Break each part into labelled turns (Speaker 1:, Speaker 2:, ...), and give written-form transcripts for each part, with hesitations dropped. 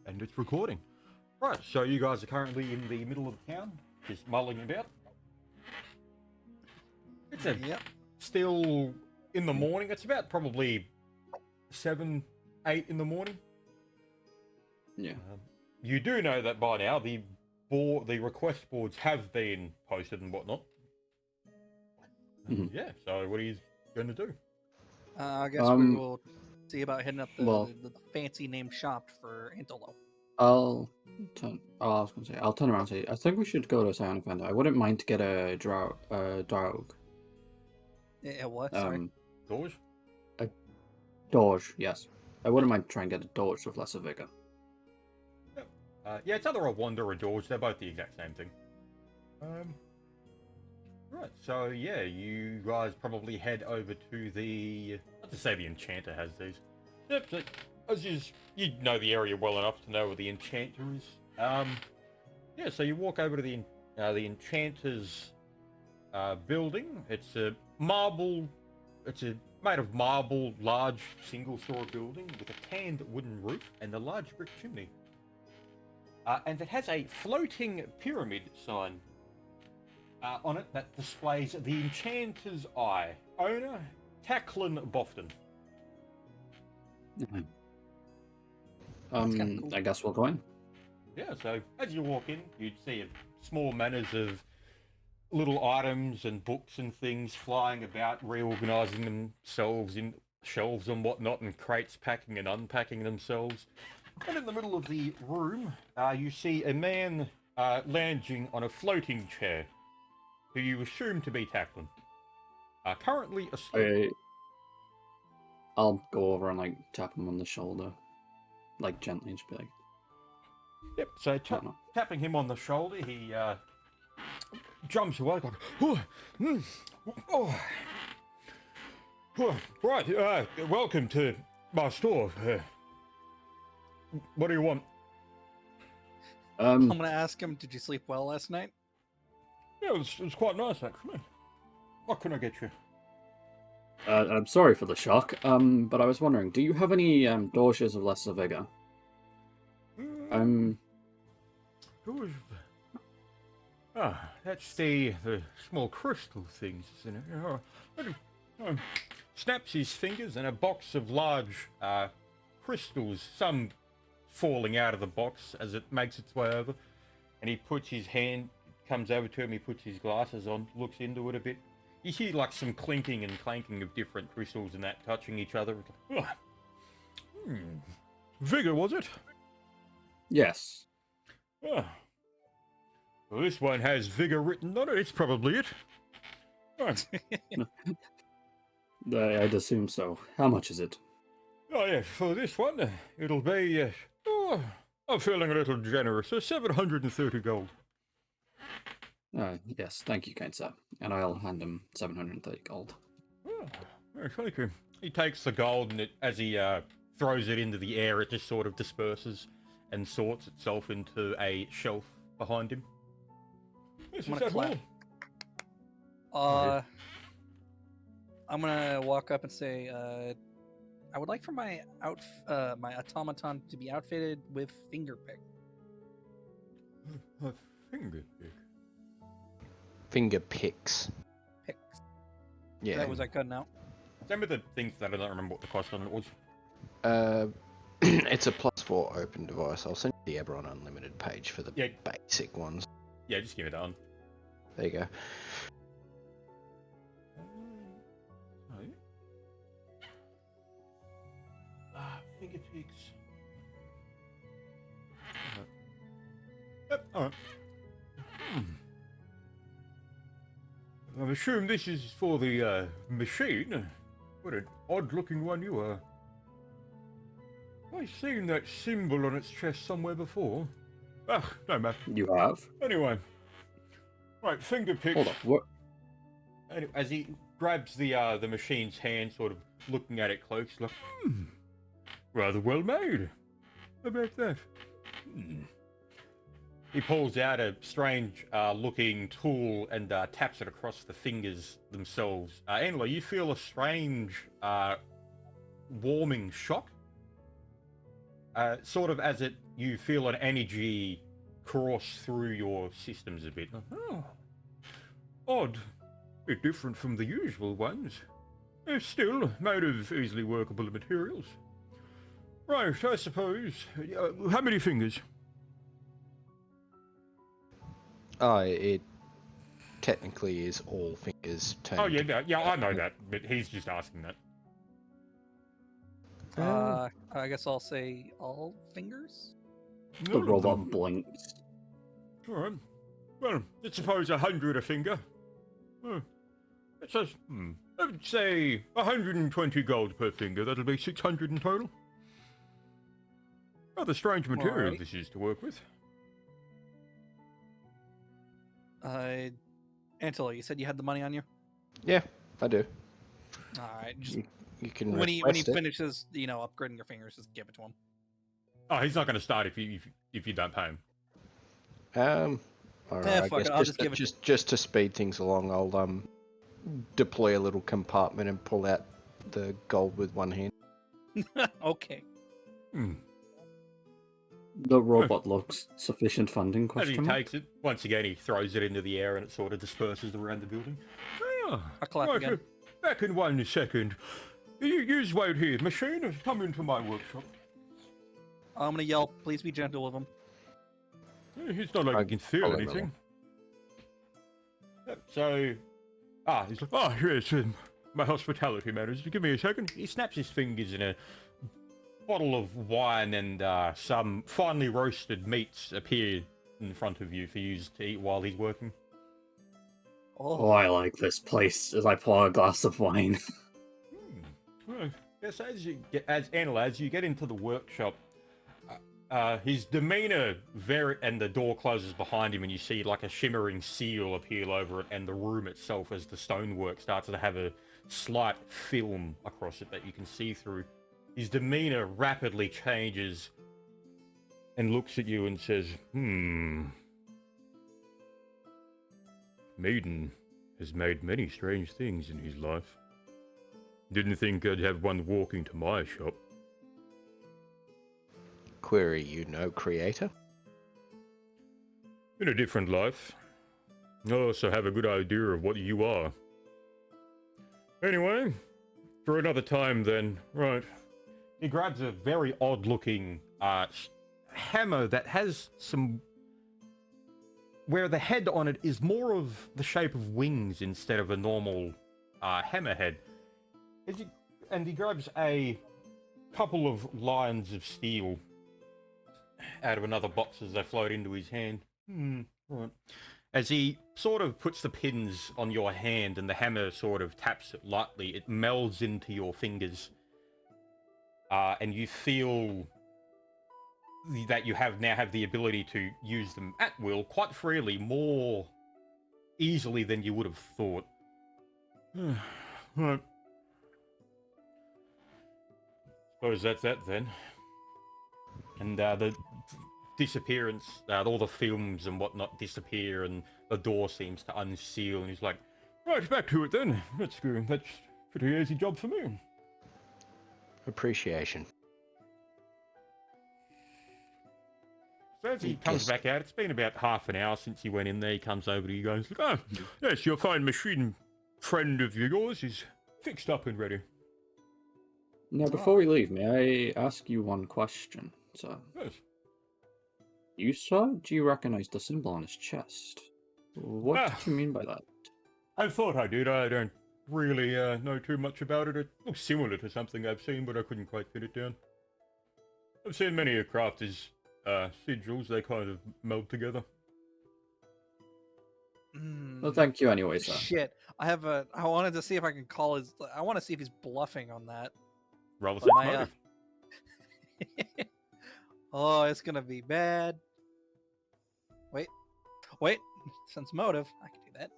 Speaker 1: And it's recording. Right, so you guys are currently in the middle of town, just mulling about. It's still in the morning. It's about probably 7, 8 in the morning.
Speaker 2: Yeah.
Speaker 1: You do know that by now the request boards have been posted and whatnot. Yeah, so what are you going to do?
Speaker 3: I guess we will see about hitting up the fancy name shop for Antelo.
Speaker 2: I'll turn around and say, I think we should go to Psionic Vendor. I wouldn't mind to get a Dog.
Speaker 3: What? Sorry?
Speaker 1: Doge?
Speaker 2: A Doge, yes. I wouldn't mind trying to get a Doge with lesser vigor.
Speaker 1: Yeah, it's either a Wanda or a Doge. They're both the exact same thing. Right, so yeah, you guys probably head over to the... Not to say the Enchanter has these. Yep, so, as you know the area well enough to know where the Enchanter is. Yeah, so you walk over to the Enchanter's building. It's a made of marble, large single-story building with a tanned wooden roof and a large brick chimney. And it has a floating pyramid sign on it that displays the Enchanter's Eye. Owner, Tacklin Bofton.
Speaker 3: Cool.
Speaker 2: I guess we'll go in.
Speaker 1: Yeah, so as you walk in, you'd see small manners of little items and books and things flying about, reorganizing themselves in shelves and whatnot, and crates packing and unpacking themselves. And in the middle of the room, you see a man lounging on a floating chair, who you assume to be Tacklin. Currently asleep.
Speaker 2: I'll go over and tap him on the shoulder, gently, and just be like.
Speaker 1: Yep. So tapping him on the shoulder, he jumps awake right. Welcome to my store. What do you want?
Speaker 3: I'm gonna ask him, did you sleep well last night?
Speaker 1: Yeah, it was quite nice, actually. What can I get you?
Speaker 2: I'm sorry for the shock, but I was wondering, do you have any Doges of lesser vigor?
Speaker 1: That's the small crystal things, isn't it? Snaps his fingers, and a box of large crystals, some falling out of the box as it makes its way over, and he puts his hand, comes over to him, he puts his glasses on, looks into it a bit. You hear some clinking and clanking of different crystals and that touching each other. Vigor, was it?
Speaker 2: Yes.
Speaker 1: Well, this one has vigor written on it. It's probably it.
Speaker 2: I'd assume so. How much is it?
Speaker 1: Oh, yeah, for this one, it'll be... I'm feeling a little generous. 730 gold.
Speaker 2: Yes, thank you, kind sir. And I'll hand him 730 gold.
Speaker 1: Oh, thank you. He takes the gold, and as he throws it into the air, it just sort of disperses and sorts itself into a shelf behind him. Yes,
Speaker 3: I'm gonna clap. I'm gonna walk up and say, I would like for my automaton to be outfitted with finger pick.
Speaker 1: A finger pick?
Speaker 4: Finger picks.
Speaker 3: Picks.
Speaker 4: Yeah.
Speaker 3: Was that cutting out?
Speaker 1: Some of the things that I don't remember what the cost on it was.
Speaker 4: It's a +4 open device. I'll send you the Eberron Unlimited page for the basic ones.
Speaker 1: Yeah, just give it on.
Speaker 4: There you go.
Speaker 1: Finger picks. Yep, alright. I assume this is for the machine. What an odd-looking one you are. I've seen that symbol on its chest somewhere before. Ah, no matter.
Speaker 2: You have?
Speaker 1: Anyway. Right, finger picks.
Speaker 2: Hold on, what?
Speaker 1: Anyway, as he grabs the machine's hand, sort of looking at it closely, rather well made. How about that? He pulls out a strange looking tool and taps it across the fingers themselves. Angela, you feel a strange warming shock sort of as you feel an energy course through your systems a bit. Oh, odd. Bit different from the usual ones. Still made of easily workable materials. Right, I suppose. How many fingers?
Speaker 4: It technically is all fingers turned.
Speaker 1: Oh yeah, yeah, I know that, but he's just asking that.
Speaker 3: I guess I'll say all fingers.
Speaker 2: The robot blinks.
Speaker 1: All right. Well, let's suppose 100 a finger. It says, I would say 120 gold per finger. That'll be 600 in total. Rather strange material this is to work with.
Speaker 3: Antela, you said you had the money on you?
Speaker 4: Yeah, I do.
Speaker 3: Alright, just
Speaker 4: You can
Speaker 3: when he
Speaker 4: request it.
Speaker 3: finishes, upgrading your fingers, just give it to him.
Speaker 1: Oh, he's not going to start if you don't pay him.
Speaker 4: All right,
Speaker 3: Yeah,
Speaker 4: I
Speaker 3: fuck
Speaker 4: guess
Speaker 3: it, I'll just give it.
Speaker 4: just to speed things along, I'll deploy a little compartment and pull out the gold with one hand.
Speaker 3: Okay.
Speaker 2: The robot looks sufficient funding?
Speaker 1: As he
Speaker 2: Question mark?
Speaker 1: takes it, once again he throws it into the air and it sort of disperses around the building.
Speaker 3: I'll clap again.
Speaker 1: Back in 1 second. You wait here. Machine, come into my workshop.
Speaker 3: I'm gonna yell, please be gentle with him.
Speaker 1: He's not like he can feel anything. So, he's like, oh, yes, my hospitality manners. Give me a second. He snaps his fingers in a bottle of wine and some finely roasted meats appear in front of you for you to eat while he's working.
Speaker 2: Oh, I like this place as I pour a glass of wine.
Speaker 1: Well, yes, as you get into the workshop, his demeanor and the door closes behind him, and you see like a shimmering seal appear over it, and the room itself, as the stonework starts to have a slight film across it that you can see through. His demeanor rapidly changes and looks at you and says, Maiden has made many strange things in his life. Didn't think I'd have one walk into my shop.
Speaker 4: Query, you know, creator?
Speaker 1: In a different life. I also have a good idea of what you are. Anyway, for another time then. Right. He grabs a very odd-looking hammer that has some... where the head on it is more of the shape of wings instead of a normal hammerhead. And he grabs a couple of lines of steel out of another box as they float into his hand. Right. As he sort of puts the pins on your hand and the hammer sort of taps it lightly, it melds into your fingers. And you feel that you now have the ability to use them at will, quite freely, more easily than you would have thought. Right. Suppose that's that then. And the disappearance, all the films and whatnot disappear, and the door seems to unseal, and he's like, right, back to it then. That's good. That's a pretty easy job for me.
Speaker 4: Appreciation.
Speaker 1: So as he comes back out, it's been about half an hour since he went in there. He comes over to you guys, like, oh, yes, your fine machine friend of yours is fixed up and ready.
Speaker 2: Now, before we leave, may I ask you one question, sir?
Speaker 1: Yes.
Speaker 2: Do you recognize the symbol on his chest? What did you mean by that?
Speaker 1: I thought I did. I don't really know too much about it. It looks similar to something I've seen, but I couldn't quite pin it down. I've seen many a crafter's sigils. They kind of meld together.
Speaker 2: Well, thank you anyway, sir.
Speaker 3: Shit. I wanted to see if I can call his... I want to see if he's bluffing on that.
Speaker 1: Rather
Speaker 3: But
Speaker 1: sense motive.
Speaker 3: Oh, it's gonna be bad. Wait. Sense motive. I can do that.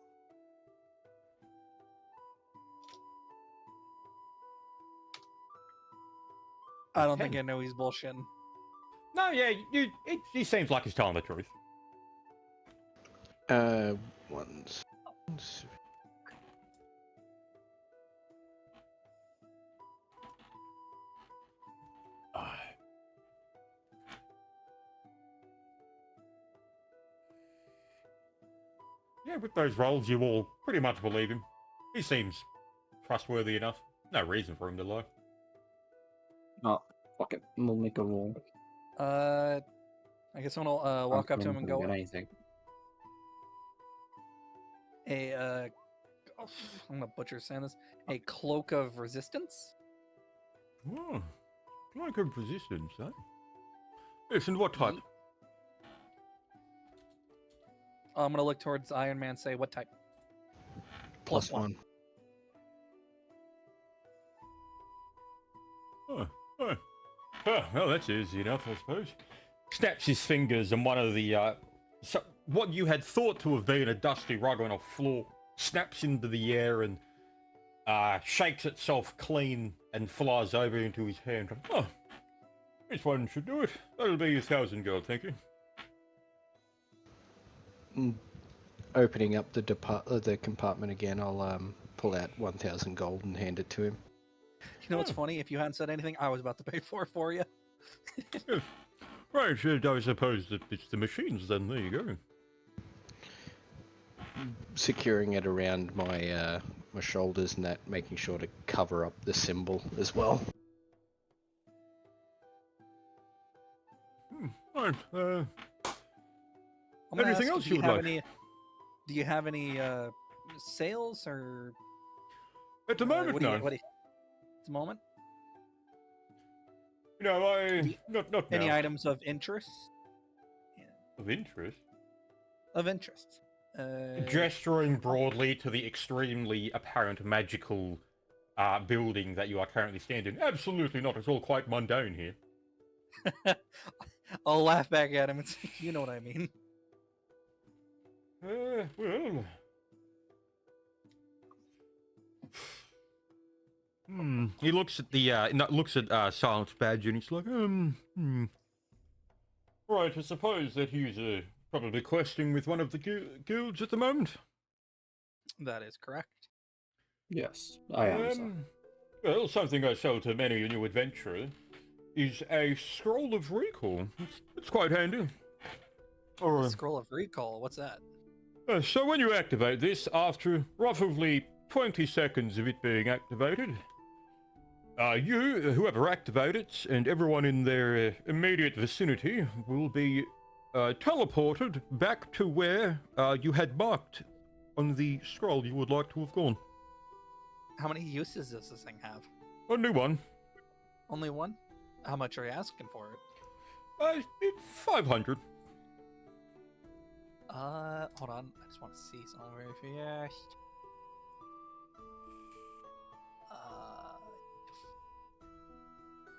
Speaker 3: I don't think I know he's bullshitting.
Speaker 1: No, yeah, he seems like he's telling the truth.
Speaker 4: Ones.
Speaker 1: Yeah, with those roles, you all pretty much believe him. He seems trustworthy enough. No reason for him to lie.
Speaker 2: Oh, fuck it. We'll make a roll.
Speaker 3: I guess I'm gonna walk up to him and go.
Speaker 2: Get anything.
Speaker 3: I'm gonna butcher saying this. A cloak of resistance.
Speaker 1: Oh, like of resistance, eh? Yes, and what type?
Speaker 3: I'm gonna look towards Iron Man. Say what type?
Speaker 4: +1.
Speaker 1: Oh, oh. Oh, well, that's easy enough, I suppose. Snaps his fingers, and one of the what you had thought to have been a dusty rug on a floor snaps into the air and shakes itself clean and flies over into his hand. Oh, this one should do it. That'll be 1,000 gold, thank you.
Speaker 4: Opening up the compartment again, I'll pull out 1,000 gold and hand it to him.
Speaker 3: You know what's funny? If you hadn't said anything, I was about to pay for you.
Speaker 1: Right, I suppose that it's the machines then. There you go.
Speaker 4: Securing it around my my shoulders and that, making sure to cover up the symbol as well.
Speaker 1: Right,
Speaker 3: I'm gonna
Speaker 1: anything
Speaker 3: ask,
Speaker 1: else
Speaker 3: do
Speaker 1: you
Speaker 3: you
Speaker 1: would
Speaker 3: have
Speaker 1: like?
Speaker 3: Do you have any sales or
Speaker 1: At the moment,
Speaker 3: what do you,
Speaker 1: no.
Speaker 3: what do you, at the moment?
Speaker 1: You know, not
Speaker 3: Any
Speaker 1: now.
Speaker 3: items of interest?
Speaker 1: Of interest.
Speaker 3: Of interest.
Speaker 1: Gesturing broadly to the extremely apparent magical building that you are currently standing. Absolutely not. It's all quite mundane here.
Speaker 3: I'll laugh back at him and say, "You know what I mean."
Speaker 1: Well. He looks at the Silence Badge and he's like, Right, I suppose that he's probably questing with one of the guilds at the moment.
Speaker 3: That is correct.
Speaker 2: Yes, I am. Sir.
Speaker 1: Well, something I sell to many a new adventurer is a scroll of recall. It's quite handy. Or,
Speaker 3: Scroll of recall. What's that?
Speaker 1: so when you activate this, after roughly 20 seconds of it being activated, whoever activates it, and everyone in their immediate vicinity will be teleported back to where you had marked on the scroll you would like to have gone.
Speaker 3: How many uses does this thing have?
Speaker 1: Only one.
Speaker 3: Only one? How much are you asking for it?
Speaker 1: 500.
Speaker 3: Hold on. I just want to see something very fast.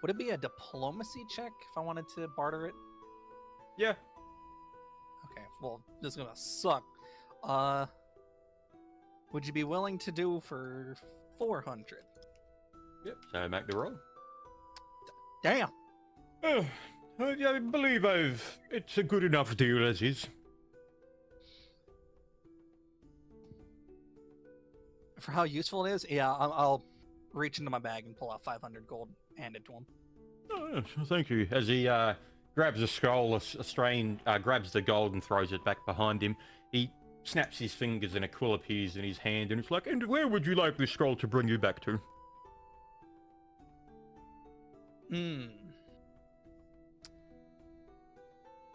Speaker 3: Would it be a diplomacy check if I wanted to barter it?
Speaker 1: Yeah.
Speaker 3: Okay, well, this is gonna suck. Would you be willing to do for 400?
Speaker 1: Yep. So make the roll.
Speaker 3: Damn!
Speaker 1: I believe it's a good enough deal as is.
Speaker 3: For how useful it is, yeah, I'll reach into my bag and pull out 500 gold and hand it to him.
Speaker 1: Oh, yes, thank you. As he grabs a scroll, grabs the gold and throws it back behind him, he snaps his fingers and a quill appears in his hand and it's like, and where would you like this scroll to bring you back to?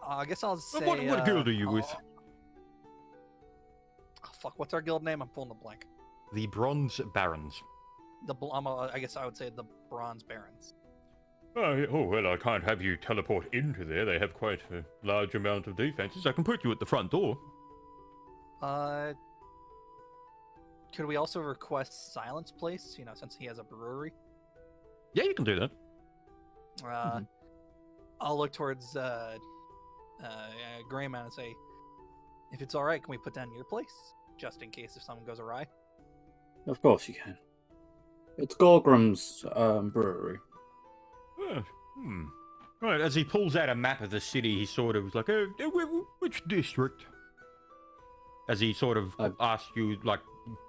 Speaker 3: I guess I'll say...
Speaker 1: What guild are you with?
Speaker 3: Oh, fuck, what's our guild name? I'm pulling the blank.
Speaker 1: The Bronze Barons.
Speaker 3: I guess I would say the Bronze Barons.
Speaker 1: Oh, well, I can't have you teleport into there. They have quite a large amount of defenses. I can put you at the front door.
Speaker 3: Could we also request Silence Place, since he has a brewery?
Speaker 1: Yeah, you can do that.
Speaker 3: I'll look towards Greyman and say, if it's alright, can we put down your place? Just in case if something goes awry.
Speaker 2: Of course you can. It's Gorgrim's brewery.
Speaker 1: Right, as he pulls out a map of the city, he sort of was like, which district? As he sort of asked you, like,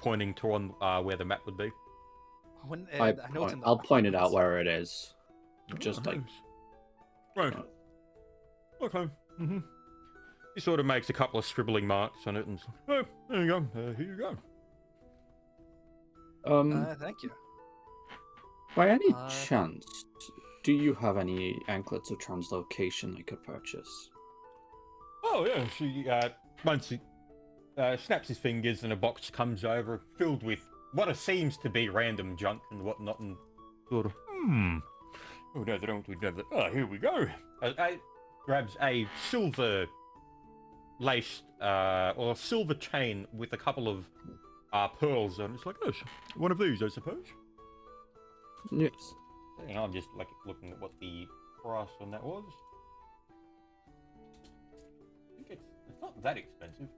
Speaker 1: pointing to where the map would be.
Speaker 2: I'll point it out where it is. Just like...
Speaker 1: Right. Okay. He sort of makes a couple of scribbling marks on it and says, oh, there you go. Here you go.
Speaker 3: Thank you.
Speaker 2: By any
Speaker 3: uh,
Speaker 2: chance, do you have any anklets of translocation I could purchase?
Speaker 1: Oh, yeah. She, once he snaps his fingers and a box comes over filled with what seems to be random junk and whatnot, and sort of, oh, no, they don't do that. Oh, here we go. Grabs a silver laced, or silver chain with a couple of pearls, and it's like, oh, one of these, I suppose.
Speaker 2: Yes.
Speaker 1: You know, I'm just like looking at what the price on that was. I think it's not that expensive.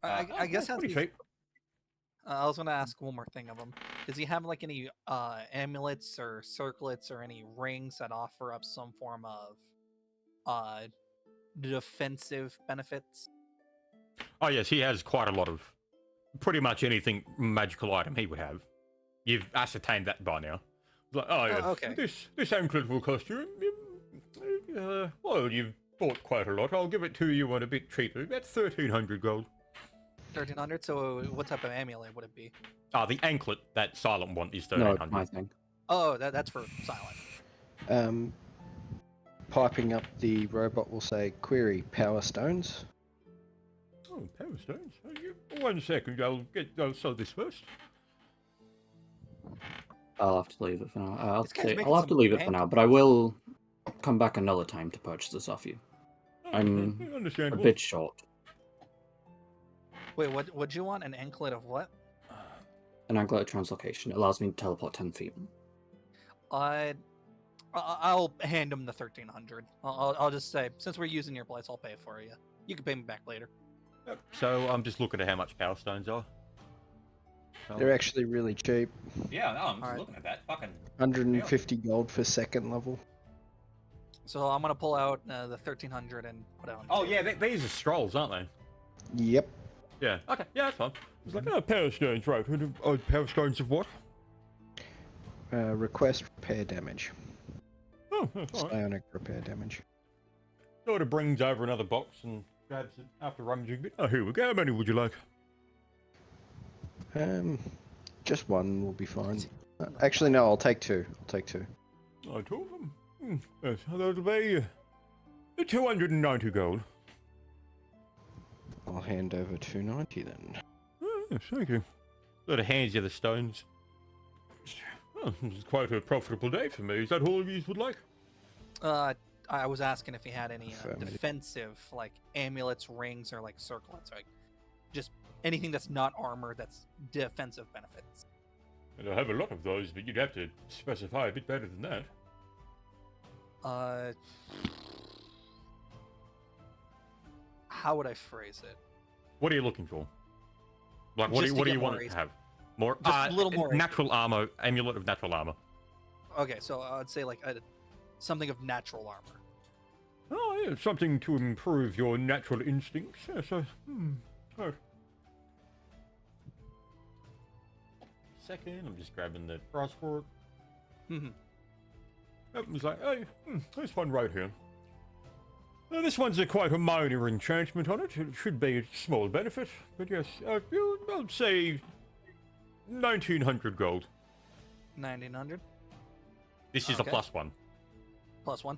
Speaker 3: I guess
Speaker 1: pretty
Speaker 3: he's,
Speaker 1: cheap.
Speaker 3: I was gonna ask one more thing of him. Does he have like any amulets or circlets or any rings that offer up some form of defensive benefits?
Speaker 1: Oh yes, he has quite a lot of pretty much anything magical item he would have. You've ascertained that by now. Like, oh yes,
Speaker 3: okay.
Speaker 1: This anklet will cost you. Well, you've bought quite a lot. I'll give it to you on a bit cheaper. About 1,300 gold.
Speaker 3: 1,300. So what type of amulet would it be?
Speaker 1: The anklet, that silent one, is
Speaker 2: No,
Speaker 1: 1,300.
Speaker 2: it's my thing.
Speaker 3: Oh, that's for silent.
Speaker 4: Piping up the robot will say, query, power stones?
Speaker 1: Oh, power stones. One second, I'll sell this first.
Speaker 2: I'll have to leave it for now.
Speaker 3: This guy's making
Speaker 2: I'll have to
Speaker 3: some
Speaker 2: leave it for now, but I will come back another time to purchase this off you.
Speaker 1: Oh,
Speaker 2: I'm a
Speaker 1: understandable.
Speaker 2: bit short.
Speaker 3: Wait, what would you want? An anklet of what?
Speaker 2: An anklet of translocation. It allows me to teleport 10 feet.
Speaker 3: I'll hand him the 1,300. I'll just say, since we're using your place, I'll pay for you. You can pay me back later.
Speaker 1: Yep. So I'm just looking at how much power stones are.
Speaker 4: They're actually really cheap.
Speaker 1: Yeah, no, I'm just
Speaker 3: Alright.
Speaker 1: looking at that. Fucking
Speaker 4: 150 gold for second level.
Speaker 3: So I'm gonna pull out the 1,300 and put it on. the
Speaker 1: Oh
Speaker 3: table.
Speaker 1: yeah, these are scrolls, aren't they?
Speaker 4: Yep.
Speaker 1: Yeah. Okay. Yeah, that's fine. It's like, oh, power stones, right? Oh, power stones of what?
Speaker 4: Request repair damage.
Speaker 1: Oh, that's all right.
Speaker 4: Psionic repair damage.
Speaker 1: Sort of brings over another box and grabs it after rummaging a bit. Oh, here we go. How many would you like?
Speaker 4: Just one will be fine. Actually, no, I'll take two. I'll take two.
Speaker 1: Oh, two of them. Yes, that'll be 290 gold.
Speaker 4: I'll hand over 290 then.
Speaker 1: Oh, yes, thank you. Sort of hands you the stones. Well, this is quite a profitable day for me. Is that all you would like?
Speaker 3: I was asking if he had any
Speaker 4: Affirmative.
Speaker 3: defensive, like amulets, rings, or like circlets, like just anything that's not armor that's defensive benefits.
Speaker 1: And I have a lot of those, but you'd have to specify a bit better than that.
Speaker 3: How would I phrase it?
Speaker 1: What are you looking for? Like, what
Speaker 3: Just
Speaker 1: do
Speaker 3: to
Speaker 1: you
Speaker 3: get
Speaker 1: want
Speaker 3: more
Speaker 1: it to
Speaker 3: HP.
Speaker 1: have? More,
Speaker 3: Just a little more
Speaker 1: natural armor, amulet of natural armor.
Speaker 3: Okay, so I'd say like something of natural armor.
Speaker 1: Oh, yeah, something to improve your natural instincts. Yeah, so, oh. Second, I'm just grabbing the price for it.
Speaker 3: Mhm.
Speaker 1: It was like, hey, this one right here. This one's quite a minor enchantment on it. It should be a small benefit, but yes, I'll say 1,900 gold.
Speaker 3: 1,900
Speaker 1: This is a
Speaker 3: Okay.
Speaker 1: +1.
Speaker 3: plus one.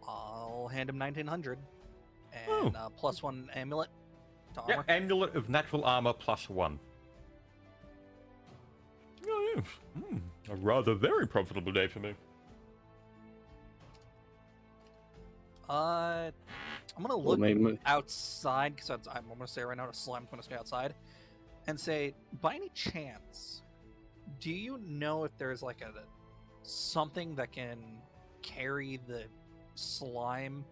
Speaker 3: I'll hand him 1,900 and plus one amulet to
Speaker 1: Yeah,
Speaker 3: armor.
Speaker 1: amulet of natural armor +1. Oh yes, a rather very profitable day for me.
Speaker 3: I'm gonna
Speaker 2: Well,
Speaker 3: look
Speaker 2: maybe-
Speaker 3: outside because I'm gonna say right now, I'm gonna stay outside and say, by any chance, do you know if there's like something that can carry the slime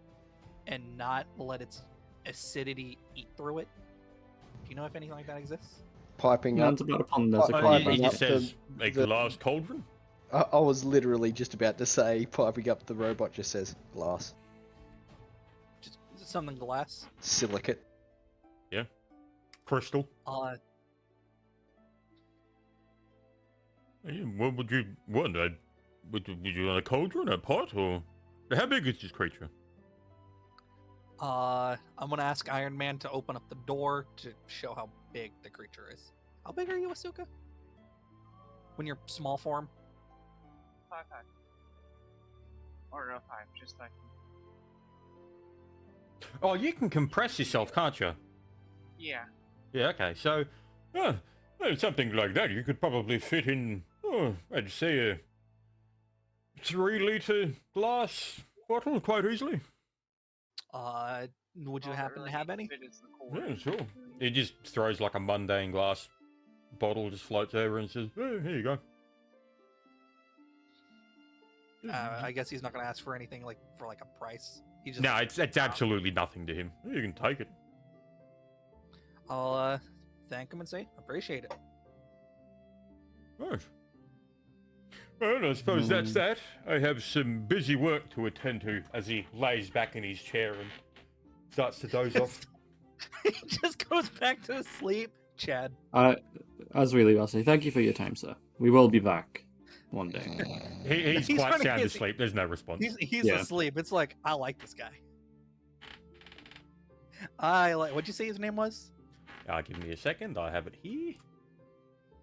Speaker 3: and not let its acidity eat through it? Do you know if anything like that exists?
Speaker 4: Piping
Speaker 2: Yeah,
Speaker 4: up.
Speaker 2: it's about upon there's a
Speaker 4: Oh,
Speaker 2: card
Speaker 1: He
Speaker 4: piping
Speaker 2: right
Speaker 1: just
Speaker 4: up
Speaker 2: there.
Speaker 1: says, make
Speaker 4: the-
Speaker 1: glass cauldron.
Speaker 4: I was literally just about to say, piping up, the robot just says glass.
Speaker 3: Just something glass.
Speaker 4: Silicate.
Speaker 1: Crystal. What would you want? Would you want a cauldron, a pot, or how big is this creature?
Speaker 3: I'm gonna ask Iron Man to open up the door to show how big the creature is. How big are you, Asuka? When you're small form?
Speaker 5: 5'5". Or no, 5, just like.
Speaker 1: Oh, you can compress yourself, can't you?
Speaker 5: Yeah.
Speaker 1: Yeah, okay. So, something like that, you could probably fit in, I'd say a 3-liter glass bottle quite easily.
Speaker 3: Would you
Speaker 5: All that
Speaker 3: happen
Speaker 5: really
Speaker 3: to have
Speaker 5: needs
Speaker 3: any?
Speaker 5: to fit is the cord.
Speaker 1: Yeah, sure. He just throws like a mundane glass bottle, just floats over and says, "Here you go."
Speaker 3: I guess he's not gonna ask for anything like for like a price. He just
Speaker 1: No, it's absolutely nothing to him. You can take it.
Speaker 3: I'll thank him and say appreciate it.
Speaker 1: Right. Well, I suppose that's that. I have some busy work to attend to as he lays back in his chair and starts to doze off.
Speaker 3: He just goes back to sleep. Chad.
Speaker 2: As we leave, I'll say thank you for your time, sir. We will be back one day.
Speaker 1: He's
Speaker 3: He's
Speaker 1: quite
Speaker 3: running
Speaker 1: sound
Speaker 3: his-
Speaker 1: asleep. There's no response.
Speaker 3: He's
Speaker 2: Yeah.
Speaker 3: asleep. It's like I like this guy. I like. What'd you say his name was?
Speaker 1: Give me a second. I have it here.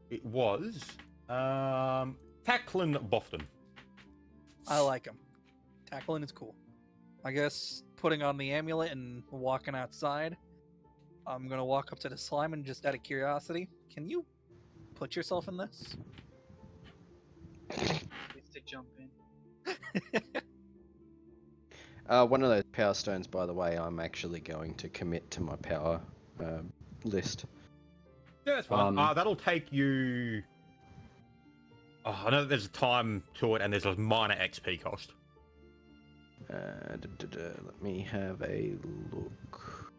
Speaker 1: It was Tacklin Bofton.
Speaker 3: I like him. Tackling is cool. I guess putting on the amulet and walking outside. I'm gonna walk up to the slime and just out of curiosity, can you put yourself in this?
Speaker 5: Needs to jump in.
Speaker 4: One of those power stones, by the way, I'm actually going to commit to my power list.
Speaker 1: Yeah, that's fine. That'll take you. Oh, I know there's a time to it, and there's a minor XP cost.
Speaker 4: Let me have a look.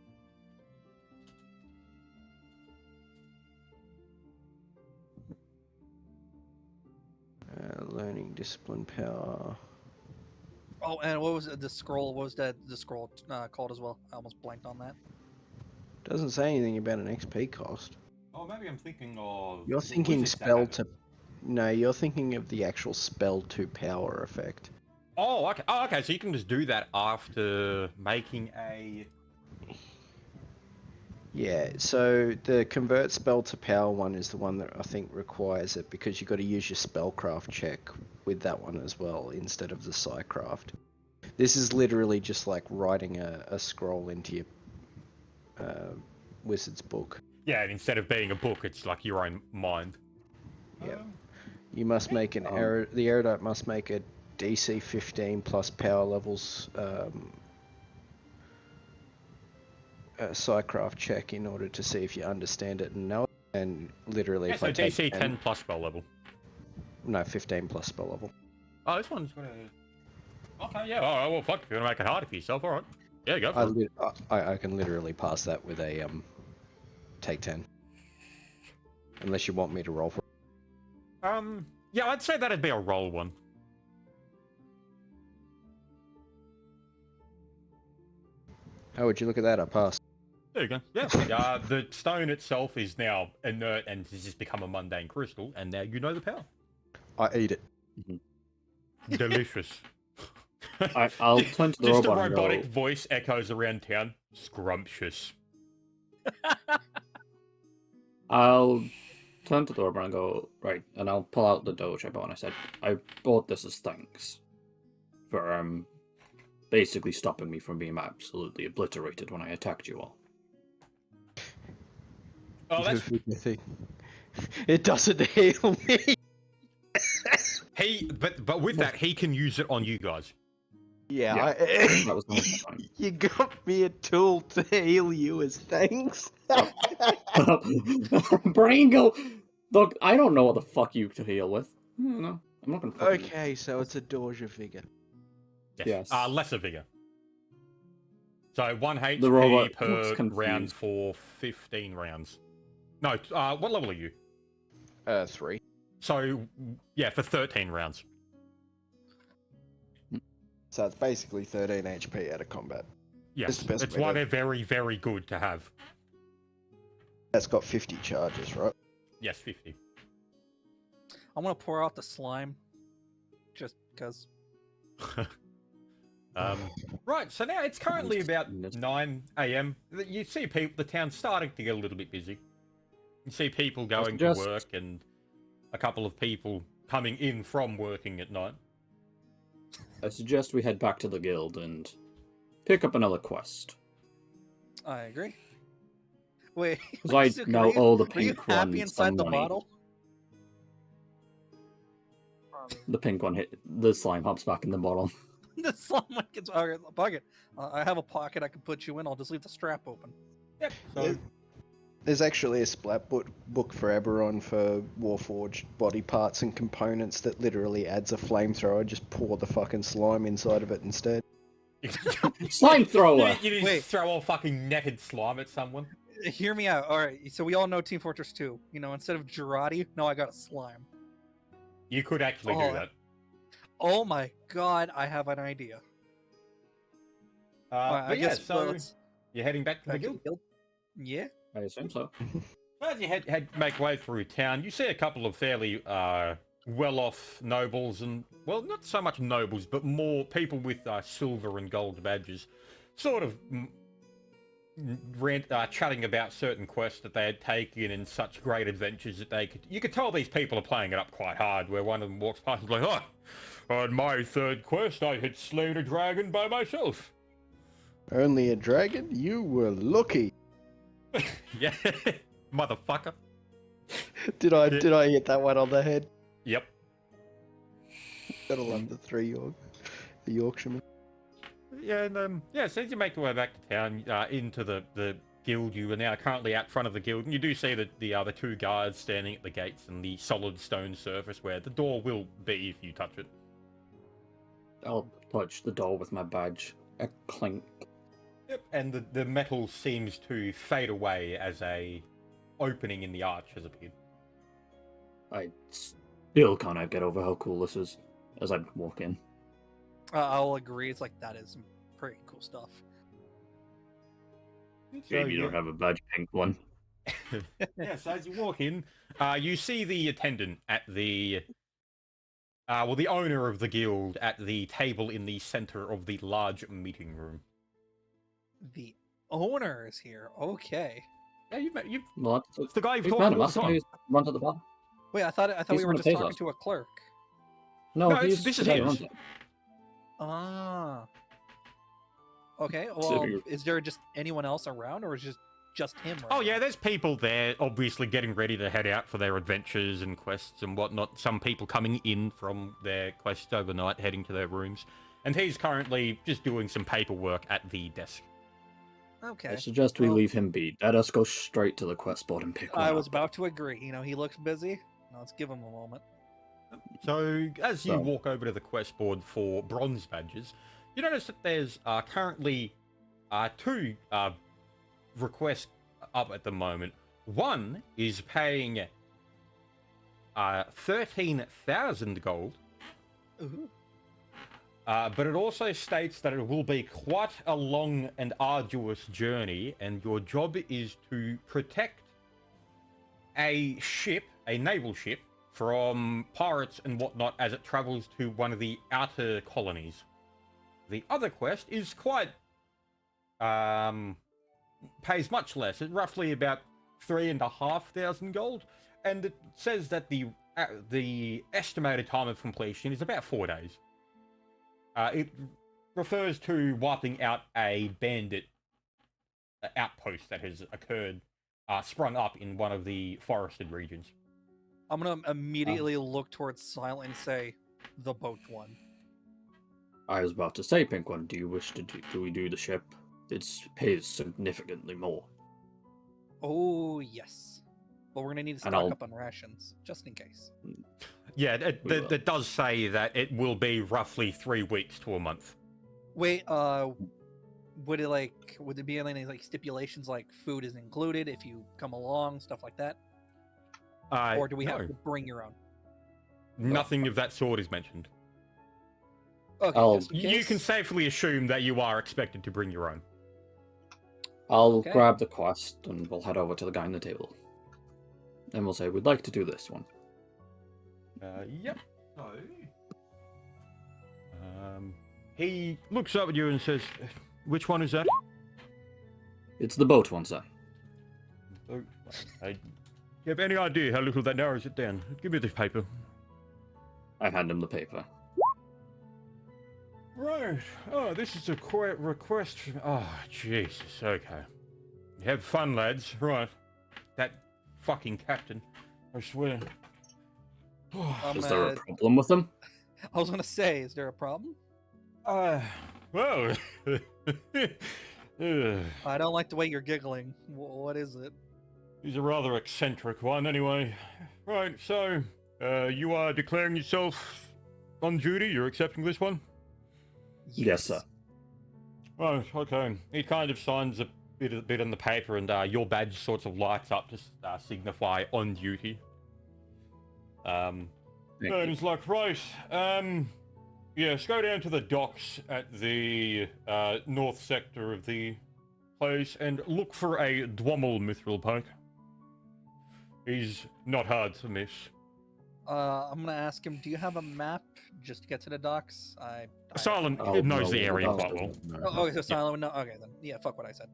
Speaker 4: Learning discipline power.
Speaker 3: Oh, and what was it, the scroll? What was the scroll called as well? I almost blanked on that.
Speaker 4: Doesn't say anything about an XP cost.
Speaker 1: Oh, maybe I'm thinking of.
Speaker 4: You're thinking spell to. No, you're thinking of the actual spell to power effect.
Speaker 1: Oh, okay. Oh, okay. So you can just do that after making a.
Speaker 4: Yeah, so the convert spell to power one is the one that I think requires it because you've got to use your spellcraft check with that one as well instead of the psycraft. This is literally just like writing a scroll into your wizard's book.
Speaker 1: Yeah, and instead of being a book, it's like your own mind.
Speaker 4: Yeah. You must make an the erudite must make a DC 15 plus power levels psycraft check in order to see if you understand it and know it. And literally,
Speaker 1: Yeah,
Speaker 4: if
Speaker 1: so
Speaker 4: I take
Speaker 1: DC 10 plus spell level.
Speaker 4: No, 15 plus spell level.
Speaker 1: Oh, this one's got a. Okay, yeah. Oh, well, fuck. You're gonna make it harder for yourself. All right. Yeah, go for it.
Speaker 4: I can literally pass that with a take 10. Unless you want me to roll for it.
Speaker 1: Yeah, I'd say that'd be a roll one.
Speaker 4: How would you look at that? I passed.
Speaker 1: There you go. Yeah. The stone itself is now inert and has just become a mundane crystal, and now you know the power.
Speaker 4: I eat it.
Speaker 1: Delicious.
Speaker 2: I'll turn to the
Speaker 1: Just a
Speaker 2: robot and go,
Speaker 1: robotic voice echoes around town. Scrumptious.
Speaker 2: I'll turn to the robot and go, right, and I'll pull out the doge I bought. And I said, I bought this as thanks for basically stopping me from being absolutely obliterated when I attacked you all.
Speaker 1: Oh, that's
Speaker 4: It doesn't heal me.
Speaker 1: but with that, he can use it on you guys.
Speaker 4: Yeah,
Speaker 2: That was the whole point.
Speaker 4: you got me a tool to heal you as thanks.
Speaker 2: Brain go. Look, I don't know what the fuck you to heal with. No, I'm not gonna. fucking-
Speaker 4: Okay, so it's a Doja figure.
Speaker 1: Yes.
Speaker 2: Yes.
Speaker 1: Lesser vigor. So 1 HP
Speaker 2: The robot looks
Speaker 1: per
Speaker 2: confused.
Speaker 1: round for 15 rounds. No, what level are you?
Speaker 4: 3.
Speaker 1: So, yeah, for 13 rounds.
Speaker 4: So it's basically 13 HP out of combat.
Speaker 1: Yes,
Speaker 4: the best
Speaker 1: it's
Speaker 4: way
Speaker 1: why
Speaker 4: to-
Speaker 1: they're very, very good to have.
Speaker 4: That's got 50 charges, right?
Speaker 1: Yes, 50.
Speaker 3: I'm gonna pour out the slime, just because.
Speaker 1: Right, so now it's currently about
Speaker 2: Yes.
Speaker 1: 9 a.m. You see people, the town's starting to get a little bit busy. You see people going to
Speaker 2: suggest-
Speaker 1: work and a couple of people coming in from working at night.
Speaker 2: I suggest we head back to the guild and pick up another quest.
Speaker 3: I agree. Wait,
Speaker 2: Because I
Speaker 3: Suki,
Speaker 2: now owe the
Speaker 3: were you
Speaker 2: pink
Speaker 3: happy
Speaker 2: one
Speaker 3: inside
Speaker 2: some
Speaker 3: the
Speaker 2: money.
Speaker 3: bottle?
Speaker 5: Probably.
Speaker 2: The pink one hit the slime hops back in the bottle.
Speaker 3: The slime like it's okay, pocket. I have a pocket I can put you in. I'll just leave the strap open.
Speaker 1: Yep, so
Speaker 4: There's actually a splat book for Eberron for Warforged body parts and components that literally adds a flamethrower. Just pour the fucking slime inside of it instead.
Speaker 2: Slime thrower!
Speaker 1: You just
Speaker 3: Wait.
Speaker 1: throw all fucking netted slime at someone.
Speaker 3: Hear me out. All right, so we all know Team Fortress 2. You know, instead of Girardi, no, I got a slime.
Speaker 1: You could actually
Speaker 3: Oh,
Speaker 1: do that.
Speaker 3: Oh my god, I have an idea. Alright,
Speaker 1: But yeah, so
Speaker 3: let's
Speaker 1: you're heading back to the
Speaker 3: back to
Speaker 1: guild.
Speaker 3: the guild. Yeah.
Speaker 2: I assume so.
Speaker 1: So as you make way through town, you see a couple of fairly well-off nobles and, well, not so much nobles, but more people with silver and gold badges, sort of chatting about certain quests that they had taken and such great adventures that you could tell these people are playing it up quite hard, where one of them walks past and is like, oh, on my third quest, I had slain a dragon by myself.
Speaker 4: Only a dragon? You were lucky.
Speaker 1: Yeah, motherfucker.
Speaker 4: Did I hit that one on the head?
Speaker 1: Yep.
Speaker 4: Gotta love the Yorkshireman.
Speaker 1: Yeah, and so as you make your way back to town, into the guild, you are now currently out front of the guild, and you do see the other two guards standing at the gates and the solid stone surface where the door will be if you touch it.
Speaker 2: I'll touch the door with my badge. A clink.
Speaker 1: Yep, and the metal seems to fade away as a opening in the arch has appeared.
Speaker 2: I still can't get over how cool this is as I walk in.
Speaker 3: I'll agree. It's like, that is some pretty cool stuff.
Speaker 2: Maybe you don't have a badge, pink one.
Speaker 1: Yeah, so as you walk in, you see the attendant at the the owner of the guild at the table in the center of the large meeting room.
Speaker 3: The owner is here. Okay.
Speaker 1: Yeah, you've
Speaker 2: Well,
Speaker 1: it's the guy you've
Speaker 2: we've
Speaker 1: talked
Speaker 2: met
Speaker 1: to
Speaker 2: him.
Speaker 1: all
Speaker 2: That's
Speaker 1: the
Speaker 2: why
Speaker 1: time.
Speaker 2: he's runs at the bar.
Speaker 3: Wait, I thought
Speaker 2: He's
Speaker 3: we
Speaker 2: the
Speaker 3: were
Speaker 2: one
Speaker 3: just
Speaker 2: that pays
Speaker 3: talking
Speaker 2: us.
Speaker 3: to a clerk.
Speaker 2: No,
Speaker 1: No,
Speaker 2: he's
Speaker 1: this is
Speaker 2: the guy who
Speaker 1: his.
Speaker 2: runs it.
Speaker 3: Ah. Okay.
Speaker 2: So
Speaker 3: Well,
Speaker 2: you're-
Speaker 3: is there just anyone else around, or is it just him? Right
Speaker 1: Oh yeah,
Speaker 3: now?
Speaker 1: there's people there, obviously getting ready to head out for their adventures and quests and whatnot. Some people coming in from their quests overnight, heading to their rooms, and he's currently just doing some paperwork at the desk.
Speaker 3: Okay.
Speaker 2: I suggest we
Speaker 3: Well-
Speaker 2: leave him be. Let us go straight to the quest board and pick one
Speaker 3: I was
Speaker 2: up.
Speaker 3: about to agree. You know, he looks busy. Now let's give him a moment.
Speaker 1: So as you
Speaker 2: So-
Speaker 1: walk over to the quest board for bronze badges, you notice that there's currently two requests up at the moment. One is paying 13,000 gold,
Speaker 3: Ooh.
Speaker 1: but it also states that it will be quite a long and arduous journey, and your job is to protect a ship, a naval ship, from pirates and whatnot as it travels to one of the outer colonies. The other quest is quite pays much less. It's roughly about 3,500 gold, and it says that the estimated time of completion is about 4 days. It refers to wiping out a bandit outpost that has occurred, sprung up in one of the forested regions.
Speaker 3: I'm gonna immediately look towards Silent and say, "The boat one."
Speaker 2: I was about to say, pink one. Do you wish to do we do the ship? It pays significantly more.
Speaker 3: Oh yes, but we're gonna need to
Speaker 2: And
Speaker 3: stock
Speaker 2: I'll-
Speaker 3: up on rations just in case.
Speaker 1: Yeah,
Speaker 2: We will.
Speaker 1: it does say that it will be roughly 3 weeks to a month.
Speaker 3: Wait, would it be any like stipulations like food is included if you come along, stuff like that, or do we have
Speaker 1: no,
Speaker 3: to bring your own?
Speaker 1: nothing of that sort is mentioned.
Speaker 3: Okay,
Speaker 2: I'll-
Speaker 3: just in
Speaker 1: You can
Speaker 3: case.
Speaker 1: safely assume that you are expected to bring your own.
Speaker 2: I'll
Speaker 3: Okay.
Speaker 2: grab the quest and we'll head over to the guy on the table. And we'll say, we'd like to do this one.
Speaker 1: Yep. So, he looks up at you and says, "Which one is that?"
Speaker 2: It's the boat one, sir.
Speaker 1: Oh, you have any idea how little that narrows it down? Give me this paper.
Speaker 2: I hand him the paper.
Speaker 1: Right. Oh, this is a quiet request from... Oh, Jesus. Okay. Have fun, lads. Right. That fucking captain. I swear.
Speaker 2: Is there a problem with him?
Speaker 3: I was gonna say, is there a problem?
Speaker 1: Well...
Speaker 3: I don't like the way you're giggling. What is it?
Speaker 1: He's a rather eccentric one, anyway. Right, so... you are declaring yourself on duty? You're accepting this one?
Speaker 2: Yes, sir.
Speaker 1: Right, okay. He kind of signs a bit on the paper, and your badge sort of lights up to signify on duty. And he's like, right, yes, go down to the docks at the north sector of the place and look for a Dwommel mithril pike. He's not hard to miss.
Speaker 3: I'm gonna ask him, do you have a map just to get to the docks?
Speaker 1: Silent
Speaker 2: Oh,
Speaker 1: knows
Speaker 2: no,
Speaker 1: the area
Speaker 2: no,
Speaker 1: quite well.
Speaker 2: no.
Speaker 3: Oh, okay, so Silent would know. Okay, then. Yeah, fuck what I said.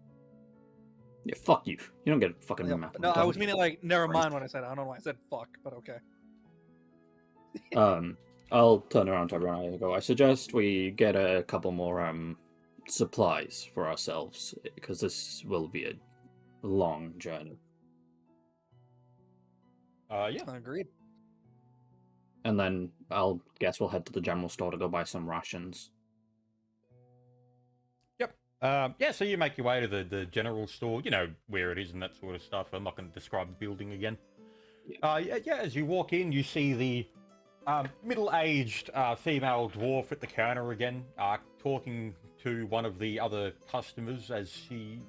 Speaker 2: Yeah, fuck you. You don't get a fucking
Speaker 3: Yeah,
Speaker 2: map.
Speaker 3: no, I was meaning like, never mind what I said. I don't know why I said fuck, but okay.
Speaker 2: I'll turn around to everyone and go, I suggest we get a couple more supplies for ourselves, because this will be a long journey.
Speaker 1: Yeah.
Speaker 3: Agreed.
Speaker 2: And then I'll guess we'll head to the general store to go buy some rations.
Speaker 1: Yeah, so you make your way to the general store, you know where it is and that sort of stuff. I'm not going to describe the building again. Yeah, as you walk in, you see the middle-aged female dwarf at the counter again, talking to one of the other customers as she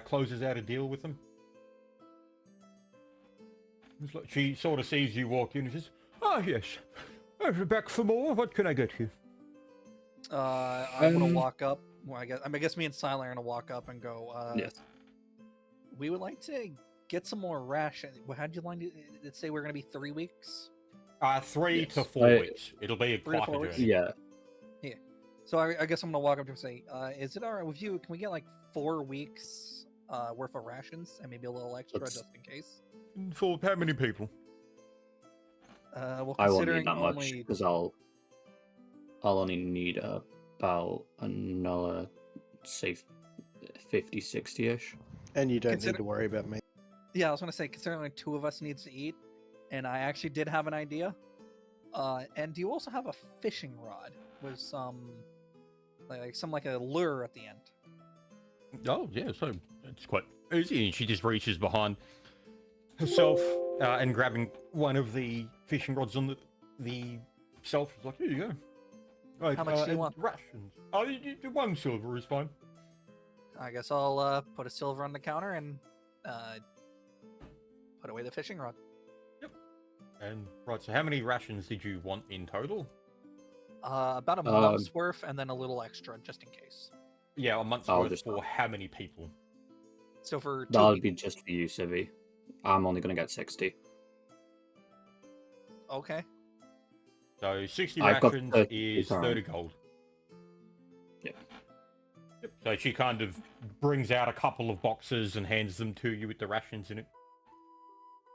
Speaker 1: closes out a deal with them. It's like she sort of sees you walk in and says, "Ah, yes, I'm back for more. What can I get you?"
Speaker 3: I'm gonna walk up. Well, I guess me and Silent are gonna walk up and go.
Speaker 2: Yes.
Speaker 3: We would like to get some more ration. How'd you line it? Say we're gonna be 3 weeks.
Speaker 1: 3
Speaker 2: Yes.
Speaker 1: to 4 weeks. It'll be
Speaker 3: 3 to
Speaker 1: quite
Speaker 3: 4
Speaker 1: a
Speaker 3: weeks?
Speaker 1: journey.
Speaker 2: Yeah.
Speaker 3: So I guess I'm gonna walk up to him and say, "Is it alright with you? Can we get like 4 weeks worth of rations and maybe a little extra just in case?"
Speaker 1: For how many people?
Speaker 3: Well,
Speaker 2: I won't
Speaker 3: considering
Speaker 2: need that much,
Speaker 3: only
Speaker 2: because I'll only need about another, say, 50, 60-ish.
Speaker 4: And you don't need
Speaker 3: Consider-
Speaker 4: to worry about me.
Speaker 3: yeah, I was gonna say considering only 2 of us needs to eat, and I actually did have an idea. And do you also have a fishing rod with some like a lure at the end?
Speaker 1: Oh, yeah, so it's quite easy. And she just reaches behind herself and grabbing one of the fishing rods on the shelf. She's like, "Here you go." Right,
Speaker 3: How much do you
Speaker 1: and
Speaker 3: want?
Speaker 1: Rations. Oh, 1 silver is fine.
Speaker 3: I guess I'll put a silver on the counter and put away the fishing rod.
Speaker 1: And right, so how many rations did you want in total?
Speaker 3: About a month's worth, and then a little extra just in case.
Speaker 1: Yeah, a month's
Speaker 2: I'll
Speaker 1: worth
Speaker 2: just-
Speaker 1: for how many people?
Speaker 3: So for 2
Speaker 2: That'll
Speaker 3: people.
Speaker 2: be just for you, Civi. I'm only going to get 60.
Speaker 3: Okay.
Speaker 1: So 60
Speaker 2: I've got
Speaker 1: rations
Speaker 2: 30
Speaker 1: is
Speaker 2: pounds.
Speaker 1: 30 gold.
Speaker 2: Yep.
Speaker 1: Yep. So she kind of brings out a couple of boxes and hands them to you with the rations in it.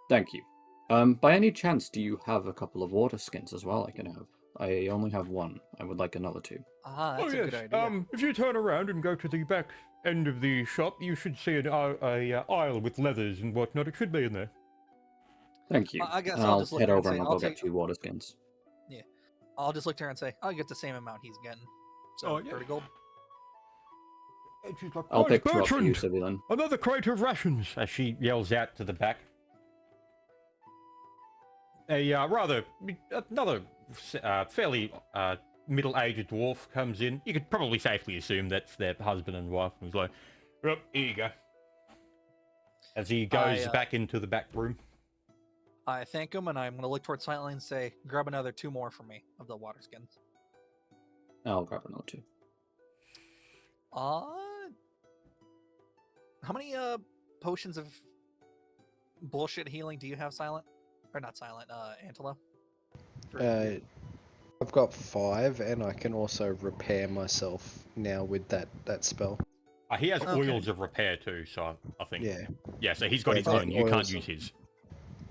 Speaker 2: Thank you. By any chance, do you have a couple of water skins as well I can have? I only have 1. I would like another 2.
Speaker 3: That's a good idea.
Speaker 1: If you turn around and go to the back end of the shop, you should see an aisle with leathers and whatnot. It should be in there.
Speaker 2: Thank you.
Speaker 3: I guess
Speaker 2: And
Speaker 3: I'll just look
Speaker 2: head
Speaker 3: at it and
Speaker 2: over
Speaker 3: say,
Speaker 2: and
Speaker 3: I'll
Speaker 2: I'll go
Speaker 3: take-
Speaker 2: get 2 water skins.
Speaker 3: I'll just look there and say, I'll get the same amount he's getting. So
Speaker 1: Oh, yeah.
Speaker 3: 30 gold.
Speaker 1: And she's like,
Speaker 2: I'll
Speaker 1: "Right,
Speaker 2: pick 2 up for you,
Speaker 1: Bertrand,
Speaker 2: Civi, then.
Speaker 1: another crate of rations!" As she yells out to the back. Another fairly middle-aged dwarf comes in. You could probably safely assume that's their husband and wife. And he's like, "Yep, here you go." As he goes back into the back room.
Speaker 3: I thank him, and I'm going to look towards Silent and say, grab another 2 more for me of the water skins.
Speaker 2: I'll grab another 2.
Speaker 3: How many potions of bullshit healing do you have, Silent? Or not Silent, Antela? For-
Speaker 4: I've got 5, and I can also repair myself now with that spell.
Speaker 1: He has
Speaker 3: Okay.
Speaker 1: oils of repair too, so I think.
Speaker 4: Yeah.
Speaker 1: Yeah, so he's got
Speaker 4: Yeah,
Speaker 1: his
Speaker 4: that
Speaker 1: own. You can't
Speaker 4: oils
Speaker 1: use
Speaker 4: of-
Speaker 1: his.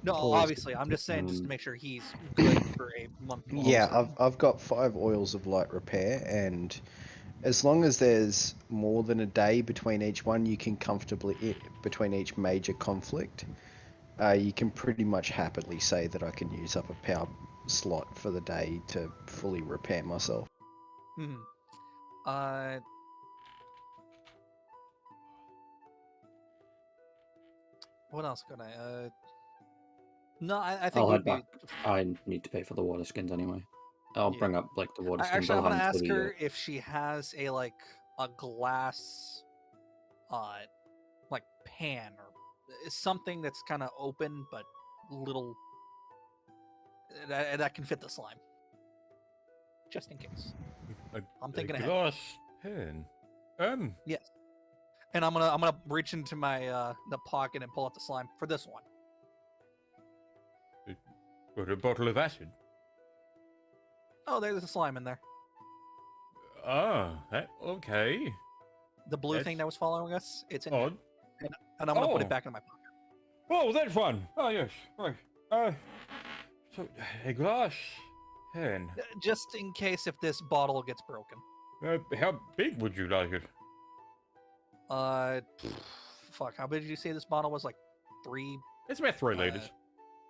Speaker 3: No,
Speaker 4: Poison.
Speaker 3: obviously. I'm just saying, just to make sure he's good for a month.
Speaker 4: Yeah, I've got 5 oils of light repair, and as long as there's more than a day between each one, you can comfortably between each major conflict. You can pretty much happily say that I can use up a power slot for the day to fully repair myself.
Speaker 3: Hmm. Uh. What else could I? No, I think
Speaker 2: I'll
Speaker 3: it
Speaker 2: head
Speaker 3: would be.
Speaker 2: back. I need to pay for the water skins anyway. I'll
Speaker 3: Yeah.
Speaker 2: bring up like the water skins.
Speaker 3: Actually, I'm
Speaker 2: I'll
Speaker 3: gonna
Speaker 2: hand to
Speaker 3: ask
Speaker 2: the,
Speaker 3: her if she has a glass, like pan or something that's kind of open but little that can fit the slime, just in case. I'm thinking
Speaker 1: a
Speaker 3: ahead.
Speaker 1: glass pen.
Speaker 3: Yes. And I'm gonna reach into my the pocket and pull out the slime for this one.
Speaker 1: Got a bottle of acid.
Speaker 3: Oh, there's a slime in there.
Speaker 1: Ah, okay.
Speaker 3: The blue thing
Speaker 1: That's
Speaker 3: that was following us, it's in there.
Speaker 1: Odd.
Speaker 3: And I'm gonna put
Speaker 1: Oh.
Speaker 3: it back in my pocket.
Speaker 1: Oh, that one. Oh, yes. Right. So a glass pen.
Speaker 3: Just in case if this bottle gets broken.
Speaker 1: How big would you like it?
Speaker 3: Fuck. How big did you say this bottle was? Like 3
Speaker 1: It's about 3 liters.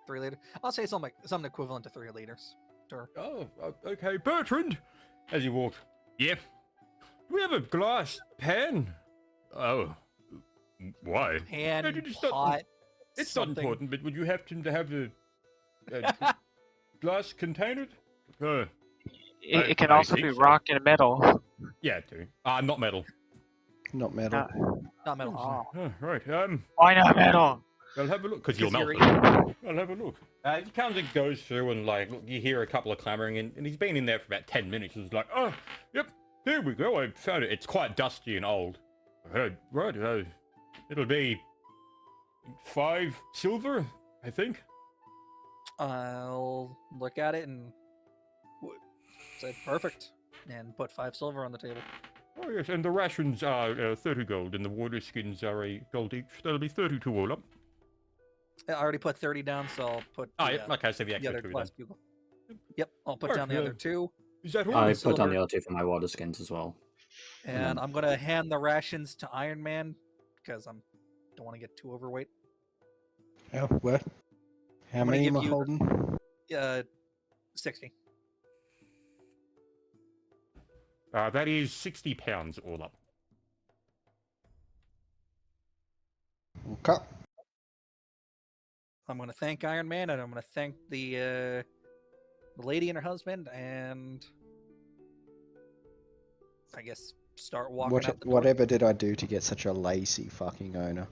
Speaker 3: 3 liters. I'll say something equivalent to 3 liters. Sure.
Speaker 1: Oh, okay. Bertrand, as you walk. Yep. Do we have a glass pen? Oh, why?
Speaker 3: Pan,
Speaker 1: It's not-
Speaker 3: pot.
Speaker 1: It's
Speaker 3: something.
Speaker 1: not important, but would you happen to have a glass container?
Speaker 5: It can also be
Speaker 1: think so.
Speaker 5: rock and metal.
Speaker 1: Yeah, too. Not metal.
Speaker 4: Not metal.
Speaker 3: Not metal.
Speaker 1: Oh, right.
Speaker 5: Why not metal?
Speaker 1: I'll have a look because you'll melt
Speaker 3: you're
Speaker 1: it. I'll have a look. He comes and goes through and look, you hear a couple of clamoring and he's been in there for about 10 minutes. It's like, oh, yep, here we go. I found it. It's quite dusty and old. Right. It'll be 5 silver, I think.
Speaker 3: I'll look at it and say perfect, and put 5 silver on the table.
Speaker 1: Oh yes, and the rations are 30 gold, and the water skins are a gold each. That'll be 32 all up.
Speaker 3: I already put 30 down, so I'll put
Speaker 1: Oh,
Speaker 3: the,
Speaker 1: yeah, okay, so the
Speaker 3: the
Speaker 1: extra
Speaker 3: other
Speaker 1: 2 then.
Speaker 3: glass bugle. Yep, I'll put
Speaker 1: Alright,
Speaker 3: down the other 2,
Speaker 1: Is that all?
Speaker 2: I
Speaker 3: silver.
Speaker 2: put on the other 2 for my water skins as well.
Speaker 3: and I'm gonna hand the rations to Iron Man because don't want to get too overweight.
Speaker 4: Oh, what? How
Speaker 3: I'm gonna
Speaker 4: many
Speaker 3: give
Speaker 4: am I
Speaker 3: you-
Speaker 4: holding?
Speaker 3: 60.
Speaker 1: That is 60 pounds all up.
Speaker 4: Okay.
Speaker 3: I'm gonna thank Iron Man, and I'm gonna thank the lady and her husband, and I guess start walking out the door.
Speaker 4: Whatever did I do to get such a lazy fucking owner?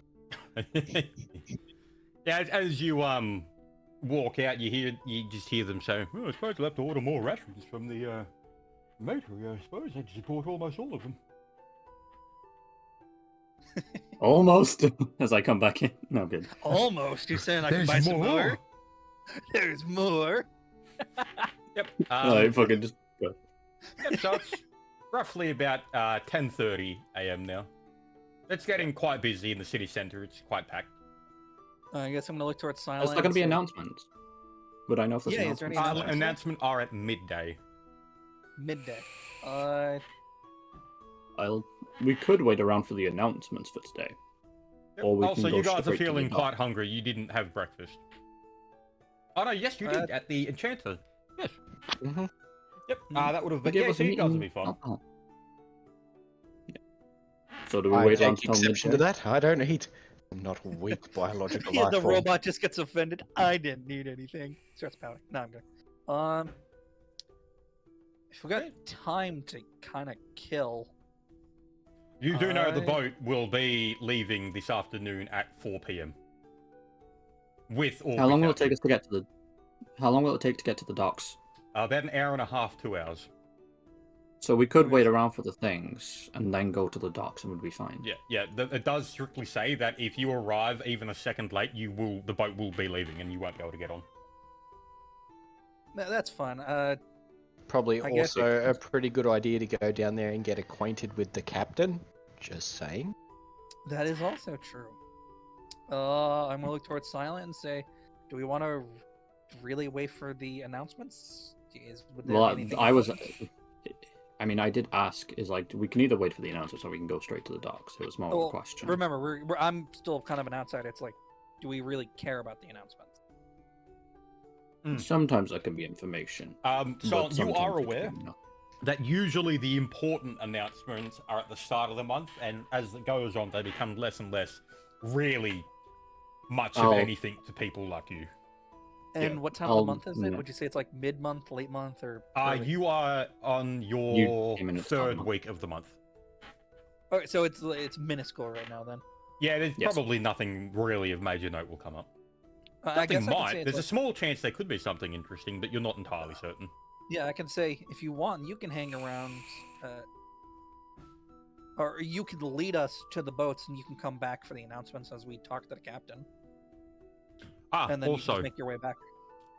Speaker 1: Yeah, as you walk out, you just hear them saying, "Oh, I suppose I'll have to order more rations from the matey. I suppose I just bought almost all of them."
Speaker 2: Almost. As I come back in. No good.
Speaker 3: Almost. You're saying I can buy some more? There's more.
Speaker 1: Yep.
Speaker 2: I fucking just go.
Speaker 1: Yep, so it's roughly about 10:30 a.m. now. It's getting quite busy in the city centre. It's quite packed.
Speaker 3: I guess I'm gonna look towards silence.
Speaker 2: Is there going to be announcements? Would I know if there's
Speaker 3: Yeah, is there
Speaker 2: announcements?
Speaker 3: any
Speaker 1: Announcement are at midday.
Speaker 3: midday.
Speaker 2: We could wait around for the announcements for today.
Speaker 1: Yep.
Speaker 2: Or we
Speaker 1: Also,
Speaker 2: can go
Speaker 1: you guys are
Speaker 2: straight to the
Speaker 1: feeling
Speaker 2: dock.
Speaker 1: quite hungry. You didn't have breakfast. Oh no, yes, you did at the Enchanter. Yes.
Speaker 4: Mm-hmm.
Speaker 1: Yep. That would have
Speaker 2: They
Speaker 1: been.
Speaker 2: gave
Speaker 1: Yeah,
Speaker 2: us
Speaker 1: so
Speaker 2: a
Speaker 1: you guys will
Speaker 2: meeting
Speaker 1: be fine.
Speaker 2: alcohol. Yeah. So do we
Speaker 4: I
Speaker 2: wait
Speaker 4: take
Speaker 2: until
Speaker 4: exception
Speaker 2: midday?
Speaker 4: to that. I don't eat. I'm not a weak biological
Speaker 3: Yeah,
Speaker 4: life
Speaker 3: the
Speaker 4: form.
Speaker 3: robot just gets offended. I didn't need anything. Starts pouting. No, I'm good. If we got time to kind of kill,
Speaker 1: You do know the
Speaker 3: I-
Speaker 1: boat will be leaving this afternoon at 4 p.m. With or
Speaker 2: How long will it
Speaker 1: without
Speaker 2: take
Speaker 1: you.
Speaker 2: us to get to the? How long will it take to get to the docks?
Speaker 1: About an hour and a half, 2 hours.
Speaker 2: So we could wait around for the things and then go to the docks and we'd be fine.
Speaker 1: Yeah. It does strictly say that if you arrive even a second late, the boat will be leaving and you won't be able to get on.
Speaker 3: that's fun.
Speaker 4: Probably
Speaker 3: I guess-
Speaker 4: also a pretty good idea to go down there and get acquainted with the captain. Just saying.
Speaker 3: That is also true. I'm gonna look towards Silent and say, do we want to really wait for the announcements? Would there
Speaker 2: Well,
Speaker 3: be anything
Speaker 2: I was.
Speaker 3: important?
Speaker 2: I mean, I did ask. Is like we can either wait for the announcement or we can go straight to the docks. It was more of
Speaker 3: Well,
Speaker 2: a question.
Speaker 3: Remember, I'm still kind of an outsider. It's like, do we really care about the announcements?
Speaker 2: Sometimes that can be information.
Speaker 1: So
Speaker 2: but
Speaker 1: you are
Speaker 2: sometimes it
Speaker 1: aware
Speaker 2: can be not.
Speaker 1: that usually the important announcements are at the start of the month, and as it goes on, they become less and less really much of
Speaker 2: Oh.
Speaker 1: anything to people like you.
Speaker 3: And
Speaker 1: Yeah.
Speaker 3: what time of the month is it?
Speaker 2: yeah.
Speaker 3: Would you say it's like mid-month, late month, or? early?
Speaker 1: You are on your
Speaker 2: came in at the start of the
Speaker 1: third
Speaker 2: month.
Speaker 1: week of the month.
Speaker 3: Okay, so it's minuscule right now then.
Speaker 1: Yeah, there's
Speaker 2: Yes.
Speaker 1: probably nothing really of major note will come up.
Speaker 3: I
Speaker 1: Something
Speaker 3: guess I could
Speaker 1: might.
Speaker 3: say it's
Speaker 1: There's a
Speaker 3: like-
Speaker 1: small chance there could be something interesting, but you're not entirely certain.
Speaker 3: Yeah, I can say if you want, you can hang around, or you could lead us to the boats, and you can come back for the announcements as we talk to the captain, and then you
Speaker 1: Also,
Speaker 3: just make your way back.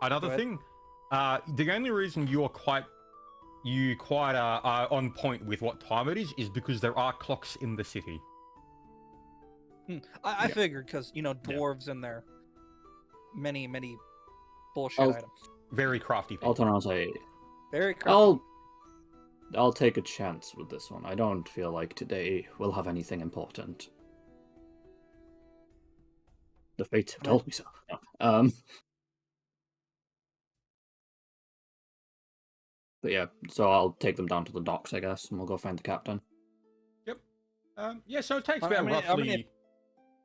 Speaker 1: another
Speaker 3: Go ahead.
Speaker 1: thing, the only reason you are quite on point with what time it is because there are clocks in the city.
Speaker 3: I
Speaker 2: Yeah.
Speaker 3: figured because
Speaker 1: Yeah.
Speaker 3: dwarves and their many bullshit
Speaker 2: I'll-
Speaker 3: items.
Speaker 1: Very crafty
Speaker 2: I'll
Speaker 1: people.
Speaker 2: turn around and say,
Speaker 3: Very crafty.
Speaker 2: I'll take a chance with this one. I don't feel like today we'll have anything important. The fates have told me so. No. But yeah, so I'll take them down to the docks, I guess, and we'll go find the captain.
Speaker 1: Yeah, so it takes
Speaker 3: I
Speaker 1: about
Speaker 3: mean,
Speaker 1: roughly...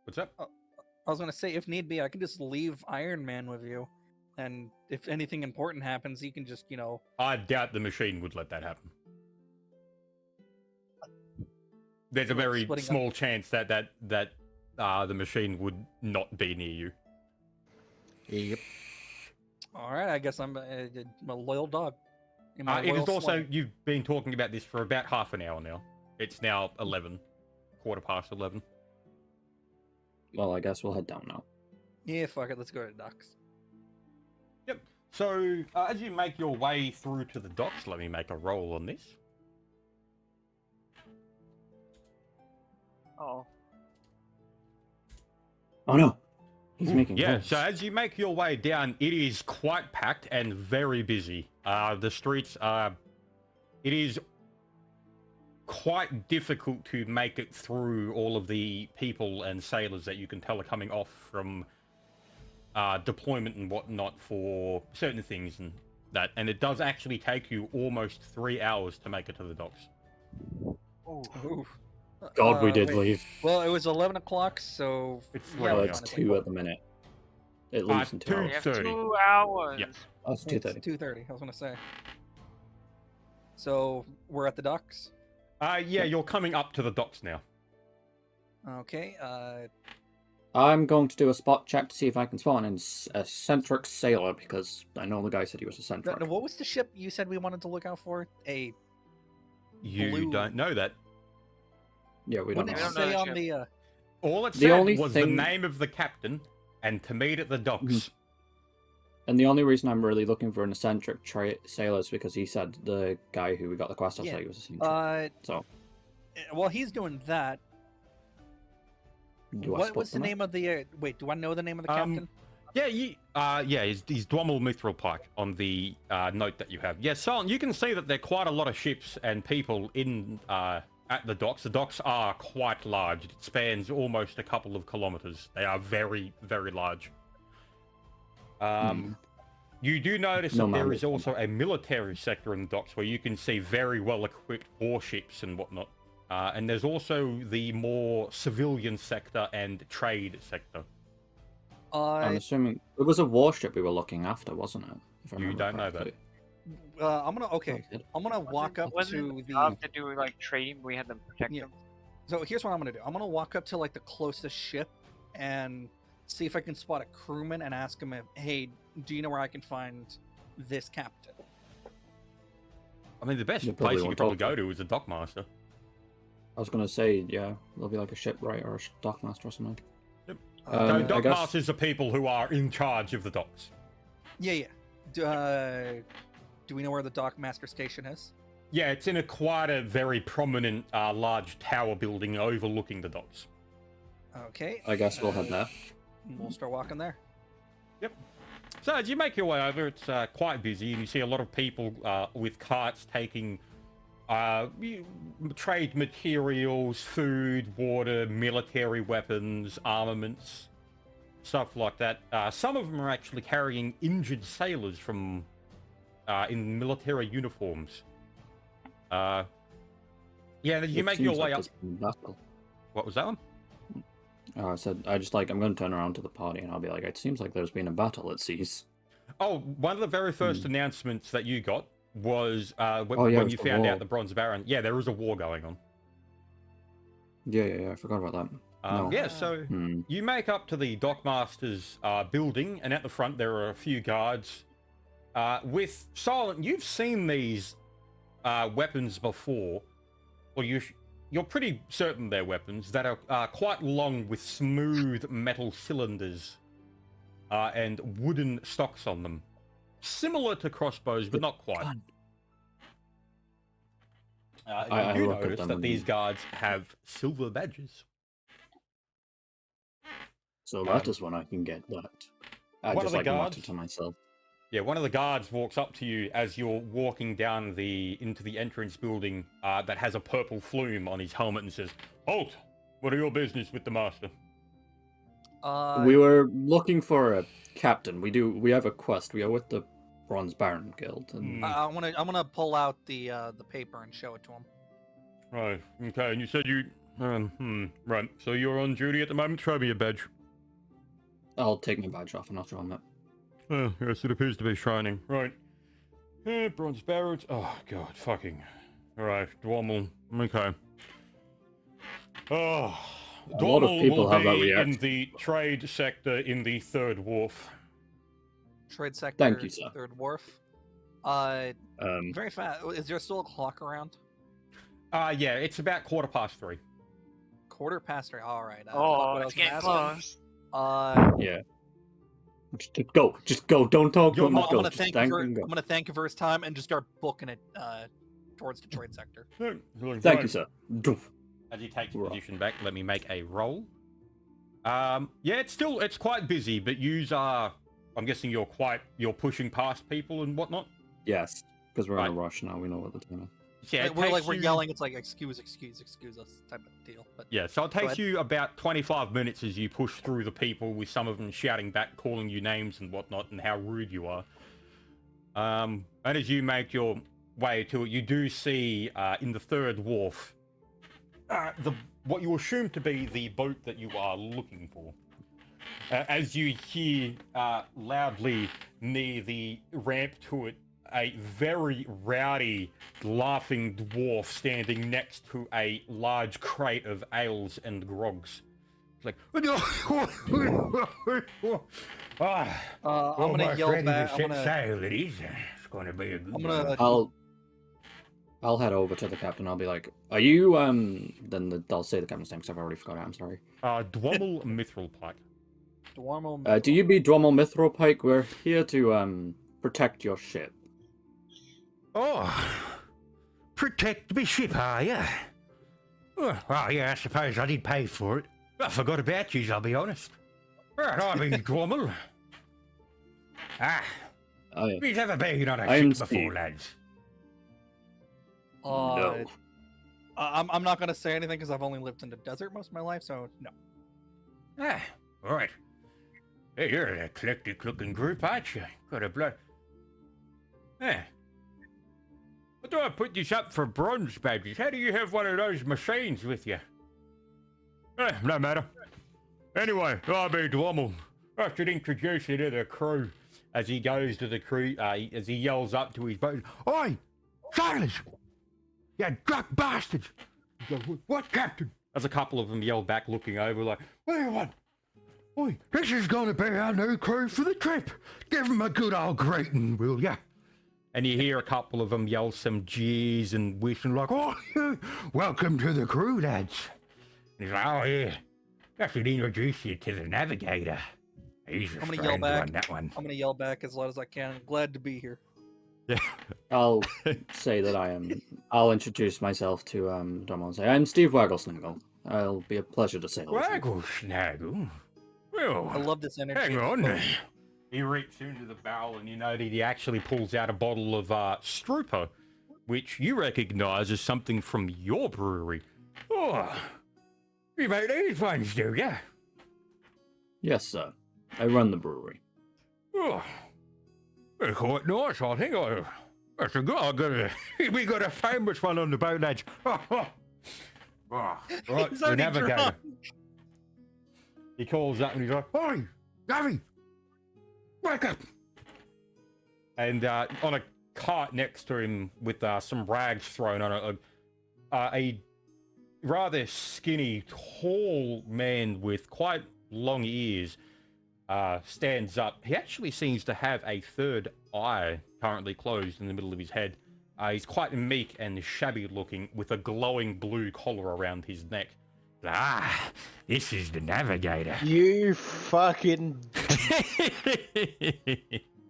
Speaker 1: What's up?
Speaker 3: I was gonna say, if need be, I can just leave Iron Man with you, and if anything important happens, you can just
Speaker 1: I doubt the machine would let that happen. There's a
Speaker 3: Like
Speaker 1: very
Speaker 3: splitting up.
Speaker 1: small chance that the machine would not be near you.
Speaker 4: Yep.
Speaker 3: All right, I guess I'm a loyal dog. In my
Speaker 1: It is
Speaker 3: loyal
Speaker 1: also,
Speaker 3: slave.
Speaker 1: you've been talking about this for about half an hour now. It's now 11, quarter past 11.
Speaker 2: Well, I guess we'll head down now.
Speaker 3: Yeah, fuck it. Let's go to the docks.
Speaker 1: Yep. So, as you make your way through to the docks, let me make a roll on this.
Speaker 5: Oh,
Speaker 2: Oh no! He's making
Speaker 1: Yeah,
Speaker 2: noise.
Speaker 1: so as you make your way down, it is quite packed and very busy. The streets are... It is quite difficult to make it through all of the people and sailors that you can tell are coming off from deployment and whatnot for certain things and that. And it does actually take you almost 3 hours to make it to the docks.
Speaker 5: oh,
Speaker 3: Ooh.
Speaker 2: God, we did
Speaker 3: wait.
Speaker 2: leave.
Speaker 3: Well, it was 11 o'clock, so
Speaker 1: It's
Speaker 3: Yeah,
Speaker 2: Well,
Speaker 1: late
Speaker 2: it's
Speaker 1: now.
Speaker 3: honestly.
Speaker 2: 2 at the minute. It leaves in 2
Speaker 1: 2
Speaker 2: hours.
Speaker 5: we have
Speaker 1: 30.
Speaker 5: 2 hours.
Speaker 1: Yeah.
Speaker 2: Oh, it's
Speaker 3: it's
Speaker 2: 2:30.
Speaker 3: 2:30. I was gonna say. So we're at the docks.
Speaker 1: Yeah, you're coming up to the docks now.
Speaker 3: Okay.
Speaker 2: I'm going to do a spot check to see if I can spawn in a centric sailor because I know the guy said he was a centric.
Speaker 3: What was the ship you said we wanted to look out for? A
Speaker 1: You
Speaker 3: Blue-
Speaker 1: don't know that.
Speaker 2: Yeah, we
Speaker 3: what
Speaker 2: don't
Speaker 3: did
Speaker 2: know.
Speaker 3: you
Speaker 5: don't know
Speaker 3: say
Speaker 5: the
Speaker 3: on
Speaker 5: ship.
Speaker 3: the?
Speaker 1: All it
Speaker 2: The
Speaker 1: said
Speaker 2: only
Speaker 1: was
Speaker 2: thing-
Speaker 1: the name of the captain and to meet at the docks.
Speaker 2: And the only reason I'm really looking for an eccentric sailor is because he said the guy who we got the quest off
Speaker 3: Yeah.
Speaker 2: said he was eccentric. So,
Speaker 3: While he's doing that,
Speaker 2: do I
Speaker 3: what
Speaker 2: split
Speaker 3: was the
Speaker 2: them up?
Speaker 3: name of the? Wait, do I know the name of the
Speaker 1: Um,
Speaker 3: captain?
Speaker 1: Yeah, he's Dwomel Mithril Pike on the note that you have. Yeah, Silent, you can see that there are quite a lot of ships and people in at the docks. The docks are quite large. It spans almost a couple of kilometers. They are very, very large. You do notice
Speaker 2: No
Speaker 1: that there
Speaker 2: man
Speaker 1: is
Speaker 2: would-
Speaker 1: also a military sector in the docks where you can see very well-equipped warships and whatnot. And there's also the more civilian sector and trade sector.
Speaker 2: I'm assuming it was a warship we were looking after, wasn't it? If I
Speaker 1: You
Speaker 2: remember
Speaker 1: don't know that.
Speaker 2: correctly.
Speaker 3: I'm gonna
Speaker 2: Okay.
Speaker 3: I'm gonna walk up
Speaker 5: Wasn't
Speaker 3: to
Speaker 5: it
Speaker 3: the.
Speaker 5: job to do like trading? We had them protect
Speaker 3: Yeah.
Speaker 5: them.
Speaker 3: So here's what I'm gonna do. I'm gonna walk up to like the closest ship and see if I can spot a crewman and ask him if, hey, do you know where I can find this captain?
Speaker 1: I mean, the best
Speaker 2: You probably
Speaker 1: place you
Speaker 2: won't
Speaker 1: could probably
Speaker 2: talk
Speaker 1: go
Speaker 2: to
Speaker 1: to is a dockmaster.
Speaker 2: I was gonna say, yeah, there'll be like a shipwright or a dockmaster or something.
Speaker 1: So
Speaker 2: I guess-
Speaker 1: dockmasters are people who are in charge of the docks.
Speaker 3: Yeah. Do Do we know where the dockmaster station is?
Speaker 1: Yeah, it's in quite a very prominent, large tower building overlooking the docks.
Speaker 3: Okay.
Speaker 2: I guess we'll head there.
Speaker 3: We'll start walking there.
Speaker 1: Yep. So as you make your way over, it's quite busy, and you see a lot of people with carts taking trade materials, food, water, military weapons, armaments, stuff like that. Some of them are actually carrying injured sailors from in military uniforms. Yeah, you make your way up. What was that one?
Speaker 2: I said, I'm going to turn around to the party and I'll be like, it seems like there's been a battle, it seems.
Speaker 1: Oh, one of the very first announcements that you got was when you
Speaker 2: the
Speaker 1: found
Speaker 2: war.
Speaker 1: out the Bronze Baron. Yeah, there was a war going on.
Speaker 2: Yeah, I forgot about that. No.
Speaker 1: Yeah, so you make up to the dockmaster's building, and at the front there are a few guards with silent. You've seen these weapons before, or you're pretty certain they're weapons that are quite long with smooth metal cylinders and wooden stocks on them, similar to crossbows, but not quite.
Speaker 2: I
Speaker 1: You
Speaker 2: look at
Speaker 1: notice
Speaker 2: them
Speaker 1: that
Speaker 2: and-
Speaker 1: these guards have silver badges.
Speaker 2: So that is when I can get that. I
Speaker 1: one
Speaker 2: just
Speaker 1: of the
Speaker 2: like mutter
Speaker 1: guards-
Speaker 2: to myself.
Speaker 1: Yeah, one of the guards walks up to you as you're walking down into the entrance building that has a purple flume on his helmet and says, "Halt! What are your business with the master?"
Speaker 2: We were looking for a captain. We have a quest. We are with the Bronze Baron Guild. And
Speaker 3: I'm gonna pull out the paper and show it to him.
Speaker 1: Right. Okay. And you said you. Right. So you're on duty at the moment. Show me your badge.
Speaker 2: I'll take my badge off and I'll show him that.
Speaker 1: Oh, yes, it appears to be shining. Right. Bronze Barons. Oh, God. Fucking. Alright, Dwarmel. Okay. Oh.
Speaker 2: A lot of
Speaker 1: Dwarmel
Speaker 2: people
Speaker 1: will
Speaker 2: have that
Speaker 1: be in
Speaker 2: reaction.
Speaker 1: the trade sector in the Third Wharf.
Speaker 3: Trade sector.
Speaker 2: Thank you, sir.
Speaker 3: Third wharf. Very fast. Is there still a clock around?
Speaker 1: Yeah, it's about 3:15.
Speaker 3: 3:15. All right.
Speaker 5: Oh,
Speaker 3: fuck what I
Speaker 5: it's
Speaker 3: was gonna
Speaker 5: getting
Speaker 3: ask
Speaker 5: close.
Speaker 2: Yeah. Just go. Don't talk to
Speaker 1: You're
Speaker 2: him.
Speaker 1: not-
Speaker 2: Just
Speaker 3: I'm
Speaker 2: go.
Speaker 3: gonna
Speaker 2: Just
Speaker 3: thank
Speaker 2: thank
Speaker 3: you for.
Speaker 2: him and go.
Speaker 3: I'm gonna thank you for his time and just start booking it towards the trade sector.
Speaker 2: Thank you, sir. Doof.
Speaker 1: As he takes his
Speaker 2: Right.
Speaker 1: position back, let me make a roll. Yeah, it's quite busy, but I'm guessing you're pushing past people and whatnot.
Speaker 2: Yes, because we're in a
Speaker 1: Right.
Speaker 2: rush now. We know what the time is.
Speaker 1: Yeah, it
Speaker 3: we're
Speaker 1: takes you-
Speaker 3: yelling. It's like excuse us type of deal. But
Speaker 1: Yeah, so it takes
Speaker 3: ahead.
Speaker 1: you about 25 minutes as you push through the people, with some of them shouting back, calling you names and whatnot, and how rude you are. And as you make your way to it, you do see in the Third Wharf what you assume to be the boat that you are looking for. As you hear loudly near the ramp to it, a very rowdy, laughing dwarf standing next to a large crate of ales and grogs. It's like,
Speaker 3: I'm gonna yell back.
Speaker 1: sail, it is. It's going to be a good
Speaker 3: I'm gonna.
Speaker 2: I'll head over to the captain. I'll be like, "Are you Then I'll say the captain's name because I've already forgot it. I'm sorry.
Speaker 1: Dwommel Mithril Pike.
Speaker 3: Dwarmo.
Speaker 2: Do you be Drommel Mithril Pike? We're here to protect your ship.
Speaker 1: Oh, protect me ship, are you? Well, yeah, I suppose I did pay for it. I forgot about you, I'll be honest. Right, I mean, Dwommel.
Speaker 2: Oh, yeah.
Speaker 1: We've never been on a
Speaker 2: I'm
Speaker 1: ship
Speaker 2: Steve.
Speaker 1: before, lads.
Speaker 2: No.
Speaker 3: I'm not gonna say anything because I've only lived in the desert most of my life, so no.
Speaker 1: All right. Hey, you're an eclectic-looking group, aren't you? Got a blood. What do I put this up for bronze badges? How do you have one of those machines with you? No matter. Anyway, I'll be Dwommel. I should introduce you to the crew. As he goes to the crew, as he yells up to his boat, "Oi, sailors! You drunk bastards!" He goes, "What, Captain?" As a couple of them yell back, looking over, like, "What do you want?" "Oi, this is going to be our new crew for the trip. Give them a good old greeting, will ya?" And you hear a couple of them yell some jeers and wishing, like, "Oh, welcome to the crew, lads." And he's like, "Oh, yeah, I should introduce you to the navigator. He's a
Speaker 3: I'm gonna yell
Speaker 1: stranger
Speaker 3: back.
Speaker 1: on that one."
Speaker 3: I'm gonna yell back as loud as I can. Glad to be here.
Speaker 1: Yeah.
Speaker 2: I'll say that I am. I'll introduce myself to Dom and say I'm Steve Wagglesniggle. It'll be a pleasure to sail with you.
Speaker 1: Waggle snaggle.
Speaker 3: I
Speaker 1: Well,
Speaker 3: love this energy.
Speaker 1: hang
Speaker 3: of
Speaker 1: on.
Speaker 3: both.
Speaker 1: He reaches into the barrel and you know that he actually pulls out a bottle of Strooper, which you recognise as something from your brewery. Oh, you make these ones, do ya?
Speaker 2: Yes, sir. I run the brewery.
Speaker 1: Oh, they're quite nice, I think. That's a good. We got a famous one on the boat, lads. Right,
Speaker 3: He's
Speaker 1: the
Speaker 3: already
Speaker 1: navigator.
Speaker 3: drunk.
Speaker 1: He calls up and he's like, "Hey, Gary, wake up!" And on a cart next to him with some rags thrown on it, a rather skinny, tall man with quite long ears stands up. He actually seems to have a third eye currently closed in the middle of his head. He's quite meek and shabby looking with a glowing blue collar around his neck. Ah, this is the navigator.
Speaker 4: You fucking.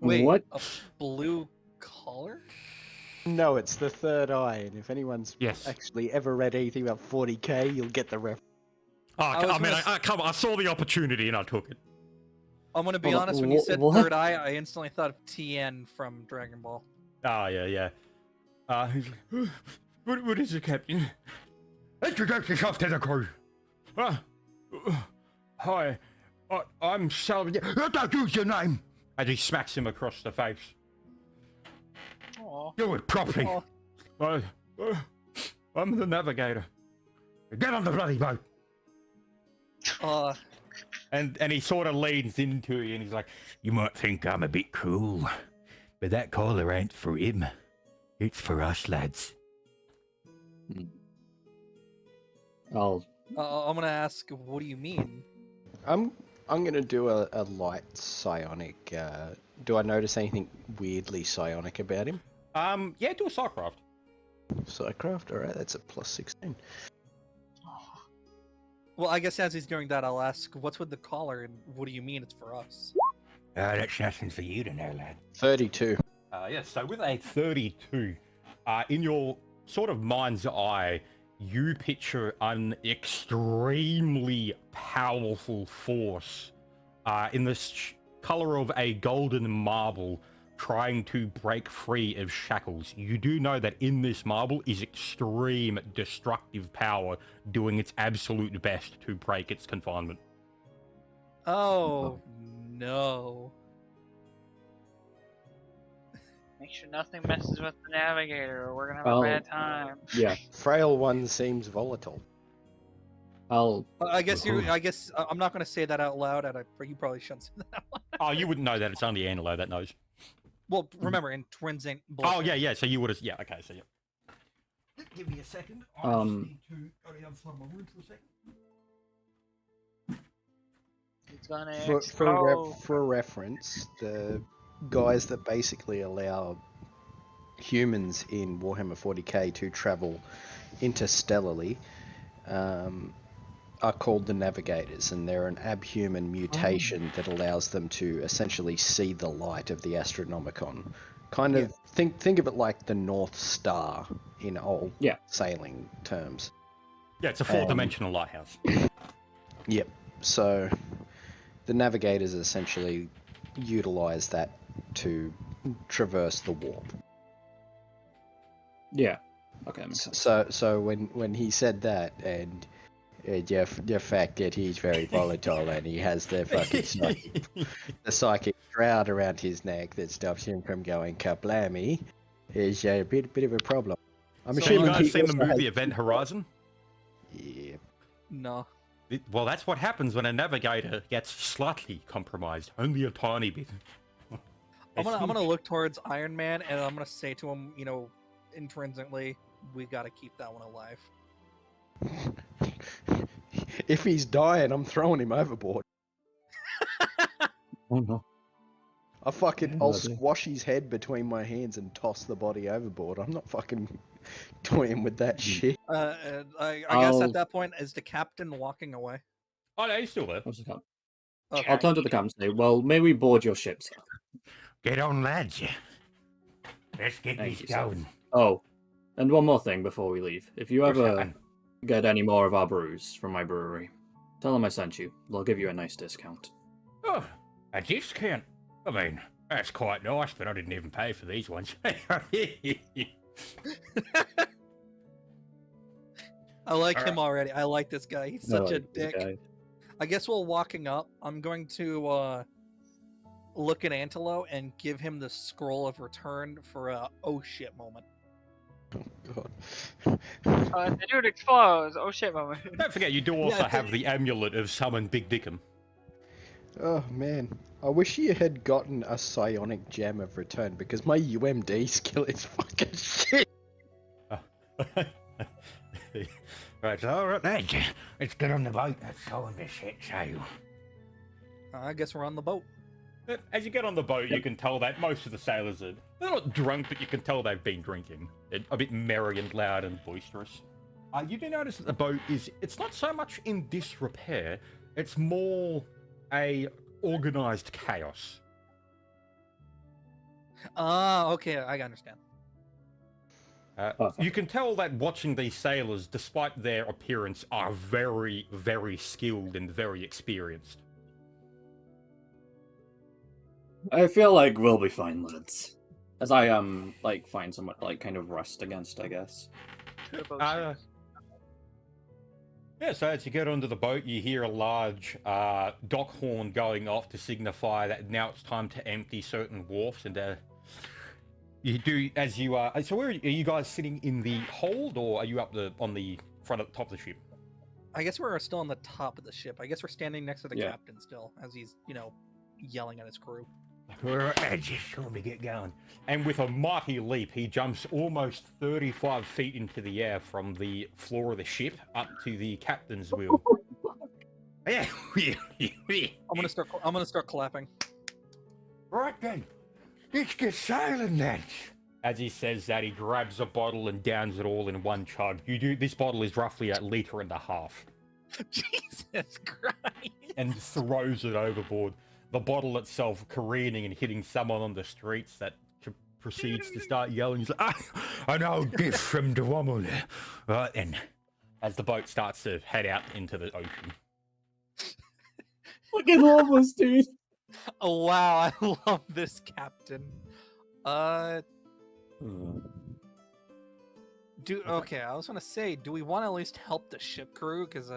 Speaker 3: Wait,
Speaker 2: What?
Speaker 3: a blue collar?
Speaker 4: No, it's the third eye, and if anyone's
Speaker 1: Yes.
Speaker 4: actually ever read anything about 40k, you'll get the reference.
Speaker 1: Oh,
Speaker 3: I was gonna
Speaker 1: come on, I saw the opportunity and I took it.
Speaker 3: I'm gonna be
Speaker 2: Hold on,
Speaker 3: honest. When you said
Speaker 2: what?
Speaker 3: third eye, I instantly thought of Tien from Dragon Ball.
Speaker 1: Ah, yeah. He's like, what is it, Captain? Introduce yourself to the crew. Hi, I'm Salvador. Don't use your name. As he smacks him across the face.
Speaker 5: Aw.
Speaker 1: Do it properly.
Speaker 3: Aw.
Speaker 1: I'm the navigator. Get on the bloody boat. And he sort of leans into you and he's like, you might think I'm a bit cruel, but that collar ain't for him. It's for us, lads.
Speaker 2: I'll.
Speaker 3: I'm gonna ask, what do you mean?
Speaker 4: I'm gonna do a light psionic. Do I notice anything weirdly psionic about him?
Speaker 1: Yeah, do a Psycraft.
Speaker 4: Psycraft, alright, that's a plus 16.
Speaker 3: Well, I guess as he's doing that, I'll ask, what's with the collar, and what do you mean it's for us?
Speaker 1: That's nothing for you to know, lad.
Speaker 4: 32.
Speaker 1: Yes, so with a 32, in your sort of mind's eye, you picture an extremely powerful force in this color of a golden marble trying to break free of shackles. You do know that in this marble is extreme destructive power doing its absolute best to break its confinement.
Speaker 3: Oh, no.
Speaker 5: Make sure nothing messes with the navigator, or we're gonna have
Speaker 2: Oh.
Speaker 5: a bad time.
Speaker 2: Yeah.
Speaker 4: Frail one seems volatile.
Speaker 2: I'll.
Speaker 3: I guess I'm not gonna say that out loud, and you probably shouldn't say that out loud.
Speaker 1: Oh, you wouldn't know that. It's only Angelo that knows.
Speaker 3: Well, remember, intrinsic.
Speaker 1: Oh, yeah. So you would have. Yeah, okay. So, yeah. Give me a second. I just need to go down from my room for a second.
Speaker 5: It's gonna
Speaker 4: For
Speaker 5: explode.
Speaker 4: reference, the guys that basically allow humans in Warhammer 40k to travel interstellarly are called the Navigators, and they're an abhuman mutation that allows them to essentially see the light of the Astronomicon. Kind of think of it like the North Star in old sailing terms.
Speaker 1: Yeah, it's a four-dimensional lighthouse.
Speaker 4: Yep. So the Navigators essentially utilize that to traverse the warp.
Speaker 2: Yeah. Okay, that makes sense.
Speaker 4: So when he said that, and the fact that he's very volatile and he has the fucking psychic shroud around his neck that stops him from going kablammy is a bit of a problem. I'm
Speaker 3: So
Speaker 1: Have you
Speaker 4: assuming
Speaker 1: guys
Speaker 4: he
Speaker 1: seen the
Speaker 4: also
Speaker 1: movie
Speaker 4: has-
Speaker 1: Event Horizon?
Speaker 4: Yeah.
Speaker 3: No.
Speaker 1: Well, that's what happens when a navigator gets slightly compromised, only a tiny bit.
Speaker 3: I'm gonna look towards Iron Man, and I'm gonna say to him, intrinsically, we gotta keep that one alive.
Speaker 4: If he's dying, I'm throwing him overboard.
Speaker 2: Oh no.
Speaker 4: I'll
Speaker 2: idea.
Speaker 4: squash his head between my hands and toss the body overboard. I'm not fucking toying with that shit.
Speaker 3: And I guess
Speaker 2: I'll-
Speaker 3: at that point, is the captain walking away?
Speaker 1: Oh, no, he's still there.
Speaker 2: What's the count?
Speaker 3: Okay.
Speaker 2: I'll turn to the captain and say, well, may we board your ship, sir?
Speaker 1: Get on, lads. let's get
Speaker 2: Thank
Speaker 1: this
Speaker 2: you, sir.
Speaker 1: going.
Speaker 2: Oh, and one more thing before we leave. If you
Speaker 1: What's
Speaker 2: ever
Speaker 1: happening?
Speaker 2: get any more of our brews from my brewery, tell them I sent you. They'll give you a nice discount.
Speaker 1: Oh, a discount? I mean, that's quite nice, but I didn't even pay for these ones.
Speaker 3: I like him already. I like this guy. He's such
Speaker 2: I
Speaker 3: a
Speaker 2: like this
Speaker 3: dick.
Speaker 2: guy.
Speaker 3: I guess while walking up, I'm going to look at Antelo and give him the scroll of return for a oh shit moment.
Speaker 4: God.
Speaker 5: The dude explodes. Oh shit, moment.
Speaker 1: Don't forget, you do also
Speaker 3: Yeah,
Speaker 1: have the amulet of summon Big Dickum.
Speaker 4: Oh man, I wish you had gotten a psionic gem of return because my UMD skill is fucking shit.
Speaker 1: Right, so alright, lads, let's get on the boat. Let's go on this shit sail.
Speaker 3: I guess we're on the boat.
Speaker 1: As you get on the boat, you can tell that most of the sailors are, they're not drunk, but you can tell they've been drinking. They're a bit merry and loud and boisterous. You do notice that the boat it's not so much in disrepair, it's more a organized chaos.
Speaker 3: Okay, I understand.
Speaker 2: Perfect.
Speaker 1: You can tell that watching these sailors, despite their appearance, are very, very skilled and very experienced.
Speaker 2: I feel like we'll be fine, lads. As I find somewhat kind of rest against, I guess.
Speaker 1: Yeah, so as you get onto the boat, you hear a large dock horn going off to signify that now it's time to empty certain wharfs, and you do as you are. So where are you guys sitting in the hold, or are you up on the front at the top of the ship?
Speaker 3: I guess we're still on the top of the ship. I guess we're standing next to the
Speaker 2: Yeah.
Speaker 3: captain still, as he's, yelling at his crew.
Speaker 1: Just let me get going. And with a mighty leap, he jumps almost 35 feet into the air from the floor of the ship up to the captain's wheel. Yeah.
Speaker 3: I'm gonna start clapping.
Speaker 1: Right then, let's get sailing then. As he says that, he grabs a bottle and downs it all in one chug. This bottle is roughly 1.5 liters.
Speaker 3: Jesus Christ!
Speaker 1: And throws it overboard. The bottle itself careening and hitting someone on the streets that proceeds to start yelling. He's like, an old gift from the Wommel. Right then, as the boat starts to head out into the ocean.
Speaker 2: Fucking homeless, dude.
Speaker 3: Oh wow, I love this captain. Okay, I was gonna say, do we want to at least help the ship crew? Because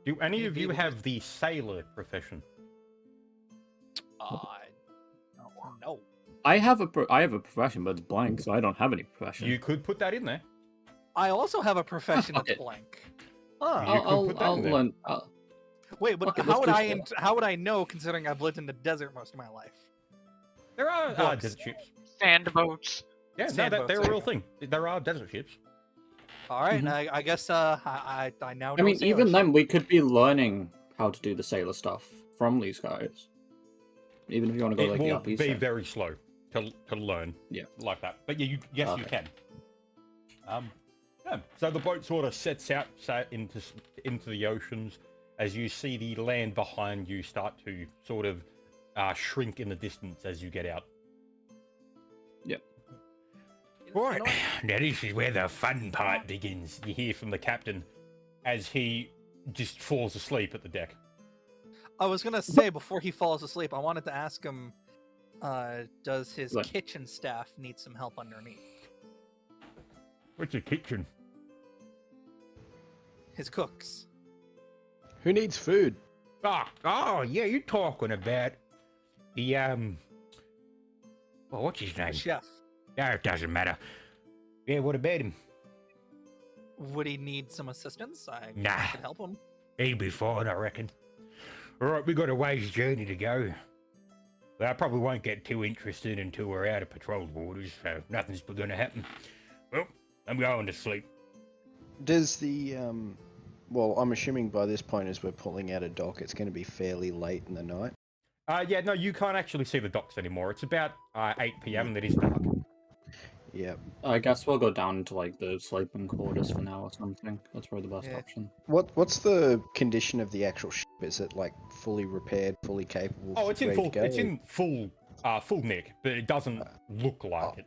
Speaker 1: Do any of you have the sailor profession?
Speaker 3: No.
Speaker 2: I have a profession, but it's blank, so I don't have any profession.
Speaker 1: You could put that in there.
Speaker 3: I also have a profession
Speaker 2: Fuck
Speaker 3: that's
Speaker 2: it.
Speaker 3: blank.
Speaker 1: You could put that in there.
Speaker 2: learn.
Speaker 3: Wait, but
Speaker 2: Okay,
Speaker 3: how would
Speaker 2: let's do
Speaker 3: how would I know, considering I've lived in the desert most of my life?
Speaker 1: There are
Speaker 3: Books.
Speaker 1: desert ships.
Speaker 5: Sand boats.
Speaker 1: Yeah,
Speaker 3: Sand
Speaker 1: no,
Speaker 3: boats,
Speaker 1: they're a
Speaker 3: there
Speaker 1: real
Speaker 3: you go.
Speaker 1: thing. There are desert ships.
Speaker 3: All right,
Speaker 2: Mhm.
Speaker 3: I guess I now.
Speaker 2: I
Speaker 3: know
Speaker 2: mean,
Speaker 3: sailor
Speaker 2: even
Speaker 3: ship.
Speaker 2: then, we could be learning how to do the sailor stuff from these guys. Even if you want to go
Speaker 1: It
Speaker 2: like the
Speaker 1: will
Speaker 2: RP
Speaker 1: be
Speaker 2: side.
Speaker 1: very slow to learn.
Speaker 2: Yeah.
Speaker 1: Like that. But yeah, yes, you
Speaker 2: Okay.
Speaker 1: can. Yeah. So the boat sort of sets out into the oceans as you see the land behind you start to sort of shrink in the distance as you get out.
Speaker 2: Yep.
Speaker 1: Right. Now this is where the fun part begins. You hear from the captain as he just falls asleep at the deck.
Speaker 3: I was gonna say before he falls asleep, I wanted to ask him, does his
Speaker 2: What?
Speaker 3: kitchen staff need some help underneath?
Speaker 1: What's a kitchen?
Speaker 3: His cooks.
Speaker 4: Who needs food?
Speaker 1: Oh, yeah, you're talking about the, well, what's his name?
Speaker 3: Chef.
Speaker 1: No, it doesn't matter. Yeah, what about him?
Speaker 3: Would he need some assistance? I
Speaker 1: Nah.
Speaker 3: could help him.
Speaker 1: He'll be fine, I reckon. Alright, we got a ways journey to go. But I probably won't get too interested until we're out of patrol waters, so nothing's gonna happen. Well, I'm going to sleep.
Speaker 4: Does the well, I'm assuming by this point as we're pulling out a dock, it's going to be fairly late in the night.
Speaker 1: Yeah, no, you can't actually see the docks anymore. It's about 8 p.m. and it is dark.
Speaker 4: Yep.
Speaker 2: I guess we'll go down to like the sleeping quarters for now or something. That's probably the best
Speaker 3: Yeah.
Speaker 2: option.
Speaker 4: What's the condition of the actual ship? Is it like fully repaired, fully capable?
Speaker 1: Oh, it's in
Speaker 4: ready
Speaker 1: full.
Speaker 4: to go?
Speaker 1: It's in full nick, but it doesn't look like it.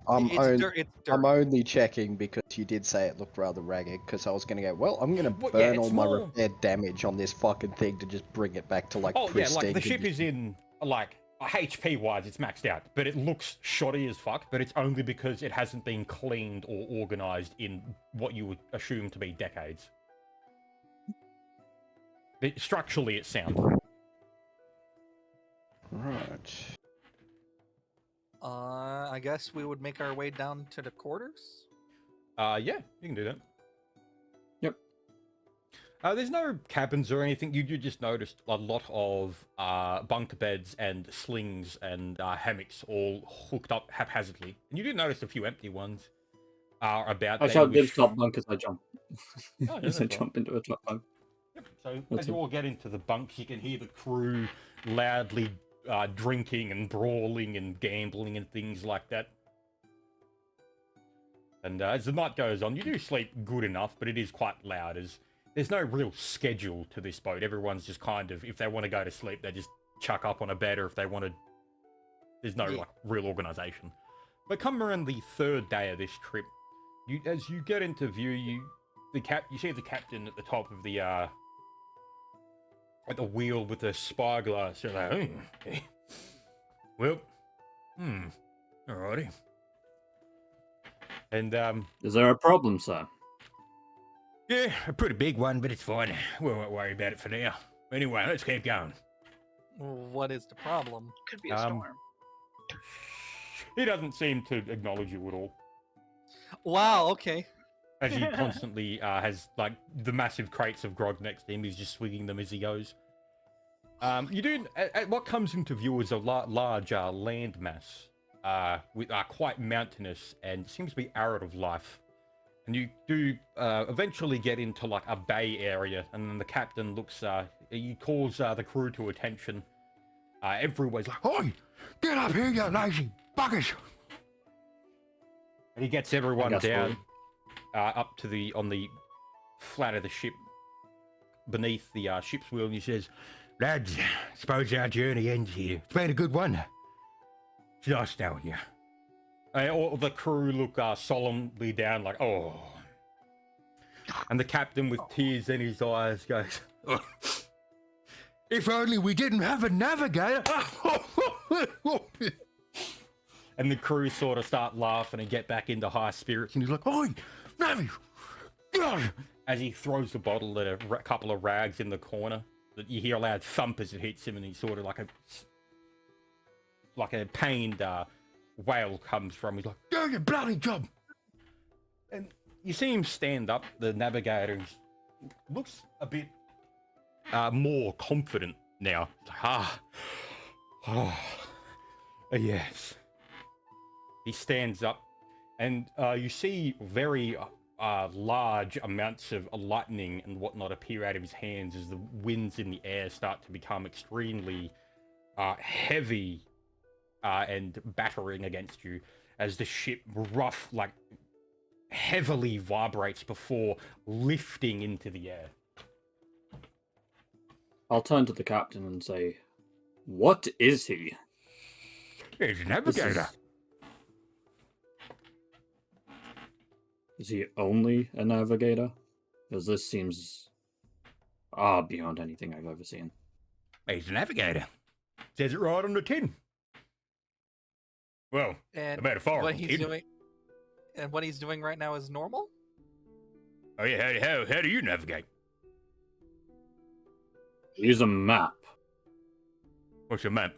Speaker 4: I'm
Speaker 3: It's
Speaker 4: I'm
Speaker 3: dirt.
Speaker 4: only checking because you did say it looked rather ragged. Because I was gonna go, well, I'm gonna
Speaker 1: Well, yeah,
Speaker 4: burn all
Speaker 1: it's
Speaker 4: my
Speaker 1: more-
Speaker 4: repair damage on this fucking thing to just bring it back to like
Speaker 1: Oh yeah, like
Speaker 4: pristine
Speaker 1: the ship is
Speaker 4: condition.
Speaker 1: in like HP wise, it's maxed out, but it looks shoddy as fuck. But it's only because it hasn't been cleaned or organized in what you would assume to be decades. Structurally, it's sound.
Speaker 4: Right.
Speaker 3: I guess we would make our way down to the quarters.
Speaker 1: Yeah, you can do that.
Speaker 2: Yep.
Speaker 1: There's no cabins or anything. You just noticed a lot of bunk beds and slings and hammocks all hooked up haphazardly. And you did notice a few empty ones about.
Speaker 2: I
Speaker 1: that
Speaker 2: shout
Speaker 1: you
Speaker 2: this top bunk as I jump.
Speaker 1: Oh, yeah,
Speaker 2: as I
Speaker 1: that's
Speaker 2: jump into a top bunk.
Speaker 1: Yep. So
Speaker 2: That's
Speaker 1: as you
Speaker 2: it.
Speaker 1: all get into the bunks, you can hear the crew loudly drinking and brawling and gambling and things like that. And as the night goes on, you do sleep good enough, but it is quite loud. As there's no real schedule to this boat. Everyone's just kind of, if they want to go to sleep, they just chuck up on a bed, or if they want to, there's no like real organization. But come around the third day of this trip, as you get into view, you see the captain at the top of the at the wheel with the spyglass. You're like, okay. Well, alrighty. And
Speaker 2: Is there a problem, sir?
Speaker 1: yeah, a pretty big one, but it's fine. We won't worry about it for now. Anyway, let's keep going.
Speaker 3: What is the problem?
Speaker 5: Could be a storm.
Speaker 1: He doesn't seem to acknowledge you at all,
Speaker 3: Wow. Okay.
Speaker 1: as he constantly has like the massive crates of grog next to him. He's just swigging them as he goes. You do. What comes into view is a large land mass, with quite mountainous and seems to be arid of life. And you do eventually get into like a bay area, and then the captain looks. He calls the crew to attention. Everyone's like, "Oi, get up here, you lazy buggers!" And he gets everyone
Speaker 2: guess
Speaker 1: down up to on the flat of the ship, beneath the ship's wheel, and he says, "Lads, suppose our journey ends here. It's been a good one. It's nice knowing you." All the crew look solemnly down, like, "Oh." And the captain, with tears in his eyes, goes, "Oh, if only we didn't have a navigator." And the crew sort of start laughing and get back into high spirits. And he's like, "Oi, Navi!" As he throws the bottle at a couple of rags in the corner. That you hear a loud thump as it hits him, and he's sort of like a pained wail comes from. He's like, "Do your bloody job!" And you see him stand up. The navigator looks a bit more confident now. It's like, yes. He stands up, and you see very large amounts of lightning and whatnot appear out of his hands as the winds in the air start to become extremely heavy and battering against you, as the ship heavily vibrates before lifting into the air.
Speaker 2: I'll turn to the captain and say, "What is he?"
Speaker 1: He's a navigator.
Speaker 2: Is he only a navigator? Because this seems beyond anything I've ever seen.
Speaker 1: He's a navigator. Says it right on the tin. Well,
Speaker 3: And
Speaker 1: a metaphorical
Speaker 3: what he's
Speaker 1: tin.
Speaker 3: doing, and what he's doing right now is normal.
Speaker 1: Oh yeah, how do you navigate?
Speaker 2: Use a map.
Speaker 1: What's your map?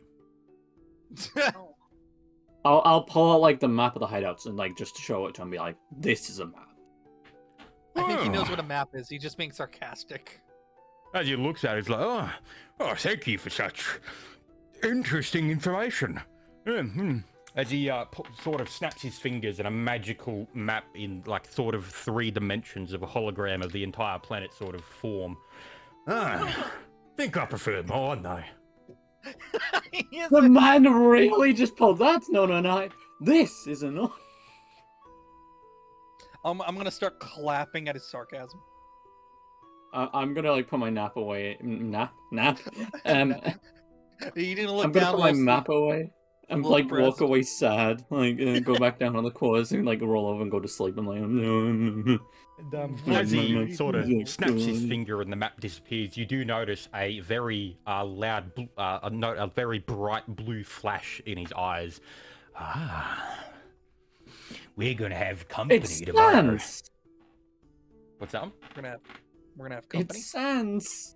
Speaker 2: I'll pull out like the map of the hideouts and like just show it to him and be like, "This is a map."
Speaker 3: I think he knows what a map is. He's just being sarcastic.
Speaker 1: As he looks at it, he's like, oh, thank you for such interesting information. As he sort of snaps his fingers and a magical map in like sort of 3 dimensions of a hologram of the entire planet sort of form. Think I prefer mine though.
Speaker 2: The man really just pulled that? No. This is enough.
Speaker 3: I'm gonna start clapping at his sarcasm.
Speaker 2: I'm gonna like put my nap away. Nap.
Speaker 3: You didn't look
Speaker 2: I'm gonna
Speaker 3: down.
Speaker 2: put my map away I'm
Speaker 3: Look
Speaker 2: like
Speaker 3: depressed.
Speaker 2: walk away sad, like go back down on the quarters and like roll over and go to sleep. I'm like, no.
Speaker 1: And,
Speaker 3: What
Speaker 1: as
Speaker 3: do
Speaker 1: he
Speaker 3: you
Speaker 1: sort of
Speaker 2: do?
Speaker 1: snaps his finger and the map disappears, you do notice a very a very bright blue flash in his eyes. Ah, we're gonna have company
Speaker 2: It's
Speaker 1: tomorrow.
Speaker 2: Sans.
Speaker 1: What's that?
Speaker 3: We're gonna have company.
Speaker 2: It's Sans.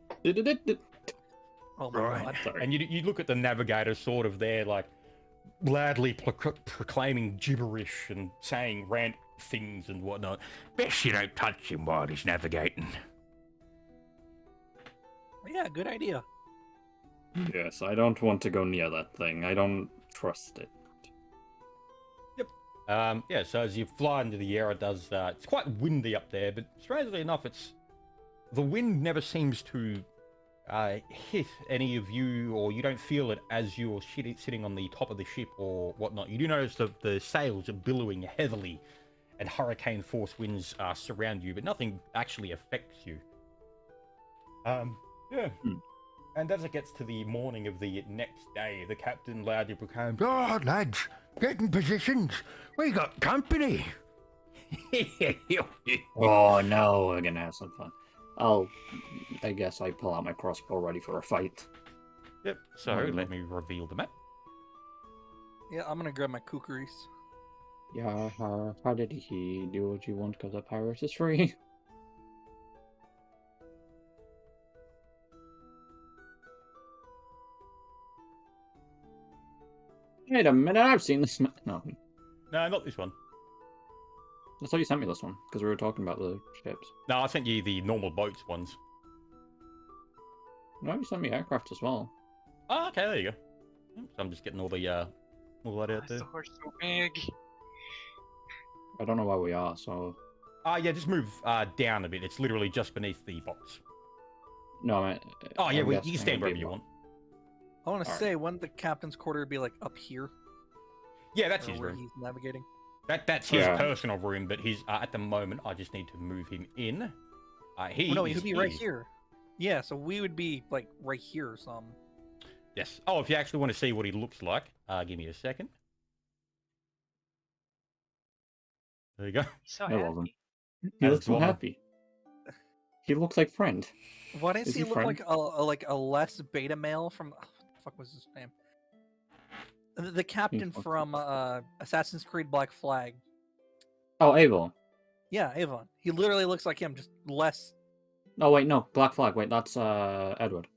Speaker 3: Oh my god.
Speaker 2: Sorry.
Speaker 1: And you look at the navigator sort of there, like loudly proclaiming gibberish and saying rant things and whatnot. Best you don't touch him while he's navigating.
Speaker 3: Yeah, good idea.
Speaker 2: Yes, I don't want to go near that thing. I don't trust it.
Speaker 1: Yeah, so as you fly into the air, it does. It's quite windy up there, but strangely enough, the wind never seems to hit any of you, or you don't feel it as you're sitting on the top of the ship or whatnot. You do notice that the sails are billowing heavily, and hurricane force winds surround you, but nothing actually affects you. Yeah. And as it gets to the morning of the next day, the captain loudly proclaims, "Oh, lads, get in positions. We got company."
Speaker 2: Oh no, we're gonna have some fun. I guess I pull out my crossbow ready for a fight.
Speaker 1: Yep, so let me reveal the map.
Speaker 3: Yeah, I'm gonna grab my kookaries.
Speaker 2: Yeah, how did he do what you want because the pirate is free? Wait a minute, I've seen this. No,
Speaker 1: No, not this one.
Speaker 2: I thought you sent me this one because we were talking about the ships.
Speaker 1: No, I sent you the normal boats ones.
Speaker 2: No, you sent me aircraft as well.
Speaker 1: Oh, okay, there you go. So I'm just getting all that out
Speaker 5: Why
Speaker 1: there.
Speaker 5: is the horse so big?
Speaker 2: I don't know where we are, so
Speaker 1: Yeah, just move down a bit. It's literally just beneath the box.
Speaker 2: no.
Speaker 1: Oh yeah,
Speaker 2: I'm
Speaker 1: you
Speaker 2: guessing
Speaker 1: can stand
Speaker 2: it'd
Speaker 1: wherever
Speaker 2: be
Speaker 1: you
Speaker 2: above.
Speaker 1: want.
Speaker 3: I want to
Speaker 2: Alright.
Speaker 3: say, wouldn't the captain's quarter be like up here?
Speaker 1: Yeah, that's
Speaker 3: Or
Speaker 1: his
Speaker 3: where
Speaker 1: room.
Speaker 3: he's navigating?
Speaker 1: That's his
Speaker 2: Yeah.
Speaker 1: personal room, but he's at the moment. I just need to move him in. He
Speaker 3: Well, no, he
Speaker 1: is
Speaker 3: would be right here. Yeah, so we would be like right here or something.
Speaker 1: Yes. Oh, if you actually want to see what he looks like, give me a second. There you go.
Speaker 5: He's so
Speaker 2: I
Speaker 5: happy.
Speaker 2: love him. He
Speaker 1: As
Speaker 2: looks so
Speaker 1: Dwemer.
Speaker 2: happy. He looks like friend.
Speaker 3: Why does
Speaker 2: Is
Speaker 3: he
Speaker 2: he
Speaker 3: look
Speaker 2: friend?
Speaker 3: like a less beta male from? What the fuck was his name? The captain
Speaker 2: looks
Speaker 3: from Assassin's Creed Black Flag.
Speaker 2: Oh, Abel.
Speaker 3: Yeah, Avon. He literally looks like him, just less.
Speaker 2: Oh wait, no, Black Flag. Wait, that's Edward.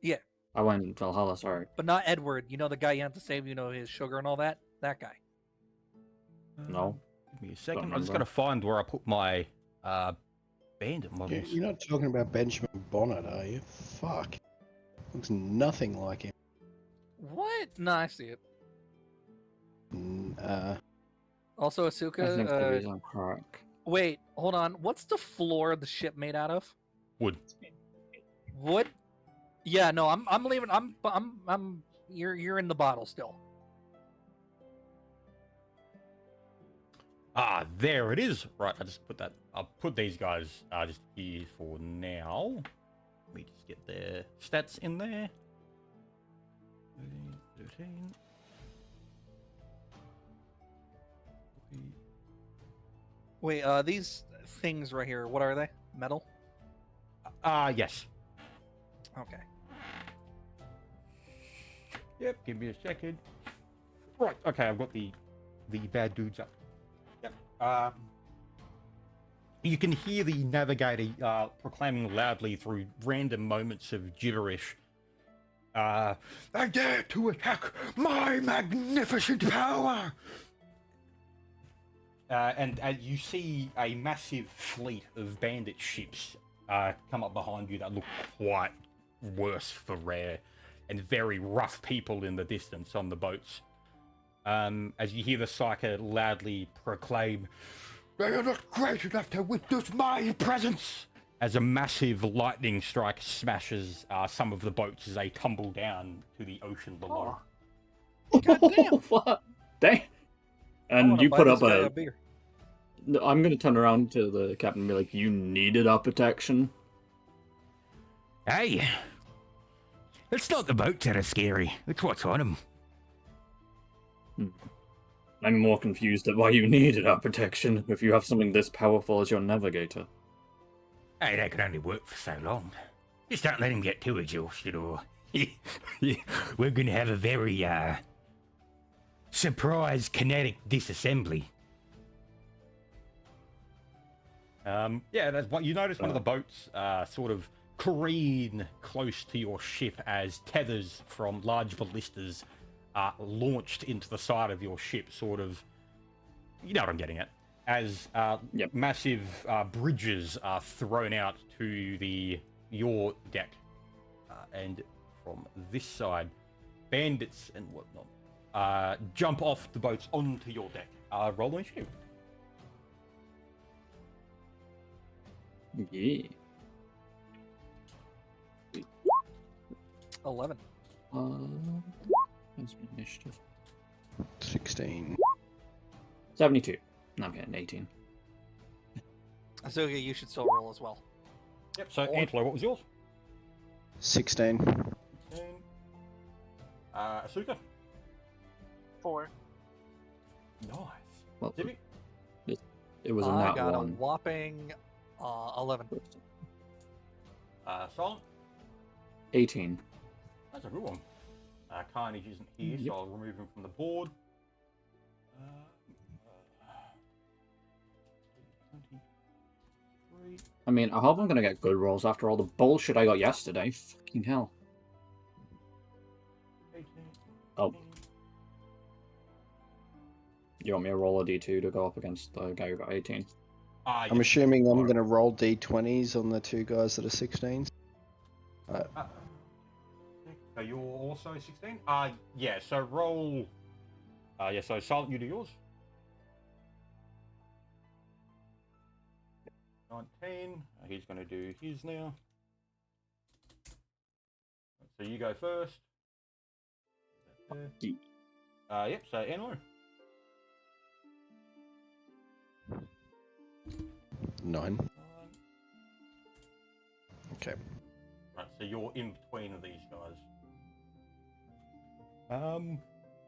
Speaker 3: Yeah.
Speaker 2: I went Valhalla. Sorry.
Speaker 3: But not Edward. You know the guy you have to save. You know his sugar and all that. That guy.
Speaker 2: No.
Speaker 1: Give me a second. I'm just
Speaker 2: remember.
Speaker 1: gonna find where I put my bandit models.
Speaker 4: You're not talking about Benjamin Bonnet, are you? Fuck. Looks nothing like him.
Speaker 3: What? No, I see it. Also,
Speaker 2: I think
Speaker 3: Asuka.
Speaker 2: he's on crack.
Speaker 3: Wait, hold on. What's the floor of the ship made out of?
Speaker 1: Wood.
Speaker 3: Wood? Yeah, no, I'm leaving. You're in the bottle still.
Speaker 1: There it is. Right, I just put that. I'll put these guys just here for now. Let me just get their stats in there. 13.
Speaker 3: Wait, these things right here, what are they? Metal?
Speaker 1: Yes.
Speaker 3: Okay.
Speaker 1: Yep, give me a second. Right, okay, I've got the bad dudes up. Yep. You can hear the navigator proclaiming loudly through random moments of gibberish. I dare to attack my magnificent power! And you see a massive fleet of bandit ships come up behind you that look quite worse for wear, and very rough people in the distance on the boats. As you hear the Psyker loudly proclaim, "They are not great enough to witness my presence!" As a massive lightning strike smashes some of the boats as they tumble down to the ocean below.
Speaker 3: Goddamn!
Speaker 2: What? Dang.
Speaker 3: I
Speaker 2: And
Speaker 3: wanna
Speaker 2: you
Speaker 3: buy
Speaker 2: put
Speaker 3: this
Speaker 2: up
Speaker 3: guy
Speaker 2: a.
Speaker 3: beer.
Speaker 2: No, I'm gonna turn around to the captain and be like, "You needed our protection."
Speaker 1: Hey! It's not the boats that are scary, it's what's on them.
Speaker 2: I'm more confused at why you needed our protection if you have something this powerful as your navigator.
Speaker 1: Hey, that could only work for so long. Just don't let him get too exhausted, or we're going to have a very surprise kinetic disassembly. Yeah, that's what you notice. One of the boats sort of careen close to your ship as tethers from large ballistas are launched into the side of your ship, sort of. You know what I'm getting at. As massive bridges are thrown out to your deck, and from this side, bandits and whatnot jump off the boats onto your deck. Roll initiative.
Speaker 2: Yeah.
Speaker 3: 11.
Speaker 2: That's my initiative.
Speaker 4: 16.
Speaker 2: 72. No, I'm getting 18.
Speaker 3: So you should still roll as well.
Speaker 1: Yep. So Antlo, what was yours?
Speaker 4: 16.
Speaker 1: 16. Asuka.
Speaker 5: 4.
Speaker 1: Nice.
Speaker 2: Well,
Speaker 1: Civic.
Speaker 2: it was a
Speaker 3: I
Speaker 2: nat
Speaker 3: got a
Speaker 2: one.
Speaker 3: whopping 11.
Speaker 1: Silent.
Speaker 2: 18.
Speaker 1: That's a good one. Carnage isn't here,
Speaker 2: Yep.
Speaker 1: so I'll remove him from the board. 23.
Speaker 2: I mean, I hope I'm gonna get good rolls after all the bullshit I got yesterday. Fucking hell.
Speaker 1: 18.
Speaker 2: Oh. You want me to roll a d2 to go up against the guy who got 18?
Speaker 4: I'm assuming I'm going to roll d20s on the two guys that are 16s.
Speaker 1: So you're also 16? Yeah, so roll. Yeah, so Silent, you do yours. 19. He's going to do his now. So you go first. Yep, so Enlo.
Speaker 4: 9. Okay.
Speaker 1: Right, so you're in between of these guys.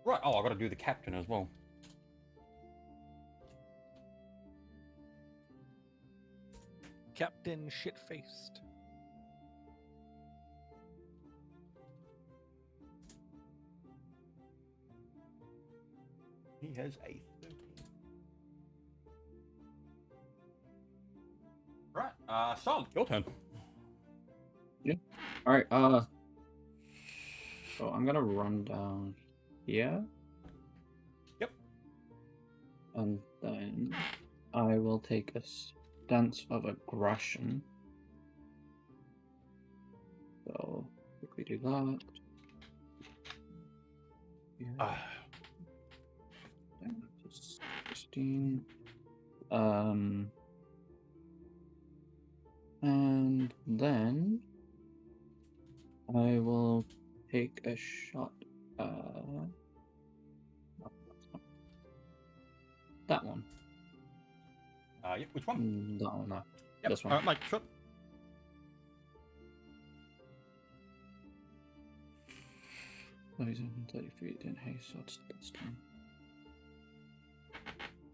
Speaker 1: Right, I've got to do the captain as well.
Speaker 3: Captain Shit-Faced.
Speaker 1: He has a 13. Right, Sol, your turn.
Speaker 2: Alright, so I'm gonna run down here.
Speaker 1: Yep.
Speaker 2: And then I will take a stance of aggression. So, quickly do that. Yeah. 16. And then I will take a shot. That one.
Speaker 1: Yep, which one?
Speaker 2: That one. No.
Speaker 1: Yep,
Speaker 2: This one.
Speaker 1: Mike, shot.
Speaker 2: 30 feet in haste, so it's this time.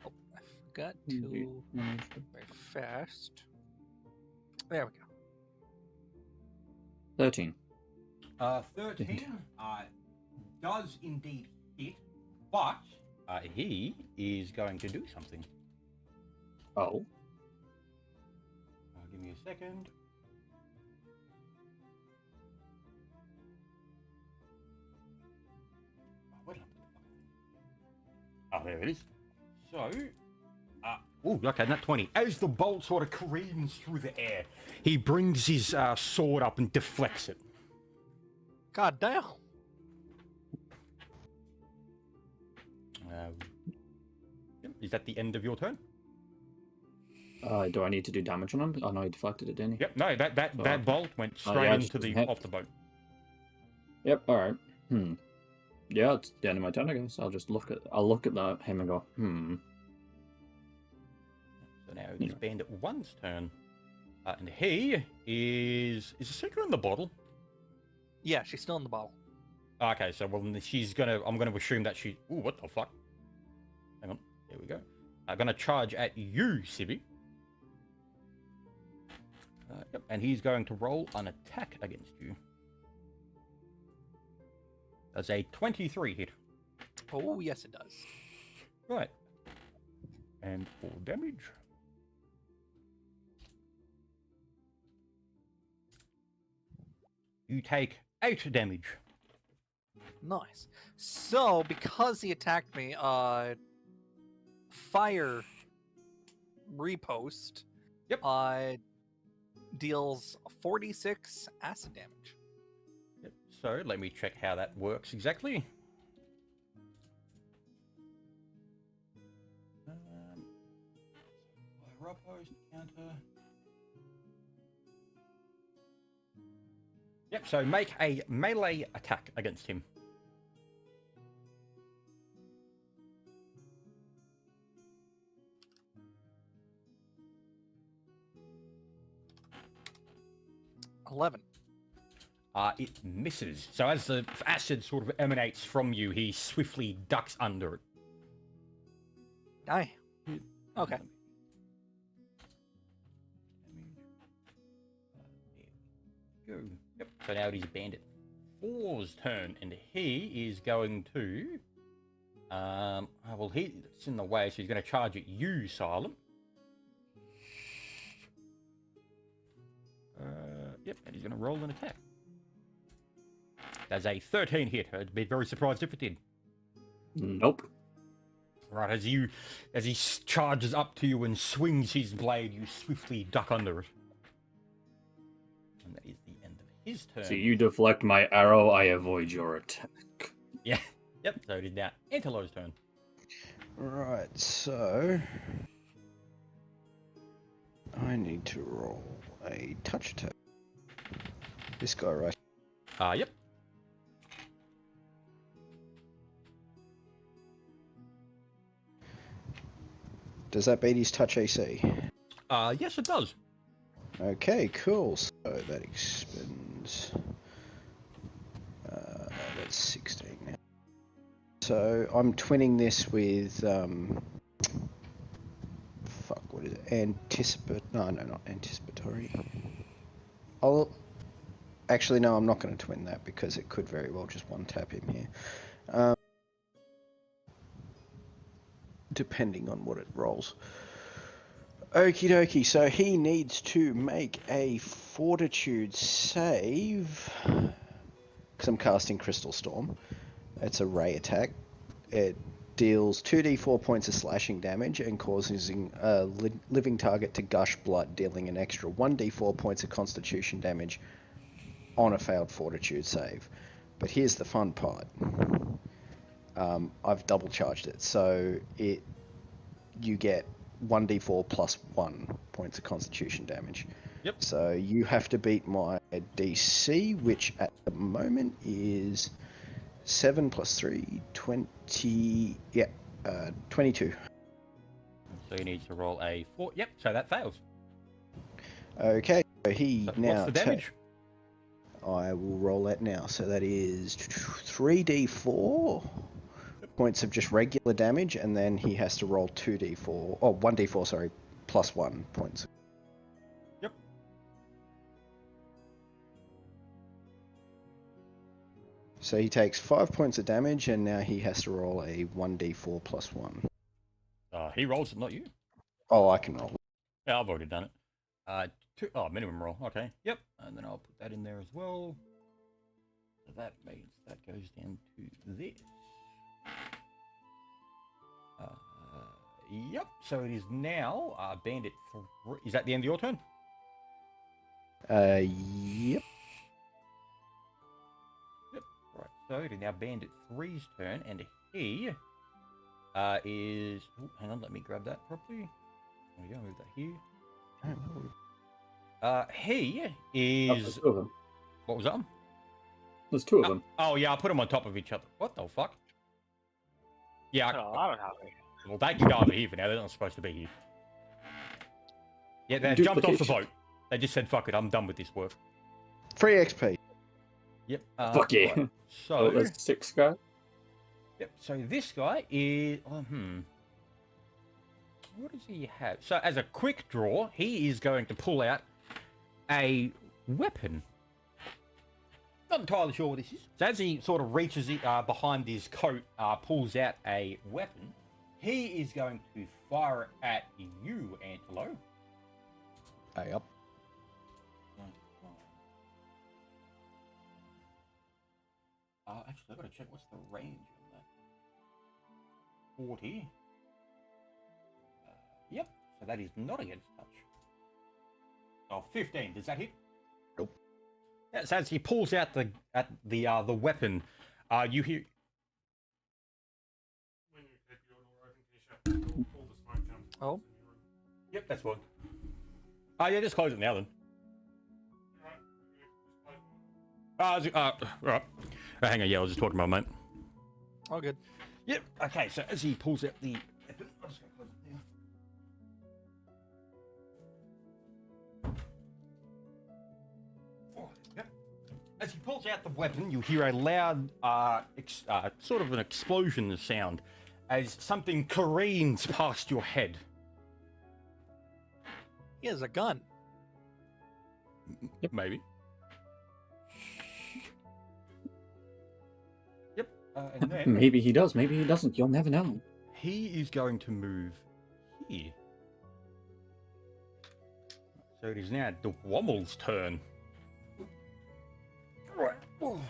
Speaker 3: Oh, I forgot to very fast. There we go.
Speaker 2: 13.
Speaker 1: 13 does indeed hit, but he is going to do something.
Speaker 2: Oh.
Speaker 1: Give me a second. Oh, there it is. So, oh, okay, not 20. As the bolt sort of careens through the air, he brings his sword up and deflects it.
Speaker 3: God damn.
Speaker 1: Is that the end of your turn?
Speaker 2: Do I need to do damage on him? Oh no, he deflected it, didn't he?
Speaker 1: Yep. No, that bolt went straight
Speaker 2: yeah,
Speaker 1: into the
Speaker 2: hit.
Speaker 1: off the boat.
Speaker 2: Yep. All right. Yeah, it's the end of my turn, I guess. I'll look at him and go,
Speaker 1: So now it is Bandit 1's turn, and he is a secret in the bottle.
Speaker 3: Yeah, she's still in the bottle.
Speaker 1: Okay, so well, then she's gonna. I'm gonna assume that she. Ooh, what the fuck? Hang on. There we go. I'm gonna charge at you, Sibby. Yep, and he's going to roll an attack against you. That's a 23 hit.
Speaker 3: Oh, yes, it does.
Speaker 1: Right. And 4 damage. You take 8 damage.
Speaker 3: Nice. So, because he attacked me, fire repost.
Speaker 1: Yep.
Speaker 3: Deals 46 acid damage.
Speaker 1: Yep. So let me check how that works exactly. Repost counter. Yep. So make a melee attack against him. It misses. So as the acid sort of emanates from you, he swiftly ducks under it.
Speaker 3: Aye. Okay.
Speaker 1: There we go. Yep. So now it is Bandit 4's turn, and he is going to. Well, it's in the way, so he's going to charge at you, Silent. Yep, and he's going to roll an attack. That's a 13 hit. I'd be very surprised if it did.
Speaker 2: Nope.
Speaker 1: Right, as he charges up to you and swings his blade, you swiftly duck under it. And that is the end of his turn.
Speaker 2: So you deflect my arrow, I avoid your attack.
Speaker 1: Yeah. Yep. So it is now Antelo's turn.
Speaker 4: Right, so I need to roll a touch attack. This guy right.
Speaker 1: Yep.
Speaker 4: Does that beat his touch AC?
Speaker 1: Yes, it does.
Speaker 4: Okay, cool. So that expends. That's 16 now. So I'm twinning this with. Fuck, what is it? No, not anticipatory. Actually, no, I'm not going to twin that because it could very well just one tap him here. Depending on what it rolls. Okie dokie, so he needs to make a fortitude save. Because I'm casting Crystal Storm. It's a ray attack. It deals 2d4 points of slashing damage and causing a living target to gush blood, dealing an extra 1d4 points of constitution damage on a failed fortitude save. But here's the fun part. I've double charged it, so you get 1d4 plus 1 points of constitution damage.
Speaker 1: Yep.
Speaker 4: So you have to beat my DC, which at the moment is 7 plus 3, 20. Yeah, 22.
Speaker 1: So he needs to roll a 4. Yep. So that fails.
Speaker 4: Okay, so he
Speaker 1: So
Speaker 4: now.
Speaker 1: what's the damage?
Speaker 4: I will roll that now. So that is 3d4 points of just regular damage, and then he has to roll 2d4. Oh, 1d4, sorry, plus 1 points.
Speaker 1: Yep.
Speaker 4: So he takes 5 points of damage, and now he has to roll a 1d4 plus 1.
Speaker 1: He rolls it, not you.
Speaker 4: Oh, I can roll.
Speaker 1: Yeah, I've already done it. Minimum roll. Okay. Yep. And then I'll put that in there as well. So that means that goes down to this. Yep. So it is now Bandit 3. Is that the end of your turn?
Speaker 4: Yep.
Speaker 1: Yep. Right. So it is now Bandit 3's turn, and he is. Oh, hang on. Let me grab that properly. There we go. Move that here. He
Speaker 2: There's
Speaker 1: is.
Speaker 2: two of them.
Speaker 1: What was that?
Speaker 2: There's two of them.
Speaker 1: Oh yeah, I put them on top of each other. What the fuck? Yeah.
Speaker 5: Got a lot of housing.
Speaker 1: Well, they can go over here for now. They're not supposed to be here. Yeah, they jumped off the
Speaker 2: Duplication.
Speaker 1: boat. They just said, "Fuck it, I'm done with this work."
Speaker 4: Free XP.
Speaker 1: Yep.
Speaker 2: Fuck yeah.
Speaker 1: right.
Speaker 2: Oh,
Speaker 1: So,
Speaker 2: there's 6 guys.
Speaker 1: yep. So this guy is. What does he have? So as a quick draw, he is going to pull out a weapon. Not entirely sure what this is. So as he sort of reaches it behind his coat, pulls out a weapon, he is going to fire it at you, Antelo.
Speaker 4: Yep.
Speaker 1: Actually, I've got to check what's the range on that. 40. Yep. So that is not against touch. Oh, 15. Does that hit?
Speaker 4: Nope.
Speaker 1: Yeah, so as he pulls out the weapon, you hear.
Speaker 3: Oh,
Speaker 1: Yep, that's one. Yeah, just close it now then. Right. Hang on, yeah, I was just talking to my mate.
Speaker 3: all good.
Speaker 1: Yep. Okay, so as he pulls out the weapon, I'm just gonna close it now. Yep. As he pulls out the weapon, you hear a loud, sort of an explosion sound, as something careens past your head.
Speaker 3: He has a gun.
Speaker 1: Maybe. Yep. And then
Speaker 2: Maybe he does, maybe he doesn't. You'll never know.
Speaker 1: he is going to move here. So it is now Dwommel's turn. Right. So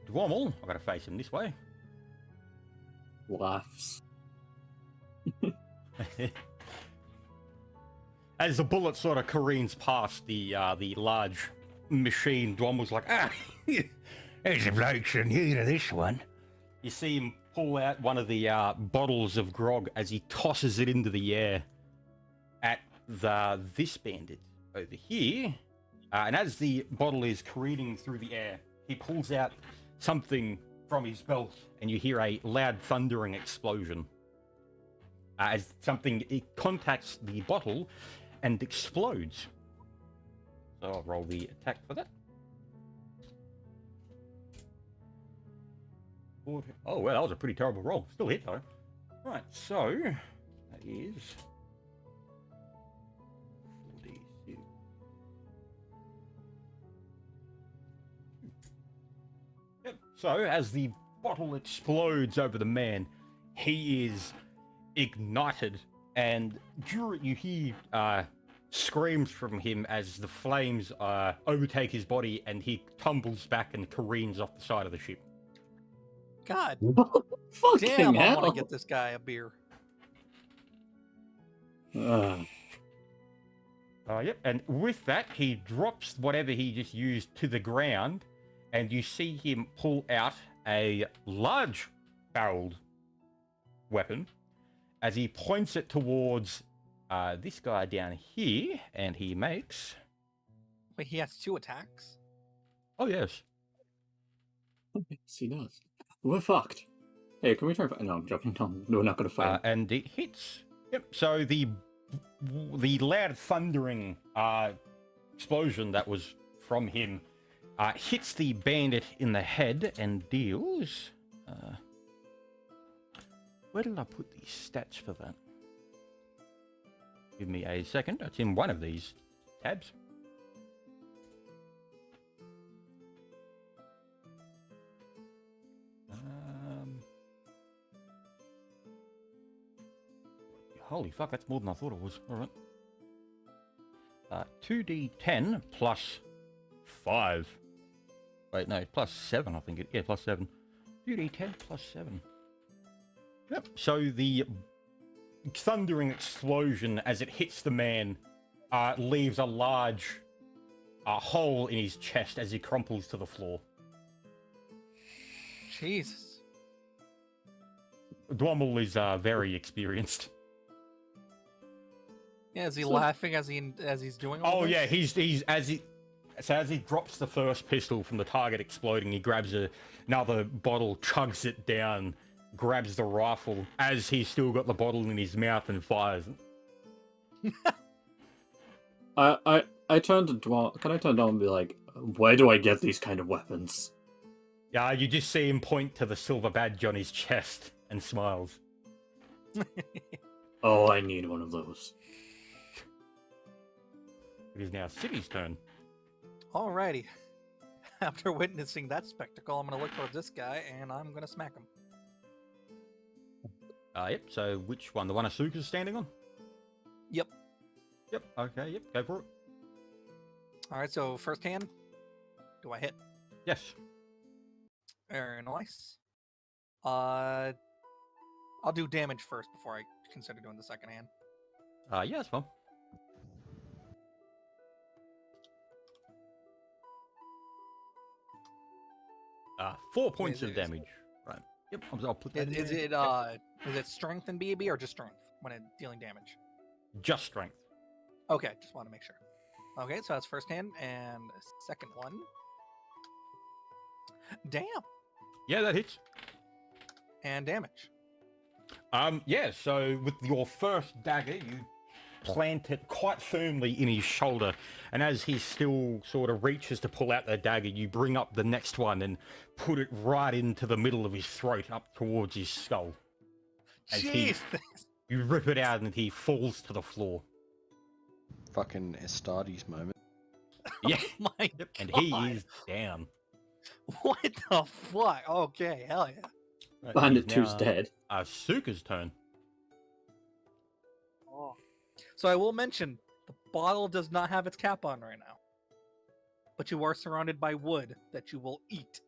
Speaker 1: Dwommel, I've got to face him this way.
Speaker 2: Laughs.
Speaker 1: As the bullet sort of careens past the large machine, Dwommel's like, there's a bloke new to this one. You see him pull out one of the bottles of grog as he tosses it into the air at this bandit over here. And as the bottle is careening through the air, he pulls out something from his belt, and you hear a loud thundering explosion. As it contacts the bottle and explodes. So I'll roll the attack for that. Oh, well, that was a pretty terrible roll. Still hit, though. Right, so that is 46. Yep. So as the bottle explodes over the man, he is ignited, and you hear screams from him as the flames overtake his body, and he tumbles back and careens off the side of the ship.
Speaker 3: God
Speaker 2: Fucking
Speaker 3: damn, I
Speaker 2: hell.
Speaker 3: want to get this guy a beer.
Speaker 1: Yep, and with that, he drops whatever he just used to the ground, and you see him pull out a large barreled weapon as he points it towards this guy down here, and he makes...
Speaker 3: Wait, he has 2 attacks?
Speaker 1: Oh, yes.
Speaker 2: Yes, he does. We're fucked. Hey, can we try? No, I'm joking. No, we're not going to fight.
Speaker 1: And it hits. Yep. So the loud thundering explosion that was from him hits the bandit in the head and deals. Where did I put these stats for that? Give me a second. It's in one of these tabs. Holy fuck, that's more than I thought it was. All right. 2d10 plus 5. Wait, no, plus 7, I think it. Yeah, plus 7. 2d10 plus 7. Yep. So the thundering explosion as it hits the man leaves a large hole in his chest as he crumples to the floor.
Speaker 3: Jesus.
Speaker 1: Dwommel is very experienced.
Speaker 3: Yeah, is he laughing as he's doing all
Speaker 1: Oh
Speaker 3: this?
Speaker 1: yeah, he's as he drops the first pistol from the target exploding, he grabs another bottle, chugs it down, grabs the rifle as he's still got the bottle in his mouth and fires it.
Speaker 2: I turn to Dwell. Can I turn to Dwell and be like, Where do I get these kind of weapons?
Speaker 1: Yeah, you just see him point to the silver badge on his chest and smiles.
Speaker 2: Oh, I need one of those.
Speaker 1: It is now City's turn.
Speaker 3: Alrighty. After witnessing that spectacle, I'm gonna look towards this guy and I'm gonna smack him.
Speaker 1: Yep, so which one? The one Asuka's standing on?
Speaker 3: Yep.
Speaker 1: Yep, okay, yep, go for it.
Speaker 3: Alright, so first hand. Do I hit?
Speaker 1: Yes.
Speaker 3: Very nice. I'll do damage first before I consider doing the second hand.
Speaker 1: Yeah, that's fine. Four points of damage. Right. Yep, I'll put that in
Speaker 3: Is
Speaker 1: there.
Speaker 3: is it strength and BAB or just strength when it's dealing damage?
Speaker 1: Just strength.
Speaker 3: Okay, just want to make sure. Okay, so that's first hand and second one. Damn.
Speaker 1: Yeah, that hits.
Speaker 3: And damage.
Speaker 1: Yeah, so with your first dagger, you plant it quite firmly in his shoulder, and as he still sort of reaches to pull out the dagger, you bring up the next one and put it right into the middle of his throat, up towards his skull. As
Speaker 3: Jeez.
Speaker 1: you rip it out and he falls to the floor.
Speaker 4: Fucking Astartes moment.
Speaker 1: Yeah,
Speaker 3: My
Speaker 1: and
Speaker 3: God.
Speaker 1: he is down.
Speaker 3: What the fuck? Okay, hell yeah.
Speaker 1: Right,
Speaker 2: Bandit
Speaker 1: it is
Speaker 2: 2's
Speaker 1: now
Speaker 2: dead.
Speaker 1: Suka's turn.
Speaker 5: Oh,
Speaker 3: So I will mention the bottle does not have its cap on right now, but you are surrounded by wood that you will eat.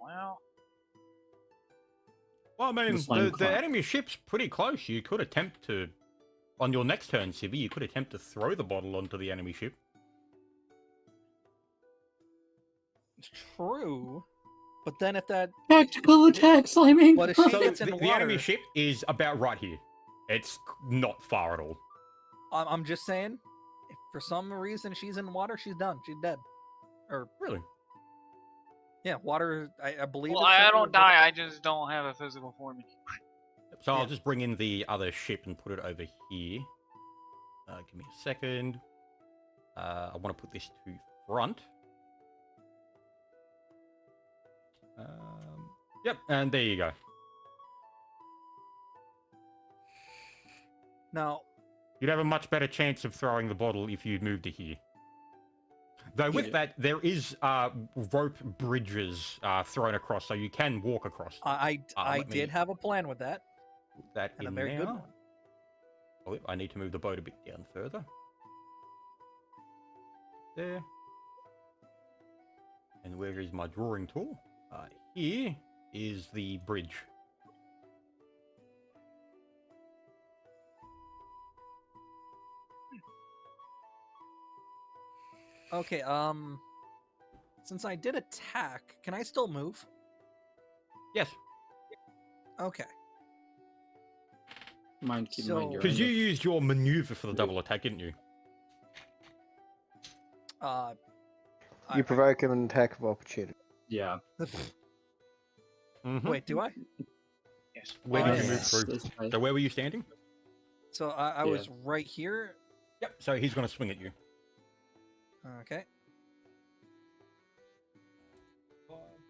Speaker 5: well,
Speaker 1: Well, I mean,
Speaker 2: slime
Speaker 1: the
Speaker 2: crack.
Speaker 1: enemy ship's pretty close. You could attempt to, on your next turn, Civi, you could attempt to throw the bottle onto the enemy ship.
Speaker 3: True, but then if that
Speaker 2: Tactical attack, sliming!
Speaker 3: What if she
Speaker 1: So
Speaker 3: gets in
Speaker 1: the
Speaker 3: water?
Speaker 1: enemy ship is about right here. It's not far at all.
Speaker 3: I'm just saying, if for some reason she's in water, she's done. She's dead. Or
Speaker 1: Really?
Speaker 3: yeah, water. I believe.
Speaker 5: well,
Speaker 3: is
Speaker 5: I
Speaker 3: something
Speaker 5: don't
Speaker 3: with-
Speaker 5: die. I just don't have a physical form.
Speaker 1: So
Speaker 3: Yeah.
Speaker 1: I'll just bring in the other ship and put it over here. Give me a second. I want to put this to front. Yep, and there you go.
Speaker 3: Now,
Speaker 1: You'd have a much better chance of throwing the bottle if you moved to here. Though with
Speaker 2: Yeah.
Speaker 1: that, there is rope bridges thrown across, so you can walk across.
Speaker 3: I
Speaker 1: let me-
Speaker 3: did have a plan with that,
Speaker 1: Put that
Speaker 3: and a
Speaker 1: in
Speaker 3: very good
Speaker 1: now.
Speaker 3: one.
Speaker 1: Oh, I need to move the boat a bit down further. There. And where is my drawing tool? Here is the bridge.
Speaker 3: Okay. Since I did attack, can I still move?
Speaker 1: Yes,
Speaker 3: Okay.
Speaker 2: Keep in
Speaker 3: So-
Speaker 2: mind you're
Speaker 1: because
Speaker 2: in
Speaker 1: you used your maneuver for the double attack, didn't you?
Speaker 4: You provoke an attack of opportunity.
Speaker 2: Yeah.
Speaker 1: Mhm.
Speaker 3: Wait, do I?
Speaker 5: Yes.
Speaker 1: Where did you move
Speaker 4: Yes.
Speaker 1: through?
Speaker 2: This way.
Speaker 1: So where were you standing?
Speaker 3: So I
Speaker 2: Yeah.
Speaker 3: was right here.
Speaker 1: Yep. So he's going to swing at you.
Speaker 3: Okay.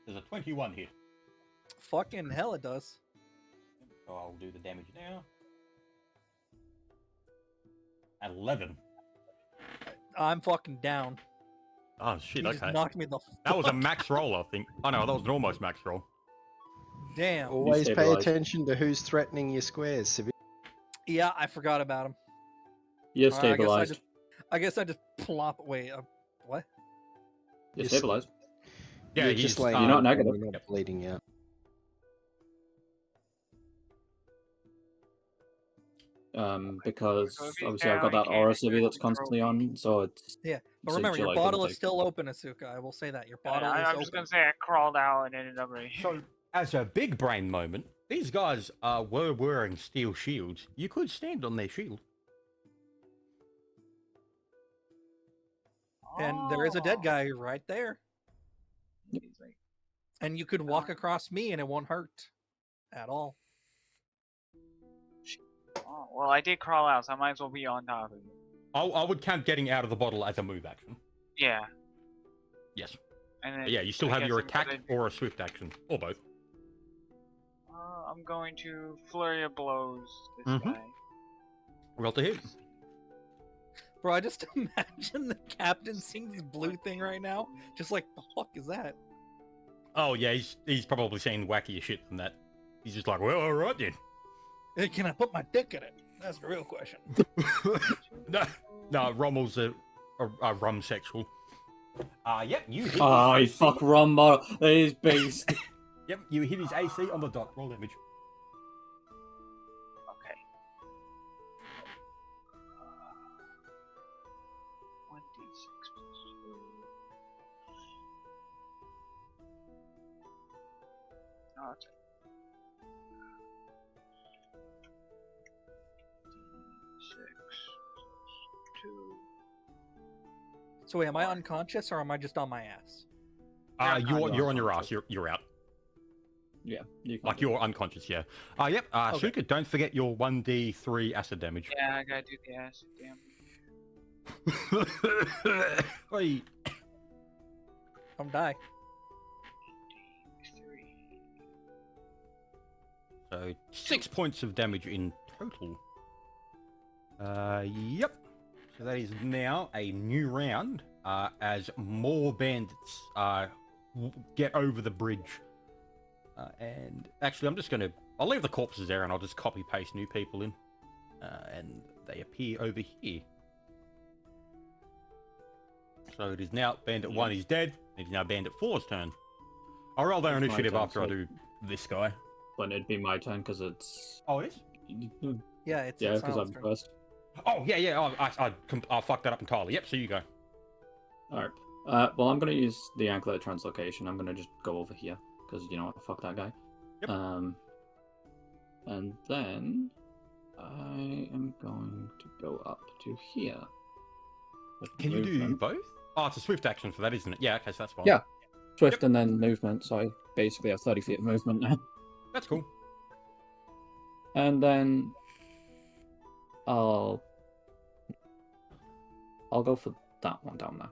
Speaker 1: There's a 21 here.
Speaker 3: Fucking hell, it does.
Speaker 1: So I'll do the damage now. 11.
Speaker 3: I'm fucking down.
Speaker 1: Oh shit!
Speaker 3: You just
Speaker 1: Okay.
Speaker 3: knocked me the.
Speaker 1: That was a
Speaker 3: fuck
Speaker 1: max roll, I think. Oh no, that was an almost max roll.
Speaker 3: Damn.
Speaker 4: Always pay
Speaker 2: stabilize.
Speaker 4: attention to who's threatening your squares, Civi.
Speaker 3: Yeah, I forgot about him.
Speaker 2: You're
Speaker 3: Alright,
Speaker 2: stabilized.
Speaker 3: I guess I just plop. Wait, what?
Speaker 2: You're
Speaker 4: Yes.
Speaker 2: stabilized.
Speaker 1: Yeah,
Speaker 4: You're
Speaker 1: he's
Speaker 4: just laying
Speaker 2: You're not
Speaker 4: down,
Speaker 2: negative.
Speaker 4: You're not bleeding out.
Speaker 2: Because
Speaker 5: So if he's
Speaker 2: obviously I've got
Speaker 5: down,
Speaker 2: that
Speaker 5: he can't
Speaker 2: aura
Speaker 5: do
Speaker 2: civvy that's
Speaker 5: the
Speaker 2: constantly
Speaker 5: trophy.
Speaker 2: on, so it's
Speaker 3: But remember, your
Speaker 2: like
Speaker 3: bottle
Speaker 2: double
Speaker 3: is still open, Asuka. I will say that your bottle is
Speaker 5: I'm
Speaker 3: open.
Speaker 5: just gonna say I crawled out and ended up right here.
Speaker 1: So, as a big brain moment, these guys were wearing steel shields. You could stand on their shield.
Speaker 3: And there is a dead
Speaker 5: Oh.
Speaker 3: guy right there.
Speaker 5: He's like,
Speaker 3: And you could walk across me and it won't hurt at all.
Speaker 5: oh, well, I did crawl out, so I might as well be on top of you.
Speaker 1: I would count getting out of the bottle as a move action.
Speaker 5: Yeah.
Speaker 1: Yes.
Speaker 5: And then
Speaker 1: Yeah, you still
Speaker 5: I
Speaker 1: have
Speaker 5: guess
Speaker 1: your
Speaker 5: I'm
Speaker 1: attack
Speaker 5: gonna-
Speaker 1: or a swift action, or both.
Speaker 5: I'm going to flurry of blows this
Speaker 1: Mhm.
Speaker 5: guy.
Speaker 1: Roll to hit.
Speaker 3: Bro, I just imagine the captain seeing this blue thing right now. Just like, the fuck is that?
Speaker 1: Oh yeah, he's probably seen wackier shit than that. He's just like, well, all right then.
Speaker 3: Hey, can I put my dick in it? That's the real question.
Speaker 1: No, Rommel's a rum-sexual. Yep, you hit his
Speaker 2: Oh,
Speaker 1: AC.
Speaker 2: fuck Rumbo. That is beast.
Speaker 1: Yep, you hit his AC on the dot. Roll damage.
Speaker 5: Okay. 1d6 plus 2. Oh, that's right. D6 plus 2.
Speaker 3: So wait, am I unconscious or am I just on my ass?
Speaker 1: You're on your
Speaker 2: unconscious.
Speaker 1: ass. You're out.
Speaker 2: Yeah, you can
Speaker 1: Like
Speaker 2: do
Speaker 1: you're unconscious. Yeah. Yep.
Speaker 3: Okay.
Speaker 1: Suka, don't forget your 1d3 acid damage.
Speaker 5: Yeah, I gotta do the acid damage.
Speaker 1: Oi.
Speaker 3: I'm die.
Speaker 5: 3.
Speaker 1: So 6 points of damage in total. Yep. So that is now a new round. As more bandits get over the bridge. And actually, I'll leave the corpses there, and I'll just copy paste new people in, and they appear over here. So it is now Bandit 1 is dead. It is now Bandit 4's turn. I'll roll their
Speaker 2: It's my
Speaker 1: initiative
Speaker 2: turn,
Speaker 1: after I
Speaker 2: so-
Speaker 1: do this guy.
Speaker 2: But it'd be my turn because it's.
Speaker 1: Oh, it is?
Speaker 3: Yeah, it's
Speaker 2: Yeah,
Speaker 3: it's
Speaker 2: because
Speaker 3: Silence
Speaker 2: I'm
Speaker 3: turn.
Speaker 2: first.
Speaker 1: Oh, yeah. I fucked that up entirely. Yep, so you go.
Speaker 2: Alright. Well, I'm gonna use the anklet translocation. I'm gonna just go over here because you know what, fuck that guy.
Speaker 1: Yep.
Speaker 2: And then I am going to go up to here. with
Speaker 1: Can you do
Speaker 2: movement.
Speaker 1: both? Oh, it's a swift action for that, isn't it? Yeah, okay, so that's fine.
Speaker 2: Yeah. Swift
Speaker 1: Yep.
Speaker 2: and then movement, so I basically have 30 feet of movement now.
Speaker 1: That's cool.
Speaker 2: And then I'll go for that one down there.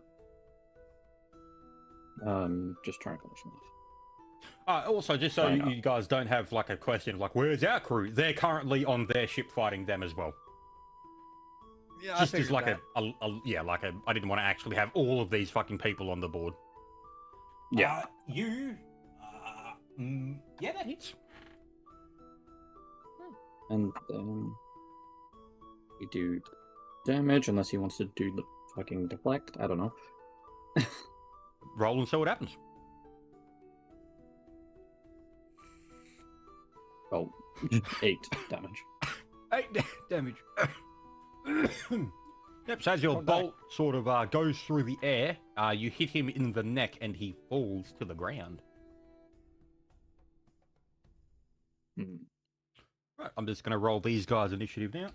Speaker 2: Just trying to finish him off.
Speaker 1: Also, just so
Speaker 2: Why not?
Speaker 1: you guys don't have like a question of like, where's our crew? They're currently on their ship fighting them as well.
Speaker 3: Yeah, I
Speaker 1: Just as
Speaker 3: figured
Speaker 1: like
Speaker 3: that.
Speaker 1: I didn't want to actually have all of these fucking people on the board.
Speaker 2: Yeah.
Speaker 1: Yeah, that hits.
Speaker 2: And then we do damage unless he wants to do the fucking deflect. I don't know.
Speaker 1: Roll and see what happens.
Speaker 2: Oh, 8 damage.
Speaker 1: 8 damage. Yep, so as your
Speaker 3: Don't die.
Speaker 1: bolt sort of goes through the air, you hit him in the neck and he falls to the ground.
Speaker 2: Hmm.
Speaker 1: Right, I'm just going to roll these guys' initiative now.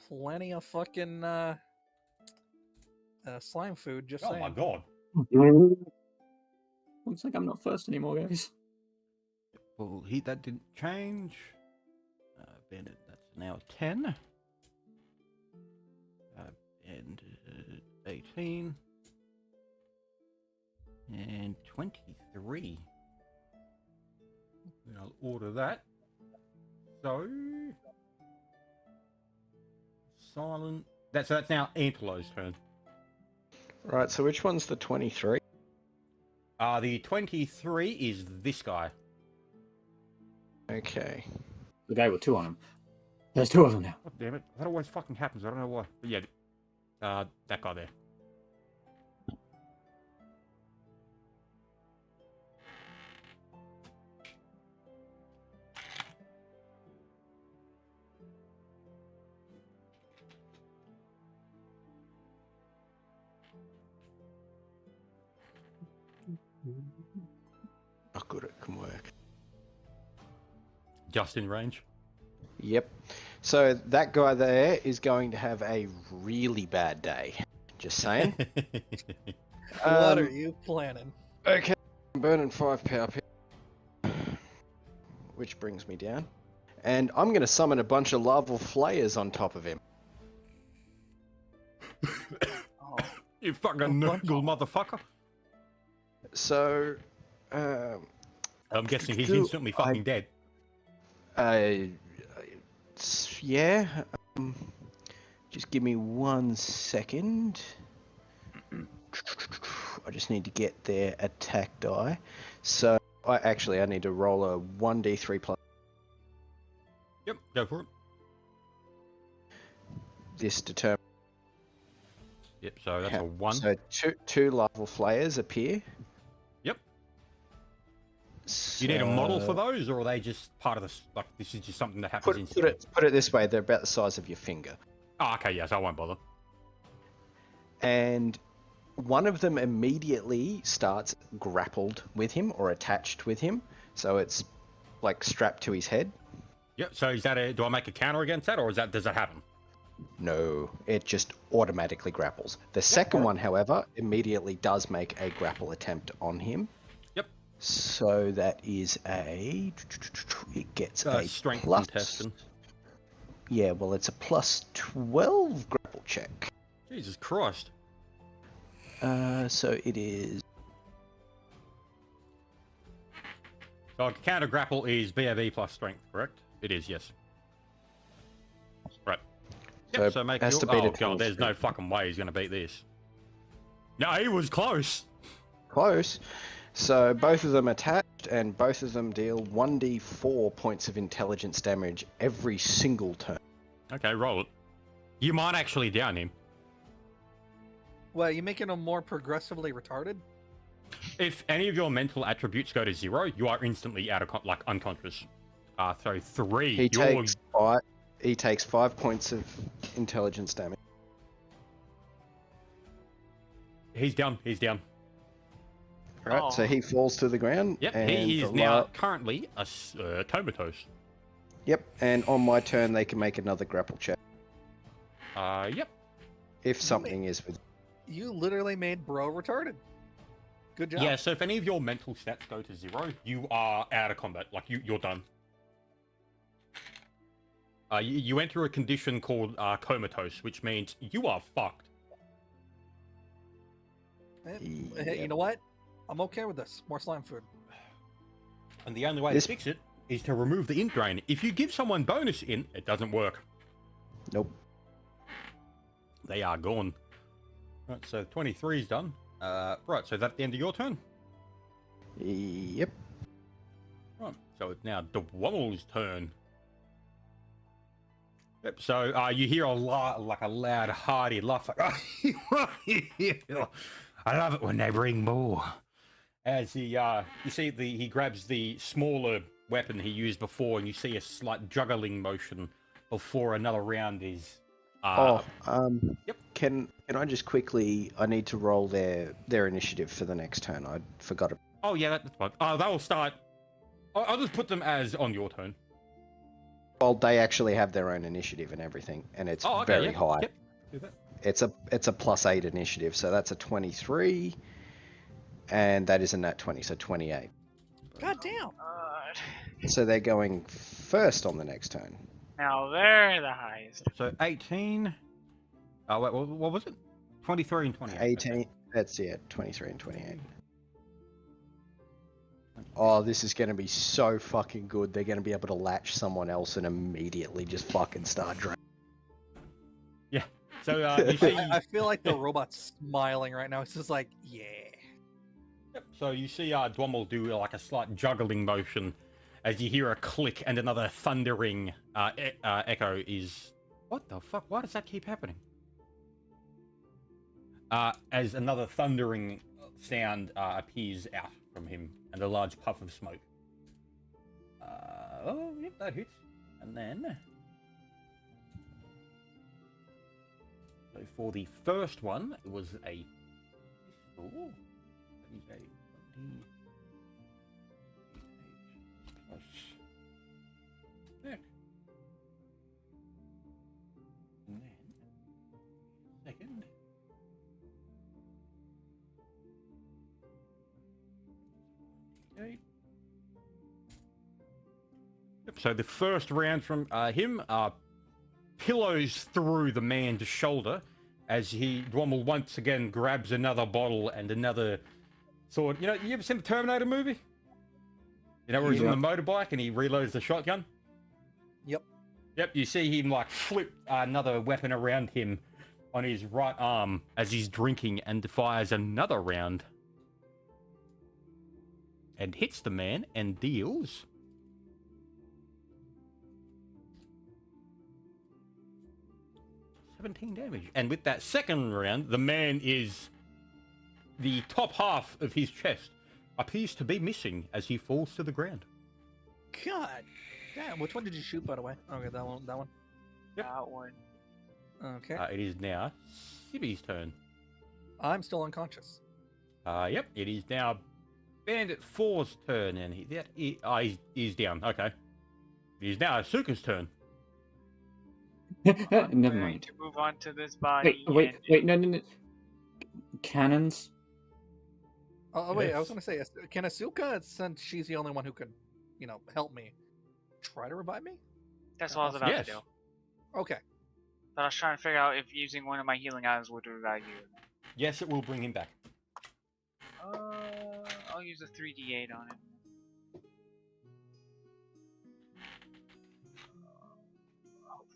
Speaker 3: Plenty of fucking slime food, just
Speaker 1: Oh
Speaker 3: saying.
Speaker 1: my god.
Speaker 2: Looks like I'm not first anymore, guys.
Speaker 1: Well, that didn't change. Bandit, that's now a 10. And 18. And 23. And I'll order that. So... Silent. That's now Antelo's turn.
Speaker 4: Right, so which one's the 23?
Speaker 1: The 23 is this guy.
Speaker 4: Okay.
Speaker 2: The guy with 2 on him. There's 2 of them now.
Speaker 1: God damn it. That always fucking happens. I don't know why. But yeah, that guy there.
Speaker 4: Not good at can work.
Speaker 1: Just in range.
Speaker 4: Yep. So that guy there is going to have a really bad day. Just saying.
Speaker 3: What
Speaker 4: Um,
Speaker 3: are you planning?
Speaker 4: Okay. I'm burning 5 power. Which brings me down. And I'm going to summon a bunch of larval flayers on top of him.
Speaker 5: Oh
Speaker 1: You fucking
Speaker 3: bunch
Speaker 1: Nurgle motherfucker.
Speaker 4: So,
Speaker 1: I'm guessing he's
Speaker 4: Do
Speaker 1: instantly
Speaker 4: I-
Speaker 1: fucking dead.
Speaker 4: yeah. Just give me 1 second. I just need to get their attack die. So, I need to roll a 1d3 plus.
Speaker 1: Yep, go for it.
Speaker 4: This determines.
Speaker 1: Yep, so that's a 1.
Speaker 4: So two larval flayers appear.
Speaker 1: Yep.
Speaker 4: So,
Speaker 1: You need a model for those, or are they just part of this? Like, this is just something that happens instantly?
Speaker 4: Put it this way: they're about the size of your finger,
Speaker 1: Oh, okay, yes, I won't bother.
Speaker 4: and one of them immediately starts grappled with him or attached with him, so it's like strapped to his head.
Speaker 1: Yep, so is that do I make a counter against that, or does that happen?
Speaker 4: No, it just automatically grapples. The second one, however, immediately does make a grapple attempt on him.
Speaker 1: Yep.
Speaker 4: So that is it gets a
Speaker 1: strength
Speaker 4: plus.
Speaker 1: contestant.
Speaker 4: Yeah, well, it's a plus 12 grapple check.
Speaker 1: Jesus Christ.
Speaker 4: So it is.
Speaker 1: So a counter grapple is BAB plus strength, correct? It is, yes. Right. Yep, so make
Speaker 4: has
Speaker 1: your...
Speaker 4: to beat
Speaker 1: Oh
Speaker 4: a
Speaker 1: god, there's
Speaker 4: 23.
Speaker 1: no fucking way he's gonna beat this. No, he was close.
Speaker 4: Close. So both of them attached, and both of them deal 1d4 points of intelligence damage every single turn.
Speaker 1: Okay, roll it. You might actually down him.
Speaker 3: Well, you making him more progressively retarded?
Speaker 1: If any of your mental attributes go to 0, you are instantly out of unconscious. So 3.
Speaker 4: He takes 5 points of intelligence damage.
Speaker 1: He's down. He's down.
Speaker 4: Right, so he falls to the ground.
Speaker 1: Yep,
Speaker 4: and
Speaker 1: he is now currently a comatose.
Speaker 4: Yep, and on my turn they can make another grapple check
Speaker 1: Yep.
Speaker 4: if something is with.
Speaker 3: You literally made bro retarded. Good job.
Speaker 1: Yeah, so if any of your mental stats go to 0, you are out of combat. Like, you're done. You enter a condition called comatose, which means you are fucked.
Speaker 3: Hey, you know what? I'm okay with this. More slime food.
Speaker 1: And the only way to fix it is to remove the int drain. If you give someone bonus int, it doesn't work.
Speaker 4: Nope.
Speaker 1: They are gone. Right, so 23 is done. Right, so that's the end of your turn.
Speaker 4: Yep.
Speaker 1: Right, so it's now Dwommel's turn. Yep, so you hear a loud, hearty laugh, like, I love it when they bring more. As he, you see, he grabs the smaller weapon he used before, and you see a slight juggling motion before another round is.
Speaker 4: Yep. Can I just quickly? I need to roll their initiative for the next turn. I forgot.
Speaker 1: Oh yeah, that's fine. They'll start. I'll just put them as on your turn.
Speaker 4: Well, they actually have their own initiative and everything, and it's very high.
Speaker 1: Yep. Do that.
Speaker 4: It's a +8 initiative, so that's a 23, and that is a nat 20, so 28.
Speaker 3: God damn.
Speaker 5: God.
Speaker 4: So they're going first on the next turn.
Speaker 5: Now they're the highest.
Speaker 1: So 18. Oh wait, what was it? 23 and 28.
Speaker 4: 18. That's 23 and 28. Oh, this is going to be so fucking good. They're going to be able to latch someone else and immediately just fucking start draining.
Speaker 1: Yeah. So you see.
Speaker 3: I feel like the robot's smiling right now. It's just like, yeah.
Speaker 1: Yep. So you see Dwommel do like a slight juggling motion as you hear a click and another thundering echo is... What the fuck? Why does that keep happening? As another thundering sound appears out from him and a large puff of smoke. Oh, yep, that hits. And then... So for the first one, it was a pistol. That is a 1d plus deck. And then second. Yep, so the first round from him pillows through the man's shoulder as Dwommel once again grabs another bottle and another sword. You know, you ever seen the Terminator movie? You know where he's on the motorbike and he reloads the shotgun?
Speaker 3: Yep.
Speaker 1: Yep, you see him like flip another weapon around him on his right arm as he's drinking and fires another round. And hits the man and deals 17 damage. And with that second round, the man is... the top half of his chest appears to be missing as he falls to the ground.
Speaker 3: God damn, which one did you shoot, by the way? Okay, that one.
Speaker 1: Yep.
Speaker 5: That one.
Speaker 3: Okay.
Speaker 1: It is now Sibby's turn.
Speaker 3: I'm still unconscious.
Speaker 1: Yep, it is now Bandit 4's turn, and he's down. Okay. It is now Asuka's turn.
Speaker 2: Never
Speaker 5: Going
Speaker 2: mind.
Speaker 5: to move on to this body.
Speaker 2: Wait, no. Cannons?
Speaker 3: Oh, wait, I
Speaker 1: Yes.
Speaker 3: was going to say, can Asuka, since she's the only one who could, help me, try to revive me?
Speaker 5: That's what I was about
Speaker 1: Yes.
Speaker 5: to do.
Speaker 3: Okay.
Speaker 5: But I was trying to figure out if using one of my healing items would revive you.
Speaker 1: Yes, it will bring him back.
Speaker 5: I'll use a 3d8 on it.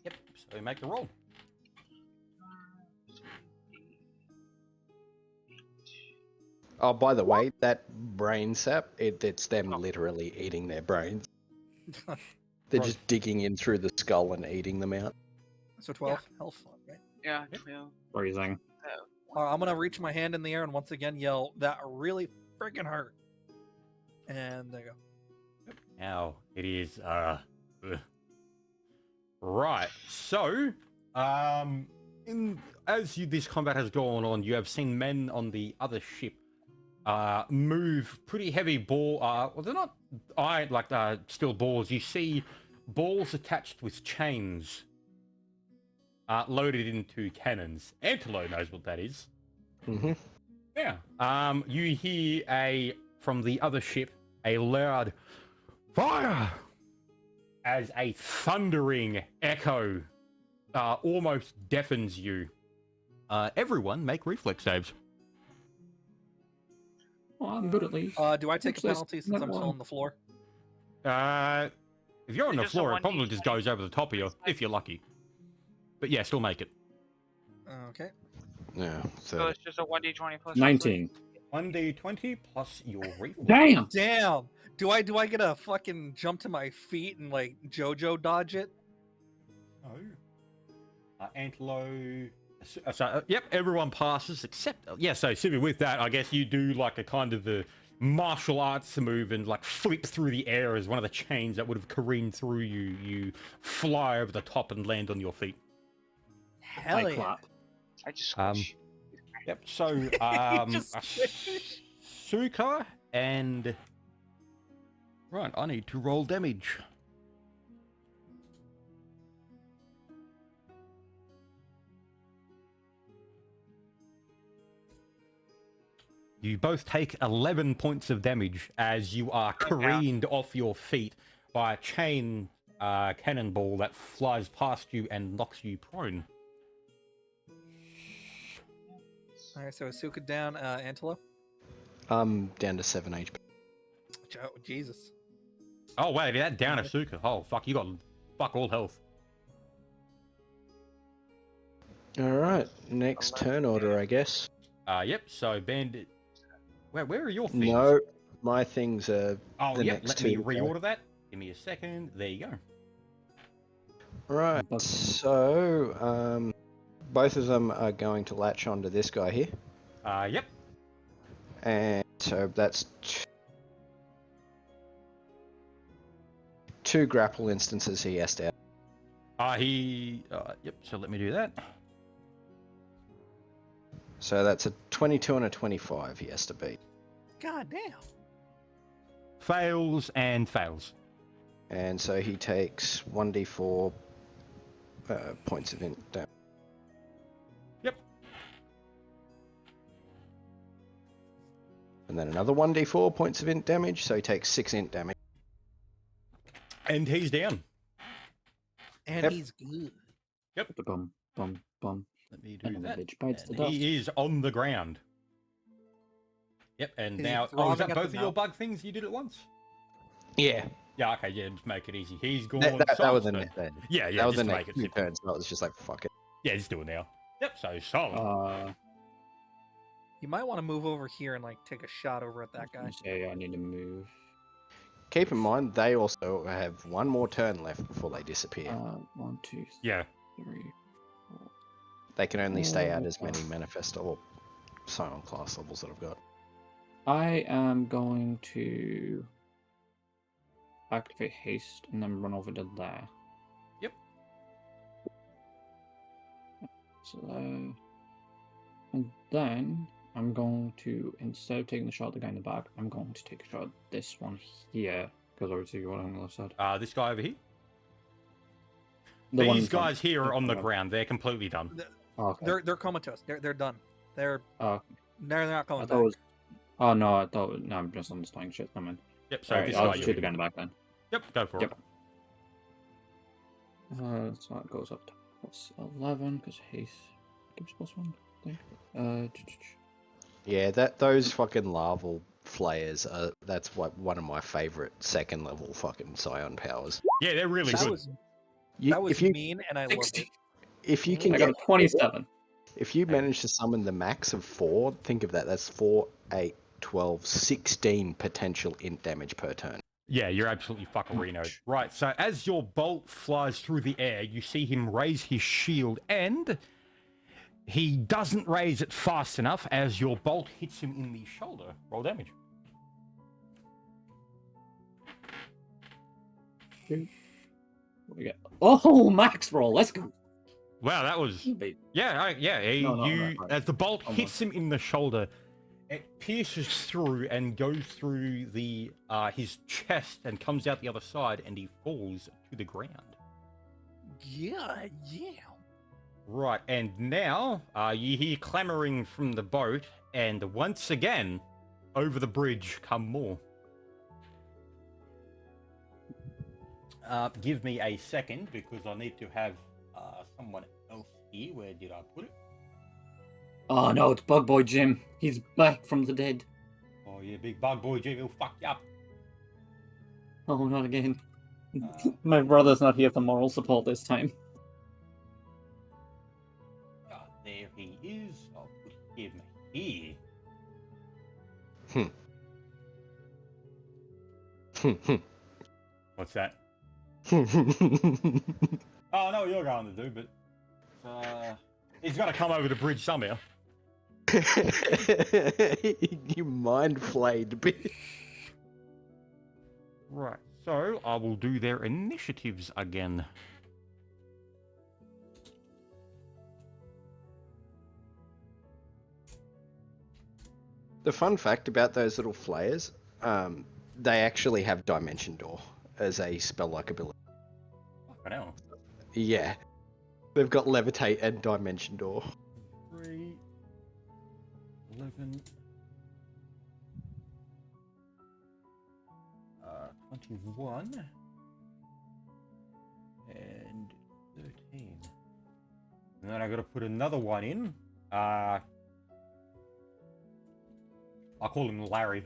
Speaker 1: Yep, so make a roll.
Speaker 4: Oh, by the way, that brain sap, it's them literally eating their brains. They're
Speaker 1: Right.
Speaker 4: just digging in through the skull and eating them out.
Speaker 3: So 12 health, right?
Speaker 5: Yeah,
Speaker 1: Yep.
Speaker 5: 12.
Speaker 2: Freezing.
Speaker 3: I'm going to reach my hand in the air and once again yell, "That really freaking hurt." And there you go.
Speaker 1: Now it is right. So, this combat has gone on, you have seen men on the other ship move pretty heavy ball. Well, they're not iron like steel balls. You see balls attached with chains, loaded into cannons. Antelo knows what that is.
Speaker 4: Mm-hmm.
Speaker 1: Yeah. You hear from the other ship a loud fire as a thundering echo almost deafens you. Everyone make reflex saves.
Speaker 2: Well, I'm good at least.
Speaker 3: Do I take a
Speaker 2: What's this?
Speaker 3: penalty since I'm still on the floor?
Speaker 1: If you're on
Speaker 5: It's
Speaker 1: the
Speaker 5: just a
Speaker 1: floor, it
Speaker 5: 1d20.
Speaker 1: probably just goes over the top of you, if you're lucky. But yeah, still make it.
Speaker 3: Okay.
Speaker 4: Yeah.
Speaker 5: So
Speaker 4: So
Speaker 5: it's just a 1d20 plus
Speaker 2: 19.
Speaker 1: 1d20 plus your reflex.
Speaker 2: Damn!
Speaker 3: Damn. Do I get a fucking jump to my feet and like JoJo dodge it?
Speaker 1: Oh. Antelo. Yep, everyone passes except so Sibby, with that, I guess you do like a kind of a martial arts move and like flip through the air as one of the chains that would have careened through you. You fly over the top and land on your feet.
Speaker 3: Hell
Speaker 2: I
Speaker 3: yeah.
Speaker 2: clap.
Speaker 5: I just
Speaker 1: Um,
Speaker 5: squish.
Speaker 1: Yep. So
Speaker 3: Just
Speaker 1: Suka and right, I need to roll damage. You both take 11 points of damage as you are careened off your feet by a chain cannonball that flies past you and knocks you prone.
Speaker 3: All right, so Asuka down, Antelo.
Speaker 4: I'm down to 7 HP.
Speaker 3: Jesus.
Speaker 1: Oh wait, that down Asuka. Oh fuck, you got fuck all health.
Speaker 4: All right, next turn order, I guess.
Speaker 1: Yep. So Bandit. Where are your things?
Speaker 4: No, my things are
Speaker 1: Oh,
Speaker 4: the
Speaker 1: yep.
Speaker 4: next
Speaker 1: Let me
Speaker 4: two.
Speaker 1: reorder that. Give me a second. There you go.
Speaker 4: Right,
Speaker 2: Okay.
Speaker 4: so both of them are going to latch onto this guy here,
Speaker 1: Yep.
Speaker 4: and so that's two grapple instances he has to.
Speaker 1: Yep. So let me do that.
Speaker 4: So that's a 22 and a 25 he has to beat,
Speaker 3: God damn.
Speaker 1: Fails and fails.
Speaker 4: and so he takes 1d4 points of int damage.
Speaker 1: Yep.
Speaker 4: And then another 1d4 points of int damage, so he takes 6 int damage.
Speaker 1: And he's down.
Speaker 3: And
Speaker 4: Yep.
Speaker 3: he's good.
Speaker 2: Bum, bum, bum.
Speaker 1: Let me do
Speaker 2: And then the
Speaker 1: that.
Speaker 2: bitch bites the
Speaker 1: And
Speaker 2: dust.
Speaker 1: he is on the ground. Yep, and
Speaker 3: Is he
Speaker 1: now... Oh, is
Speaker 3: throbbing
Speaker 1: that
Speaker 3: at
Speaker 1: both
Speaker 3: the
Speaker 1: of your
Speaker 3: mouth?
Speaker 1: bug things you did at once?
Speaker 4: Yeah,
Speaker 1: Yeah, okay, yeah, just make it easy. He's gone
Speaker 4: that was
Speaker 1: silence
Speaker 4: the
Speaker 1: then.
Speaker 4: next.
Speaker 1: Yeah,
Speaker 4: That was
Speaker 1: just
Speaker 4: the
Speaker 1: to
Speaker 4: next
Speaker 1: make it
Speaker 4: few
Speaker 1: simple.
Speaker 4: turns. So I was just like, fuck it.
Speaker 1: Yeah, just do it now. Yep, so silent.
Speaker 3: You might want to move over here and like take a shot over at that guy.
Speaker 2: Say I need to move.
Speaker 4: Keep in mind, they also have one more turn left before they disappear.
Speaker 2: 1, 2,
Speaker 1: Yeah.
Speaker 2: 3, 4.
Speaker 4: They can only stay out as
Speaker 2: Oh.
Speaker 4: many Manifesto or Scion class levels that I've got.
Speaker 2: I am going to activate haste and then run over to there.
Speaker 1: Yep.
Speaker 2: So and then I'm going to, instead of taking the shot at the guy in the back, I'm going to take a shot at this one here, because obviously you're on the left side.
Speaker 1: This guy over here?
Speaker 2: The one in
Speaker 1: These
Speaker 2: front.
Speaker 1: guys here are on the
Speaker 2: Oh,
Speaker 1: ground. They're completely done.
Speaker 2: okay.
Speaker 3: They're comatose. They're done. They're
Speaker 2: Oh,
Speaker 3: they're not
Speaker 2: I
Speaker 3: coming
Speaker 2: thought
Speaker 3: back.
Speaker 2: it was... Oh no, I thought... No, I'm just understanding shit. Never mind.
Speaker 1: Yep, so
Speaker 2: Alright,
Speaker 1: this
Speaker 2: I'll
Speaker 1: guy
Speaker 2: just
Speaker 1: you're
Speaker 2: shoot the
Speaker 1: hitting.
Speaker 2: guy in the back then.
Speaker 1: Yep, go for
Speaker 2: Yep.
Speaker 1: it.
Speaker 2: So it goes up to plus 11, because haste gives +1, I think.
Speaker 4: Yeah, those fucking larval flayers are that's what one of my favorite second level fucking Scion powers.
Speaker 1: Yeah, they're really
Speaker 3: That
Speaker 1: good.
Speaker 3: was
Speaker 4: You,
Speaker 3: that was
Speaker 4: if you
Speaker 3: mean, and I loved it.
Speaker 4: if you can
Speaker 2: I got
Speaker 4: get
Speaker 2: a 27.
Speaker 4: if you manage to summon the max of 4, think of that. That's 4, 8, 12, 16 potential int damage per turn.
Speaker 1: Yeah, you're absolutely fuckerino. Right, so as your bolt flies through the air, you see him raise his shield, and he doesn't raise it fast enough as your bolt hits him in the shoulder. Roll damage.
Speaker 2: What do we get? Oh, max roll. Let's go.
Speaker 1: Wow, that was...
Speaker 2: Wait,
Speaker 1: Yeah,
Speaker 2: No, right.
Speaker 1: as the bolt
Speaker 2: Almost.
Speaker 1: hits him in the shoulder, it pierces through and goes through the his chest and comes out the other side, and he falls to the ground.
Speaker 3: Yeah.
Speaker 1: Right, and now you hear clamoring from the boat, and once again, over the bridge come more. Give me a second, because I need to have someone else here. Where did I put it?
Speaker 2: Oh no, it's Bug Boy Jim. He's back from the dead.
Speaker 1: Oh yeah, big bug boy Jim, he'll fuck you up.
Speaker 2: Oh, not again. My brother's not here for moral support this time.
Speaker 1: There he is. I'll put him here. What's that? Oh, I know what you're going to do, but he's got to come over the bridge somehow.
Speaker 4: You mind flayed bitch.
Speaker 1: Right, so I will do their initiatives again.
Speaker 4: The fun fact about those little flayers, they actually have Dimension Door as a spell-like ability.
Speaker 1: Fucking hell.
Speaker 4: Yeah. They've got Levitate and Dimension Door.
Speaker 1: 3, 11, 21, and 13. And then I got to put another one in. I'll call him Larry.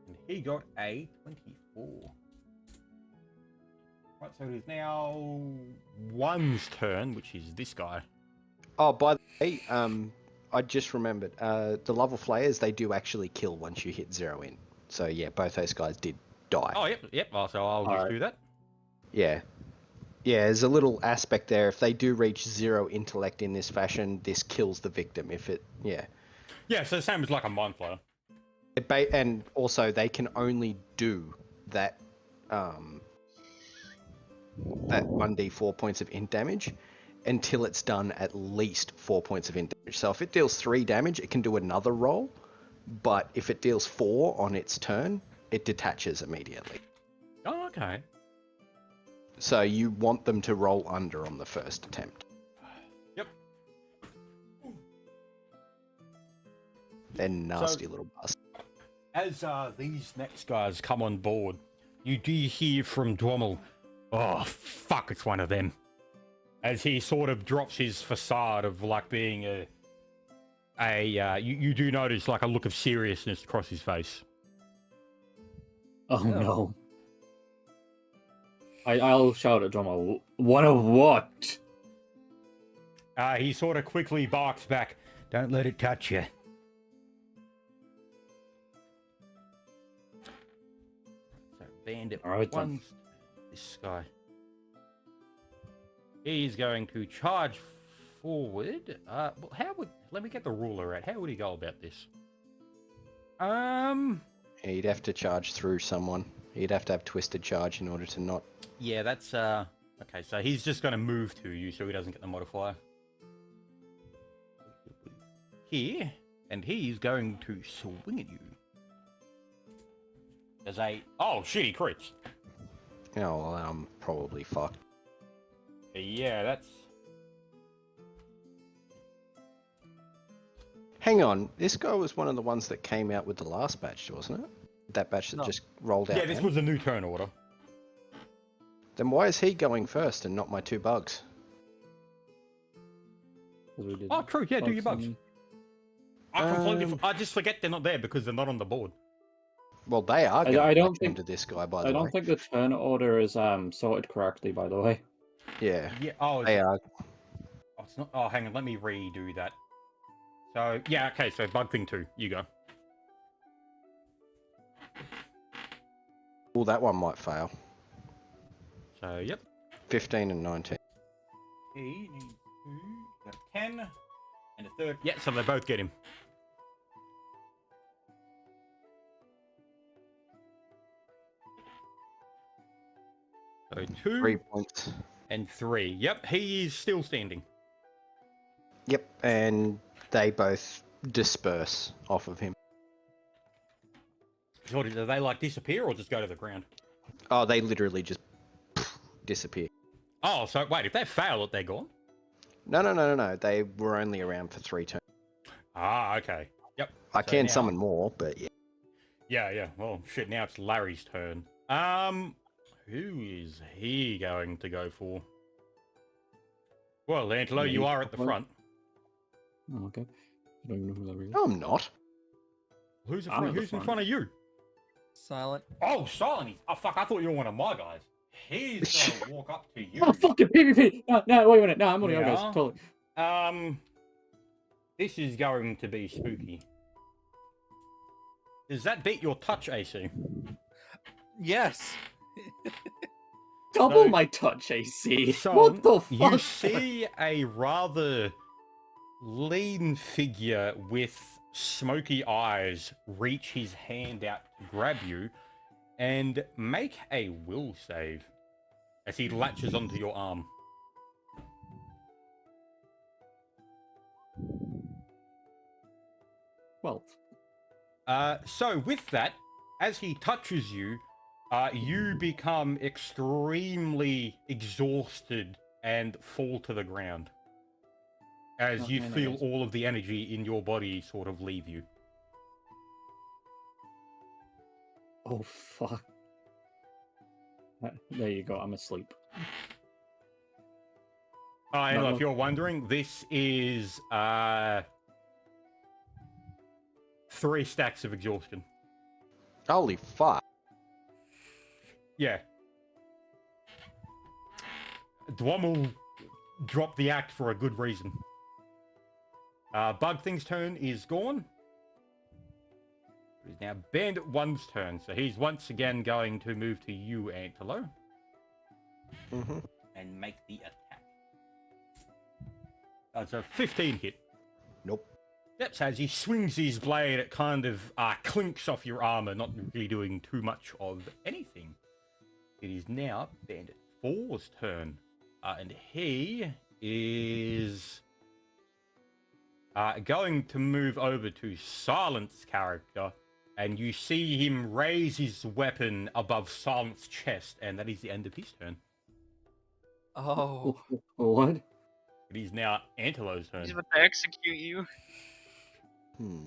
Speaker 1: And he got a 24. Right, so it is now one's turn, which is this guy.
Speaker 4: Oh, by the way, I just remembered, the level flayers, they do actually kill once you hit 0 in. So yeah, both those guys did die.
Speaker 1: Oh, yep. Oh, so I'll just do that.
Speaker 4: Yeah. Yeah, there's a little aspect there. If they do reach 0 intellect in this fashion, this kills the victim. If it, yeah.
Speaker 1: Yeah, so the same as like a mind flayer.
Speaker 4: And also, they can only do that, that 1d4 points of int damage until it's done at least 4 points of int damage. So if it deals 3 damage, it can do another roll. But if it deals 4 on its turn, it detaches immediately.
Speaker 1: Oh, okay.
Speaker 4: So you want them to roll under on the first attempt.
Speaker 1: Yep.
Speaker 4: They're nasty little bastards.
Speaker 1: As these next guys come on board, you do hear from Dwommel, "Oh, fuck, it's one of them." as he sort of drops his facade of like being you do notice like a look of seriousness across his face.
Speaker 2: Oh
Speaker 3: Yeah.
Speaker 2: no. I'll shout at Drummer, what a what?
Speaker 1: He sort of quickly barks back, "Don't let it touch you." So Bandit
Speaker 2: All right, then.
Speaker 1: one's this guy. He's going to charge forward. Well, let me get the ruler out. How would he go about this?
Speaker 4: He'd have to charge through someone. He'd have to have twisted charge in order to not.
Speaker 1: Yeah, that's okay. So he's just going to move to you, so he doesn't get the modifier. Here, and he's going to swing at you. There's oh shit, he crits.
Speaker 4: Oh, well, I'm probably fucked.
Speaker 1: Yeah, that's.
Speaker 4: Hang on, this guy was one of the ones that came out with the last batch, wasn't it? That batch that
Speaker 3: No.
Speaker 4: just rolled out.
Speaker 1: Yeah, this
Speaker 4: then?
Speaker 1: was a new turn order.
Speaker 4: Then why is he going first and not my two bugs?
Speaker 2: 'Cause we did
Speaker 1: Oh, true. Yeah, do your bugs.
Speaker 2: and-
Speaker 1: I completely. I just forget they're not there because they're not on the board.
Speaker 4: Well, they are going
Speaker 2: I don't
Speaker 4: into
Speaker 2: think-
Speaker 4: this guy, by the
Speaker 2: I
Speaker 4: way.
Speaker 2: don't think the turn order is sorted correctly, by the way.
Speaker 4: Yeah,
Speaker 1: Yeah. Oh,
Speaker 4: they are.
Speaker 1: oh, it's not. Oh, hang on. Let me redo that. So yeah. Okay. So bug thing 2. You go.
Speaker 4: Well, that one might fail.
Speaker 1: So yep.
Speaker 4: 15 and 19.
Speaker 1: He needs 2. Got 10 and a third. Yeah. So they both get him. So 2
Speaker 4: 3 points.
Speaker 1: and 3. Yep. He is still standing.
Speaker 4: Yep, and they both disperse off of him.
Speaker 1: So do they like disappear or just go to the ground?
Speaker 4: Oh, they literally just disappear.
Speaker 1: Oh, so wait. If they fail it, they're gone.
Speaker 4: No. They were only around for 3 turns.
Speaker 1: Ah, okay. Yep.
Speaker 4: I
Speaker 1: So
Speaker 4: can
Speaker 1: now-
Speaker 4: summon more, but yeah.
Speaker 1: Yeah. Well, shit. Now it's Larry's turn. Who is he going to go for? Well, Angelo, you are at the front.
Speaker 2: Oh, okay. I don't even know who that is.
Speaker 4: No, I'm not.
Speaker 1: Who's in
Speaker 2: I'm
Speaker 1: front?
Speaker 2: at the
Speaker 1: Who's in
Speaker 2: front.
Speaker 1: front of you?
Speaker 3: Silent.
Speaker 1: Oh, Silent. Oh, fuck! I thought you were one of my guys. He's gonna walk up to you.
Speaker 2: Oh, fucking PvP! No, wait a minute. No, I'm one of your guys.
Speaker 1: Yeah.
Speaker 2: Totally.
Speaker 1: This is going to be spooky. Does that beat your touch AC?
Speaker 3: Yes.
Speaker 2: Double
Speaker 1: So-
Speaker 2: my touch AC.
Speaker 1: So,
Speaker 2: What the fuck?
Speaker 1: you see a rather lean figure with smoky eyes reach his hand out to grab you and make a will save as he latches onto your arm.
Speaker 2: Well,
Speaker 1: So with that, as he touches you, you become extremely exhausted and fall to the ground as you
Speaker 2: Okay,
Speaker 1: feel
Speaker 2: nice.
Speaker 1: all of the energy in your body sort of leave you.
Speaker 2: oh fuck. There you go. I'm asleep.
Speaker 1: And
Speaker 2: No,
Speaker 1: if
Speaker 2: look-
Speaker 1: you're wondering, this is 3 stacks of exhaustion.
Speaker 4: Holy fuck.
Speaker 1: Yeah. Dwommel dropped the act for a good reason. Bug Thing's turn is gone. It is now Bandit 1's turn, so he's once again going to move to you, Antelo,
Speaker 4: Mm-hmm.
Speaker 1: and make the attack. That's a 15 hit.
Speaker 4: Nope.
Speaker 1: That's as he swings his blade, it kind of clinks off your armor, not really doing too much of anything. It is now Bandit 4's turn, and he is going to move over to Silent's character, and you see him raise his weapon above Silent's chest, and that is the end of his turn.
Speaker 3: Oh.
Speaker 2: What?
Speaker 1: It is now Antelo's turn.
Speaker 5: He's about to execute you.
Speaker 4: I'm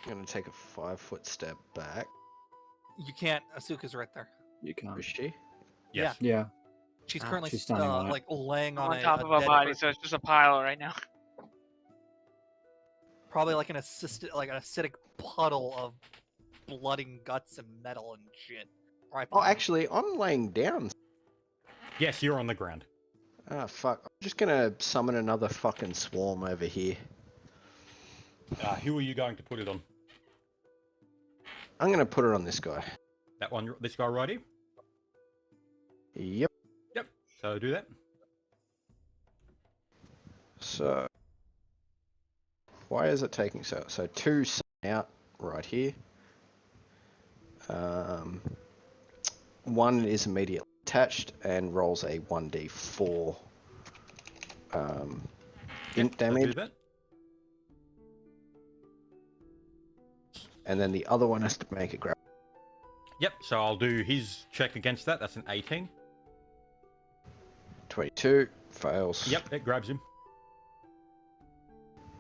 Speaker 4: gonna take a 5-foot step back.
Speaker 3: You can't. Asuka's right there.
Speaker 2: You can't.
Speaker 4: Is she?
Speaker 1: Yes.
Speaker 2: Yeah.
Speaker 3: She's
Speaker 2: Ah,
Speaker 3: currently
Speaker 2: she's standing on it.
Speaker 3: like laying
Speaker 5: I'm
Speaker 3: on
Speaker 5: on top
Speaker 3: a
Speaker 5: of a
Speaker 3: dead
Speaker 5: body,
Speaker 3: person,
Speaker 5: so it's just a pile right now.
Speaker 3: probably like an acidic puddle of blood and guts and metal and shit. Right.
Speaker 4: Oh,
Speaker 3: behind you.
Speaker 4: actually, I'm laying down.
Speaker 1: Yes, you're on the ground.
Speaker 4: Ah, fuck. I'm just gonna summon another fucking swarm over here.
Speaker 1: Who are you going to put it on?
Speaker 4: I'm gonna put it on this guy.
Speaker 1: That one, this guy right here?
Speaker 4: Yep.
Speaker 1: Yep. So do that.
Speaker 4: So, why is it taking so? So 2 out right here. 1 is immediately attached and rolls a 1d4 int
Speaker 1: Yep, so do
Speaker 4: damage,
Speaker 1: that.
Speaker 4: and then the other one has to make a grab.
Speaker 1: Yep, so I'll do his check against that. That's an 18.
Speaker 4: 22 fails.
Speaker 1: Yep, it grabs him.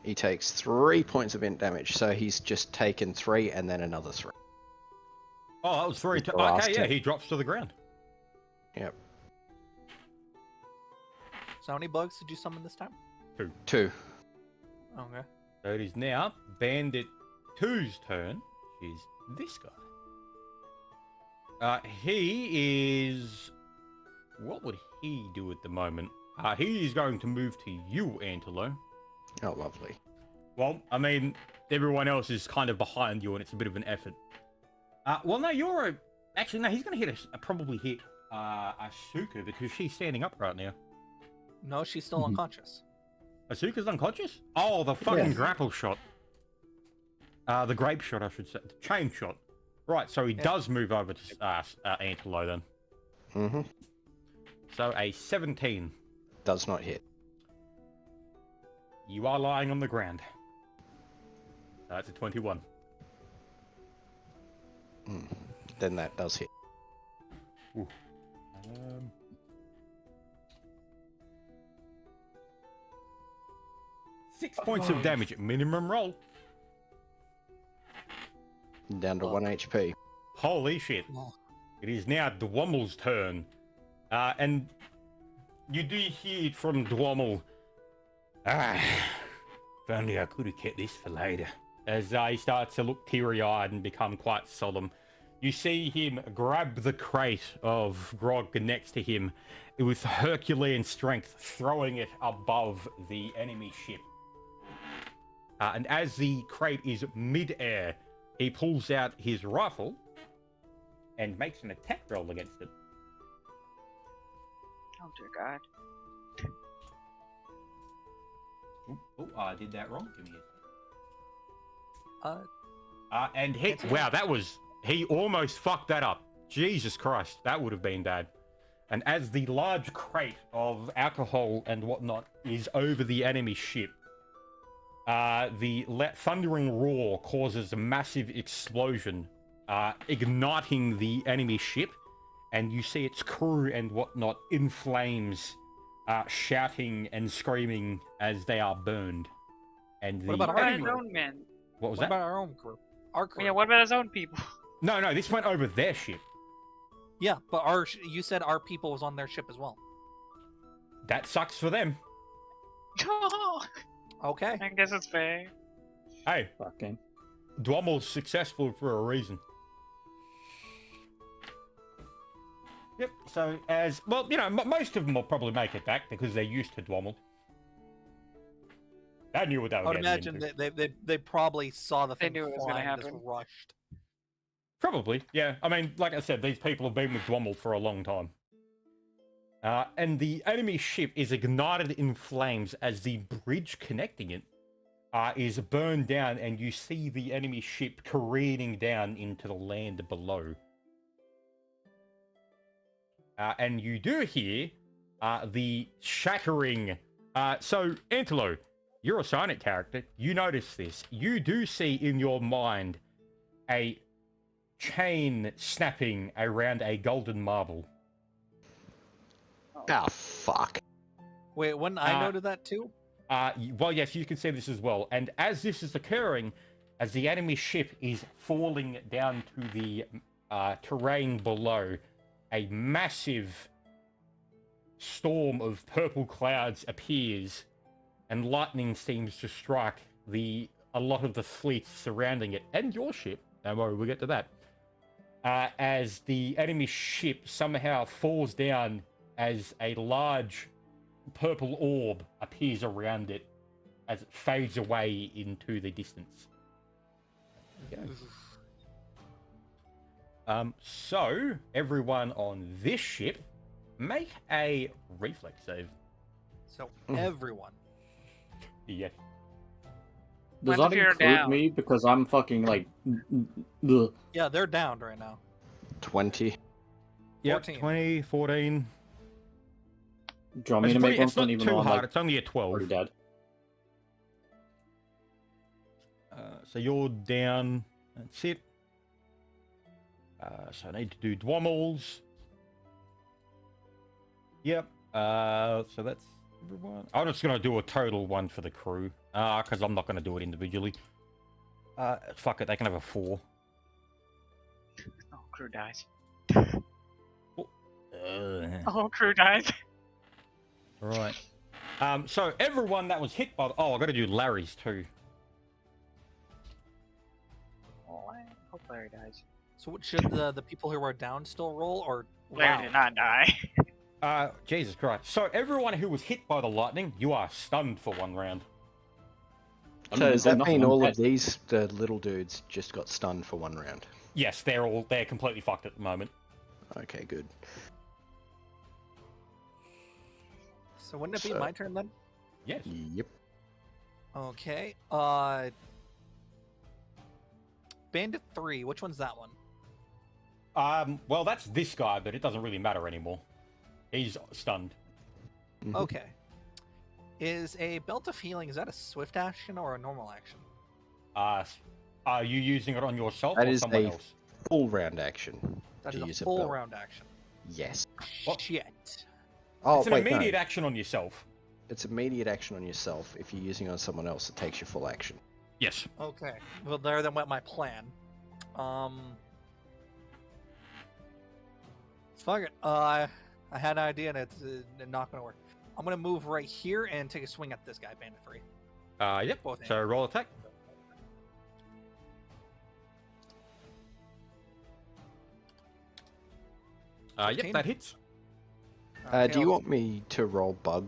Speaker 4: He takes 3 points of int damage, so he's just taken 3 and then another 3.
Speaker 1: Oh, that was very...
Speaker 4: With the last
Speaker 1: Okay, yeah,
Speaker 4: 10.
Speaker 1: he drops to the ground.
Speaker 4: Yep.
Speaker 3: So how many bugs did you summon this time?
Speaker 4: 2.
Speaker 3: Okay.
Speaker 1: So it is now Bandit 2's turn, which is this guy. He is... What would he do at the moment? He is going to move to you, Antelo.
Speaker 4: Oh, lovely.
Speaker 1: Well, I mean, everyone else is kind of behind you, and it's a bit of an effort. Well, no, you're a... Actually, no, he's going to hit probably hit Asuka, because she's standing up right now.
Speaker 3: No, she's still unconscious.
Speaker 1: Asuka's unconscious? Oh, the fucking
Speaker 4: Yeah.
Speaker 1: grapple shot. The grape shot, I should say. The chain shot. Right, so he does move over to Antelo then.
Speaker 4: Mm-hmm.
Speaker 1: So a 17.
Speaker 4: Does not hit.
Speaker 1: You are lying on the ground. That's a 21.
Speaker 4: Then that does hit.
Speaker 1: Ooh. 6 points of damage. Minimum roll.
Speaker 4: Down to 1 HP.
Speaker 1: Holy shit.
Speaker 3: Oh.
Speaker 1: It is now Dwommel's turn. And you do hear from Dwommel. If only I could have kept this for later. As he starts to look teary-eyed and become quite solemn. You see him grab the crate of grog next to him with Herculean strength, throwing it above the enemy ship. And as the crate is mid-air, he pulls out his rifle and makes an attack roll against it.
Speaker 5: Oh dear God.
Speaker 1: Oh, I did that wrong. Give me
Speaker 3: Uh,
Speaker 1: a... and he... Wow, that was... He almost fucked that up. Jesus Christ, that would have been bad. And as the large crate of alcohol and whatnot is over the enemy ship, the thundering roar causes a massive explosion, igniting the enemy ship, and you see its crew and whatnot in flames, shouting and screaming as they are burned. And the
Speaker 3: What about
Speaker 5: What about
Speaker 3: enemy-
Speaker 5: his own men?
Speaker 1: What was
Speaker 3: what
Speaker 1: that?
Speaker 3: about our own crew? Our crew.
Speaker 5: Yeah, what about his own people?
Speaker 1: No, this went over their ship.
Speaker 3: Yeah, but you said our people was on their ship as well.
Speaker 1: That sucks for them.
Speaker 3: Okay.
Speaker 5: I guess it's fair.
Speaker 1: Hey,
Speaker 2: Fucking.
Speaker 1: Dwommel's successful for a reason. Yep, so as... Well, you know, most of them will probably make it back because they're used to Dwommel. They knew what they
Speaker 3: I
Speaker 1: were
Speaker 3: would
Speaker 1: getting
Speaker 3: imagine
Speaker 1: into.
Speaker 3: they probably saw the
Speaker 5: They
Speaker 3: thing
Speaker 5: knew it was gonna
Speaker 3: flying and just
Speaker 5: happen.
Speaker 3: rushed.
Speaker 1: Probably, yeah. I mean, like I said, these people have been with Dwommel for a long time. And the enemy ship is ignited in flames as the bridge connecting it is burned down, and you see the enemy ship careening down into the land below. And you do hear the shattering... So, Antelo, you're a silent character. You notice this. You do see in your mind a chain snapping around a golden marble.
Speaker 4: Ah, fuck.
Speaker 3: Wait, wouldn't I
Speaker 1: Uh,
Speaker 3: noted that too?
Speaker 1: Well, yes, you can see this as well. And as this is occurring, as the enemy ship is falling down to the terrain below, a massive storm of purple clouds appears, and lightning seems to strike a lot of the fleet surrounding it and your ship. Don't worry, we'll get to that. As the enemy ship somehow falls down as a large purple orb appears around it as it fades away into the distance. There you go. So everyone on this ship, make a reflex save.
Speaker 3: So everyone.
Speaker 1: Yeah.
Speaker 2: Does
Speaker 5: What
Speaker 2: that
Speaker 5: if you're
Speaker 2: include
Speaker 5: down?
Speaker 2: me? Because I'm fucking like. Ugh.
Speaker 3: Yeah, they're downed right now.
Speaker 4: 20.
Speaker 1: Yep,
Speaker 3: 14.
Speaker 1: 20, 14.
Speaker 2: Do you want me to make one
Speaker 1: It's not
Speaker 2: even
Speaker 1: too
Speaker 2: though I'm
Speaker 1: hard.
Speaker 2: like
Speaker 1: It's only a 12.
Speaker 2: already dead?
Speaker 1: So you're down. That's it. So I need to do Dwommels. Yep. So that's everyone. I'm just going to do a total one for the crew. Because I'm not going to do it individually. Fuck it. They can have a 4.
Speaker 5: Oh, crew dies.
Speaker 1: Uh,
Speaker 5: Oh, crew dies.
Speaker 1: right. So everyone that was hit by... Oh, I got to do Larry's too.
Speaker 5: Oh, I hope Larry dies.
Speaker 3: So should the people who are down still roll or
Speaker 5: Larry
Speaker 3: wow.
Speaker 5: did not die.
Speaker 1: Jesus Christ. So everyone who was hit by the lightning, you are stunned for 1 round.
Speaker 2: I
Speaker 4: So
Speaker 2: mean,
Speaker 4: does
Speaker 2: there's
Speaker 4: that
Speaker 2: nothing
Speaker 4: mean
Speaker 2: I'm
Speaker 4: all of
Speaker 2: dead.
Speaker 4: these, the little dudes, just got stunned for 1 round?
Speaker 1: Yes, they're completely fucked at the moment.
Speaker 4: Okay, good.
Speaker 3: So wouldn't it be
Speaker 4: So-
Speaker 3: my turn then?
Speaker 1: Yes.
Speaker 4: Yep.
Speaker 3: Okay. Bandit 3, which one's that one?
Speaker 1: Well, that's this guy, but it doesn't really matter anymore. He's stunned.
Speaker 4: Mhm.
Speaker 3: Okay. Is a Belt of Healing, is that a swift action or a normal action?
Speaker 1: Are you using it on yourself
Speaker 4: That
Speaker 1: or
Speaker 4: is
Speaker 1: someone
Speaker 4: a-
Speaker 1: else?
Speaker 4: Full round action.
Speaker 3: That
Speaker 4: to
Speaker 3: is
Speaker 4: use
Speaker 3: a
Speaker 4: a
Speaker 3: full
Speaker 4: belt.
Speaker 3: round action.
Speaker 4: Yes.
Speaker 1: What?
Speaker 3: Shit.
Speaker 4: Oh,
Speaker 1: It's an
Speaker 4: wait,
Speaker 1: immediate
Speaker 4: no.
Speaker 1: action on yourself.
Speaker 4: It's immediate action on yourself. If you're using it on someone else, it takes your full action.
Speaker 1: Yes.
Speaker 3: Okay. Well, there then went my plan. Fuck it. I had an idea and it's not gonna work. I'm gonna move right here and take a swing at this guy, Bandit 3.
Speaker 1: Yep.
Speaker 3: Both
Speaker 1: So roll attack. Yep,
Speaker 3: 15.
Speaker 1: that hits.
Speaker 4: Do you want me to roll bug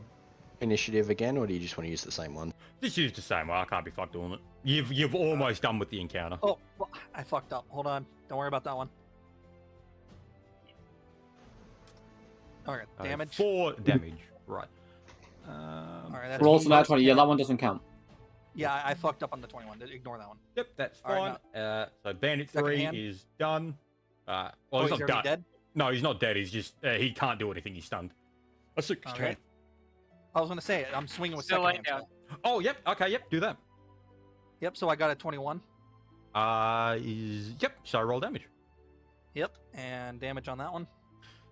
Speaker 4: initiative again, or do you just want to use the same one?
Speaker 1: Just use the same one. I can't be fucked doing it. You've almost done with the encounter.
Speaker 3: Oh, well, I fucked up. Hold on. Don't worry about that one. Alright, damage.
Speaker 1: 4 damage. Right.
Speaker 3: Alright, that's
Speaker 2: Rolls to that
Speaker 3: most
Speaker 2: 20. Yeah, that
Speaker 3: damage.
Speaker 2: one doesn't count.
Speaker 3: Yeah, I fucked up on the 21. Ignore that one.
Speaker 1: Yep, that's
Speaker 3: All
Speaker 1: fine.
Speaker 3: right,
Speaker 1: So Bandit
Speaker 3: Second
Speaker 1: 3
Speaker 3: hand.
Speaker 1: is done. Well,
Speaker 3: Oh,
Speaker 1: he's
Speaker 3: he's
Speaker 1: not
Speaker 3: already
Speaker 1: done.
Speaker 3: dead?
Speaker 1: No, he's not dead. He's just he can't do anything. He's stunned. A 6
Speaker 3: All
Speaker 1: turn.
Speaker 3: right. I was gonna say I'm swinging with
Speaker 5: Still
Speaker 3: second
Speaker 5: laying
Speaker 3: hand
Speaker 5: down.
Speaker 3: spell.
Speaker 1: Oh, yep. Okay, yep. Do that.
Speaker 3: Yep, so I got a 21.
Speaker 1: Yep. So roll damage.
Speaker 3: Yep, and damage on that one.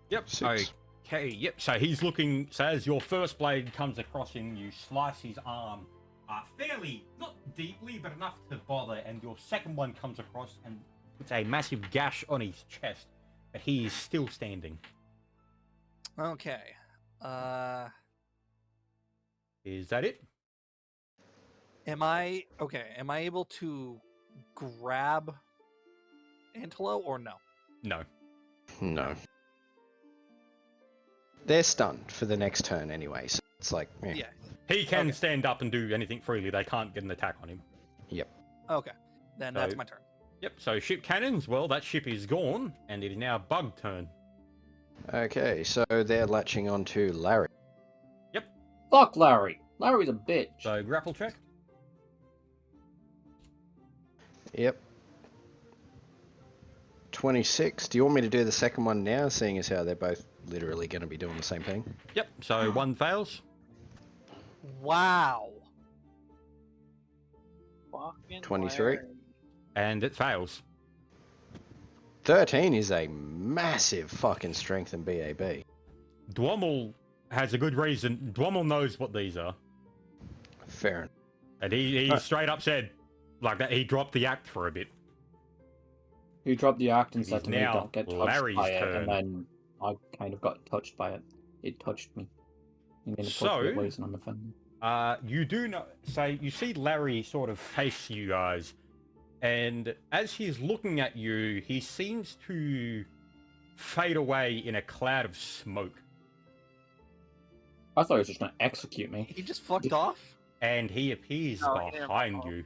Speaker 1: Yep.
Speaker 4: 6.
Speaker 1: Okay. Yep. So he's looking. So as your first blade comes across him, you slice his arm, fairly not deeply, but enough to bother. And your second one comes across and puts a massive gash on his chest, but he is still standing.
Speaker 3: Okay.
Speaker 1: Is that it?
Speaker 3: Am I able to grab Antelo or no?
Speaker 1: No.
Speaker 4: No. They're stunned for the next turn anyway, so it's like,
Speaker 3: Yeah.
Speaker 1: He can
Speaker 3: Okay.
Speaker 1: stand up and do anything freely. They can't get an attack on him.
Speaker 3: Okay. Then that's
Speaker 1: So-
Speaker 3: my turn.
Speaker 1: Yep. So ship cannons. Well, that ship is gone, and it is now bug turn.
Speaker 4: Okay, so they're latching onto Larry.
Speaker 2: Fuck Larry. Larry's a bitch.
Speaker 1: So grapple check.
Speaker 4: Yep. 26. Do you want me to do the second one now, seeing as how they're both literally going to be doing the same thing?
Speaker 1: Yep. So 1 fails.
Speaker 3: Wow.
Speaker 5: Fucking
Speaker 4: 23.
Speaker 5: Larry.
Speaker 1: And it fails.
Speaker 4: 13 is a massive fucking strength in BAB.
Speaker 1: Dwommel has a good reason. Dwommel knows what these are.
Speaker 4: Fair enough.
Speaker 1: And he straight up said, like that, he dropped the act for a bit.
Speaker 2: You dropped the act and
Speaker 1: It
Speaker 2: said
Speaker 1: is
Speaker 2: to me,
Speaker 1: now
Speaker 2: don't get touched
Speaker 1: Larry's
Speaker 2: by it,
Speaker 1: turn.
Speaker 2: and then I kind of got touched by it. It touched me. You made a
Speaker 1: So-
Speaker 2: touch poison on the fan.
Speaker 1: You do know. Say you see Larry sort of face you guys, and as he's looking at you, he seems to fade away in a cloud of smoke,
Speaker 2: I thought he was just gonna execute me.
Speaker 3: He just fucked off?
Speaker 1: and he appears
Speaker 5: Oh, he didn't
Speaker 1: behind
Speaker 5: fall.
Speaker 1: you.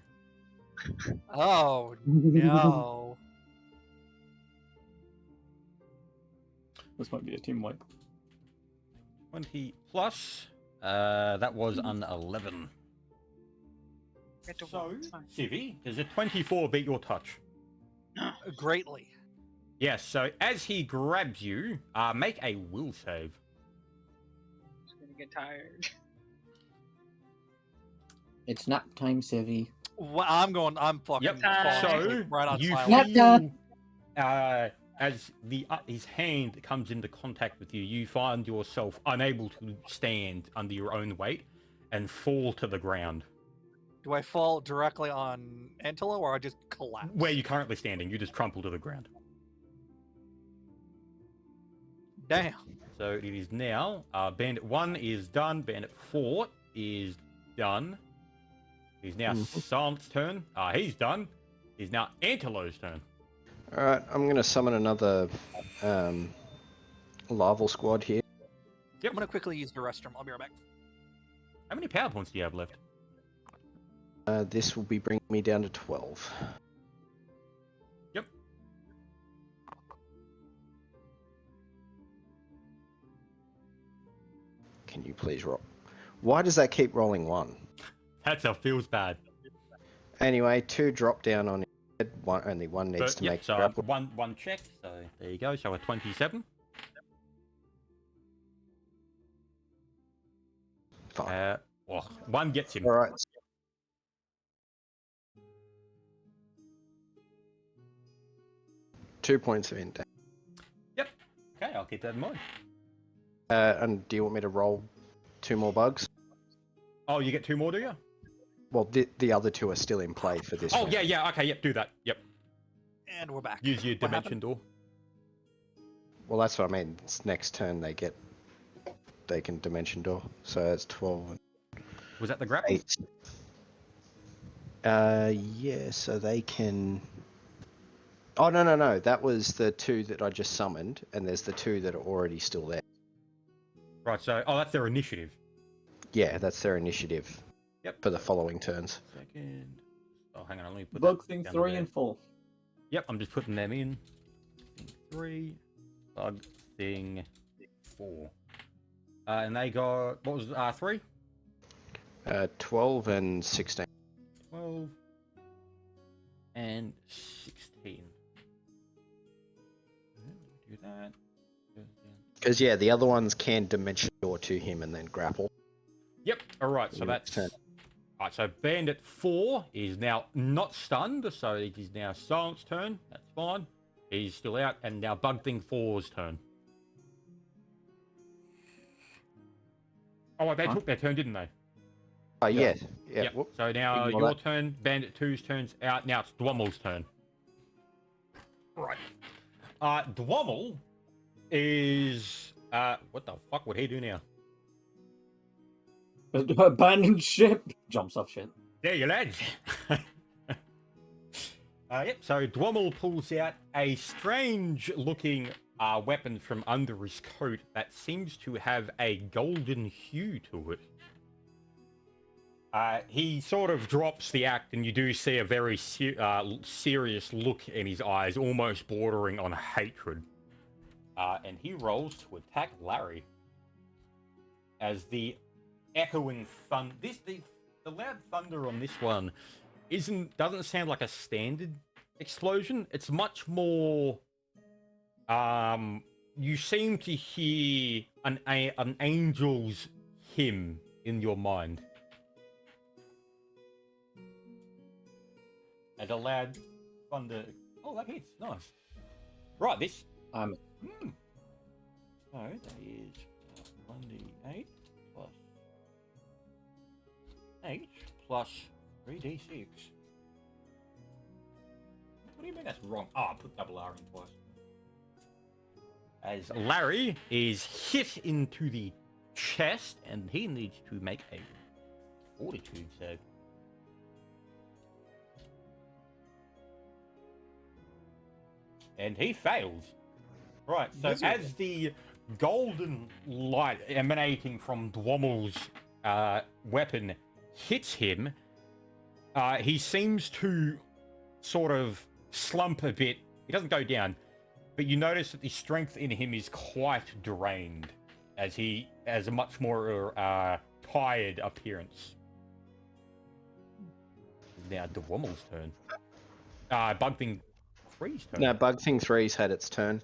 Speaker 3: Oh, no.
Speaker 2: This might be a team wipe.
Speaker 1: 20 plus. That was an 11.
Speaker 5: Get to
Speaker 1: So,
Speaker 5: walk, it's fine.
Speaker 1: Civvy, does a 24 beat your touch?
Speaker 3: Greatly.
Speaker 1: Yes. So as he grabs you, make a will save.
Speaker 5: He's gonna get tired.
Speaker 2: It's nap time, Civvy.
Speaker 3: Well, I'm fucking
Speaker 1: Yep.
Speaker 3: falling
Speaker 1: So
Speaker 3: asleep right on
Speaker 1: you
Speaker 3: silent.
Speaker 2: Nap
Speaker 1: feel, as his hand comes into contact with you, you find yourself unable to stand under your own weight and fall to the ground.
Speaker 3: Do I fall directly on Antelo or I just collapse?
Speaker 1: Where you're currently standing, you just crumple to the ground.
Speaker 3: Damn.
Speaker 1: So it is now. Bandit 1 is done. Bandit 4 is done. He's now Silent's turn. He's done. He's now Antelo's turn.
Speaker 4: Alright, I'm going to summon another larval squad here.
Speaker 3: I'm gonna quickly use the restroom. I'll be right back.
Speaker 1: How many power points do you have left?
Speaker 4: This will be bringing me down to 12.
Speaker 1: Yep.
Speaker 4: Can you please roll? Why does that keep rolling 1?
Speaker 1: That feels bad.
Speaker 4: Anyway, 2 drop down on it. Only one needs
Speaker 1: But,
Speaker 4: to
Speaker 1: yep,
Speaker 4: make
Speaker 1: so
Speaker 4: grapple.
Speaker 1: one check. So there you go. So a 27.
Speaker 4: Fine.
Speaker 1: One gets him.
Speaker 4: Alright. Two points of impact.
Speaker 1: Okay, I'll keep that in mind.
Speaker 4: And do you want me to roll 2 more bugs?
Speaker 1: Oh, you get 2 more, do you?
Speaker 4: Well, the other 2 are still in play for this
Speaker 1: Oh,
Speaker 4: one.
Speaker 1: yeah. Okay, yep, do that. Yep.
Speaker 3: And we're back.
Speaker 1: Use your
Speaker 3: What
Speaker 1: dimension
Speaker 3: happened?
Speaker 1: door.
Speaker 4: Well, that's what I mean. It's next turn they can dimension door. So it's 12 and
Speaker 1: Was that the grapple?
Speaker 4: 8. Yeah, so they can... Oh, no. That was the 2 that I just summoned, and there's the 2 that are already still there.
Speaker 1: Right, so... Oh, that's their initiative.
Speaker 4: Yeah, that's their initiative.
Speaker 1: Yep.
Speaker 4: For the following turns.
Speaker 1: Second... Oh, hang on, let me put
Speaker 2: Bug
Speaker 1: that
Speaker 2: thing
Speaker 1: down
Speaker 2: 3
Speaker 1: there.
Speaker 2: and 4.
Speaker 1: Yep, I'm just putting them in. Thing 3, bug thing 4. And they got... What was 3?
Speaker 4: 12 and 16.
Speaker 1: 12 and 16. Do that.
Speaker 4: Because, yeah, the other ones can dimension door to him and then grapple.
Speaker 1: Yep, alright, so that's...
Speaker 4: Turn.
Speaker 1: Alright, so Bandit 4 is now not stunned, so it is now Silent's turn. That's fine. He's still out, and now Bug Thing 4's turn. Oh, they took their turn, didn't they?
Speaker 4: Oh, yeah.
Speaker 1: Yep.
Speaker 4: Whoop.
Speaker 1: So now
Speaker 4: Ignore
Speaker 1: your
Speaker 4: that.
Speaker 1: turn, Bandit 2's turn's out. Now it's Dwommel's turn. Right. Dwommel is... what the fuck would he do now?
Speaker 2: Abandoned ship! Jumps off shit.
Speaker 1: There you lads. Yep, so Dwommel pulls out a strange looking weapon from under his coat that seems to have a golden hue to it. He sort of drops the act, and you do see a very serious look in his eyes, almost bordering on hatred. And he rolls to attack Larry. As the echoing thunder, the loud thunder on this one doesn't sound like a standard explosion. It's much more. You seem to hear an angel's hymn in your mind. As a loud thunder. Oh, that hits. Nice. Right, this. So that is 1d8 plus 8 plus 3d6. What do you mean that's wrong? Oh, I put double R in twice. as Larry is hit into the chest, and he needs to make a fortitude save. And he fails. Right, so
Speaker 3: Miserable.
Speaker 1: as the golden light emanating from Dwommel's weapon hits him, he seems to sort of slump a bit. He doesn't go down, but you notice that the strength in him is quite drained, as he has a much more tired appearance. Now Dwommel's turn. Bug Thing 3's turn.
Speaker 4: No, Bug Thing 3's had its turn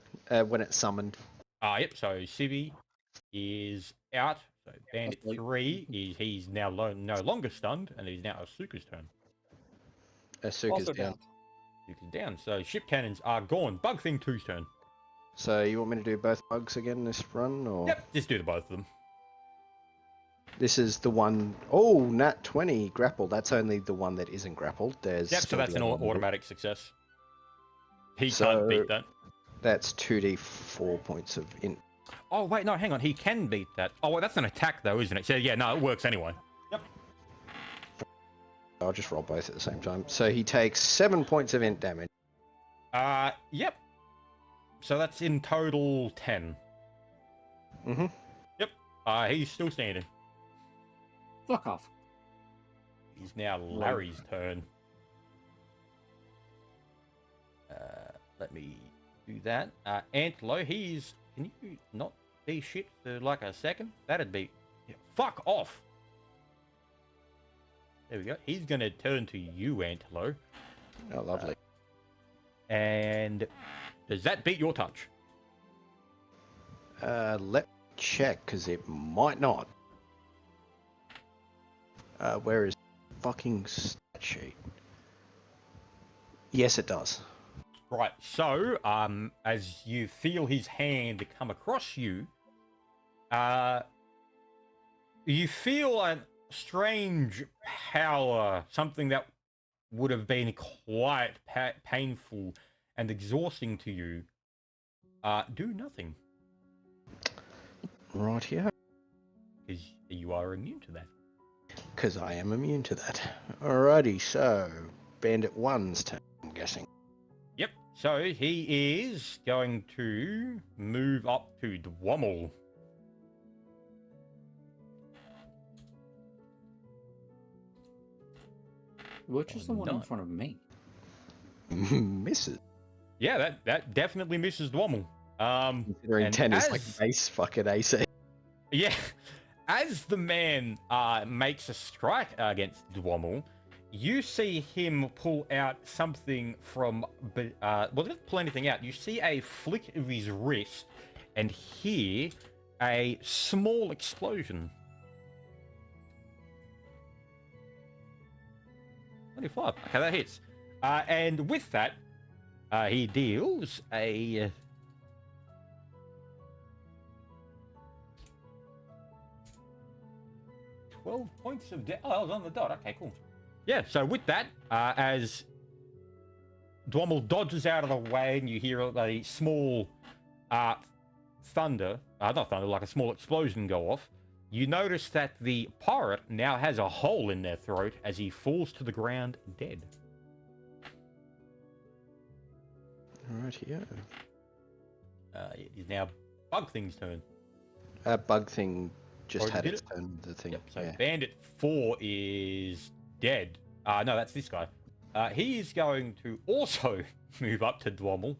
Speaker 4: when it's summoned.
Speaker 1: Yep, so Civi is out. So Bandit
Speaker 2: That's
Speaker 1: 3 is he's now no longer stunned, and he's now Asuka's turn.
Speaker 4: Asuka's
Speaker 3: Also
Speaker 4: down.
Speaker 3: down.
Speaker 1: Asuka's down. So ship cannons are gone. Bug Thing 2's turn.
Speaker 4: So you want me to do both bugs again this run, or
Speaker 1: Yep, just do the both of them.
Speaker 4: this is the one oh nat 20 grapple. That's only the one that isn't grappled. There's
Speaker 1: Yep, so
Speaker 4: still
Speaker 1: that's
Speaker 4: the
Speaker 1: an
Speaker 4: other one.
Speaker 1: automatic success. He
Speaker 4: So-
Speaker 1: can't beat that.
Speaker 4: That's 2d4 points of int.
Speaker 1: Oh wait, no, hang on. He can beat that. Oh, well, that's an attack though, isn't it? So yeah, no, it works anyway. Yep.
Speaker 4: I'll just roll both at the same time. So he takes 7 points of int damage.
Speaker 1: Yep. So that's in total 10.
Speaker 4: Mm-hmm.
Speaker 1: He's still standing.
Speaker 2: Fuck off.
Speaker 1: He's now Larry's turn. Let me do that. Antlo, he's... Can you not be shit for like a second? That'd be... Yeah, fuck off! There we go. He's gonna turn to you, Antlo.
Speaker 4: Oh, lovely.
Speaker 1: And... Does that beat your touch?
Speaker 4: Let me check, because it might not. Where is fucking stat sheet? Yes, it does.
Speaker 1: Right, so, as you feel his hand come across you, you feel a strange power, something that would have been quite painful and exhausting to you, do nothing,
Speaker 4: Right here.
Speaker 1: because you are immune to that.
Speaker 4: Because I am immune to that. Alrighty, so Bandit 1's turn, I'm guessing.
Speaker 1: Yep, so he is going to move up to Dwommel.
Speaker 2: Which is the one in
Speaker 1: no.
Speaker 2: front of me?
Speaker 4: Misses.
Speaker 1: Yeah, that definitely misses Dwommel.
Speaker 4: Considering
Speaker 1: and
Speaker 4: 10 is like
Speaker 1: as-
Speaker 4: base fucking AC.
Speaker 1: Yeah, as the man makes a strike against Dwommel, you see him pull out something from... well, doesn't pull anything out. You see a flick of his wrist and hear a small explosion. 25. Okay, that hits. And with that, he deals a... 12 points of damage. Oh, that was on the dot. Okay, cool. Yeah, so with that, as Dwommel dodges out of the way and you hear a small thunder, not thunder, like a small explosion go off, you notice that the pirate now has a hole in their throat as he falls to the ground dead.
Speaker 4: Right here.
Speaker 1: It is now Bug Thing's turn.
Speaker 4: Bug Thing just
Speaker 1: Already
Speaker 4: had
Speaker 1: did
Speaker 4: its turn with the thing.
Speaker 1: Yep, so
Speaker 4: Yeah.
Speaker 1: Bandit 4 is dead. No, that's this guy. He is going to also move up to Dwommel,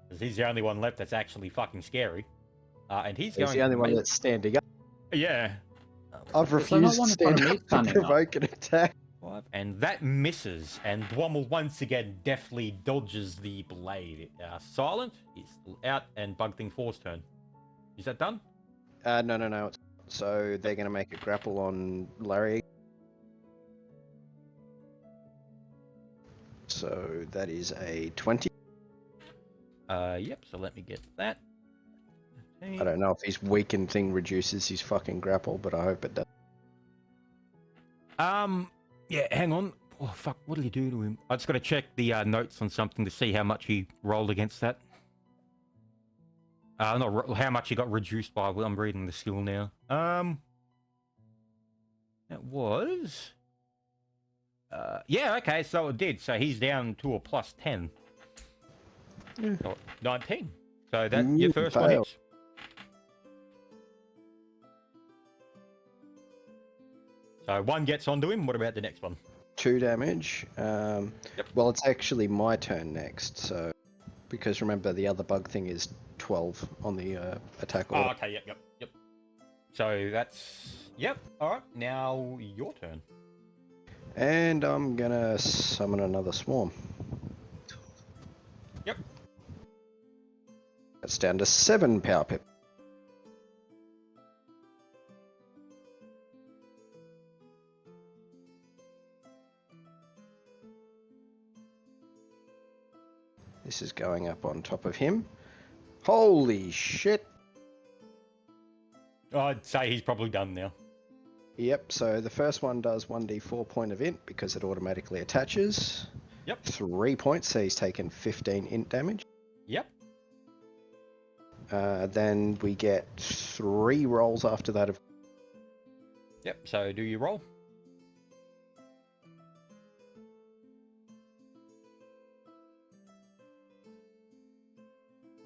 Speaker 1: because he's the only one left that's actually fucking scary. And he's
Speaker 4: He's
Speaker 1: going
Speaker 4: the only
Speaker 1: to
Speaker 4: one
Speaker 1: make...
Speaker 4: that's standing up.
Speaker 1: Yeah.
Speaker 4: I've
Speaker 2: Is there not
Speaker 4: refused
Speaker 2: one
Speaker 4: to
Speaker 2: in front
Speaker 4: stand
Speaker 2: of me
Speaker 4: up to
Speaker 2: standing up?
Speaker 4: provoke an attack.
Speaker 1: And that misses, and Dwommel once again deftly dodges the blade. Silent is still out, and Bug Thing 4's turn. Is that done?
Speaker 4: No. So they're going to make a grapple on Larry. So that is a 20.
Speaker 1: Yep, so let me get that.
Speaker 4: I don't know if his weakened thing reduces his fucking grapple, but I hope it does.
Speaker 1: Yeah, hang on. Oh, fuck, what did he do to him? I just got to check the notes on something to see how much he rolled against that. How much he got reduced by. Well, I'm reading the skill now. It was. Yeah, okay, so it did. So he's down to a plus 10.
Speaker 4: Yeah.
Speaker 1: Not 19. So that your first one
Speaker 4: fail.
Speaker 1: hits. So one gets onto him. What about the next one?
Speaker 4: 2 damage. Well, it's actually my turn next, so because remember the other bug thing is 12 on the attack order.
Speaker 1: Oh, okay, yep. So that's... Yep, alright, now your turn.
Speaker 4: And I'm gonna summon another swarm.
Speaker 1: Yep.
Speaker 4: That's down to 7 power pip. This is going up on top of him. Holy shit!
Speaker 1: I'd say he's probably done now.
Speaker 4: Yep, so the first one does 1d4 point of int because it automatically attaches.
Speaker 1: Yep.
Speaker 4: 3 points, so he's taken 15 int damage.
Speaker 1: Yep.
Speaker 4: Then we get 3 rolls after that.
Speaker 1: Yep, so do you roll?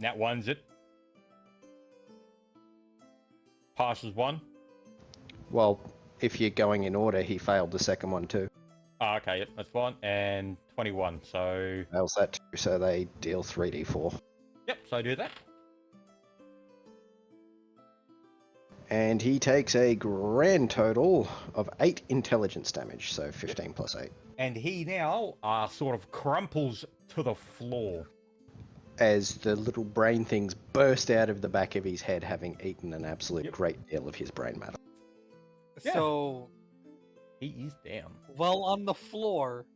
Speaker 1: That one's it. Passes 1.
Speaker 4: Well, if you're going in order, he failed the second one too.
Speaker 1: Oh, okay, yep, that's fine. And 21, so...
Speaker 4: Fails that too, so they deal 3d4.
Speaker 1: Yep, so do that.
Speaker 4: And he takes a grand total of 8 intelligence damage, so 15 plus 8.
Speaker 1: And he now sort of crumples to the floor.
Speaker 4: As the little brain things burst out of the back of his head, having eaten an absolute
Speaker 1: Yep.
Speaker 4: great deal of his brain matter.
Speaker 1: Yeah.
Speaker 3: So,
Speaker 1: He is down.
Speaker 3: while on the floor,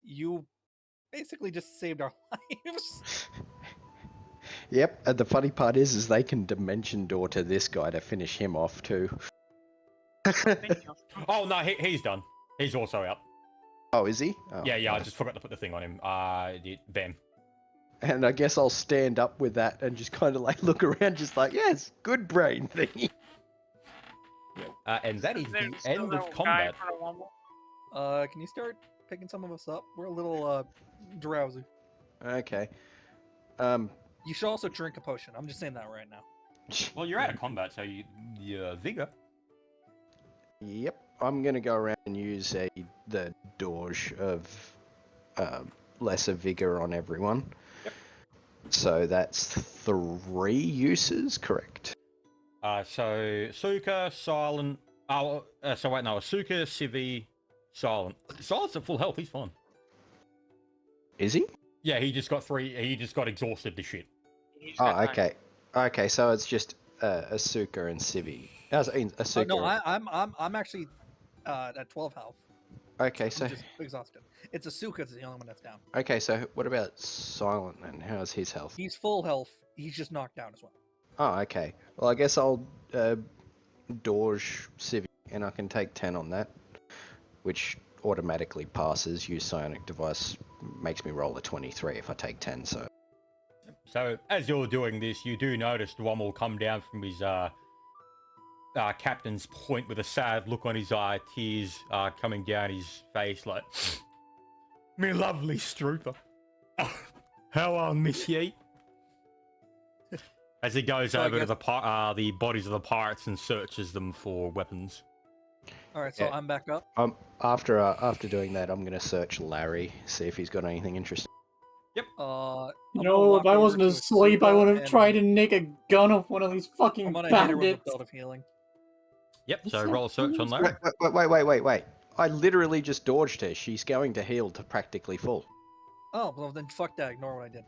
Speaker 3: you basically just saved our lives.
Speaker 4: Yep, and the funny part is they can dimension door to this guy to finish him off too.
Speaker 5: Thank you.
Speaker 1: Oh, no, he's done. He's also out.
Speaker 4: Oh, is he? Oh,
Speaker 1: Yeah, I
Speaker 4: nice.
Speaker 1: just forgot to put the thing on him. Bam.
Speaker 4: And I guess I'll stand up with that and just kind of like look around, just like, yes, good brain thingy.
Speaker 1: And that is
Speaker 5: There's
Speaker 1: the
Speaker 5: still
Speaker 1: end
Speaker 5: no
Speaker 1: of
Speaker 5: guy
Speaker 1: combat.
Speaker 5: for the one more.
Speaker 3: Can you start picking some of us up? We're a little drowsy.
Speaker 4: Okay.
Speaker 3: You should also drink a potion. I'm just saying that right now.
Speaker 1: Well, you're out of combat, so your vigor.
Speaker 4: Yep, I'm gonna go around and use the Doge of lesser vigor on everyone.
Speaker 1: Yep.
Speaker 4: So that's 3 uses, correct?
Speaker 1: So Suka, Silent. So wait, no, Suka, Civi, Silent. Silent's at full health. He's fine.
Speaker 4: Is he?
Speaker 1: Yeah, he just got 3. He just got exhausted to shit.
Speaker 5: You just got
Speaker 4: Oh,
Speaker 5: time.
Speaker 4: okay. Okay, so it's just Asuka and Civi. Asuka.
Speaker 3: No, I'm actually at 12 health.
Speaker 4: Okay, so
Speaker 3: I'm just exhausted. It's Asuka's the only one that's down.
Speaker 4: okay, so what about Silent then? How's his health?
Speaker 3: He's full health. He's just knocked down as well.
Speaker 4: Oh, okay. Well, I guess I'll Doge Civi, and I can take 10 on that, which automatically passes. Use psionic device makes me roll a 23 if I take 10.
Speaker 1: So as you're doing this, you do notice Dwom will come down from his captain's point with a sad look on his eye, tears coming down his face, like, "Me lovely Strooper, how I'll miss ye." As he goes
Speaker 3: So I
Speaker 1: over to
Speaker 3: guess-
Speaker 1: the bodies of the pirates and searches them for weapons.
Speaker 3: All right, so
Speaker 4: Yeah.
Speaker 3: I'm back up.
Speaker 4: After doing that, I'm gonna search Larry, see if he's got anything interesting.
Speaker 3: I'm
Speaker 2: You
Speaker 3: gonna
Speaker 2: know,
Speaker 3: walk
Speaker 2: if I
Speaker 3: over
Speaker 2: wasn't
Speaker 3: to
Speaker 2: asleep, I
Speaker 3: Asuka
Speaker 2: would have
Speaker 3: and
Speaker 2: tried to nick a gun off one of these fucking
Speaker 3: I'm gonna hit her with a
Speaker 2: bandits.
Speaker 3: belt of healing.
Speaker 1: Yep, so
Speaker 2: What's
Speaker 1: roll a
Speaker 2: that?
Speaker 1: search on
Speaker 2: Who's
Speaker 1: Larry.
Speaker 4: Wait. I literally just dodged her. She's going to heal to practically full.
Speaker 3: Oh, well then fuck that. Ignore what I did.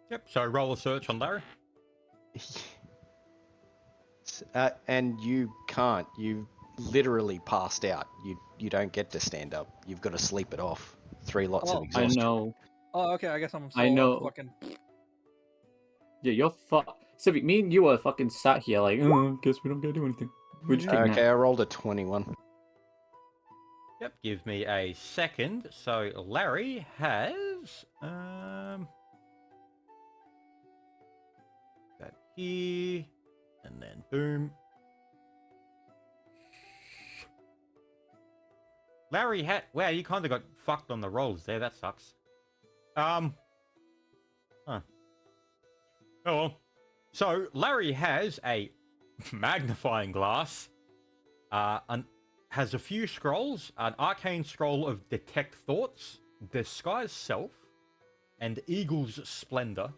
Speaker 1: Yep, so roll a search on Larry.
Speaker 4: And you can't. You literally passed out. You don't get to stand up. You've got to sleep it off. 3 lots
Speaker 3: Oh,
Speaker 4: of
Speaker 2: I
Speaker 4: exhaustion.
Speaker 2: know.
Speaker 3: Oh, okay. I guess I'm.
Speaker 2: I
Speaker 3: still,
Speaker 2: know.
Speaker 3: Fucking.
Speaker 2: Yeah, you're Civic, me and you are fucking sat here like, guess we don't gotta do anything. We're just taking
Speaker 4: Okay, I rolled a 21.
Speaker 1: Yep, give me a second. So Larry has here, and then boom. Larry had. Wow, you kind of got fucked on the rolls there. That sucks. Huh. Oh well. So Larry has a magnifying glass. Has a few scrolls: an arcane scroll of detect thoughts, disguise self, and eagle's splendor.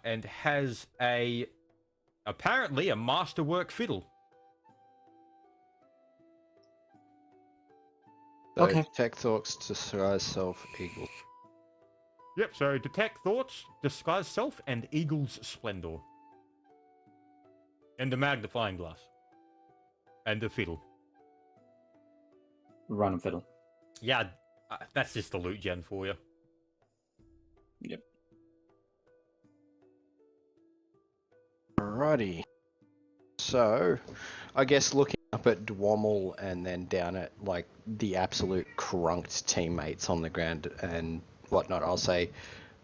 Speaker 1: And has apparently a masterwork fiddle.
Speaker 4: So
Speaker 2: Okay.
Speaker 4: Tech thoughts, disguise self, eagle.
Speaker 1: Yep, so detect thoughts, disguise self, and eagle's splendor. And a magnifying glass. And a fiddle.
Speaker 2: Random fiddle.
Speaker 1: Yeah, that's just the loot gen for you.
Speaker 2: Yep.
Speaker 4: Alrighty. So, I guess looking up at Dwommel and then down at like the absolute crunked teammates on the ground and whatnot, I'll say,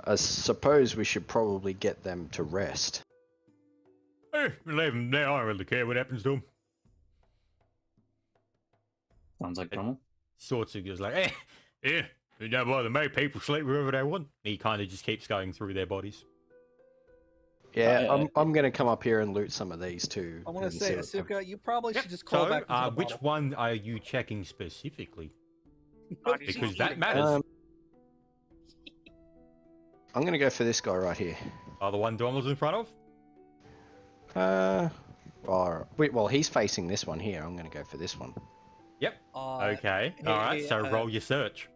Speaker 4: I suppose we should probably get them to rest.
Speaker 1: Leave them there. I don't really care what happens to them.
Speaker 2: Sounds like normal.
Speaker 1: Sorts of goes like, yeah, it don't bother me. People sleep wherever they want. He kind of just keeps going through their bodies.
Speaker 4: Yeah, I'm gonna come up here and loot some of these too.
Speaker 3: I want
Speaker 4: and
Speaker 3: to say,
Speaker 4: see what-
Speaker 3: Asuka, you probably
Speaker 1: Yep,
Speaker 3: should just call
Speaker 1: so,
Speaker 3: back into the
Speaker 1: which
Speaker 3: bottle.
Speaker 1: one are you checking specifically?
Speaker 5: Body
Speaker 1: Because
Speaker 5: she's
Speaker 1: that
Speaker 5: eating.
Speaker 1: matters.
Speaker 4: I'm gonna go for this guy right here.
Speaker 1: The one Dwommel's in front of?
Speaker 4: Well, he's facing this one here. I'm gonna go for this one.
Speaker 1: Yep. Okay.
Speaker 3: hey,
Speaker 1: Alright,
Speaker 3: hey,
Speaker 1: so roll your search.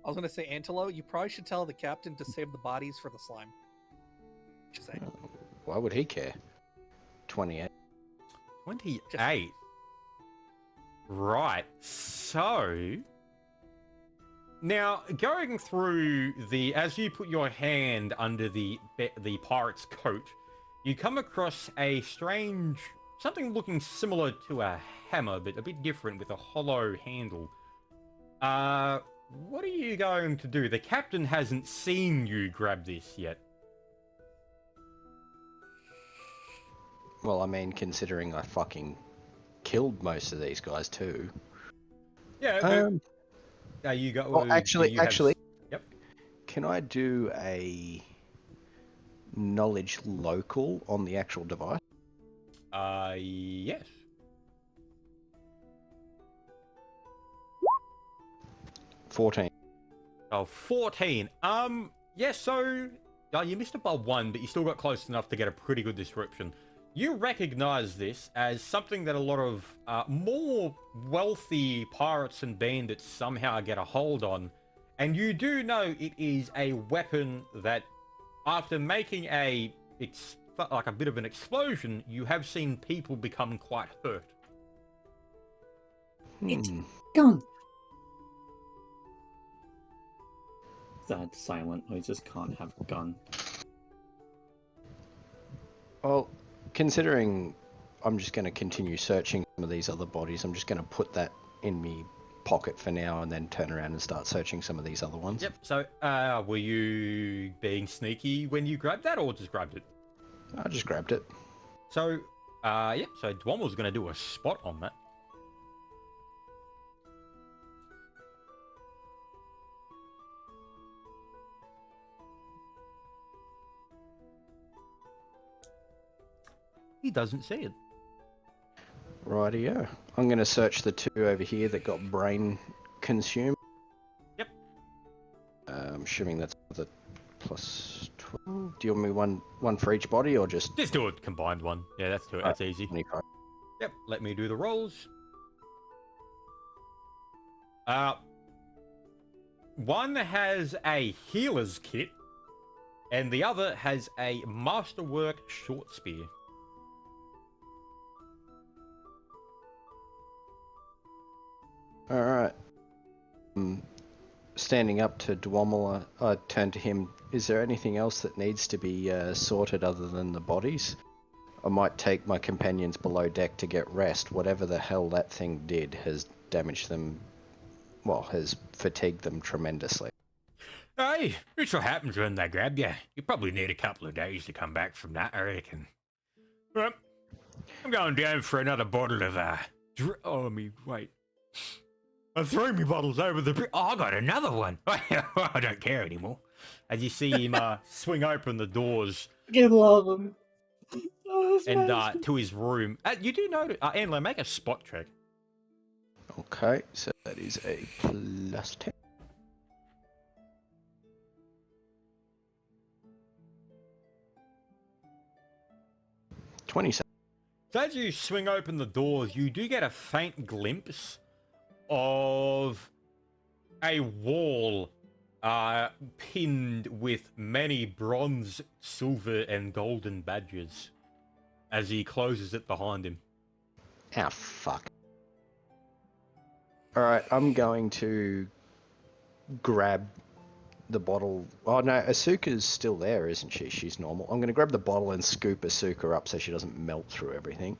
Speaker 3: I was going to say, Antelo, you probably should tell the captain to save the bodies for the slime. Just saying.
Speaker 4: Why would he care? 28.
Speaker 1: 28. Right. So now going through as you put your hand under the pirate's coat, you come across a strange something looking similar to a hammer, but a bit different with a hollow handle. What are you going to do? The captain hasn't seen you grab this yet.
Speaker 4: Well, I mean, considering I fucking killed most of these guys too.
Speaker 1: Yeah. You got.
Speaker 4: Well, actually,
Speaker 1: Yep.
Speaker 4: can I do a knowledge local on the actual device?
Speaker 1: Yes.
Speaker 4: 14.
Speaker 1: Oh, 14. Yeah, so you missed it by one, but you still got close enough to get a pretty good description. You recognize this as something that a lot of more wealthy pirates and bandits somehow get a hold on. And you do know it is a weapon that, after making a bit of an explosion, you have seen people become quite hurt.
Speaker 2: Gun. That's silent. I just can't have a gun.
Speaker 4: Well, considering I'm just going to continue searching some of these other bodies, I'm just going to put that in me pocket for now and then turn around and start searching some of these other ones.
Speaker 1: Yep, so were you being sneaky when you grabbed that, or just grabbed it?
Speaker 4: I just grabbed it.
Speaker 1: So, yep, so Dwommel's going to do a spot on that. He doesn't see it.
Speaker 4: Rightio. I'm going to search the two over here that got brain consumed.
Speaker 1: Yep.
Speaker 4: I'm assuming that's the plus 12. Do you want me one for each body or just
Speaker 1: Just do a combined one. Yeah, that's easy.
Speaker 4: 25?
Speaker 1: Yep, let me do the rolls. One has a healer's kit, and the other has a masterwork short spear.
Speaker 4: Alright. Standing up to Dwommel, I turn to him. Is there anything else that needs to be sorted other than the bodies? I might take my companions below deck to get rest. Whatever the hell that thing did has damaged them, well, has fatigued them tremendously.
Speaker 1: Hey, it's what happens when they grab you. You probably need a couple of days to come back from that, I reckon. Well, I'm going down for another bottle of, wait. I threw me bottles over the... Oh, I got another one. I don't care anymore. As you see him swing open the doors
Speaker 2: I love him. Oh, that's
Speaker 1: and
Speaker 2: amazing.
Speaker 1: to his room. You do notice... Anlo, make a spot check.
Speaker 4: Okay, so that is a +10. $27.
Speaker 1: So as you swing open the doors, you do get a faint glimpse of a wall pinned with many bronze, silver, and golden badges as he closes it behind him.
Speaker 4: Ah, fuck. Alright, I'm going to grab the bottle. Oh no, Asuka's still there, isn't she? She's normal. I'm going to grab the bottle and scoop Asuka up so she doesn't melt through everything.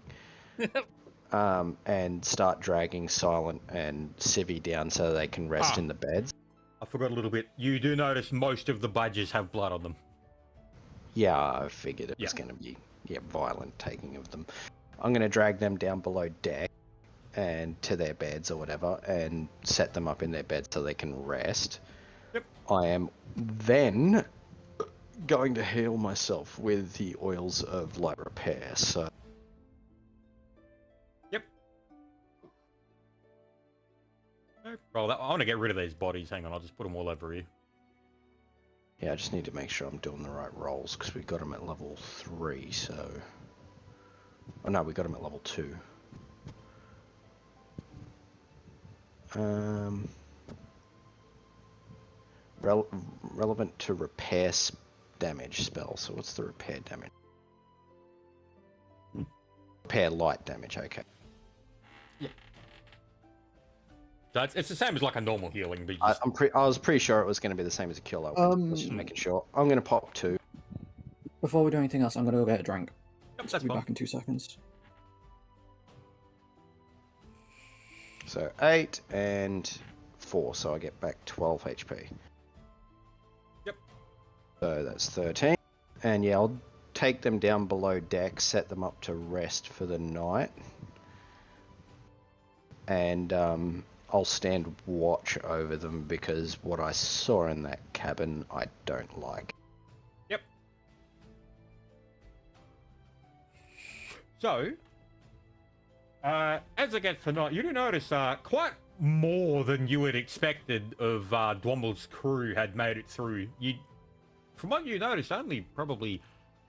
Speaker 4: And start dragging Silent and Civvy down so they can rest in the beds.
Speaker 1: I forgot a little bit. You do notice most of the badges have blood on them.
Speaker 4: Yeah, I figured it was going to be violent taking of them. I'm going to drag them down below deck and to their beds or whatever and set them up in their beds so they can rest.
Speaker 1: Yep.
Speaker 4: I am then going to heal myself with the oils of light repair. So
Speaker 1: Roll that. I want to get rid of these bodies. Hang on, I'll just put them all over here.
Speaker 4: yeah, I just need to make sure I'm doing the right rolls because we got them at level 3. So, oh no, we got them at level 2. Relevant to repair damage spell. So what's the repair damage? Repair light damage. Okay.
Speaker 1: So it's the same as like a normal healing, but you
Speaker 4: I
Speaker 1: just...
Speaker 4: was pretty sure it was going to be the same as a cure light. I was just making sure. I'm going to pop 2.
Speaker 2: Before we do anything else, I'm going to go get a drink.
Speaker 1: Yep,
Speaker 2: I'll
Speaker 1: that's
Speaker 2: be
Speaker 1: fine.
Speaker 2: back in 2 seconds.
Speaker 4: So 8 and 4, so I get back 12 HP.
Speaker 1: Yep.
Speaker 4: So that's 13. And yeah, I'll take them down below deck, set them up to rest for the night. And I'll stand watch over them because what I saw in that cabin I don't like.
Speaker 1: Yep. So, as it gets to night, you do notice quite more than you had expected of Dwomble's crew had made it through. From what you noticed, only probably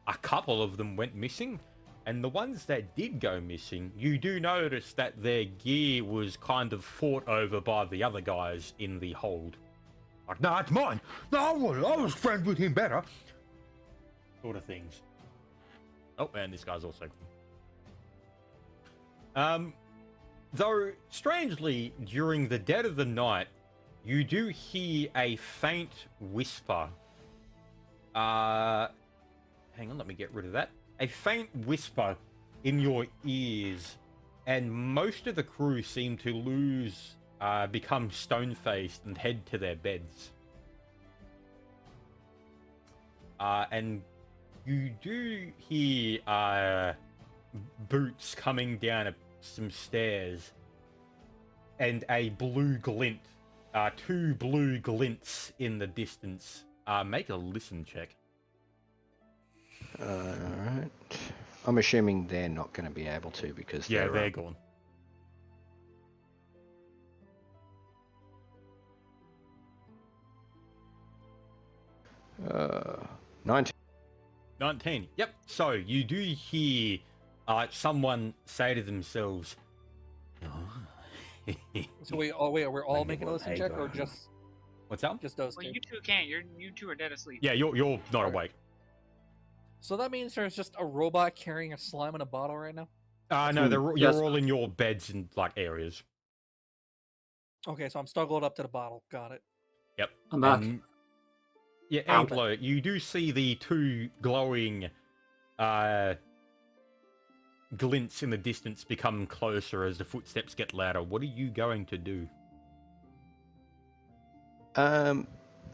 Speaker 1: a couple of them went missing. And the ones that did go missing, you do notice that their gear was kind of fought over by the other guys in the hold. Like, nah, it's mine. No, I was friends with him better. Sort of things. Oh, and this guy's also cool. Though, strangely, during the dead of the night, you do hear a faint whisper. Hang on, let me get rid of that. A faint whisper in your ears, and most of the crew seem to become stone-faced and head to their beds. And you do hear boots coming down some stairs, and a blue glint, 2 blue glints in the distance. Make a listen check.
Speaker 4: Alright. I'm assuming they're not going to be able to because
Speaker 1: they're gone.
Speaker 4: Uh, 19.
Speaker 1: 19. Yep. So you do hear someone say to themselves,
Speaker 3: So we're all making a listen check, or just
Speaker 1: what's that?
Speaker 3: just those
Speaker 5: Well,
Speaker 3: two?
Speaker 5: you two can't. You two are dead asleep.
Speaker 1: Yeah, you're not awake.
Speaker 3: So that means there's just a robot carrying a slime in a bottle right now?
Speaker 1: No,
Speaker 2: Yes.
Speaker 1: you're all in your beds and like areas.
Speaker 3: Okay, so I'm snuggled up to the bottle. Got it.
Speaker 1: Yep.
Speaker 2: I'm back.
Speaker 1: Yeah,
Speaker 2: Ow.
Speaker 1: Anglo, you do see the 2 glowing glints in the distance become closer as the footsteps get louder. What are you going to do?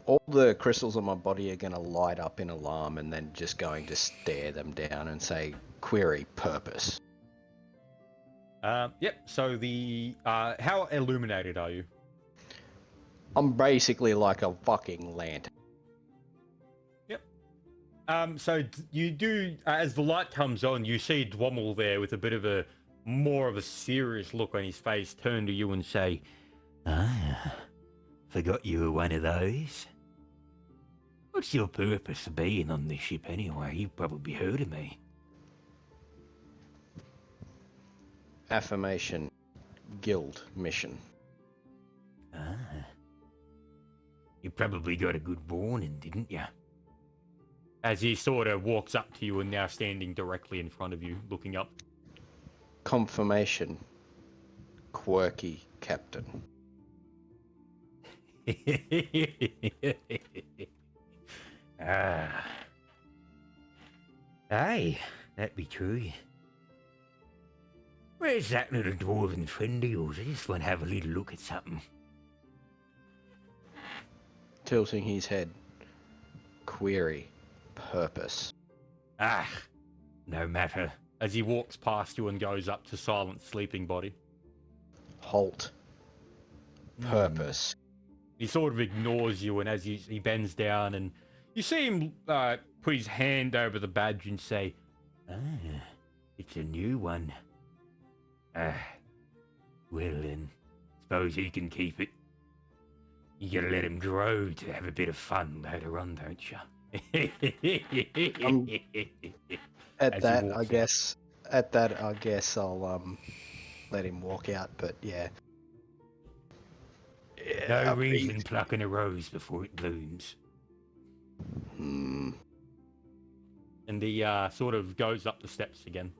Speaker 4: All the crystals on my body are going to light up in alarm and then just going to stare them down and say, query purpose.
Speaker 1: Yep. So the how illuminated are you?
Speaker 4: I'm basically like a fucking lantern.
Speaker 1: Yep. So you do as the light comes on, you see Dwommel there with a bit of a more of a serious look on his face, turn to you and say, "Ah, forgot you were one of those. What's your purpose of being on this ship anyway? You've probably heard of me."
Speaker 4: Affirmation. Guild mission.
Speaker 1: Ah. You probably got a good warning, didn't you? As he sort of walks up to you and now standing directly in front of you, looking up.
Speaker 4: Confirmation. Quirky captain.
Speaker 1: Ah. Aye, that be true. Where's that little dwarven friend of yours? I just want to have a little look at something.
Speaker 4: Tilting his head. Query purpose.
Speaker 1: Ah, no matter. As he walks past you and goes up to Silent's sleeping body.
Speaker 4: Halt. Purpose.
Speaker 1: He sort of ignores you, and as he bends down, and you see him put his hand over the badge and say, "Ah, it's a new one. Ah, well then, suppose he can keep it. You gotta let him grow to have a bit of fun later on, don't you?"
Speaker 4: At
Speaker 1: As he
Speaker 4: that,
Speaker 1: walks
Speaker 4: I
Speaker 1: out.
Speaker 4: guess. I'll let him walk out. But yeah.
Speaker 1: No
Speaker 4: Yeah,
Speaker 1: reason plucking a rose before it blooms.
Speaker 4: Hmm.
Speaker 1: And he sort of goes up the steps again.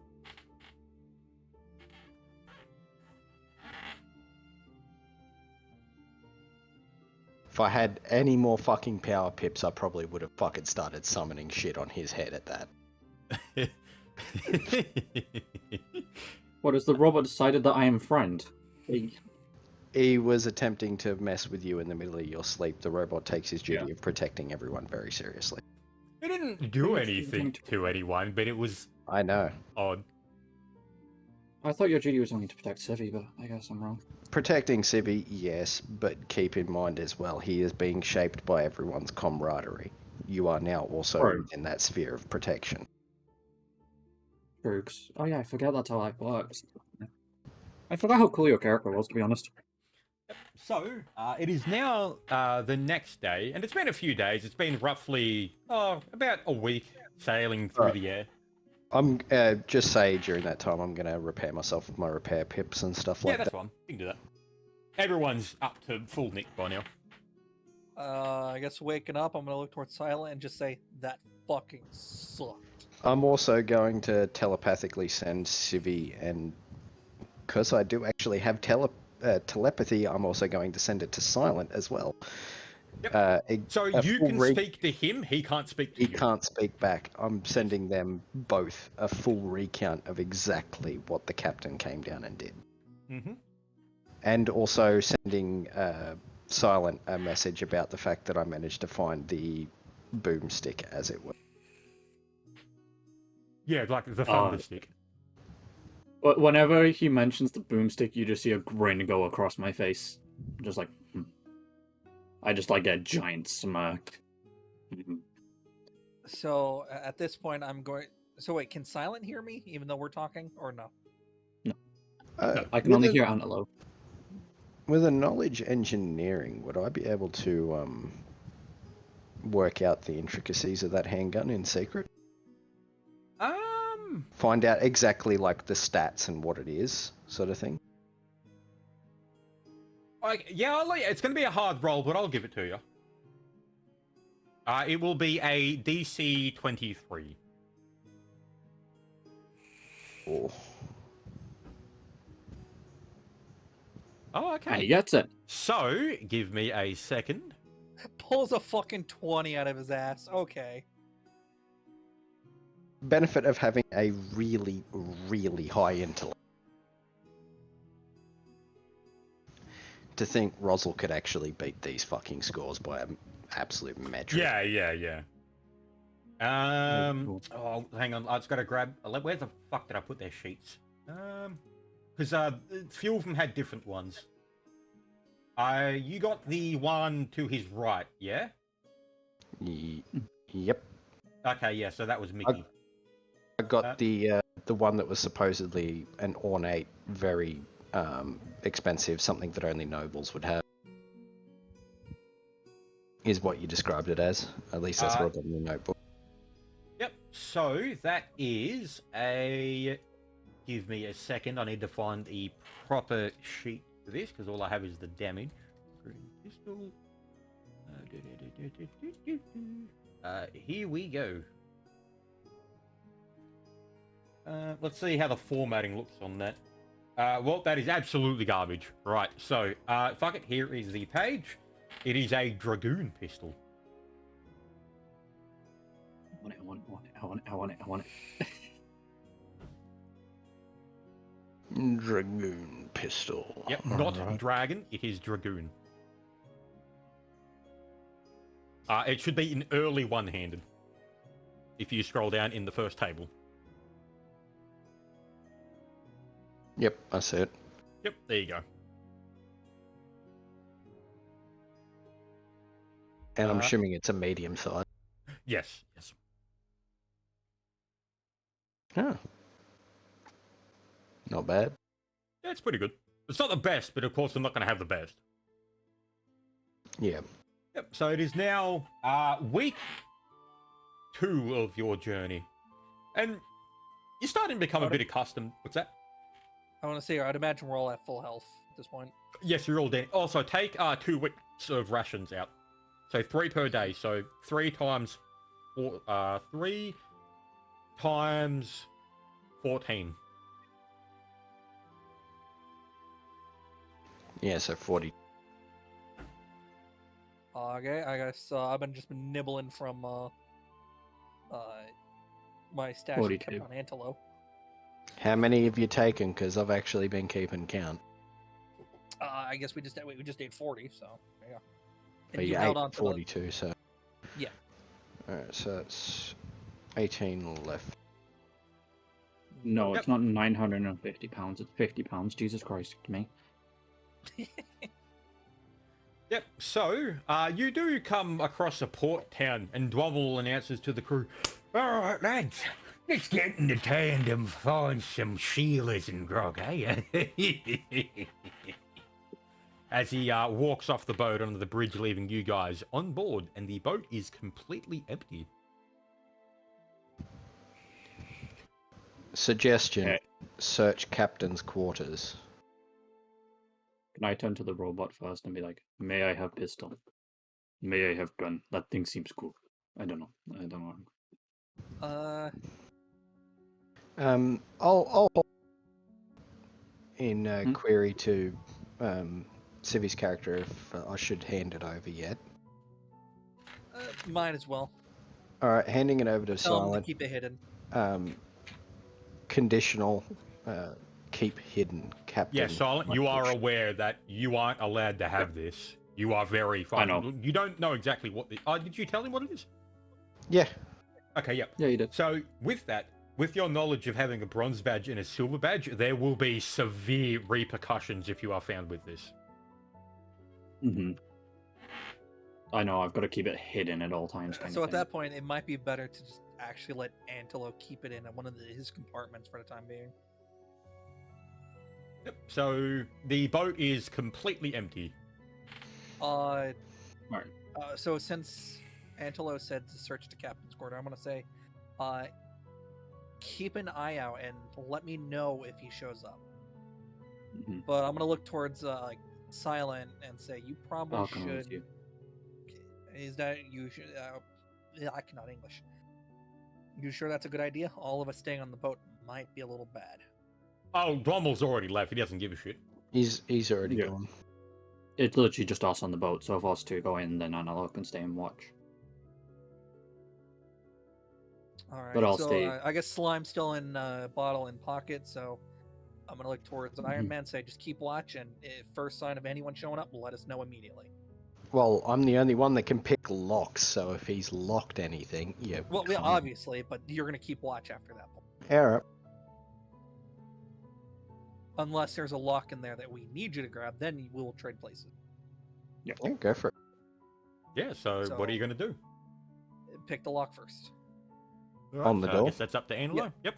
Speaker 4: If I had any more fucking power pips, I probably would have fucking started summoning shit on his head at that.
Speaker 2: What, has the robot decided that I am friend?
Speaker 4: He was attempting to mess with you in the middle of your sleep. The robot takes his duty
Speaker 2: Yeah.
Speaker 4: of protecting everyone very seriously.
Speaker 1: It didn't do anything to anyone, but it was
Speaker 4: I know.
Speaker 1: odd.
Speaker 2: I thought your duty was only to protect Civi, but I guess I'm wrong.
Speaker 4: Protecting Civi, yes, but keep in mind as well, he is being shaped by everyone's camaraderie. You are now also
Speaker 2: Right.
Speaker 4: in that sphere of protection.
Speaker 2: True, 'cause- oh yeah, I forget that's how life works. I forgot how cool your character was, to be honest.
Speaker 1: So, it is now the next day, and it's been a few days. It's been roughly, about a week sailing through
Speaker 4: Right.
Speaker 1: the air.
Speaker 4: I'm just say during that time I'm gonna repair myself with my repair pips and stuff
Speaker 1: Yeah,
Speaker 4: like
Speaker 1: that's
Speaker 4: that.
Speaker 1: fine. You can do that. Everyone's up to full nick by now.
Speaker 3: I guess waking up, I'm gonna look towards Silent and just say, that fucking sucked.
Speaker 4: I'm also going to telepathically send Civi, and because I do actually have telepathy, I'm also going to send it to Silent as well.
Speaker 1: Yep. So
Speaker 4: a
Speaker 1: you
Speaker 4: full
Speaker 1: can speak to him, he can't speak to
Speaker 4: He
Speaker 1: you.
Speaker 4: can't speak back. I'm sending them both a full recount of exactly what the captain came down and did.
Speaker 1: Mm-hmm.
Speaker 4: And also sending Silent a message about the fact that I managed to find the boomstick, as it were.
Speaker 1: Yeah, like the thunder stick.
Speaker 2: But whenever he mentions the boomstick, you just see a grin go across my face. Just like, I just like get a giant smirk.
Speaker 3: So at this point, I'm going. So wait, can Silent hear me even though we're talking, or no?
Speaker 2: I can only hear Antelope.
Speaker 4: With a knowledge engineering, would I be able to work out the intricacies of that handgun in secret? Find out exactly like the stats and what it is, sort of thing.
Speaker 1: Yeah, it's going to be a hard roll, but I'll give it to you. It will be a DC 23.
Speaker 4: Oh.
Speaker 1: Oh,
Speaker 2: And he
Speaker 1: okay.
Speaker 2: gets it.
Speaker 1: So, give me a second.
Speaker 3: Pulls a fucking 20 out of his ass. Okay.
Speaker 4: Benefit of having a really, really high intellect. To think Rosal could actually beat these fucking scores by absolute metric.
Speaker 1: Yeah.
Speaker 2: Cool.
Speaker 1: Oh, hang on. I just got to grab. Where the fuck did I put their sheets? Because a few of them had different ones. You got the one to his right, yeah?
Speaker 4: Yep.
Speaker 1: Okay, yeah. So that was Mickey.
Speaker 4: I got the one that was supposedly an ornate, very expensive, something that only nobles would have. Is what you described it as. At least that's what I got in the notebook.
Speaker 1: Yep. So that is a. Give me a second. I need to find the proper sheet for this because all I have is the damage. Green pistol. Here we go. Let's see how the formatting looks on that. Well, that is absolutely garbage. Right. So, fuck it. Here is the page. It is a dragoon pistol.
Speaker 2: I want it.
Speaker 4: Dragoon pistol.
Speaker 1: Yep, not
Speaker 4: Alright.
Speaker 1: dragon. It is dragoon. It should be an early one-handed. If you scroll down in the first table.
Speaker 4: Yep, I see it.
Speaker 1: Yep, there you go.
Speaker 4: And I'm assuming it's a medium size.
Speaker 1: Yes.
Speaker 4: Huh. Not bad.
Speaker 1: Yeah, it's pretty good. It's not the best, but of course I'm not going to have the best.
Speaker 4: Yeah.
Speaker 1: Yep, so it is now week 2 of your journey. And you're starting to become a bit accustomed. What's that?
Speaker 3: I want to say, I'd imagine we're all at full health at this point.
Speaker 1: Yes, you're all dead. Also, take 2 weeks of rations out. So 3 per day. So 3 times 3 times 14.
Speaker 4: Yeah, so 40.
Speaker 3: Okay, I guess I've been nibbling from my stash I
Speaker 2: 42.
Speaker 3: kept on Antelope.
Speaker 4: How many have you taken? Because I've actually been keeping count.
Speaker 3: I guess we just ate 40, so there you go.
Speaker 4: But
Speaker 3: And
Speaker 4: you
Speaker 3: held
Speaker 4: ate
Speaker 3: on to
Speaker 4: 42, so...
Speaker 3: Yeah.
Speaker 4: Alright, so it's 18 left.
Speaker 2: No,
Speaker 1: Yep.
Speaker 2: it's not 950 pounds. It's 50 pounds. Jesus Christ, to me.
Speaker 1: Yep, so you do come across a port town, and Dwobble announces to the crew, "Alright, lads, let's get in the tandem, find some sealers and grog, eh?" As he walks off the boat onto the bridge, leaving you guys on board, and the boat is completely empty.
Speaker 4: Suggestion.
Speaker 2: Okay.
Speaker 4: Search captain's quarters.
Speaker 2: Can I turn to the robot first and be like, may I have pistol? May I have gun? That thing seems cool. I don't know.
Speaker 4: I'll hold in query to Civi's character if I should hand it over yet.
Speaker 3: Might as well.
Speaker 4: Alright, handing it over to
Speaker 3: Tell them to
Speaker 4: Silent.
Speaker 3: keep it hidden.
Speaker 4: Conditional, keep hidden, captain.
Speaker 1: Yeah, Silent, you are
Speaker 4: language.
Speaker 1: aware that you aren't allowed to have this. You are very fine.
Speaker 2: I know.
Speaker 1: You don't know exactly what the... did you tell him what it is?
Speaker 4: Yeah.
Speaker 1: Okay, yep.
Speaker 2: Yeah, you did.
Speaker 1: So, with that, with your knowledge of having a bronze badge and a silver badge, there will be severe repercussions if you are found with this.
Speaker 2: Mm-hmm. I know, I've got to keep it hidden at all times. Kind
Speaker 3: So
Speaker 2: of
Speaker 3: at
Speaker 2: thing.
Speaker 3: that point, it might be better to just actually let Antelope keep it in one of his compartments for the time being.
Speaker 1: Yep. So, the boat is completely empty.
Speaker 2: Right.
Speaker 3: So since Antelope said to search the captain's quarter, I'm gonna say, keep an eye out and let me know if he shows up.
Speaker 2: Mm-hmm.
Speaker 3: But I'm gonna look towards Silent and say, you probably
Speaker 2: I'll come with
Speaker 3: should.
Speaker 2: you.
Speaker 3: Is that you should? I cannot English. You sure that's a good idea? All of us staying on the boat might be a little bad.
Speaker 1: Oh, Drommel's already left. He doesn't give a shit.
Speaker 4: He's already
Speaker 2: Yeah.
Speaker 4: gone.
Speaker 2: It's literally just us on the boat, so if us two go in, then Analog can stay and watch.
Speaker 3: All right.
Speaker 2: But I'll
Speaker 3: so
Speaker 2: stay.
Speaker 3: I guess Slime's still in bottle in pocket, so I'm gonna look towards Iron
Speaker 2: Mhm.
Speaker 3: Man. Say, just keep watch, and if first sign of anyone showing up, let us know immediately.
Speaker 4: Well, I'm the only one that can pick locks, so if he's locked anything, yeah.
Speaker 3: Well, yeah, obviously, but you're gonna keep watch after that point.
Speaker 4: Alright.
Speaker 3: Unless there's a lock in there that we need you to grab, then we'll trade places.
Speaker 4: Yeah, go for it.
Speaker 1: Yeah, so what are you going to do?
Speaker 3: Pick the lock first.
Speaker 1: All
Speaker 4: On the
Speaker 1: so
Speaker 4: door?
Speaker 1: I guess that's up to Angelo. Yep.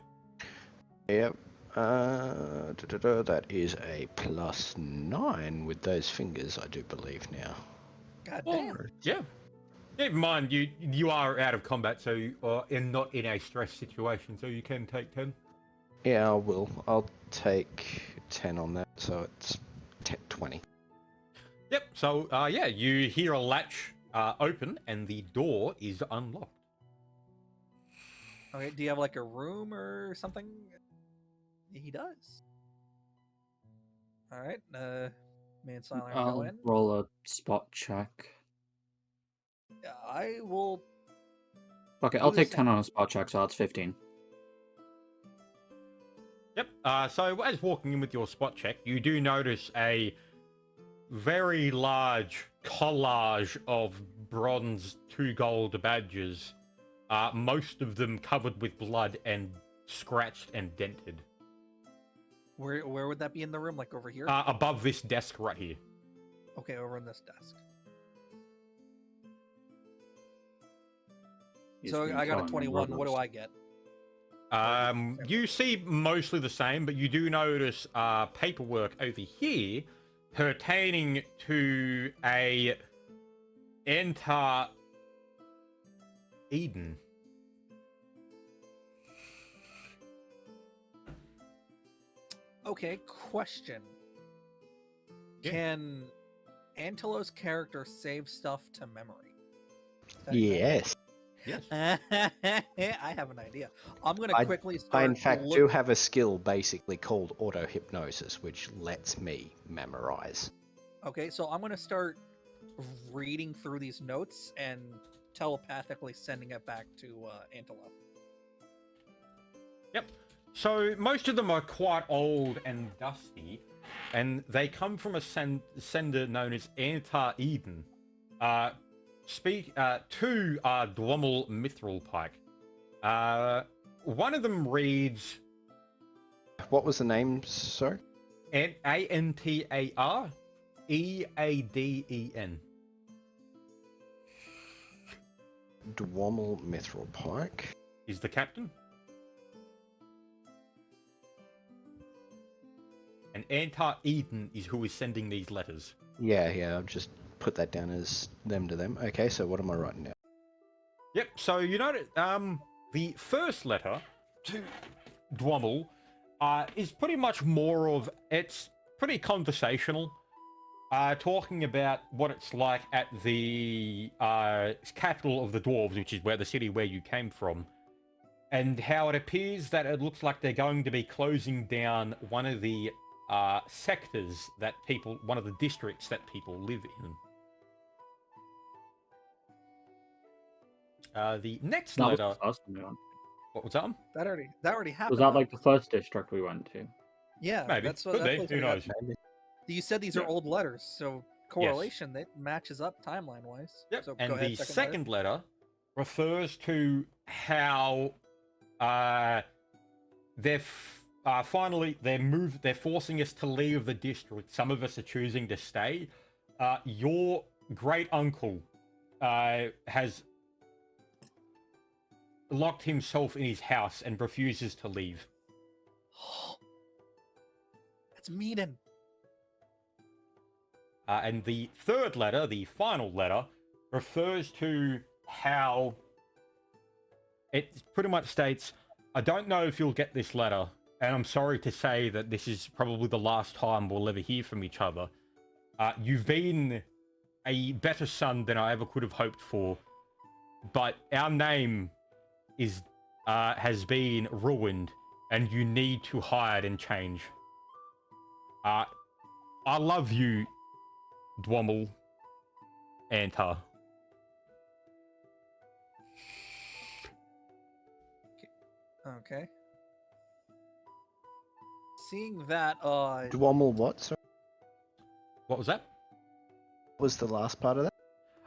Speaker 4: Yep. That is a +9 with those fingers, I do believe now.
Speaker 3: God
Speaker 1: Well,
Speaker 3: damn.
Speaker 1: yeah. Never mind, you are out of combat, so you are not in a stress situation, so you can take 10.
Speaker 4: Yeah, I will. I'll take 10 on that, so it's 20.
Speaker 1: Yep. So yeah, you hear a latch open, and the door is unlocked.
Speaker 3: Okay, do you have like a room or something? He does. Alright, me and Silent go
Speaker 2: I'll
Speaker 3: in.
Speaker 2: roll a spot check.
Speaker 3: I will.
Speaker 2: Okay,
Speaker 3: Do
Speaker 2: I'll
Speaker 3: the
Speaker 2: take
Speaker 3: same.
Speaker 2: 10 on a spot check, so that's 15.
Speaker 1: Yep. So as walking in with your spot check, you do notice a very large collage of bronze 2 gold badges, most of them covered with blood and scratched and dented.
Speaker 3: Where would that be in the room? Like over here?
Speaker 1: Above this desk right here.
Speaker 3: Okay, over on this desk. So I got a 21. What do I get?
Speaker 1: You see mostly the same, but you do notice paperwork over here pertaining to a enter Eden.
Speaker 3: Okay, question.
Speaker 1: Yeah.
Speaker 3: Can Antelo's character save stuff to memory?
Speaker 4: Yes.
Speaker 1: Yes.
Speaker 3: I have an idea. I'm gonna quickly start.
Speaker 4: I, in fact, do have a skill basically called auto-hypnosis, which lets me memorize.
Speaker 3: Okay, so I'm gonna start reading through these notes and telepathically sending it back to Antelo.
Speaker 1: Yep. So most of them are quite old and dusty, and they come from a sender known as Antar Eden. Speak to Dwommel Mithril Pike. One of them reads.
Speaker 4: What was the name, sir?
Speaker 1: Antar Eaden.
Speaker 4: Dwommel Mithril Pike.
Speaker 1: Is the captain. And Antar Eden is who is sending these letters.
Speaker 4: Yeah, I'll just put that down as them to them. Okay, so what am I writing now?
Speaker 1: Yep, so you notice the first letter to Dwommel is pretty much more of, it's pretty conversational, talking about what it's like at the capital of the dwarves, which is where the city where you came from, and how it appears that it looks like they're going to be closing down one of the sectors that people, one of the districts that people live in. The next
Speaker 2: That was
Speaker 1: letter.
Speaker 2: the first one we went.
Speaker 1: What was that?
Speaker 3: That already happened.
Speaker 2: Was that
Speaker 3: though.
Speaker 2: like the first district we went to?
Speaker 3: Yeah,
Speaker 1: Maybe.
Speaker 3: that's what.
Speaker 1: Could
Speaker 3: That's
Speaker 1: be.
Speaker 3: what
Speaker 1: Who knows?
Speaker 3: You said these are
Speaker 1: Yeah.
Speaker 3: old letters, so correlation that matches up timeline wise.
Speaker 1: Yep.
Speaker 3: So
Speaker 1: And
Speaker 3: go ahead,
Speaker 1: the second letter refers to how finally they're forcing us to leave the district. Some of us are choosing to stay. Your great uncle has locked himself in his house and refuses to leave.
Speaker 3: That's Meaden.
Speaker 1: And the third letter, the final letter, refers to how it pretty much states, I don't know if you'll get this letter, and I'm sorry to say that this is probably the last time we'll ever hear from each other. You've been a better son than I ever could have hoped for, but our name has been ruined, and you need to hide and change. I love you, Dwommel Antar.
Speaker 3: Okay. Seeing that,
Speaker 4: Dwommel what, sir?
Speaker 1: What was that?
Speaker 4: What was the last part of that?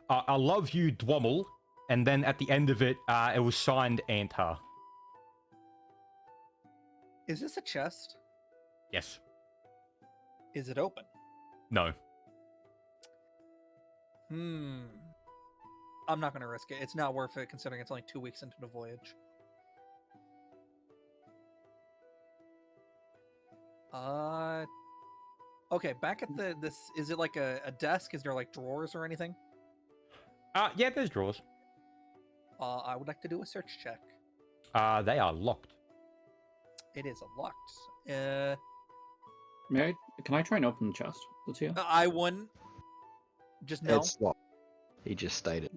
Speaker 1: I love you, Dwommel. And then at the end of it, it was signed Antar.
Speaker 3: Is this a chest?
Speaker 1: Yes.
Speaker 3: Is it open?
Speaker 1: No.
Speaker 3: I'm not gonna risk it. It's not worth it considering it's only 2 weeks into the voyage. Okay, back at this, is it like a desk? Is there like drawers or anything?
Speaker 1: Yeah, there's drawers.
Speaker 3: I would like to do a search check.
Speaker 1: They are locked.
Speaker 3: It is locked.
Speaker 2: Can I try and open the chest that's here?
Speaker 3: I wouldn't. Just no.
Speaker 4: It's locked. He just stated.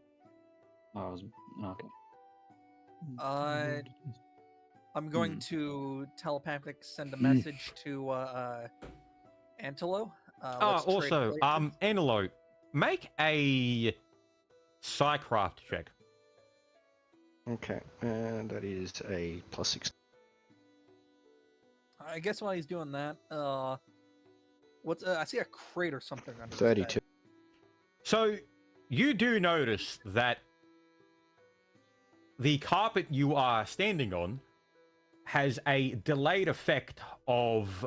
Speaker 2: Okay.
Speaker 3: I'm going to telepathic send a message to Antelo. Let's trade
Speaker 1: Also,
Speaker 3: places.
Speaker 1: Antelope, make a Psycraft check.
Speaker 4: Okay, and that is a +6.
Speaker 3: I guess while he's doing that, what's I see a crate or something under his
Speaker 4: 32.
Speaker 3: bed.
Speaker 1: So, you do notice that the carpet you are standing on has a delayed effect of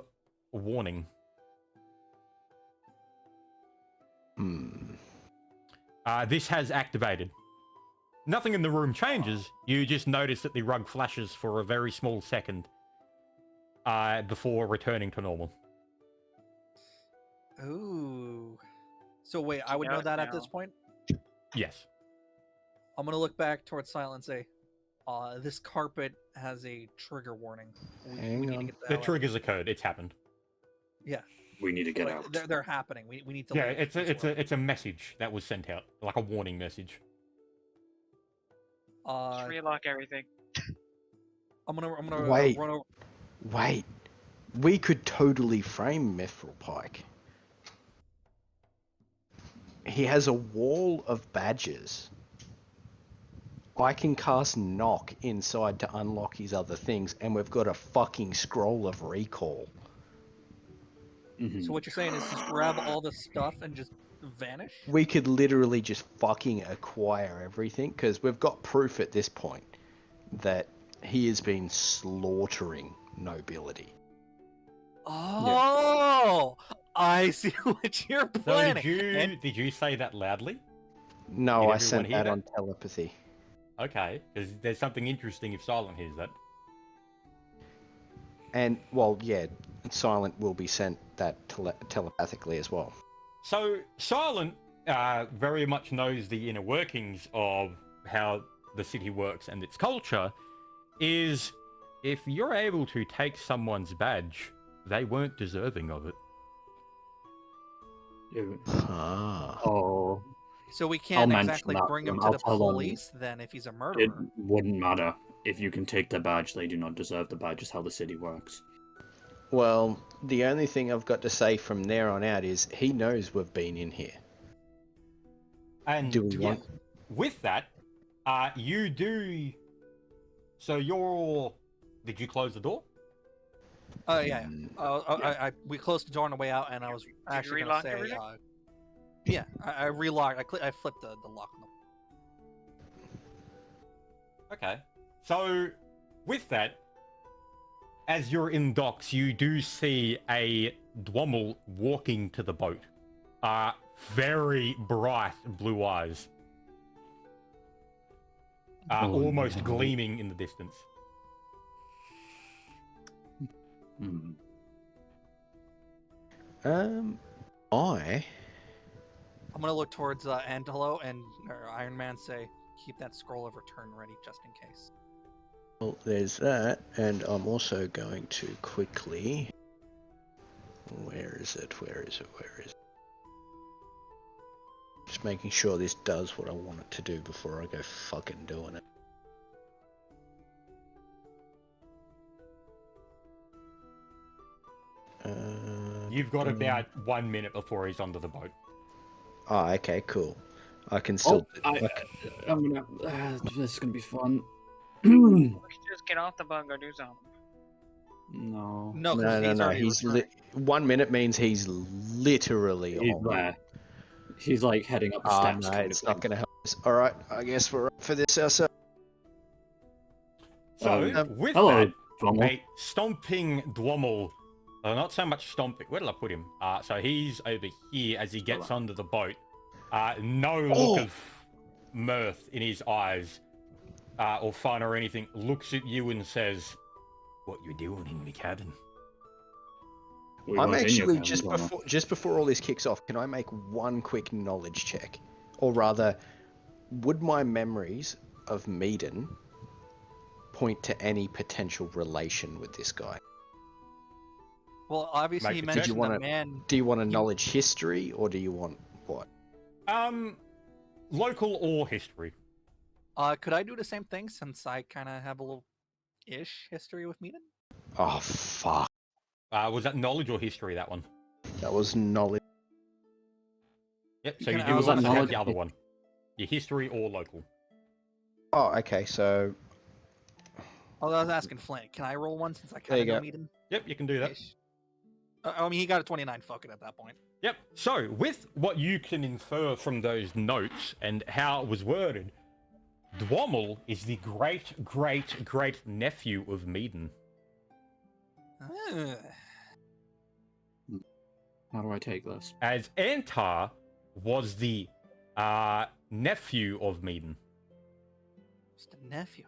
Speaker 1: warning. This has activated. Nothing in the room changes. You just notice that the rug flashes for a very small second before returning to normal.
Speaker 3: Ooh. So wait, I would know that at this point?
Speaker 1: Yes.
Speaker 3: I'm gonna look back towards Silent and say, this carpet has a trigger warning. We
Speaker 4: Hang
Speaker 3: need to
Speaker 4: on.
Speaker 3: get the
Speaker 1: The
Speaker 3: hell out.
Speaker 1: trigger's a code. It's happened.
Speaker 2: We need to get
Speaker 3: Like,
Speaker 2: out.
Speaker 3: they're happening. We need to
Speaker 1: Yeah,
Speaker 3: leave
Speaker 1: it's
Speaker 3: before.
Speaker 1: a message that was sent out, like a warning message.
Speaker 5: Just relock everything.
Speaker 3: I'm gonna
Speaker 4: Wait.
Speaker 3: run over.
Speaker 4: Wait, we could totally frame Mithril Pike. He has a wall of badges. I can cast Knock inside to unlock his other things, and we've got a fucking scroll of recall.
Speaker 3: So what you're saying is just grab all the stuff and just vanish?
Speaker 4: We could literally just fucking acquire everything, because we've got proof at this point that he has been slaughtering nobility.
Speaker 3: Oh, I see what you're
Speaker 1: So
Speaker 3: planning.
Speaker 1: did you say that loudly?
Speaker 4: No,
Speaker 1: Did
Speaker 4: I
Speaker 1: everyone
Speaker 4: sent
Speaker 1: hear
Speaker 4: that
Speaker 1: that?
Speaker 4: on telepathy.
Speaker 1: Okay, because there's something interesting if Silent hears that.
Speaker 4: And, well, yeah, Silent will be sent that telepathically as well.
Speaker 1: So Silent very much knows the inner workings of how the city works and its culture. Is if you're able to take someone's badge, they weren't deserving of it.
Speaker 4: Ah.
Speaker 2: Oh,
Speaker 3: So we can't
Speaker 2: mention
Speaker 3: exactly
Speaker 2: that
Speaker 3: bring
Speaker 2: to
Speaker 3: him
Speaker 2: them.
Speaker 3: to
Speaker 2: I'll
Speaker 3: the
Speaker 2: tell them
Speaker 3: police then if he's a
Speaker 2: it
Speaker 3: murderer.
Speaker 2: wouldn't matter. If you can take the badge, they do not deserve the badge, is how the city works.
Speaker 4: Well, the only thing I've got to say from there on out is he knows we've been in here.
Speaker 1: And
Speaker 4: Do we want-
Speaker 1: with that, you do. So you're. Did you close the door?
Speaker 3: Yeah. We closed the door on the way out, and I was actually gonna
Speaker 5: relock
Speaker 3: say,
Speaker 5: everything?
Speaker 3: yeah, I relocked. I flipped the lock on them.
Speaker 1: Okay. So with that, as you're in docks, you do see a Dwommel walking to the boat. Very bright blue eyes. Almost
Speaker 2: no.
Speaker 1: gleaming in the distance.
Speaker 2: Hmm.
Speaker 3: I'm gonna look towards Antelo and Iron Man. Say, keep that scroll of return ready just in case.
Speaker 4: Well, there's that, and I'm also going to quickly... Where is it? Just making sure this does what I want it to do before I go fucking doing it.
Speaker 1: You've got about 1 minute before he's under the boat.
Speaker 4: Oh, okay, cool. I can still...
Speaker 2: I'm gonna. This is gonna be fun.
Speaker 5: We should just get off the boat and go do something.
Speaker 2: No.
Speaker 3: No,
Speaker 4: No,
Speaker 3: because he's already
Speaker 4: He's
Speaker 3: returned.
Speaker 4: 1 minute means he's literally
Speaker 2: He's
Speaker 4: on.
Speaker 2: there. He's like heading up the
Speaker 4: Ah,
Speaker 2: steps.
Speaker 4: no,
Speaker 2: kind
Speaker 4: it's
Speaker 2: of
Speaker 4: not
Speaker 2: thing.
Speaker 4: going to help us. All right, I guess we're up for this ourselves.
Speaker 1: So, with
Speaker 2: Hello,
Speaker 1: that,
Speaker 2: Drommel.
Speaker 1: a stomping Dwommel, not so much stomping, where did I put him? So he's over here as he gets under the boat. No look of mirth in his eyes, or fun or anything, looks at you and says, "What you doing in the cabin?"
Speaker 2: We
Speaker 4: I'm
Speaker 2: weren't in your
Speaker 4: actually
Speaker 2: cabin, Drommel.
Speaker 4: just before all this kicks off. Can I make one quick knowledge check, or rather, would my memories of Meaden point to any potential relation with this guy?
Speaker 3: Well, obviously,
Speaker 1: Make
Speaker 3: he
Speaker 1: a check.
Speaker 3: mentioned
Speaker 4: wanna-
Speaker 3: the man.
Speaker 4: Do you want a knowledge history, or do you want what?
Speaker 1: Local or history?
Speaker 3: Could I do the same thing since I kind of have a little ish history with Meaden?
Speaker 4: Oh fuck!
Speaker 1: Was that knowledge or history, that one?
Speaker 4: That was knowledge.
Speaker 1: Yep,
Speaker 3: You
Speaker 1: so
Speaker 3: can-
Speaker 1: you
Speaker 3: I
Speaker 1: do
Speaker 3: was
Speaker 1: also
Speaker 2: gonna
Speaker 1: have
Speaker 2: say-
Speaker 1: the other one. Your history or local.
Speaker 4: Oh, okay. So
Speaker 3: Well, I was asking Flint. Can I roll one since I
Speaker 4: There
Speaker 3: kind
Speaker 4: you
Speaker 3: of know
Speaker 4: go.
Speaker 3: Meaden?
Speaker 1: Yep, you can do that.
Speaker 3: Ish. I mean, he got a 29 fucking at that point.
Speaker 1: Yep. So, with what you can infer from those notes and how it was worded, Dwommel is the great nephew of Meaden.
Speaker 3: Ah.
Speaker 2: How do I take this?
Speaker 1: As Antar was the nephew of Meaden.
Speaker 3: It's the nephew.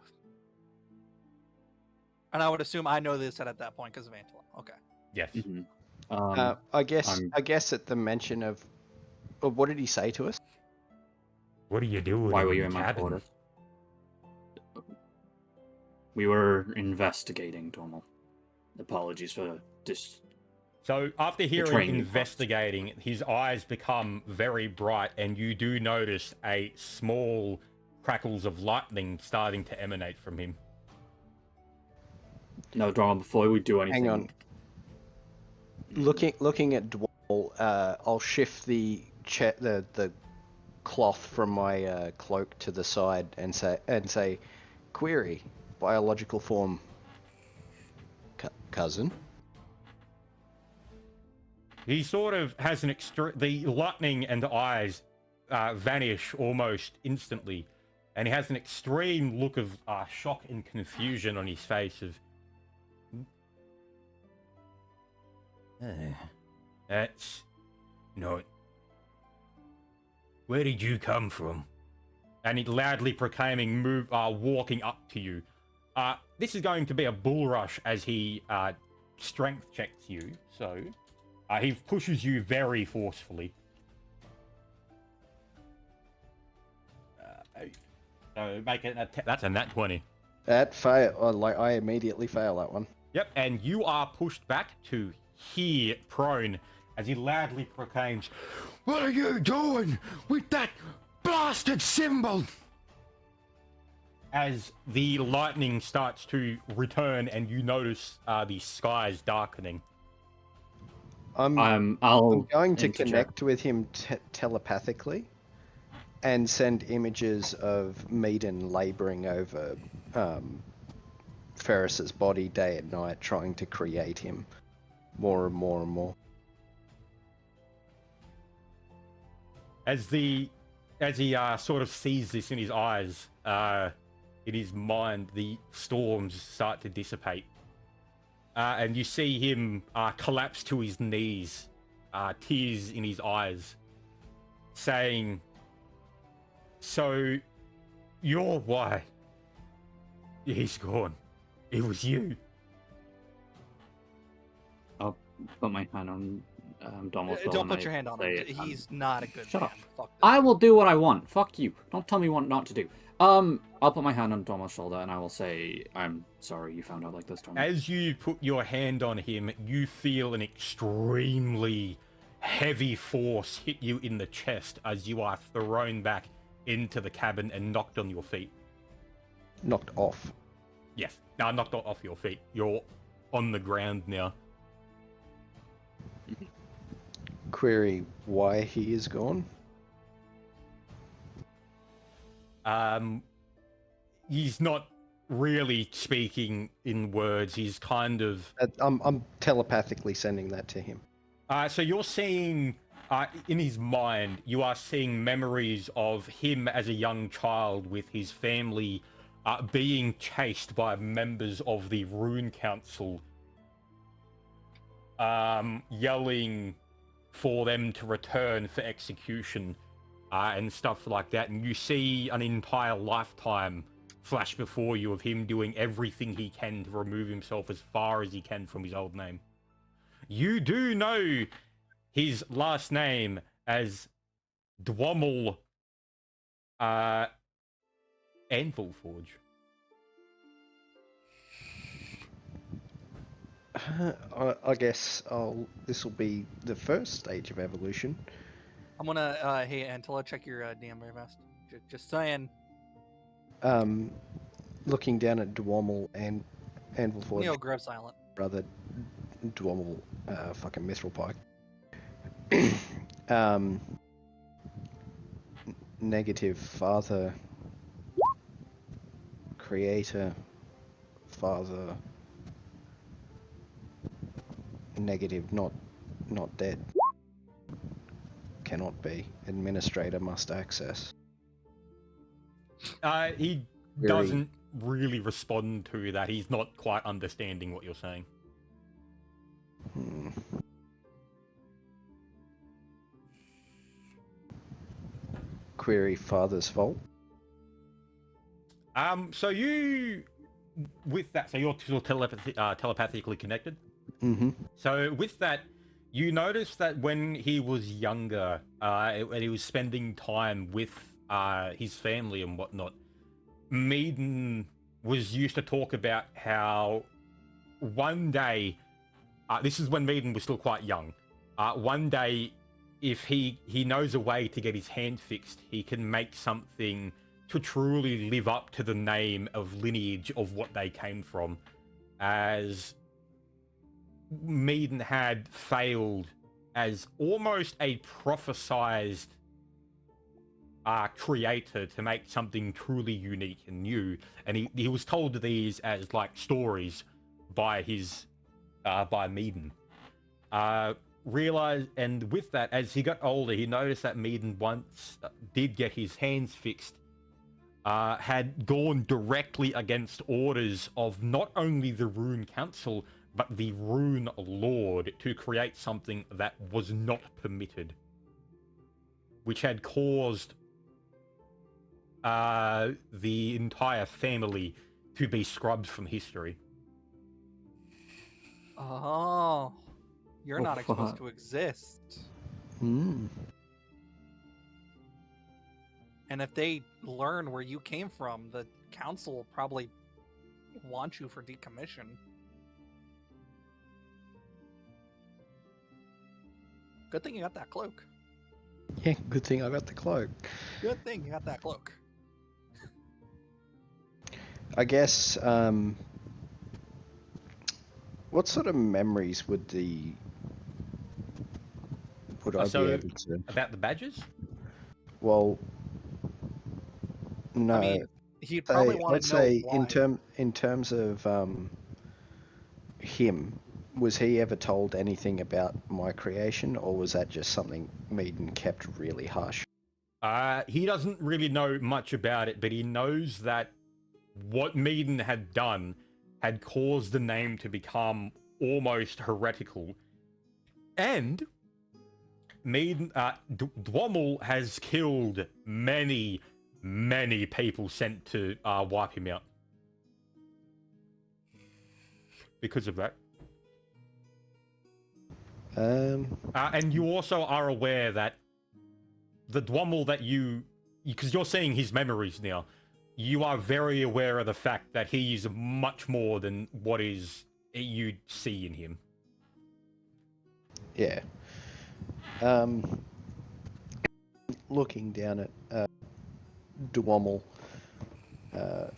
Speaker 3: And I would assume I know this at that point because of Antela. Okay.
Speaker 1: Yes.
Speaker 2: Mm-hmm.
Speaker 4: I guess
Speaker 2: I'm-
Speaker 4: at the mention of what did he say to us?
Speaker 1: What are you doing?
Speaker 2: Why were you
Speaker 1: the
Speaker 2: in my
Speaker 1: cabin?
Speaker 2: quarters? We were investigating, Drommel. Apologies for this.
Speaker 1: So, after hearing
Speaker 2: training process.
Speaker 1: investigating, his eyes become very bright, and you do notice a small crackles of lightning starting to emanate from him.
Speaker 2: No, Drommel, before we do anything...
Speaker 4: Hang on. Looking at Dwall, I'll shift the cloth from my cloak to the side and say, query, biological form, cousin.
Speaker 1: He sort of has an the lightning and the eyes vanish almost instantly, and he has an extreme look of shock and confusion on his face of... That's not... Where did you come from? And he loudly proclaiming, walking up to you. This is going to be a bull rush as he strength checks you, so... he pushes you very forcefully. So make it that's a nat 20.
Speaker 4: That fail. I immediately fail that one.
Speaker 1: Yep, and you are pushed back to here, prone, as he loudly proclaims, "What are you doing with that blasted symbol?" As the lightning starts to return, and you notice the skies darkening.
Speaker 4: I'm
Speaker 2: I'll
Speaker 4: going to
Speaker 2: interject.
Speaker 4: connect with him telepathically and send images of Meaden labouring over Ferris's body day and night, trying to create him more and more and more.
Speaker 1: As he sort of sees this in his eyes, in his mind, the storms start to dissipate. And you see him collapse to his knees, tears in his eyes, saying, "So, you're why he's gone. It was you."
Speaker 2: I'll put my hand on Drommel.
Speaker 3: Don't put your hand on him. He's not a good
Speaker 2: Shut
Speaker 3: man.
Speaker 2: up.
Speaker 3: Fuck this.
Speaker 2: I will do what I want. Fuck you. Don't tell me what not to do. I'll put my hand on Drommel's shoulder and I will say, I'm sorry you found out like this, Drommel.
Speaker 1: As you put your hand on him, you feel an extremely heavy force hit you in the chest as you are thrown back into the cabin and knocked on your feet.
Speaker 4: Knocked off.
Speaker 1: Yes, now knocked off your feet. You're on the ground now.
Speaker 4: Query why he is gone.
Speaker 1: He's not really speaking in words. He's kind of...
Speaker 4: I'm telepathically sending that to him.
Speaker 1: So you're seeing in his mind, you are seeing memories of him as a young child with his family being chased by members of the Rune Council, yelling for them to return for execution and stuff like that. And you see an entire lifetime flash before you of him doing everything he can to remove himself as far as he can from his old name. You do know his last name as Dwommel Anvilforge.
Speaker 4: I guess this will be the first stage of evolution.
Speaker 3: I'm gonna hey Antilla, check your DM very fast. Just saying.
Speaker 4: Looking down at Dwommel and Anvilforge,
Speaker 3: Neo Grove silent.
Speaker 4: brother Dwommel, fucking Mithril Pike. Negative father, creator, father, negative, not dead. Cannot be. Administrator must access.
Speaker 1: He doesn't really respond to that. He's not quite understanding what you're saying.
Speaker 4: Query father's fault.
Speaker 1: So you, with that, so you're still telepathically connected?
Speaker 4: Mm-hmm.
Speaker 1: So with that, you notice that when he was younger, when he was spending time with his family and whatnot, Maiden was used to talk about how one day, this is when Maiden was still quite young, one day, if he knows a way to get his hand fixed, he can make something to truly live up to the name of lineage of what they came from, as Maiden had failed as almost a prophesized creator to make something truly unique and new, and he was told these as like stories by his by Maiden. Realized, and with that, as he got older, he noticed that Maiden once did get his hands fixed, had gone directly against orders of not only the Rune Council but the Rune Lord to create something that was not permitted, which had caused the entire family to be scrubbed from history.
Speaker 3: Oh, you're not supposed
Speaker 2: fuck.
Speaker 3: to exist.
Speaker 4: Mm.
Speaker 3: And if they learn where you came from, the council will probably want you for decommission. Good thing you got that cloak.
Speaker 4: Yeah, good thing I got the cloak.
Speaker 3: Good thing you got that cloak.
Speaker 4: I guess, what sort of memories would I
Speaker 1: So,
Speaker 4: be able to...
Speaker 1: about the badges?
Speaker 4: Well, no.
Speaker 3: I mean, he'd probably want
Speaker 4: let's
Speaker 3: to know
Speaker 4: say
Speaker 3: why.
Speaker 4: in terms of him, was he ever told anything about my creation, or was that just something Meaden kept really hush?
Speaker 1: He doesn't really know much about it, but he knows that what Meaden had done had caused the name to become almost heretical. And Meaden, Dwommel has killed many, many people sent to wipe him out because of that. And you also are aware that the Dwommel that because you're seeing his memories now, you are very aware of the fact that he is much more than what you see in him.
Speaker 4: Yeah. Looking down at Dwommel, I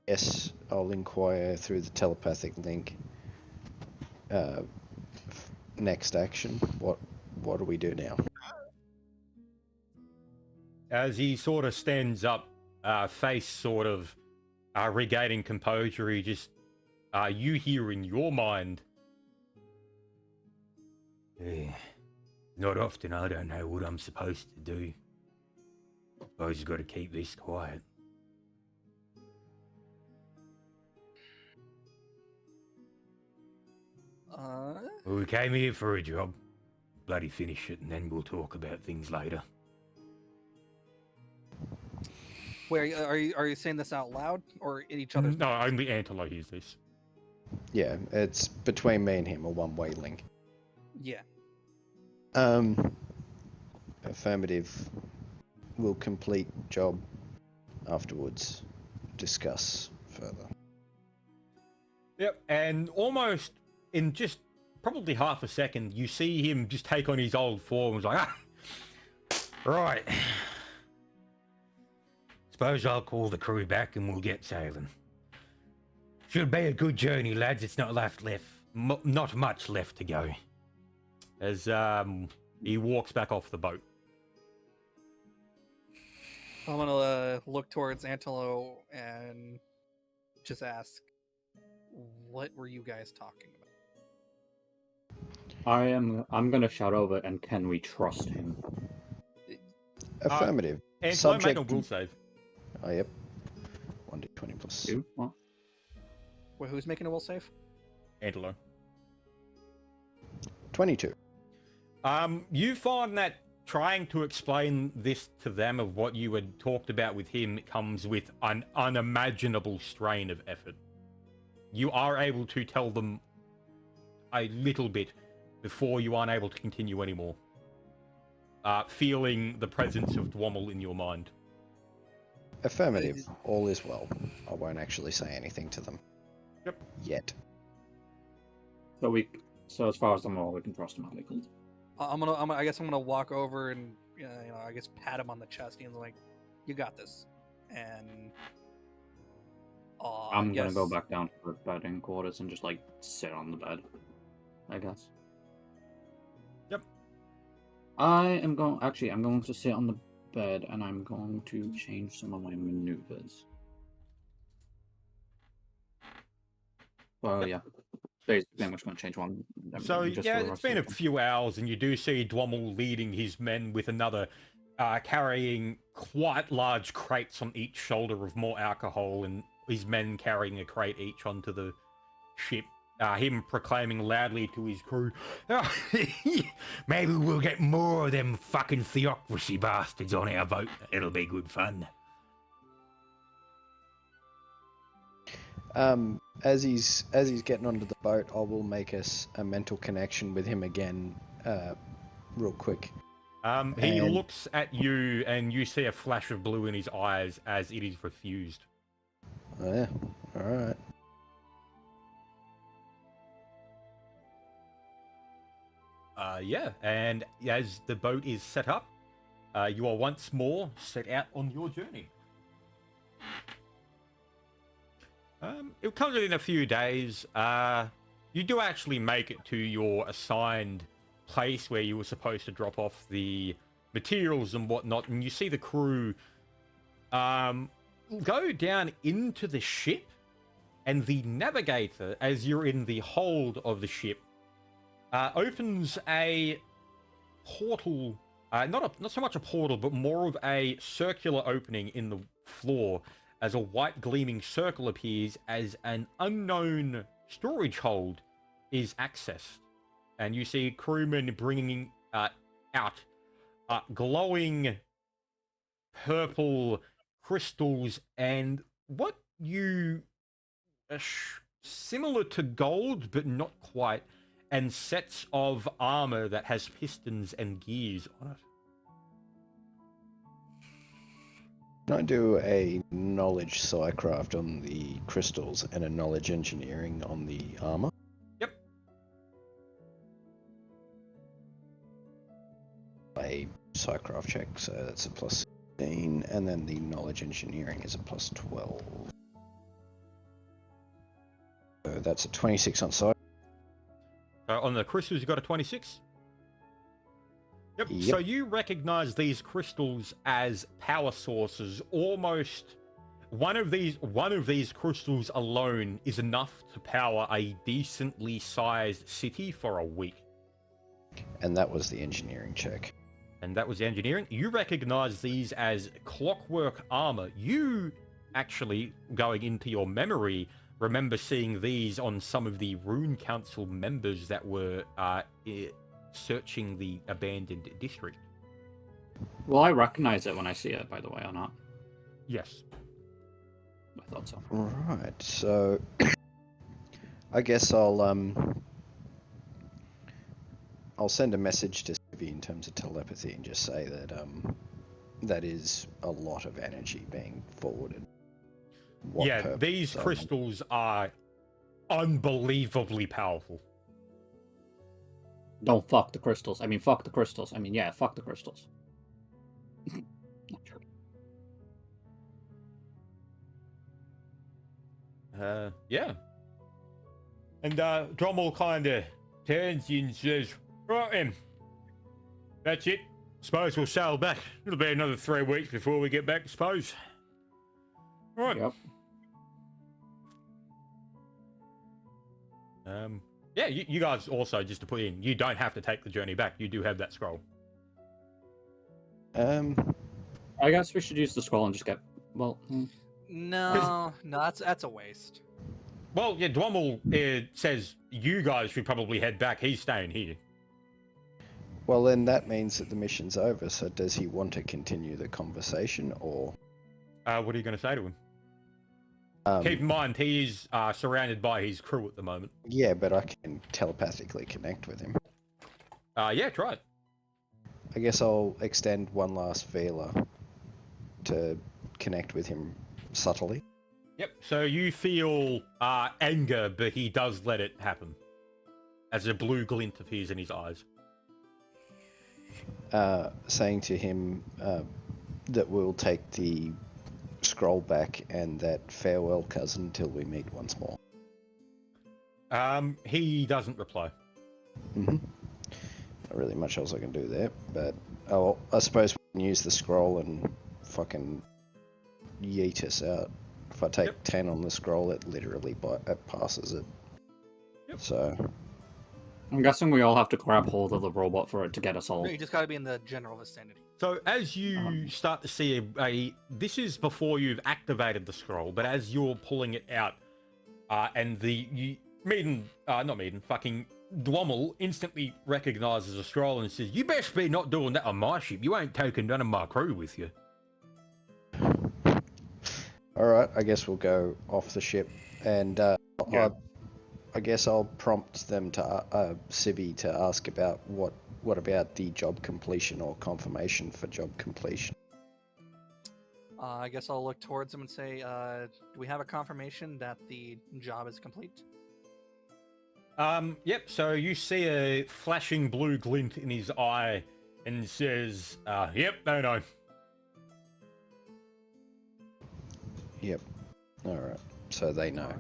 Speaker 4: guess I'll inquire through the telepathic link. Next action. What do we do now?
Speaker 1: As he sort of stands up, face sort of regaining composure, he just, you hear in your mind, Not often I don't know what I'm supposed to do. Suppose you've got to keep this quiet. Well, we came here for a job. Bloody finish it and then we'll talk about things later.
Speaker 3: Wait, are you saying this out loud or in each other's?
Speaker 1: No, only Antelo hears this.
Speaker 4: Yeah, it's between me and him, a one-way link.
Speaker 3: Yeah.
Speaker 4: Affirmative. We'll complete job afterwards. Discuss further.
Speaker 1: Yep, and almost in just probably half a second, you see him just take on his old form. He's like, right. Suppose I'll call the crew back and we'll get sailing. Should be a good journey, lads. It's not not much left to go. As he walks back off the boat.
Speaker 3: I'm gonna look towards Antelo and just ask, what were you guys talking about?
Speaker 2: I'm gonna shout over, and can we trust him?
Speaker 4: Affirmative.
Speaker 1: Antelo, make a will save.
Speaker 4: Oh, yep. 1d20 plus.
Speaker 2: You? What?
Speaker 3: Wait, who's making a will save?
Speaker 1: Antelo.
Speaker 4: 22.
Speaker 1: You find that trying to explain this to them of what you had talked about with him comes with an unimaginable strain of effort. You are able to tell them a little bit before you aren't able to continue anymore. Feeling the presence of Dwommel in your mind.
Speaker 4: Affirmative. All is well. I won't actually say anything to them.
Speaker 1: Yep.
Speaker 4: Yet.
Speaker 2: So as far as I'm aware, we can trust him.
Speaker 3: I guess I'm gonna walk over and I guess pat him on the chest. He's like, "You got this." And
Speaker 2: I'm gonna go back down to the bedding quarters and just like sit on the bed, I guess.
Speaker 1: Yep.
Speaker 2: I'm going to sit on the bed and I'm going to change some of my maneuvers. Well, yeah. Basically, I'm just going to change one.
Speaker 1: So, yeah, it's been a few hours, and you do see Dwommel leading his men with another, carrying quite large crates on each shoulder of more alcohol, and his men carrying a crate each onto the ship. Him proclaiming loudly to his crew, maybe we'll get more of them fucking theocracy bastards on our boat. It'll be good fun.
Speaker 4: As he's getting onto the boat, I will make us a mental connection with him again, real quick.
Speaker 1: He looks at you, and you see a flash of blue in his eyes as it is refused.
Speaker 4: Oh, yeah, all right.
Speaker 1: Yeah, and as the boat is set up, you are once more set out on your journey. It comes within a few days. You do actually make it to your assigned place where you were supposed to drop off the materials and whatnot, and you see the crew go down into the ship, and the navigator, as you're in the hold of the ship, opens a portal, not so much a portal, but more of a circular opening in the floor, as a white gleaming circle appears as an unknown storage hold is accessed. And you see crewmen bringing out glowing purple crystals and what you... similar to gold, but not quite, and sets of armor that has pistons and gears on it.
Speaker 4: Can I do a knowledge psycraft on the crystals and a knowledge engineering on the armor?
Speaker 1: Yep.
Speaker 4: A psycraft check, so that's a plus 16, and then the knowledge engineering is a plus 12. So that's a 26 on side.
Speaker 1: On the crystals, you got a 26? Yep.
Speaker 4: Yep.
Speaker 1: So you recognize these crystals as power sources. Almost one of these crystals alone is enough to power a decently sized city for a week.
Speaker 4: And that was the engineering check.
Speaker 1: And that was the engineering. You recognize these as clockwork armor. You actually, going into your memory, remember seeing these on some of the Rune Council members that were searching the abandoned district.
Speaker 2: Will I recognize it when I see it, by the way, or not?
Speaker 1: Yes.
Speaker 2: I thought so.
Speaker 4: Right, so I guess I'll send a message to Civi in terms of telepathy and just say that that is a lot of energy being forwarded. What
Speaker 1: these crystals are unbelievably powerful.
Speaker 2: Don't fuck the crystals. I mean, fuck the crystals. I mean, yeah, fuck the crystals. Not true.
Speaker 1: Yeah. And Drommel kind of turns you and says, right then, that's it. Suppose we'll sail back. It'll be another 3 weeks before we get back, I suppose. Right.
Speaker 2: Yep.
Speaker 1: Yeah, you guys also, just to put in, you don't have to take the journey back. You do have that scroll.
Speaker 2: I guess we should use the scroll and just get, well...
Speaker 3: No, that's a waste.
Speaker 1: Well, yeah, Dwommel says you guys should probably head back. He's staying here.
Speaker 4: Well, then that means that the mission's over. So does he want to continue the conversation, or?
Speaker 1: What are you going to say to him? Keep in mind, he is surrounded by his crew at the moment.
Speaker 4: Yeah, but I can telepathically connect with him.
Speaker 1: Yeah, try it.
Speaker 4: I guess I'll extend one last feeler to connect with him subtly.
Speaker 1: Yep, so you feel anger, but he does let it happen. As a blue glint appears in his eyes.
Speaker 4: Saying to him that we'll take the scroll back and that farewell, cousin, till we meet once more.
Speaker 1: He doesn't reply.
Speaker 4: Not really much else I can do there, but I suppose we can use the scroll and fucking yeet us out. If I take 10 on the scroll, it literally passes it.
Speaker 1: Yep.
Speaker 4: So...
Speaker 2: I'm guessing we all have to grab hold of the robot for it to get us all.
Speaker 3: No, you just gotta be in the general vicinity.
Speaker 1: So as you start to see this is before you've activated the scroll, but as you're pulling it out, and fucking Dwommel instantly recognizes the scroll and says, "You best be not doing that on my ship. You ain't taking none of my crew with you."
Speaker 4: Alright, I guess we'll go off the ship, and I guess I'll prompt them to Civi to ask about what about the job completion or confirmation for job completion.
Speaker 3: I guess I'll look towards him and say, do we have a confirmation that the job is complete?
Speaker 1: Yep, so you see a flashing blue glint in his eye and says, yep, no.
Speaker 4: Yep. Alright, so they know.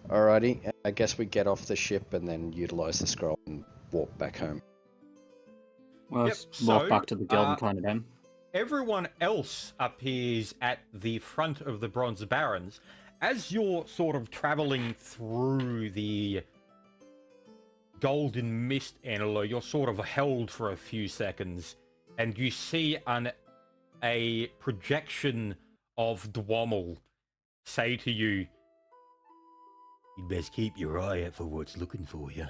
Speaker 4: Alrighty, I guess we get off the ship and then utilize the scroll and walk back home.
Speaker 2: Well, let's walk back to the guild and find it in.
Speaker 1: Everyone else appears at the front of the Bronze Barons. As you're sort of traveling through the golden mist, Anilo, you're sort of held for a few seconds, and you see a projection of Dwommel say to you, "You'd best keep your eye out for what's looking for you."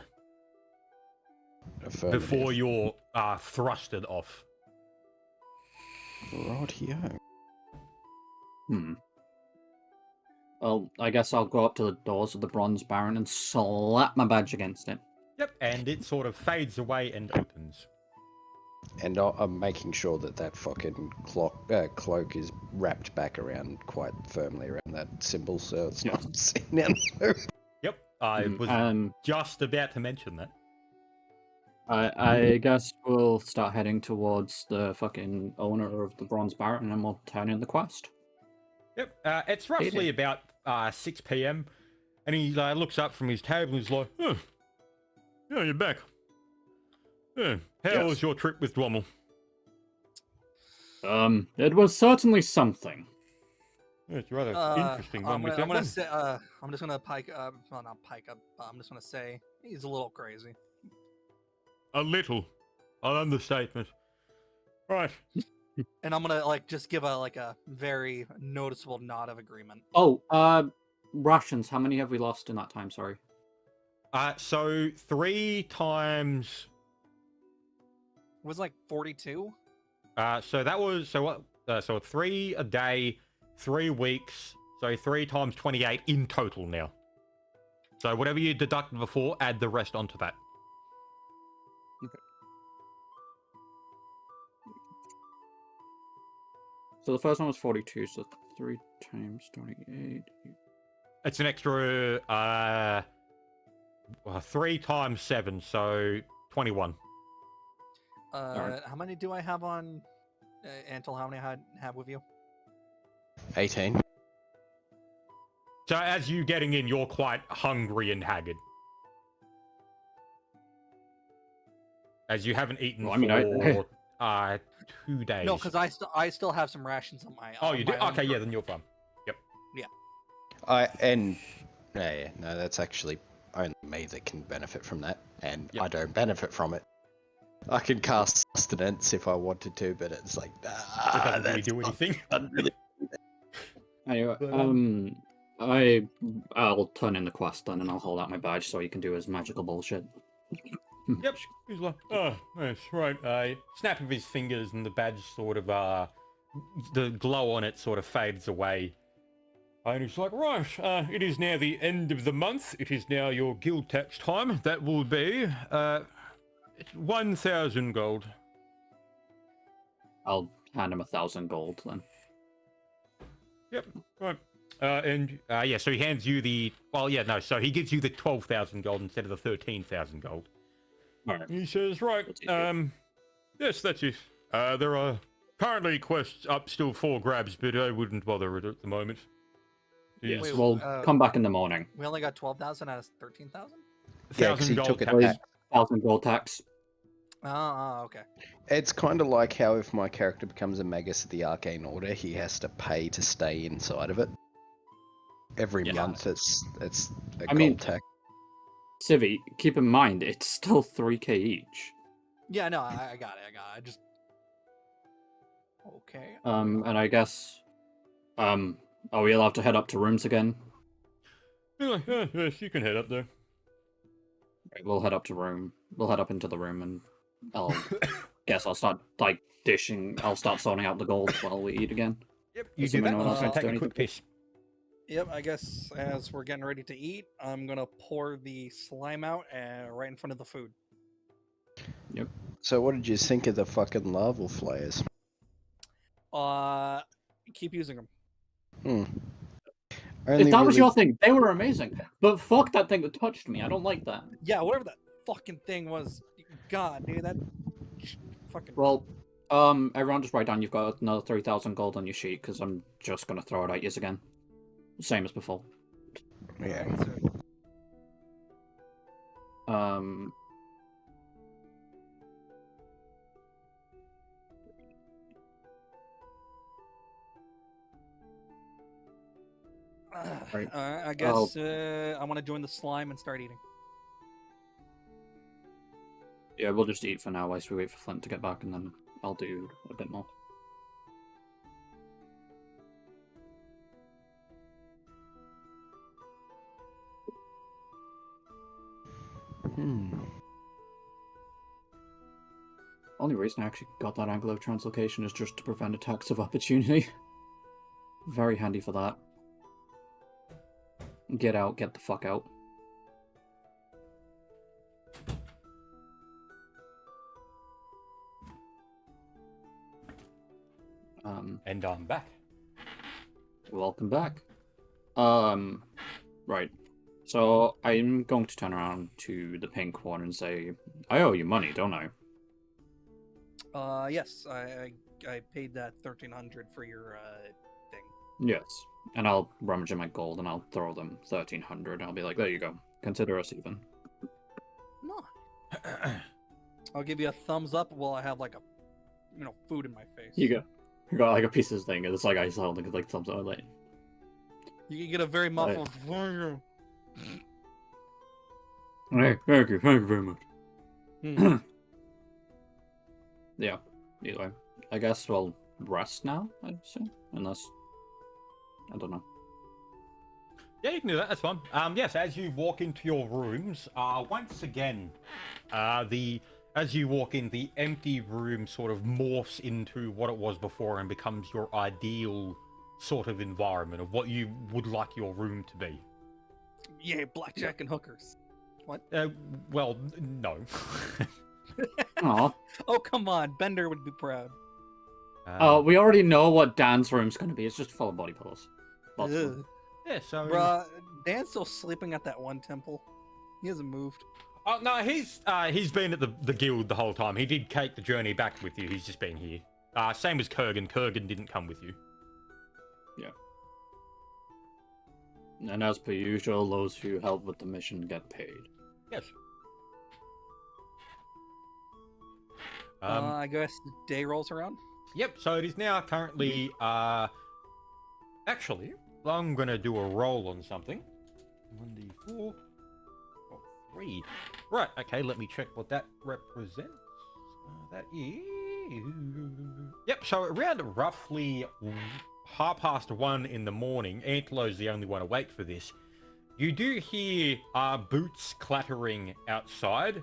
Speaker 1: Before you're thrusted off.
Speaker 4: Rightio.
Speaker 2: Well, I guess I'll go up to the doors of the Bronze Baron and slap my badge against it.
Speaker 1: Yep, and it sort of fades away and opens.
Speaker 4: And I'm making sure that fucking cloak is wrapped back around quite firmly around that symbol, so it's not seen out.
Speaker 1: Yep, I was just about to mention that.
Speaker 2: I guess we'll start heading towards the fucking owner of the Bronze Baron and then we'll turn in the quest.
Speaker 1: Yep, it's roughly about 6 p.m. and he looks up from his table and he's like, "Oh, yeah, you're back. Yeah, how was your trip with Dwommel?"
Speaker 2: It was certainly something.
Speaker 1: Yeah, it's rather interesting.
Speaker 3: I'm gonna say, I'm just gonna I'm just gonna say he's a little crazy.
Speaker 1: A little. An understatement. Right.
Speaker 3: And I'm gonna like just give a very noticeable nod of agreement.
Speaker 2: Oh, rations. How many have we lost in that time? Sorry.
Speaker 1: So 3 times.
Speaker 3: It was like 42.
Speaker 1: So that was so what? So 3 a day, 3 weeks. So 3 times 28 in total now. So whatever you deducted before, add the rest onto that.
Speaker 2: So the first one was 42, so 3 times 28.
Speaker 1: It's an extra 3 times 7, so 21.
Speaker 2: Alright.
Speaker 3: How many do I have on? Antil, how many I have with you?
Speaker 4: 18.
Speaker 1: So as you getting in, you're quite hungry and haggard. As you haven't eaten
Speaker 2: Well, I mean,
Speaker 1: for 2 days.
Speaker 3: No, because I still have some rations on my.
Speaker 1: Oh, you do?
Speaker 3: my own
Speaker 1: Okay, yeah,
Speaker 3: group.
Speaker 1: then you're fine.
Speaker 4: No, that's actually only me that can benefit from that, and
Speaker 1: Yep.
Speaker 4: I don't benefit from it. I can cast sustenance if I wanted to, but it's like,
Speaker 1: It doesn't really do anything.
Speaker 2: Anyway, I'll turn in the quest then, and I'll hold out my badge so you can do his magical bullshit.
Speaker 1: Yep. He's like, oh, yes, right. Snap of his fingers, and the badge sort of, the glow on it sort of fades away. And he's like, right, it is now the end of the month. It is now your guild tax time. That will be, 1,000 gold.
Speaker 2: I'll hand him 1,000 gold then.
Speaker 1: Yep, right. Yeah, so he hands you so he gives you the 12,000 gold instead of the 13,000 gold.
Speaker 2: Alright.
Speaker 1: He says, right, yes, that's it. There are currently quests up still for grabs, but I wouldn't bother it at the moment.
Speaker 2: Yes,
Speaker 3: Wait,
Speaker 2: we'll come back in the morning.
Speaker 3: We only got 12,000 out of 13,000.
Speaker 4: Yeah, 'cause he
Speaker 1: 1,000 gold
Speaker 4: took it
Speaker 1: tax.
Speaker 4: back.
Speaker 2: 1,000 gold tax.
Speaker 3: Oh, okay.
Speaker 4: It's kind of like how if my character becomes a Magus of the Arcane Order, he has to pay to stay inside of it. Every
Speaker 1: Yeah.
Speaker 4: month, it's a
Speaker 2: I mean-
Speaker 4: gold tax.
Speaker 2: Civi, keep in mind, it's still 3k each.
Speaker 3: Yeah, no, I got it. I just. Okay.
Speaker 2: And I guess, are we allowed to head up to rooms again?
Speaker 1: Yes, you can head up there.
Speaker 2: Right, we'll head up to room. We'll head up into the room, and I'll I'll start I'll start sorting out the gold while we eat again.
Speaker 1: Yep, you
Speaker 2: Assuming
Speaker 1: do that.
Speaker 2: no one else
Speaker 1: I'm
Speaker 2: wants to
Speaker 1: take
Speaker 2: do
Speaker 1: a quick
Speaker 2: anything.
Speaker 1: piss.
Speaker 3: Yep, I guess as we're getting ready to eat, I'm gonna pour the slime out right in front of the food.
Speaker 4: So what did you think of the fucking larval flayers?
Speaker 3: Keep using them.
Speaker 4: Only
Speaker 2: If that was
Speaker 4: really-
Speaker 2: your thing, they were amazing. But fuck that thing that touched me. I don't like that.
Speaker 3: Yeah, whatever that fucking thing was. God, dude, that fucking.
Speaker 2: Well, everyone just write down you've got another 3,000 gold on your sheet, because I'm just gonna throw it at you again. Same as before.
Speaker 4: Yeah.
Speaker 2: Um, Right.
Speaker 3: I guess I want to join the slime and start eating.
Speaker 2: yeah, we'll just eat for now whilst we wait for Flint to get back, and then I'll do a bit more. Only reason I actually got that angle of translocation is just to prevent attacks of opportunity. Very handy for that. Get out, get the fuck out.
Speaker 1: And I'm back.
Speaker 2: Welcome back. Right. So I'm going to turn around to the pink one and say, I owe you money, don't I?
Speaker 3: Yes, I paid that 1,300 for your thing.
Speaker 2: Yes. And I'll rummage in my gold and I'll throw them 1,300. I'll be like, there you go. Consider us even.
Speaker 3: No. I'll give you a thumbs up while I have like a, food in my face.
Speaker 2: You go. I got like a piece of thing, and it's like I saw like thumbs up. Like,
Speaker 3: You can get a very muffled.
Speaker 2: hey, thank you very much.
Speaker 3: Hmm.
Speaker 2: Yeah, either way. I guess we'll rest now, I assume. Unless... I don't know.
Speaker 1: Yeah, you can do that. That's fine. Yes, as you walk into your rooms, once again, as you walk in, the empty room sort of morphs into what it was before and becomes your ideal sort of environment of what you would like your room to be.
Speaker 3: Yeah, blackjack and hookers. What?
Speaker 1: Well, no.
Speaker 2: Aw.
Speaker 3: Oh, come on. Bender would be proud.
Speaker 2: We already know what Dan's room's gonna be. It's just full of body pillows. Lots of them.
Speaker 3: Ugh.
Speaker 1: Yeah, so...
Speaker 3: Bruh, Dan's still sleeping at that one temple. He hasn't moved.
Speaker 1: Oh, no, he's been at the guild the whole time. He did take the journey back with you. He's just been here. Same as Kurgan. Kurgan didn't come with you.
Speaker 2: And as per usual, those who help with the mission get paid.
Speaker 1: Yes.
Speaker 3: I guess the day rolls around.
Speaker 1: Yep, so it is now currently, actually, I'm gonna do a roll on something. 1d4. Oh, 3. Right, okay, let me check what that represents. That is... Yep, so around roughly 1:30 in the morning, Antelo's the only one awake for this. You do hear boots clattering outside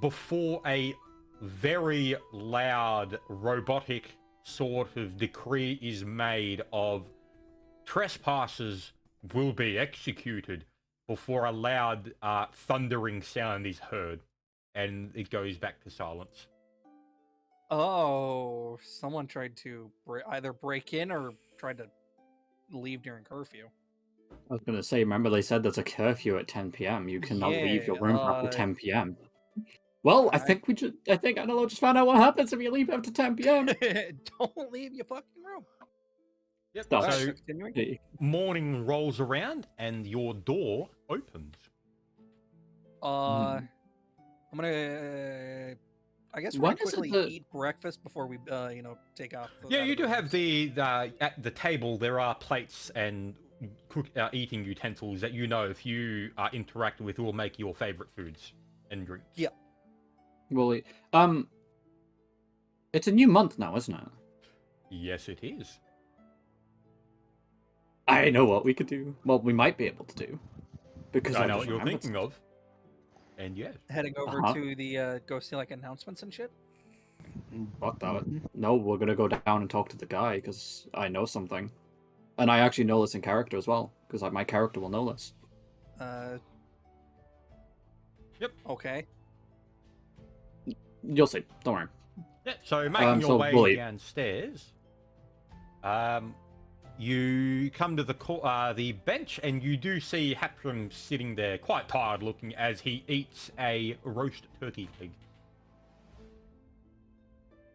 Speaker 1: before a very loud robotic sort of decree is made of trespassers will be executed before a loud thundering sound is heard, and it goes back to silence.
Speaker 3: Oh, someone tried to either break in or tried to leave during curfew.
Speaker 2: I was gonna say, remember they said there's a curfew at 10 p.m. You cannot leave your room after 10 p.m. Well, I think Anelo just found out what happens if you leave after 10 p.m.
Speaker 3: Don't leave your fucking room.
Speaker 1: Yep,
Speaker 2: Alright,
Speaker 1: so
Speaker 3: Continuing.
Speaker 1: morning rolls around and your door opens.
Speaker 3: I'm gonna. I guess we're
Speaker 2: When
Speaker 3: gonna
Speaker 2: is it
Speaker 3: quickly
Speaker 2: that-
Speaker 3: eat breakfast before we, take off.
Speaker 1: Yeah, you do have at the table there are plates and eating utensils that you know if you interact with will make your favorite foods and drinks.
Speaker 3: Yeah.
Speaker 2: Well, it's a new month now, isn't it?
Speaker 1: Yes, it is.
Speaker 2: I know what we could do. Well, we might be able to do. Because
Speaker 1: I
Speaker 2: I
Speaker 1: know
Speaker 2: just
Speaker 1: what you're
Speaker 2: remembered
Speaker 1: thinking of. And yes.
Speaker 3: Heading over
Speaker 2: Uh-huh.
Speaker 3: to the go see like announcements and shit.
Speaker 2: Fuck that. No, we're gonna go down and talk to the guy because I know something, and I actually know this in character as well because my character will know this.
Speaker 1: Yep.
Speaker 3: Okay.
Speaker 2: You'll see. Don't worry.
Speaker 1: Yeah, so making your
Speaker 2: so
Speaker 1: way
Speaker 2: Bully.
Speaker 1: downstairs, you come to the bench and you do see Hatram sitting there, quite tired looking, as he eats a roast turkey leg.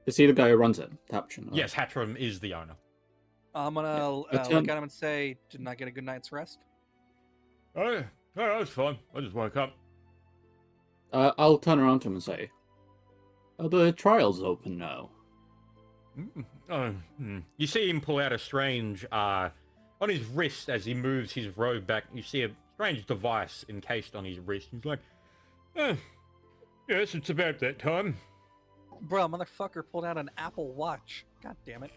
Speaker 2: Is he the guy who runs it? Tapchin?
Speaker 1: Yes, Hatram is the owner.
Speaker 3: I'm gonna look at him and say, "Didn't I get a good night's rest?"
Speaker 1: Oh, that's fine. I just woke up.
Speaker 2: I'll turn around to him and say, "Are the trials open now?"
Speaker 1: You see him pull out a strange, on his wrist as he moves his robe back, you see a strange device encased on his wrist. He's like, yes, it's about that time.
Speaker 3: Bro, motherfucker pulled out an Apple Watch. God damn it.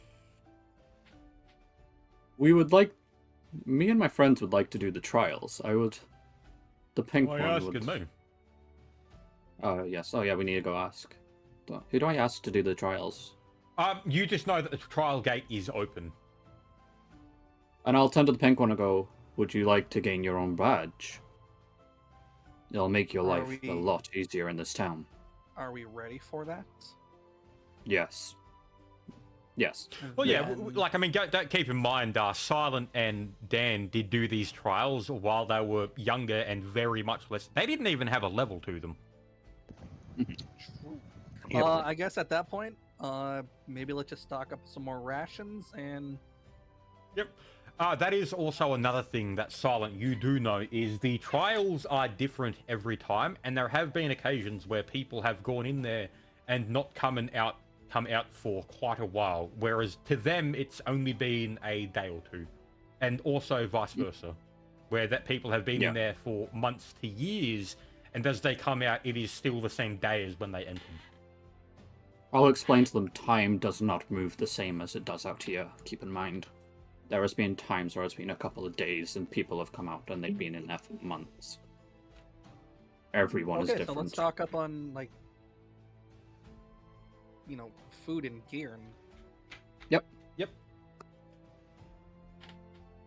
Speaker 2: Me and my friends would like to do the trials. The pink
Speaker 1: Why
Speaker 2: one
Speaker 1: asking
Speaker 2: would...
Speaker 1: me?
Speaker 2: Yes. Oh, yeah, we need to go ask. Who do I ask to do the trials?
Speaker 1: You just know that the trial gate is open.
Speaker 2: And I'll turn to the pink one and go, "Would you like to gain your own badge? It'll make your
Speaker 3: Are
Speaker 2: life a
Speaker 3: we-
Speaker 2: lot easier in this town."
Speaker 3: Are we ready for that?
Speaker 2: Yes. Yes.
Speaker 1: Well, yeah,
Speaker 3: Then-
Speaker 1: like, I mean, don't keep in mind, Silent and Dan did do these trials while they were younger and very much less. They didn't even have a level to them.
Speaker 3: I guess at that point, maybe let's just stock up some more rations and.
Speaker 1: Yep. That is also another thing that Silent, you do know, is the trials are different every time, and there have been occasions where people have gone in there and not come out for quite a while, whereas to them it's only been a day or two, and also vice versa, where that people have been in there for months to years, and as they come out, it is still the same day as when they entered.
Speaker 2: I'll explain to them time does not move the same as it does out here. Keep in mind. There has been times where it's been a couple of days and people have come out and they've been in there for months. Everyone is
Speaker 3: Okay,
Speaker 2: different.
Speaker 3: so let's stock up on, like, food and gear and...
Speaker 2: Yep.
Speaker 1: Yep.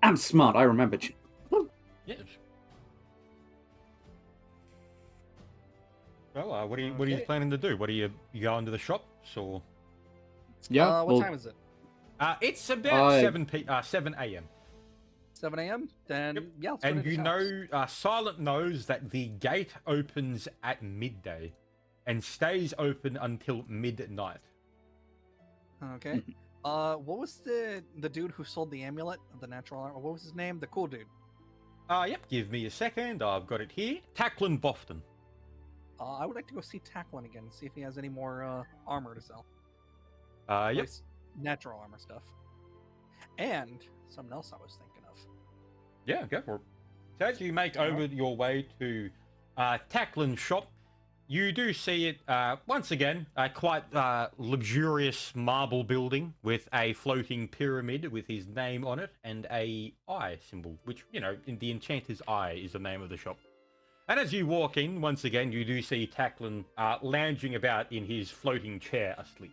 Speaker 2: I'm smart, I remembered you.
Speaker 1: Yes. Well, what are you
Speaker 3: Okay.
Speaker 1: planning to do? What are you going to the shops or?
Speaker 2: Yeah,
Speaker 3: what time is it?
Speaker 1: It's about
Speaker 2: I-
Speaker 1: 7 a.m.
Speaker 3: 7 a.m.? Then,
Speaker 1: Yep.
Speaker 3: yeah, let's go to
Speaker 1: And
Speaker 3: the
Speaker 1: you
Speaker 3: shops.
Speaker 1: know, Silent knows that the gate opens at midday and stays open until midnight.
Speaker 3: Okay. What was the dude who sold the amulet, the natural armor? What was his name? The cool dude.
Speaker 1: Yep, give me a second. I've got it here. Tacklin Bofton.
Speaker 3: I would like to go see Tacklin again and see if he has any more armor to sell.
Speaker 1: Yep.
Speaker 3: Like natural armor stuff. And something else I was thinking of.
Speaker 1: Yeah, go for it. So as you make over your way to Tacklin's shop, you do see it once again, a quite luxurious marble building with a floating pyramid with his name on it and a eye symbol, which, in the Enchanter's Eye is the name of the shop. And as you walk in, once again, you do see Tacklin lounging about in his floating chair asleep.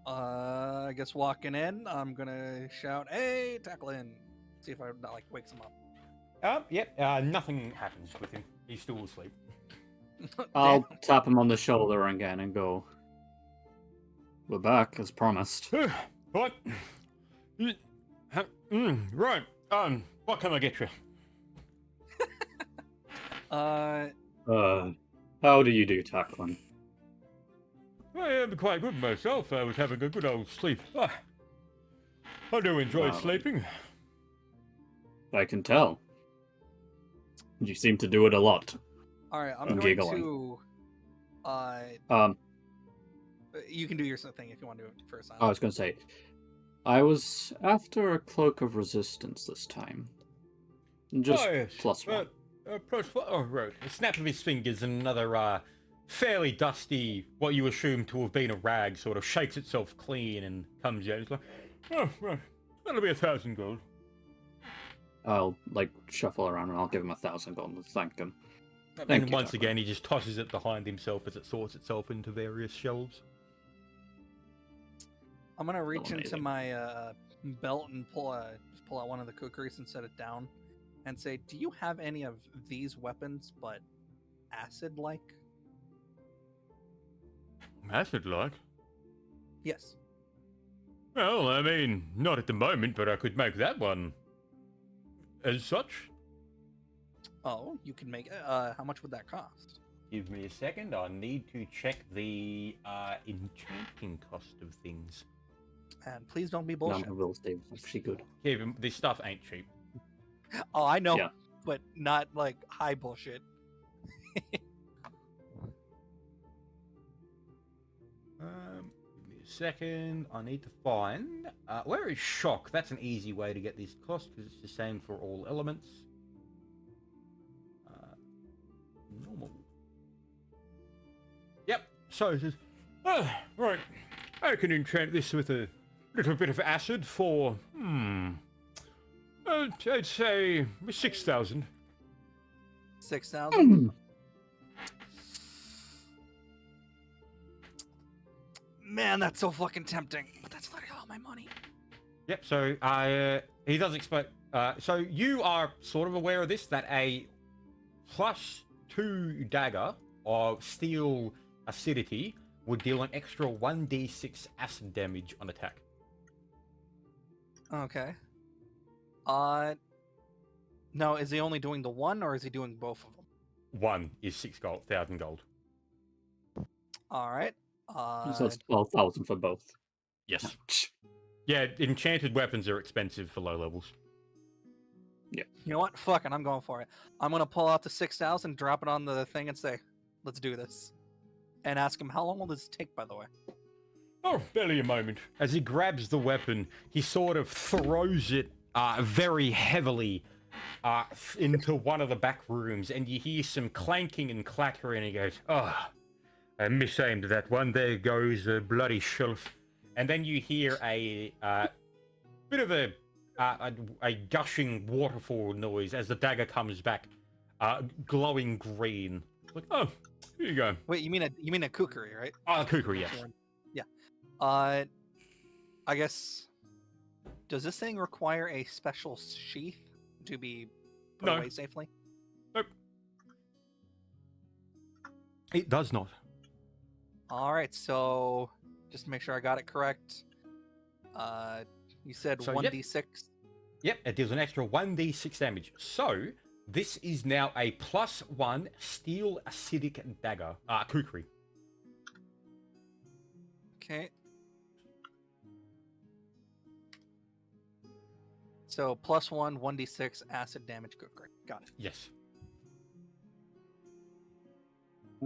Speaker 3: I guess walking in, I'm gonna shout, "Hey, Tacklin!" See if I wakes him up.
Speaker 1: Yep, nothing happens with him. He's still asleep.
Speaker 2: I'll tap him on the shoulder again and go, "We're back, as promised."
Speaker 1: What? Right. What can I get you?
Speaker 2: How do you do, Tacklin?
Speaker 1: I am quite good myself. I was having a good old sleep. I do enjoy sleeping.
Speaker 2: I can tell. You seem to do it a lot.
Speaker 3: All right, I'm
Speaker 2: I'm
Speaker 3: going
Speaker 2: giggling.
Speaker 3: to. You can do your thing if you want to do it first.
Speaker 2: I was going to say, I was after a cloak of resistance this time. Just
Speaker 1: yes.
Speaker 2: +1.
Speaker 1: Right. A snap of his fingers and another fairly dusty, what you assume to have been a rag, sort of shakes itself clean and comes out. It's like, oh, right. That'll be 1,000 gold.
Speaker 2: I'll shuffle around and I'll give him 1,000 gold and thank him.
Speaker 1: And
Speaker 2: you,
Speaker 1: once
Speaker 2: Tacklin.
Speaker 1: again, he just tosses it behind himself as it sorts itself into various shelves.
Speaker 3: I'm gonna reach into
Speaker 2: amazing.
Speaker 3: my belt and pull out one of the kukris and set it down, and say, "Do you have any of these weapons, but acid-like?"
Speaker 1: Acid-like?
Speaker 3: Yes.
Speaker 1: Well, I mean, not at the moment, but I could make that one as such.
Speaker 3: Oh, you can make it. How much would that cost?
Speaker 1: Give me a second. I need to check the enchanting cost of things.
Speaker 3: And please don't be bullshit.
Speaker 2: Number will stay actually good.
Speaker 1: Yeah, but this stuff ain't cheap.
Speaker 3: Oh, I know,
Speaker 2: Yeah.
Speaker 3: but not high bullshit.
Speaker 1: Give me a second. I need to find... where is shock? That's an easy way to get this cost, because it's the same for all elements. Normal. Yep, so it says... right. I can enchant this with a little bit of acid for... I'd say 6,000.
Speaker 3: 6,000. Man, that's so fucking tempting. But that's literally all my money.
Speaker 1: Yep, so he does expect... so you are sort of aware of this, that a +2 dagger of steel acidity would deal an extra 1d6 acid damage on attack.
Speaker 3: Okay. No, is he only doing the one, or is he doing both of them?
Speaker 1: One is 6,000 gold.
Speaker 3: All right.
Speaker 2: So it's 12,000 for both.
Speaker 1: Yes.
Speaker 2: Ouch.
Speaker 1: Yeah, enchanted weapons are expensive for low levels.
Speaker 3: You know what? Fuck it, I'm going for it. I'm gonna pull out the 6,000, drop it on the thing, and say, "Let's do this." And ask him, "How long will this take?" By the way.
Speaker 1: Oh, barely a moment. As he grabs the weapon, he sort of throws it very heavily into one of the back rooms, and you hear some clanking and clattering, and he goes, "Oh, I misaimed that one. There goes a bloody shelf." And then you hear a bit of a gushing waterfall noise as the dagger comes back, glowing green. Like, oh, here you go.
Speaker 3: Wait, you mean a kukri, right?
Speaker 1: Oh, kukri, yes.
Speaker 3: Yeah. I guess. Does this thing require a special sheath to be put
Speaker 1: No.
Speaker 3: away safely?
Speaker 1: Nope. It does not.
Speaker 3: All right, so just to make sure I got it correct, you said
Speaker 1: So,
Speaker 3: 1d6.
Speaker 1: Yep, it deals an extra 1d6 damage. So, this is now a +1 steel acidic dagger. Kukri.
Speaker 3: Okay. So +1, 1d6 acid damage kukri. Got it.
Speaker 1: Yes.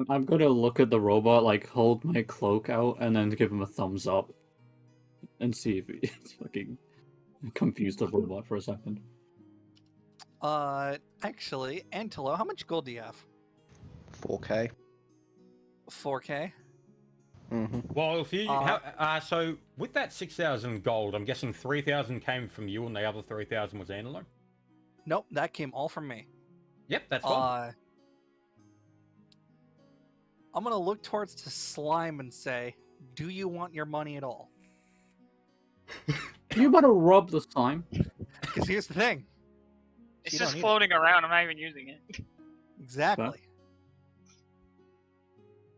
Speaker 2: I'm gonna look at the robot, like hold my cloak out, and then give him a thumbs up, and see if he's fucking confused the robot for a second.
Speaker 3: Actually, Antelo, how much gold do you have?
Speaker 4: 4K.
Speaker 3: 4K.
Speaker 4: Mm-hmm.
Speaker 1: Well, if you so with that 6,000 gold, I'm guessing 3,000 came from you, and the other 3,000 was Antelope.
Speaker 3: Nope, that came all from me.
Speaker 1: Yep, that's fine.
Speaker 3: I'm gonna look towards the slime and say, "Do you want your money at all?"
Speaker 2: You better rub the slime.
Speaker 3: Because here's the thing.
Speaker 5: It's
Speaker 3: You
Speaker 5: just
Speaker 3: don't need it.
Speaker 5: floating around. I'm not even using it.
Speaker 3: Exactly.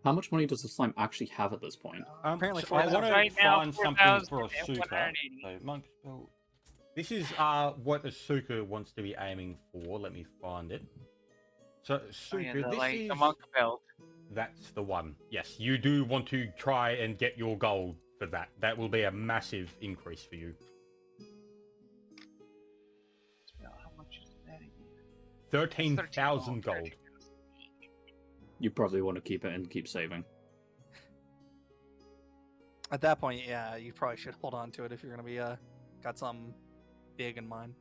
Speaker 2: How much money does the slime actually have at this point?
Speaker 3: Apparently
Speaker 1: so I
Speaker 3: 4,000.
Speaker 1: want to
Speaker 5: Right now,
Speaker 1: find something
Speaker 5: 4,000
Speaker 1: for a
Speaker 5: and
Speaker 1: suka.
Speaker 5: 180.
Speaker 1: So monk spell. This is what a suka wants to be aiming for. Let me find it. So
Speaker 5: Oh,
Speaker 1: suka,
Speaker 5: yeah,
Speaker 1: this is
Speaker 5: the monk belt.
Speaker 1: that's the one. Yes, you do want to try and get your gold for that. That will be a massive increase for you.
Speaker 5: How much is that again?
Speaker 1: 13,000 gold.
Speaker 5: 13,000.
Speaker 2: You probably want to keep it and keep saving.
Speaker 3: At that point, yeah, you probably should hold on to it if you're gonna be got something big in mind.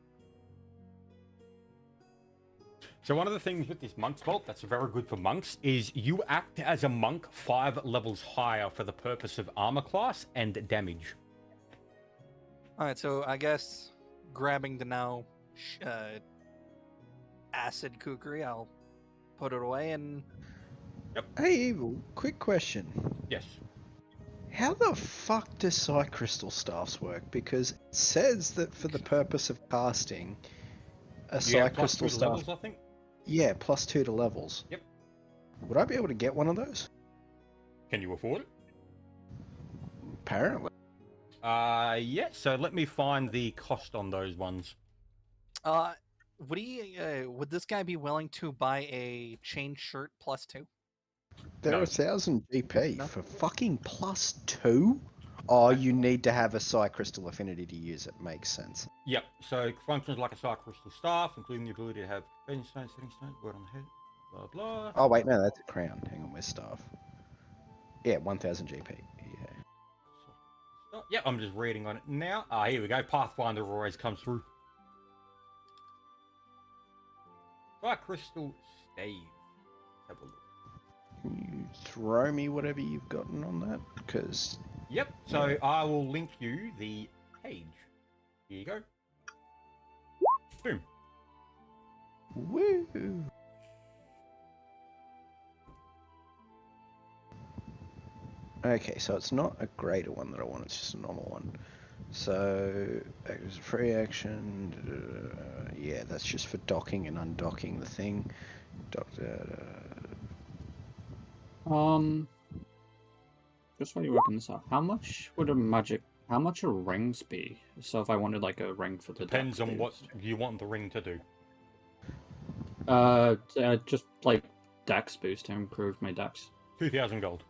Speaker 1: So one of the things with this monk's bolt that's very good for monks is you act as a monk 5 levels higher for the purpose of armor class and damage.
Speaker 3: All right, so I guess grabbing the now acid kukri, I'll put it away and
Speaker 4: Hey, Evil, quick question.
Speaker 1: Yes.
Speaker 4: How the fuck do psi crystal staffs work? Because it says that for the purpose of casting, a
Speaker 1: You
Speaker 4: psi
Speaker 1: have +2
Speaker 4: crystal
Speaker 1: to
Speaker 4: staff.
Speaker 1: levels, I think.
Speaker 4: Yeah, +2 to levels.
Speaker 1: Yep.
Speaker 4: Would I be able to get one of those?
Speaker 1: Can you afford it?
Speaker 4: Apparently.
Speaker 1: Yeah, so let me find the cost on those ones.
Speaker 3: would this guy be willing to buy a chain shirt +2?
Speaker 4: They're
Speaker 1: No.
Speaker 4: 1,000 GP
Speaker 3: No.
Speaker 4: for fucking +2? Oh, you need to have a psi crystal affinity to use it. Makes sense.
Speaker 1: Yep, so it functions like a psi crystal staff, including the ability to have bending stones, setting stones, word on the head, blah blah.
Speaker 4: Oh, wait, no, that's a crown. Hang on, where's staff? Yeah, 1,000 GP. Yeah.
Speaker 1: So, yeah, I'm just reading on it now. Here we go. Pathfinder always comes through. Psi crystal stave. Have a look.
Speaker 4: Can you throw me whatever you've gotten on that? Because
Speaker 1: Yep, so
Speaker 4: Yeah.
Speaker 1: I will link you the page. Here you go. Boom.
Speaker 4: woo. Okay, so it's not a greater one that I want, it's just a normal one. So, it's a free action. Yeah, that's just for docking and undocking the thing.
Speaker 2: Just while you're working this out, how much would how much a rings be? So if I wanted like a ring for the
Speaker 1: Depends
Speaker 2: dex
Speaker 1: on what
Speaker 2: boost.
Speaker 1: you want the ring to do.
Speaker 2: Just like dex boost to improve my dex.
Speaker 1: 2,000 gold.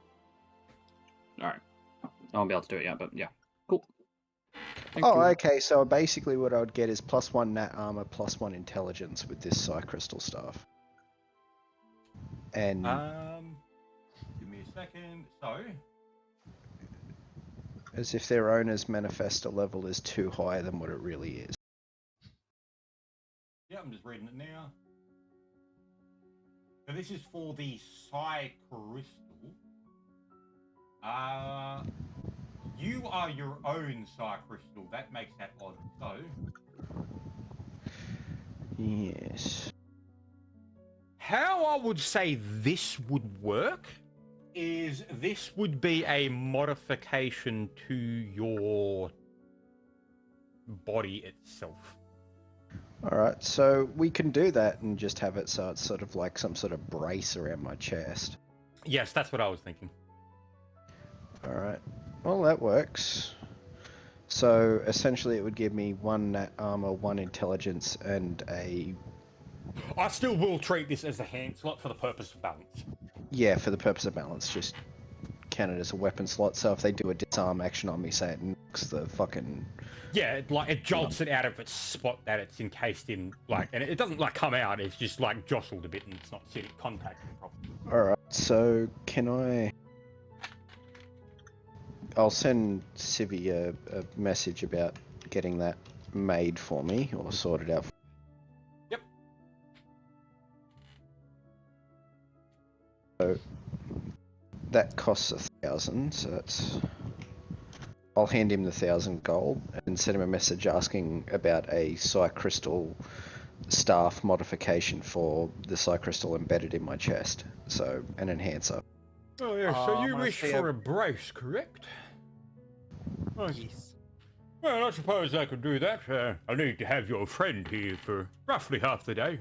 Speaker 2: Alright. I won't be able to do it yet, but yeah. Cool. Thank
Speaker 4: Oh,
Speaker 2: you.
Speaker 4: okay, so basically what I would get is +1 nat armor, +1 intelligence with this psi crystal staff. And
Speaker 1: Give me a second. So,
Speaker 4: as if their owner's manifesto level is too high than what it really is.
Speaker 1: yeah, I'm just reading it now. So this is for the Psi Crystal. You are your own Psi Crystal. That makes that odd. So,
Speaker 4: Yes.
Speaker 1: how I would say this would work is this would be a modification to your body itself.
Speaker 4: Alright, so we can do that and just have it so it's sort of like some sort of brace around my chest.
Speaker 1: Yes, that's what I was thinking.
Speaker 4: Alright, well that works. So essentially it would give me 1 nat armor, 1 intelligence, and a...
Speaker 1: I still will treat this as a hand slot for the purpose of balance.
Speaker 4: Yeah, for the purpose of balance, just count it as a weapon slot, so if they do a disarm action on me, say it knocks the fucking...
Speaker 1: Yeah, it jolts it out of its spot that it's encased in, like, and it doesn't, like, come out, it's just, like, jostled a bit and it's not sitting contacting properly.
Speaker 4: Alright, so can I... I'll send Civi a message about getting that made for me, or sorted out.
Speaker 1: Yep.
Speaker 4: So, that costs 1,000, so that's... I'll hand him the 1,000 gold and send him a message asking about a Psi Crystal staff modification for the Psi Crystal embedded in my chest. So, an enhancer.
Speaker 1: Oh, yeah, so
Speaker 3: I'm
Speaker 1: you
Speaker 3: gonna
Speaker 1: wish
Speaker 3: say
Speaker 1: for a brace, correct? Oh,
Speaker 3: Yes.
Speaker 1: well, I suppose I could do that. I'll need to have your friend here for roughly half the day.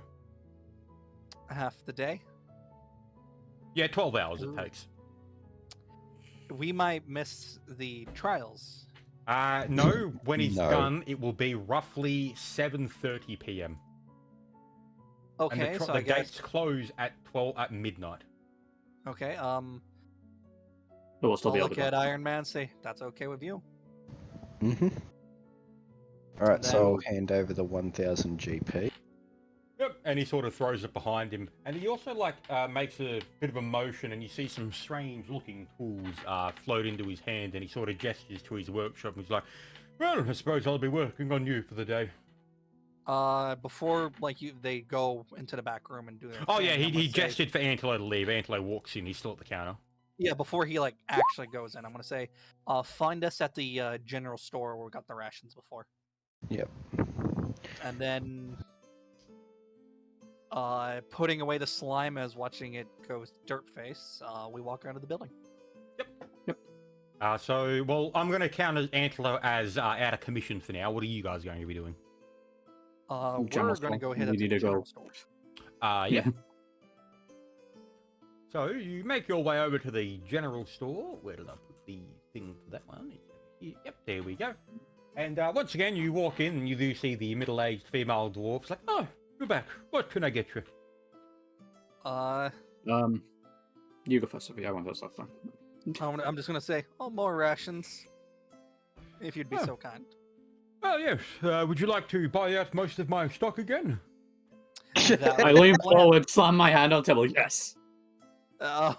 Speaker 3: Half the day.
Speaker 1: Yeah, 12 hours it
Speaker 3: Ooh.
Speaker 1: takes.
Speaker 3: We might miss the trials.
Speaker 1: No, when he's
Speaker 4: No.
Speaker 1: done, it will be roughly 7:30 p.m. And
Speaker 3: Okay, so
Speaker 1: the
Speaker 3: I guess.
Speaker 1: gates close at midnight.
Speaker 3: Okay,
Speaker 2: But we'll still
Speaker 3: I'll
Speaker 2: be able
Speaker 3: look
Speaker 2: to
Speaker 3: at
Speaker 2: go.
Speaker 3: Iron Man. Say that's okay with you.
Speaker 4: Mm-hmm. Alright,
Speaker 3: Then-
Speaker 4: so I'll hand over the 1,000 GP.
Speaker 1: Yep, and he sort of throws it behind him, and he also makes a bit of a motion, and you see some strange-looking tools float into his hand, and he sort of gestures to his workshop, and he's like, "Well, I suppose I'll be working on you for the day."
Speaker 3: Before they go into the back room and do their.
Speaker 1: Oh
Speaker 3: thing,
Speaker 1: yeah,
Speaker 3: I'm
Speaker 1: he
Speaker 3: gonna say-
Speaker 1: gestured for Antelo to leave. Antelo walks in. He's still at the counter.
Speaker 3: Yeah, before he actually goes in, I'm gonna say, find us at the general store where we got the rations before.
Speaker 4: Yep.
Speaker 3: And then, putting away the slime as watching it go dirt face, we walk out of the building.
Speaker 1: Well, I'm going to count as Antelo as out of commission for now. What are you guys going to be doing?
Speaker 3: We're
Speaker 2: General
Speaker 3: gonna
Speaker 2: store.
Speaker 3: go hit
Speaker 2: We
Speaker 3: up the
Speaker 2: need to go.
Speaker 3: general store.
Speaker 1: Yeah. So you make your way over to the general store. Where did I put the thing for that one? It's over here. Yep, there we go. And once again, you walk in and you do see the middle-aged female dwarf. It's like, "Oh, you're back. What can I get you?"
Speaker 2: You go first, Sophie. I went first last time.
Speaker 3: I'm just gonna say, more rations, if you'd be
Speaker 1: Oh.
Speaker 3: so kind.
Speaker 1: Oh yes. Would you like to buy out most of my stock again?
Speaker 3: That
Speaker 2: I
Speaker 3: was
Speaker 2: lean
Speaker 3: the plan.
Speaker 2: forward, slam my hand on the table. Yes.
Speaker 3: I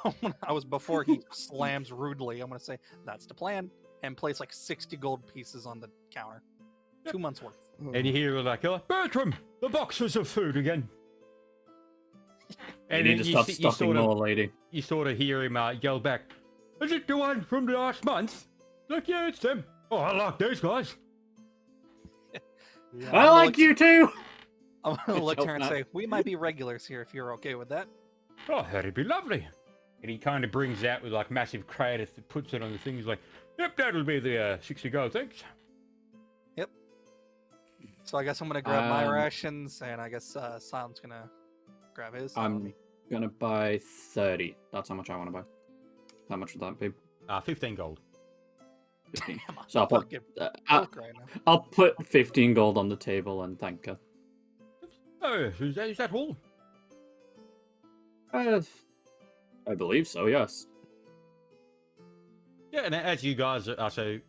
Speaker 3: was before he slams rudely. I'm gonna say that's the plan, and place 60 gold pieces on the counter. 2 months worth.
Speaker 1: And you hear Bertram, the boxes of food again.
Speaker 2: You need to stop stuffing more, lady.
Speaker 1: You sort of hear him yell back, "Is it the one from last month?" Like, yeah, it's them. Oh, I like those guys.
Speaker 2: I like you too.
Speaker 3: I'm gonna look
Speaker 2: Joke
Speaker 3: at her and
Speaker 2: not.
Speaker 3: say, we might be regulars here if you're okay with that.
Speaker 1: Oh, that'd be lovely. And he kind of brings out with massive cradle, puts it on the thing. He's like, "Yep, that'll be the 60 gold, thanks."
Speaker 3: So I guess I'm gonna grab my
Speaker 2: Um,
Speaker 3: rations, and I guess Silent's gonna grab his.
Speaker 2: I'm gonna buy 30. That's how much I want to buy. How much would that be?
Speaker 1: 15 gold.
Speaker 2: 15.
Speaker 3: Damn, I'm
Speaker 2: So I'll put,
Speaker 3: fucking
Speaker 2: I'll,
Speaker 3: broke right now.
Speaker 2: I'll put 15 gold on the table and thank her.
Speaker 1: Oh, is that all?
Speaker 2: I believe so. Yes.
Speaker 1: Yeah, and as you guys so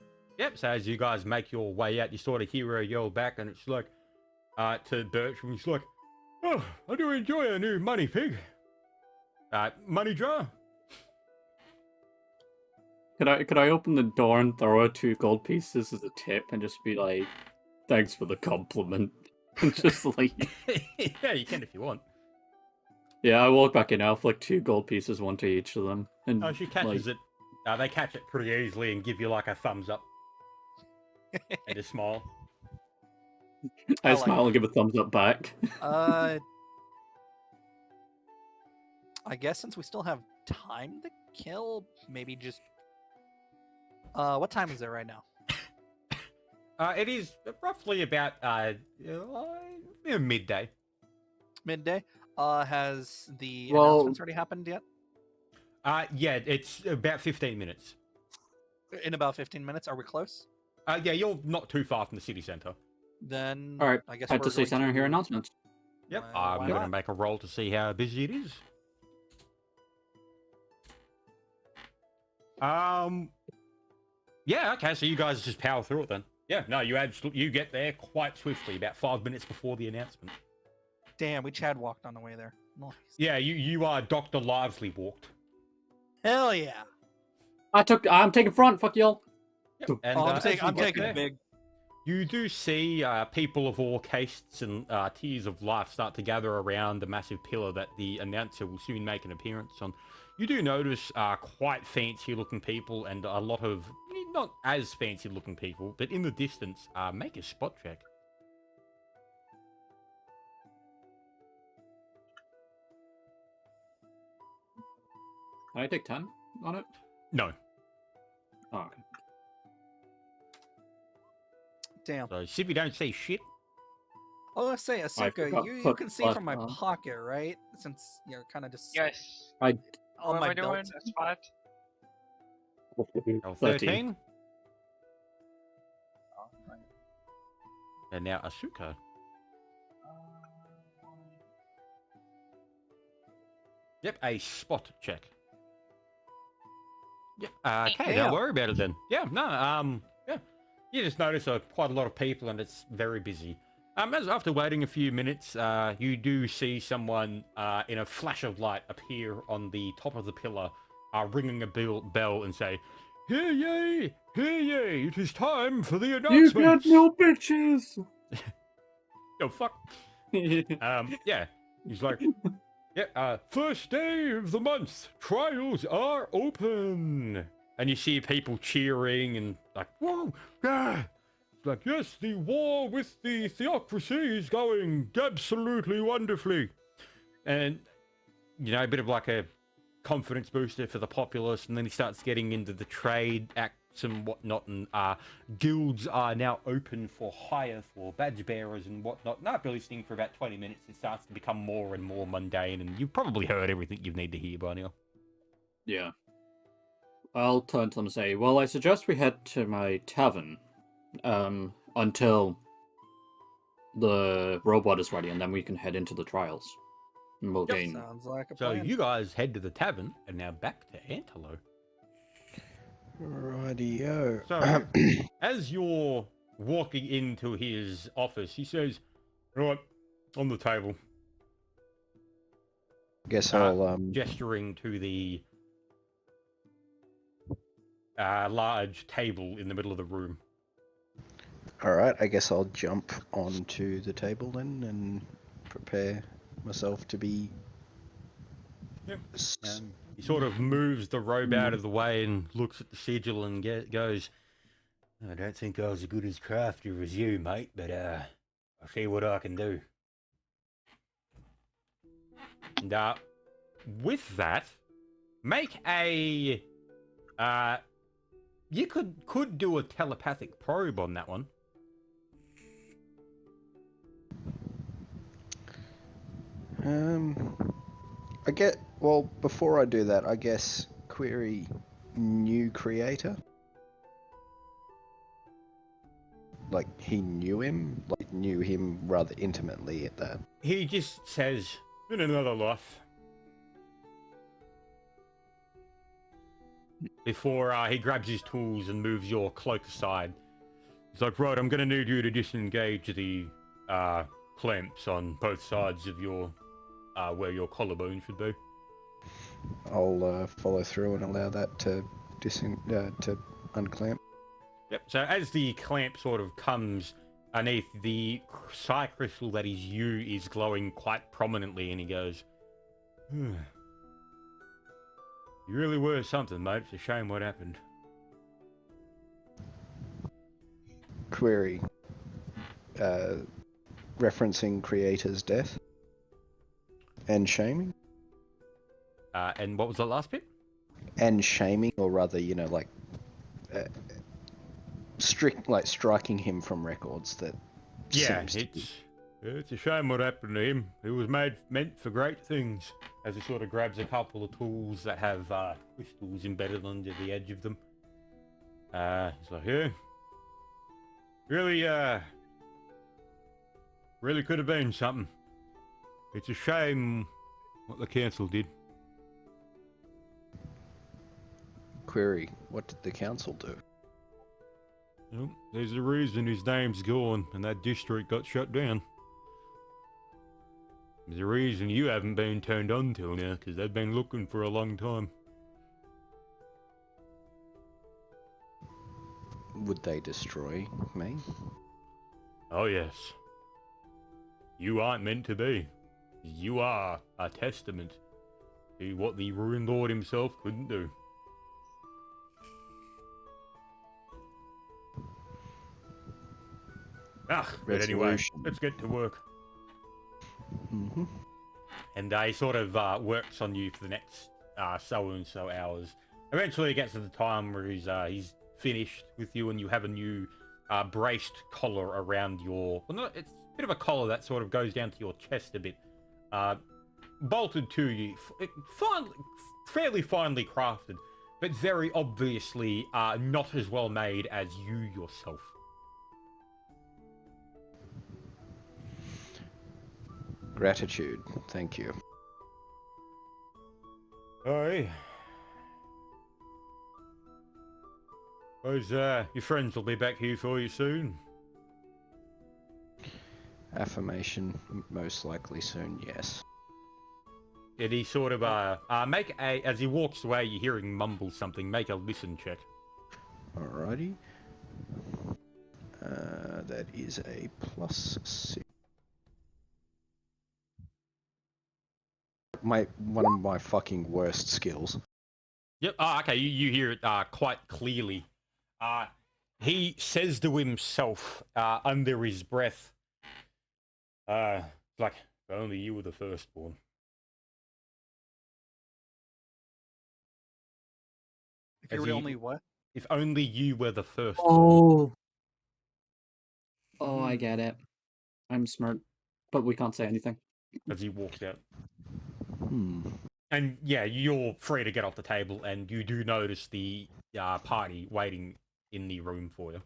Speaker 1: as you guys make your way out, you sort of hear her yell back, and it's like, to Bertram, he's like, "Oh, I do enjoy a new money pig. Money jar."
Speaker 2: Could I open the door and throw her 2 gold pieces as a tip and just be like, thanks for the compliment? and just leave.
Speaker 1: Yeah, you can if you want.
Speaker 2: Yeah, I walk back in. I'll flick 2 gold pieces, 1 to each of them, and
Speaker 1: Oh, she catches it. They catch it pretty easily and give you like a thumbs up and a smile.
Speaker 2: I
Speaker 3: like
Speaker 2: smile and give a thumbs up back.
Speaker 3: I guess since we still have time to kill, maybe just. What time is it right now?
Speaker 1: It is roughly about midday.
Speaker 3: Midday. Has the
Speaker 2: Well-
Speaker 3: announcements already happened yet?
Speaker 1: Yeah, it's about 15 minutes.
Speaker 3: In about 15 minutes. Are we close?
Speaker 1: Yeah, you're not too far from the city centre.
Speaker 3: Then.
Speaker 2: All right,
Speaker 3: I guess
Speaker 2: head
Speaker 3: we're
Speaker 2: to City
Speaker 3: going
Speaker 2: Center and hear
Speaker 3: to-
Speaker 2: announcements.
Speaker 1: Yep,
Speaker 3: Why
Speaker 1: I'm going to
Speaker 3: not?
Speaker 1: make a roll to see how busy it is. Yeah, okay, so you guys just power through it then. Yeah, no, you get there quite swiftly, about 5 minutes before the announcement.
Speaker 3: Damn, we Chad walked on the way there. Nice.
Speaker 1: Yeah, you are Dr. Livesley walked.
Speaker 3: Hell yeah.
Speaker 2: I'm taking front. Fuck y'all.
Speaker 1: Yep.
Speaker 3: Oh,
Speaker 1: And,
Speaker 3: I'm
Speaker 1: as
Speaker 3: taking.
Speaker 1: you
Speaker 3: I'm
Speaker 1: get
Speaker 3: taking
Speaker 1: there,
Speaker 3: it big.
Speaker 1: You do see people of all castes and tiers of life start to gather around the massive pillar that the announcer will soon make an appearance on. You do notice quite fancy-looking people and a lot of not as fancy-looking people, but in the distance, make a spot check.
Speaker 2: Can I take 10 on it?
Speaker 1: No.
Speaker 2: Oh, okay.
Speaker 3: Damn.
Speaker 1: So, see if you don't see shit.
Speaker 3: I was gonna say, Asuka,
Speaker 2: forgot
Speaker 3: you
Speaker 2: put
Speaker 3: can see
Speaker 2: plus
Speaker 3: from my
Speaker 2: on.
Speaker 3: pocket, right? Since you're kind of just
Speaker 5: Yes.
Speaker 3: on
Speaker 5: What am
Speaker 3: my
Speaker 5: I doing?
Speaker 3: belt.
Speaker 5: A spot?
Speaker 1: Oh,
Speaker 2: 13.
Speaker 1: 13.
Speaker 5: Oh, right.
Speaker 1: And now Asuka. Yep, a spot check. Yep. Okay,
Speaker 3: Damn.
Speaker 1: don't worry about it then. Yeah, no, yeah. You just notice quite a lot of people and it's very busy. As after waiting a few minutes, you do see someone in a flash of light appear on the top of the pillar, ringing a bell and say, "Hear ye! Hear ye! It is time for the
Speaker 2: You
Speaker 1: announcements!"
Speaker 2: got no bitches.
Speaker 1: Oh, fuck. Yeah. He's like, yeah, first day of the month, trials are open. And you see people cheering and like, whoa, ah. It's like, yes, the war with the theocracy is going absolutely wonderfully. And, you know, a bit of like a confidence booster for the populace. And then he starts getting into the trade acts and whatnot. And guilds are now open for hire for badge bearers and whatnot. And after listening for about 20 minutes, it starts to become more and more mundane. And you've probably heard everything you need to hear by now.
Speaker 2: Yeah. I'll turn to them and say, well, I suggest we head to my tavern until the robot is ready, and then we can head into the trials. And we'll gain.
Speaker 3: Sounds like a
Speaker 1: So
Speaker 3: plan.
Speaker 1: you guys head to the tavern and now back to Antelo.
Speaker 4: Rightio.
Speaker 1: So, as you're walking into his office, he says, "Right, on the table,"
Speaker 4: Guess I'll
Speaker 1: gesturing to the large table in the middle of the room.
Speaker 4: all right. I guess I'll jump onto the table then and prepare myself to be.
Speaker 1: Yep. He sort of moves the robe out of the way and looks at the sigil and goes, "I don't think I was as good as crafter as you, mate, but I'll see what I can do." And with that, make a you could do a telepathic probe on that one.
Speaker 4: I get. Well, before I do that, I guess query new creator. Like he knew him, like knew him rather intimately at that.
Speaker 1: He just says, "In another life." Before he grabs his tools and moves your cloak aside. He's like, "Right, I'm going to need you to disengage the clamps on both sides of your where your collarbone should be."
Speaker 4: I'll follow through and allow that to unclamp.
Speaker 1: Yep. So as the clamp sort of comes underneath the psi crystal that is you is glowing quite prominently, and he goes, "You really were something, mate. It's a shame what happened."
Speaker 4: Query. Referencing creator's death and shaming.
Speaker 1: And what was the last bit?
Speaker 4: And shaming, or rather, like striking him from records. That
Speaker 1: Yeah,
Speaker 4: seems to be...
Speaker 1: it's a shame what happened to him. He was meant for great things. As he sort of grabs a couple of tools that have crystals embedded under the edge of them. He's like, yeah, really could have been something. It's a shame what the council did.
Speaker 4: Query. What did the council do?
Speaker 1: Well, there's a reason his name's gone and that district got shut down. There's a reason you haven't been turned on till now, because they've been looking for a long time.
Speaker 4: Would they destroy me?
Speaker 1: Oh yes. You aren't meant to be. You are a testament to what the Ruined Lord himself couldn't do. But anyway,
Speaker 4: Resolution.
Speaker 1: let's get to work.
Speaker 4: Mm-hmm.
Speaker 1: And he sort of works on you for the next so and so hours. Eventually, it gets to the time where he's finished with you, and you have a new braced collar around your. Well, no, it's a bit of a collar that sort of goes down to your chest a bit, bolted to you, fairly finely crafted, but very obviously not as well made as you yourself.
Speaker 4: Gratitude. Thank you.
Speaker 1: Hey. Suppose your friends will be back here for you soon.
Speaker 4: Affirmation. Most likely soon, yes.
Speaker 1: Did he sort of make a, as he walks away, you hear him mumble something, make a listen check.
Speaker 4: Alrighty. That is a +6. One of my fucking worst skills.
Speaker 1: Yep. Okay. You hear it quite clearly. He says to himself under his breath, like, if only you were the firstborn.
Speaker 3: If you were only what?
Speaker 1: If only you were the firstborn.
Speaker 2: Oh. Oh, I get it. I'm smart, but we can't say anything.
Speaker 1: As he walks out.
Speaker 4: Hmm.
Speaker 1: And yeah, you're free to get off the table, and you do notice the party waiting in the room for you.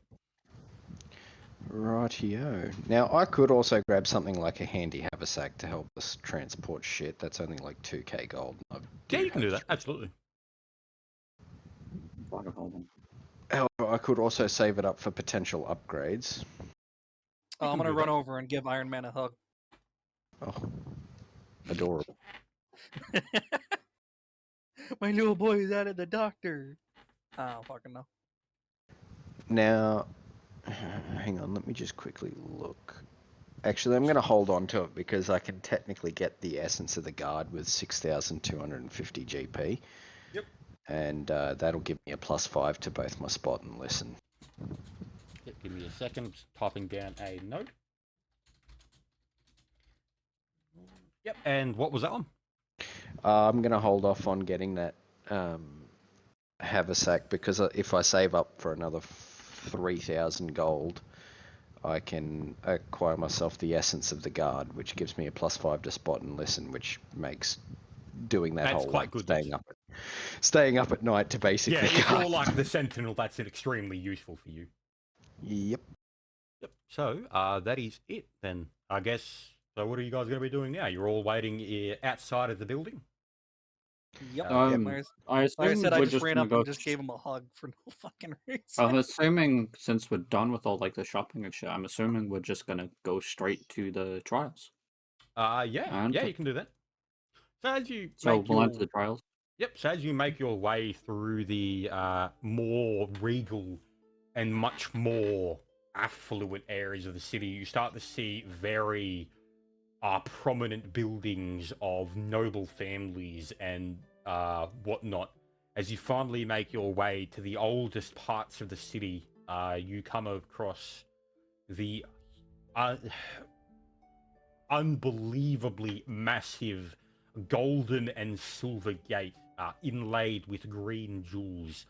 Speaker 4: Rightio. Now, I could also grab something like a handy haversack to help us transport shit. That's only like 2k gold.
Speaker 1: Yeah, you can do that. Absolutely.
Speaker 4: However, I could also save it up for potential upgrades.
Speaker 3: I'm
Speaker 1: can
Speaker 3: gonna
Speaker 1: do
Speaker 3: run
Speaker 1: that.
Speaker 3: over and give Iron Man a hug.
Speaker 4: Oh, adorable.
Speaker 3: My little boy is out at the doctor. I don't fucking know.
Speaker 4: Now, hang on, let me just quickly look. Actually, I'm going to hold on to it because I can technically get the Essence of the Guard with 6,250 GP.
Speaker 1: Yep.
Speaker 4: And that'll give me a +5 to both my spot and listen.
Speaker 1: Yep, give me a second. Just typing down a note. Yep. And what was that one?
Speaker 4: I'm going to hold off on getting that haversack because if I save up for another 3,000 gold, I can acquire myself the Essence of the Guard, which gives me a +5 to spot and listen, which makes doing that
Speaker 1: That's
Speaker 4: whole
Speaker 1: quite
Speaker 4: like
Speaker 1: good,
Speaker 4: staying up at night to basically
Speaker 1: Yeah, if
Speaker 4: guard.
Speaker 1: you're like the Sentinel, that's extremely useful for you.
Speaker 4: Yep.
Speaker 1: Yep. So, that is it then, I guess. So what are you guys going to be doing now? You're all waiting outside of the building?
Speaker 3: Yep.
Speaker 2: I
Speaker 3: Like I
Speaker 2: assume
Speaker 3: said, I
Speaker 2: we're
Speaker 3: just
Speaker 2: just
Speaker 3: ran
Speaker 2: gonna
Speaker 3: up
Speaker 2: go.
Speaker 3: and just gave him a hug for no fucking reason.
Speaker 2: I'm assuming since we're done with all like the shopping and shit, I'm assuming we're just gonna go straight to the trials.
Speaker 1: Yeah,
Speaker 2: And
Speaker 1: you can do that. So as you
Speaker 2: So
Speaker 1: make
Speaker 2: we'll
Speaker 1: your...
Speaker 2: enter the trials.
Speaker 1: Yep, so as you make your way through the more regal and much more affluent areas of the city, you start to see very prominent buildings of noble families and whatnot. As you finally make your way to the oldest parts of the city, you come across the unbelievably massive golden and silver gate inlaid with green jewels,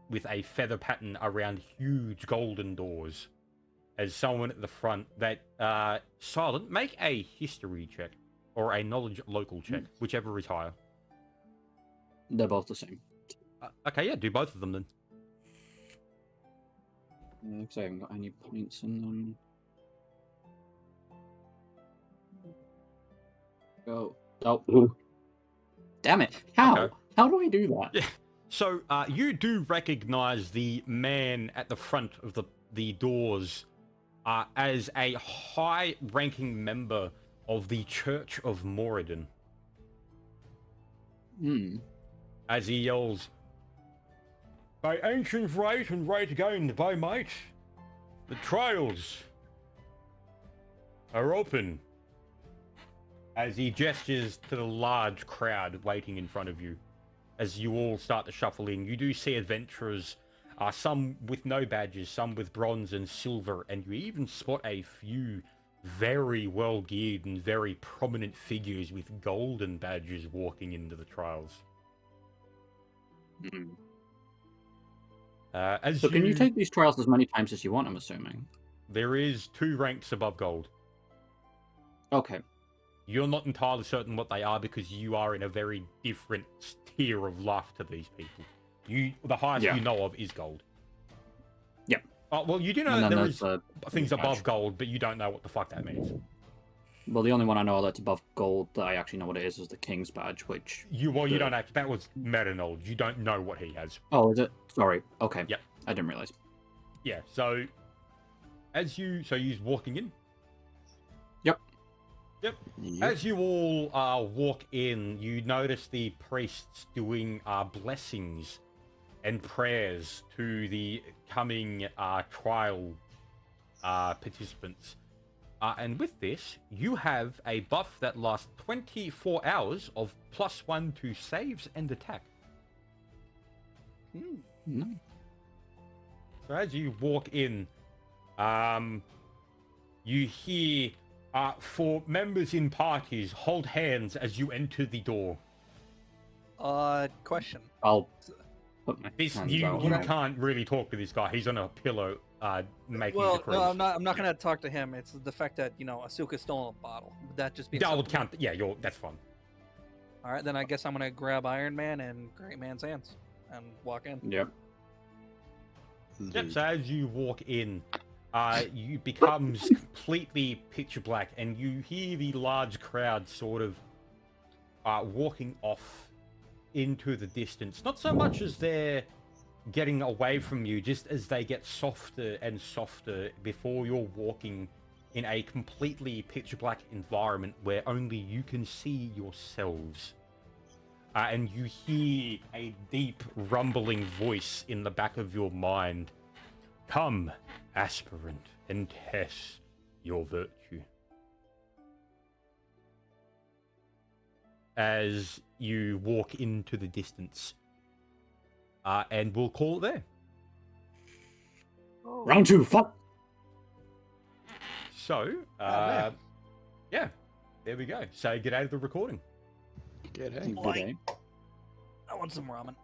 Speaker 1: with a feather pattern around huge golden doors. As someone at the front that Silent, make a history check or a knowledge local check, whichever is higher.
Speaker 2: They're both the same.
Speaker 1: Okay, yeah, do both of them then.
Speaker 2: Because I haven't got any points in them. Go. Oh. Damn it. How?
Speaker 1: Okay.
Speaker 2: How do I do that?
Speaker 1: Yeah. So you do recognize the man at the front of the doors as a high-ranking member of the Church of Moradin. As he yells, "By ancient right and right again, by might, the trials are open." As he gestures to the large crowd waiting in front of you. As you all start to shuffle in, you do see adventurers, some with no badges, some with bronze and silver, and you even spot a few very well geared and very prominent figures with golden badges walking into the trials.
Speaker 2: So can you take these trials as many times as you want, I'm assuming?
Speaker 1: There is 2 ranks above gold.
Speaker 2: Okay.
Speaker 1: You're not entirely certain what they are because you are in a very different tier of life to these people. The highest you know of is gold.
Speaker 2: Yeah.
Speaker 1: Well, you do know that there is things above gold, but you don't know what the fuck that means.
Speaker 2: Well, the only one I know that's above gold that I actually know what it is the King's Badge, which...
Speaker 1: You don't actually... That was meta knowledge. You don't know what he has.
Speaker 2: Oh, is it? Sorry. Okay.
Speaker 1: Yep.
Speaker 2: I didn't realize.
Speaker 1: Yeah, so... So you're walking in? Yep. As you all walk in, you notice the priests doing blessings and prayers to the coming trial participants. And with this, you have a buff that lasts 24 hours of +1 to saves and attack. So as you walk in, you hear... for members in parties, hold hands as you enter the door.
Speaker 3: Question.
Speaker 2: I'll put my
Speaker 1: You
Speaker 2: hands out.
Speaker 1: can't really talk to this guy. He's on a pillow, making
Speaker 3: Well,
Speaker 1: decrees.
Speaker 3: no, I'm not gonna talk to him. It's the fact that Asuka's still in a bottle. Would that just be?
Speaker 1: That would count. Yeah, that's fine.
Speaker 3: All right, then I guess I'm gonna grab Iron Man and Great Man's hands and walk in.
Speaker 2: Yep.
Speaker 1: Yep. So as you walk in, you becomes completely pitch black, and you hear the large crowd sort of walking off into the distance. Not so much as they're getting away from you, just as they get softer and softer before you're walking in a completely pitch black environment where only you can see yourselves. And you hear a deep rumbling voice in the back of your mind. Come, aspirant, and test your virtue. As you walk into the distance. And we'll call it there.
Speaker 2: Round 2, fuck!
Speaker 1: So, yeah, there we go. So get out of the recording.
Speaker 4: Good, hey?
Speaker 2: Good day.
Speaker 3: I want some ramen.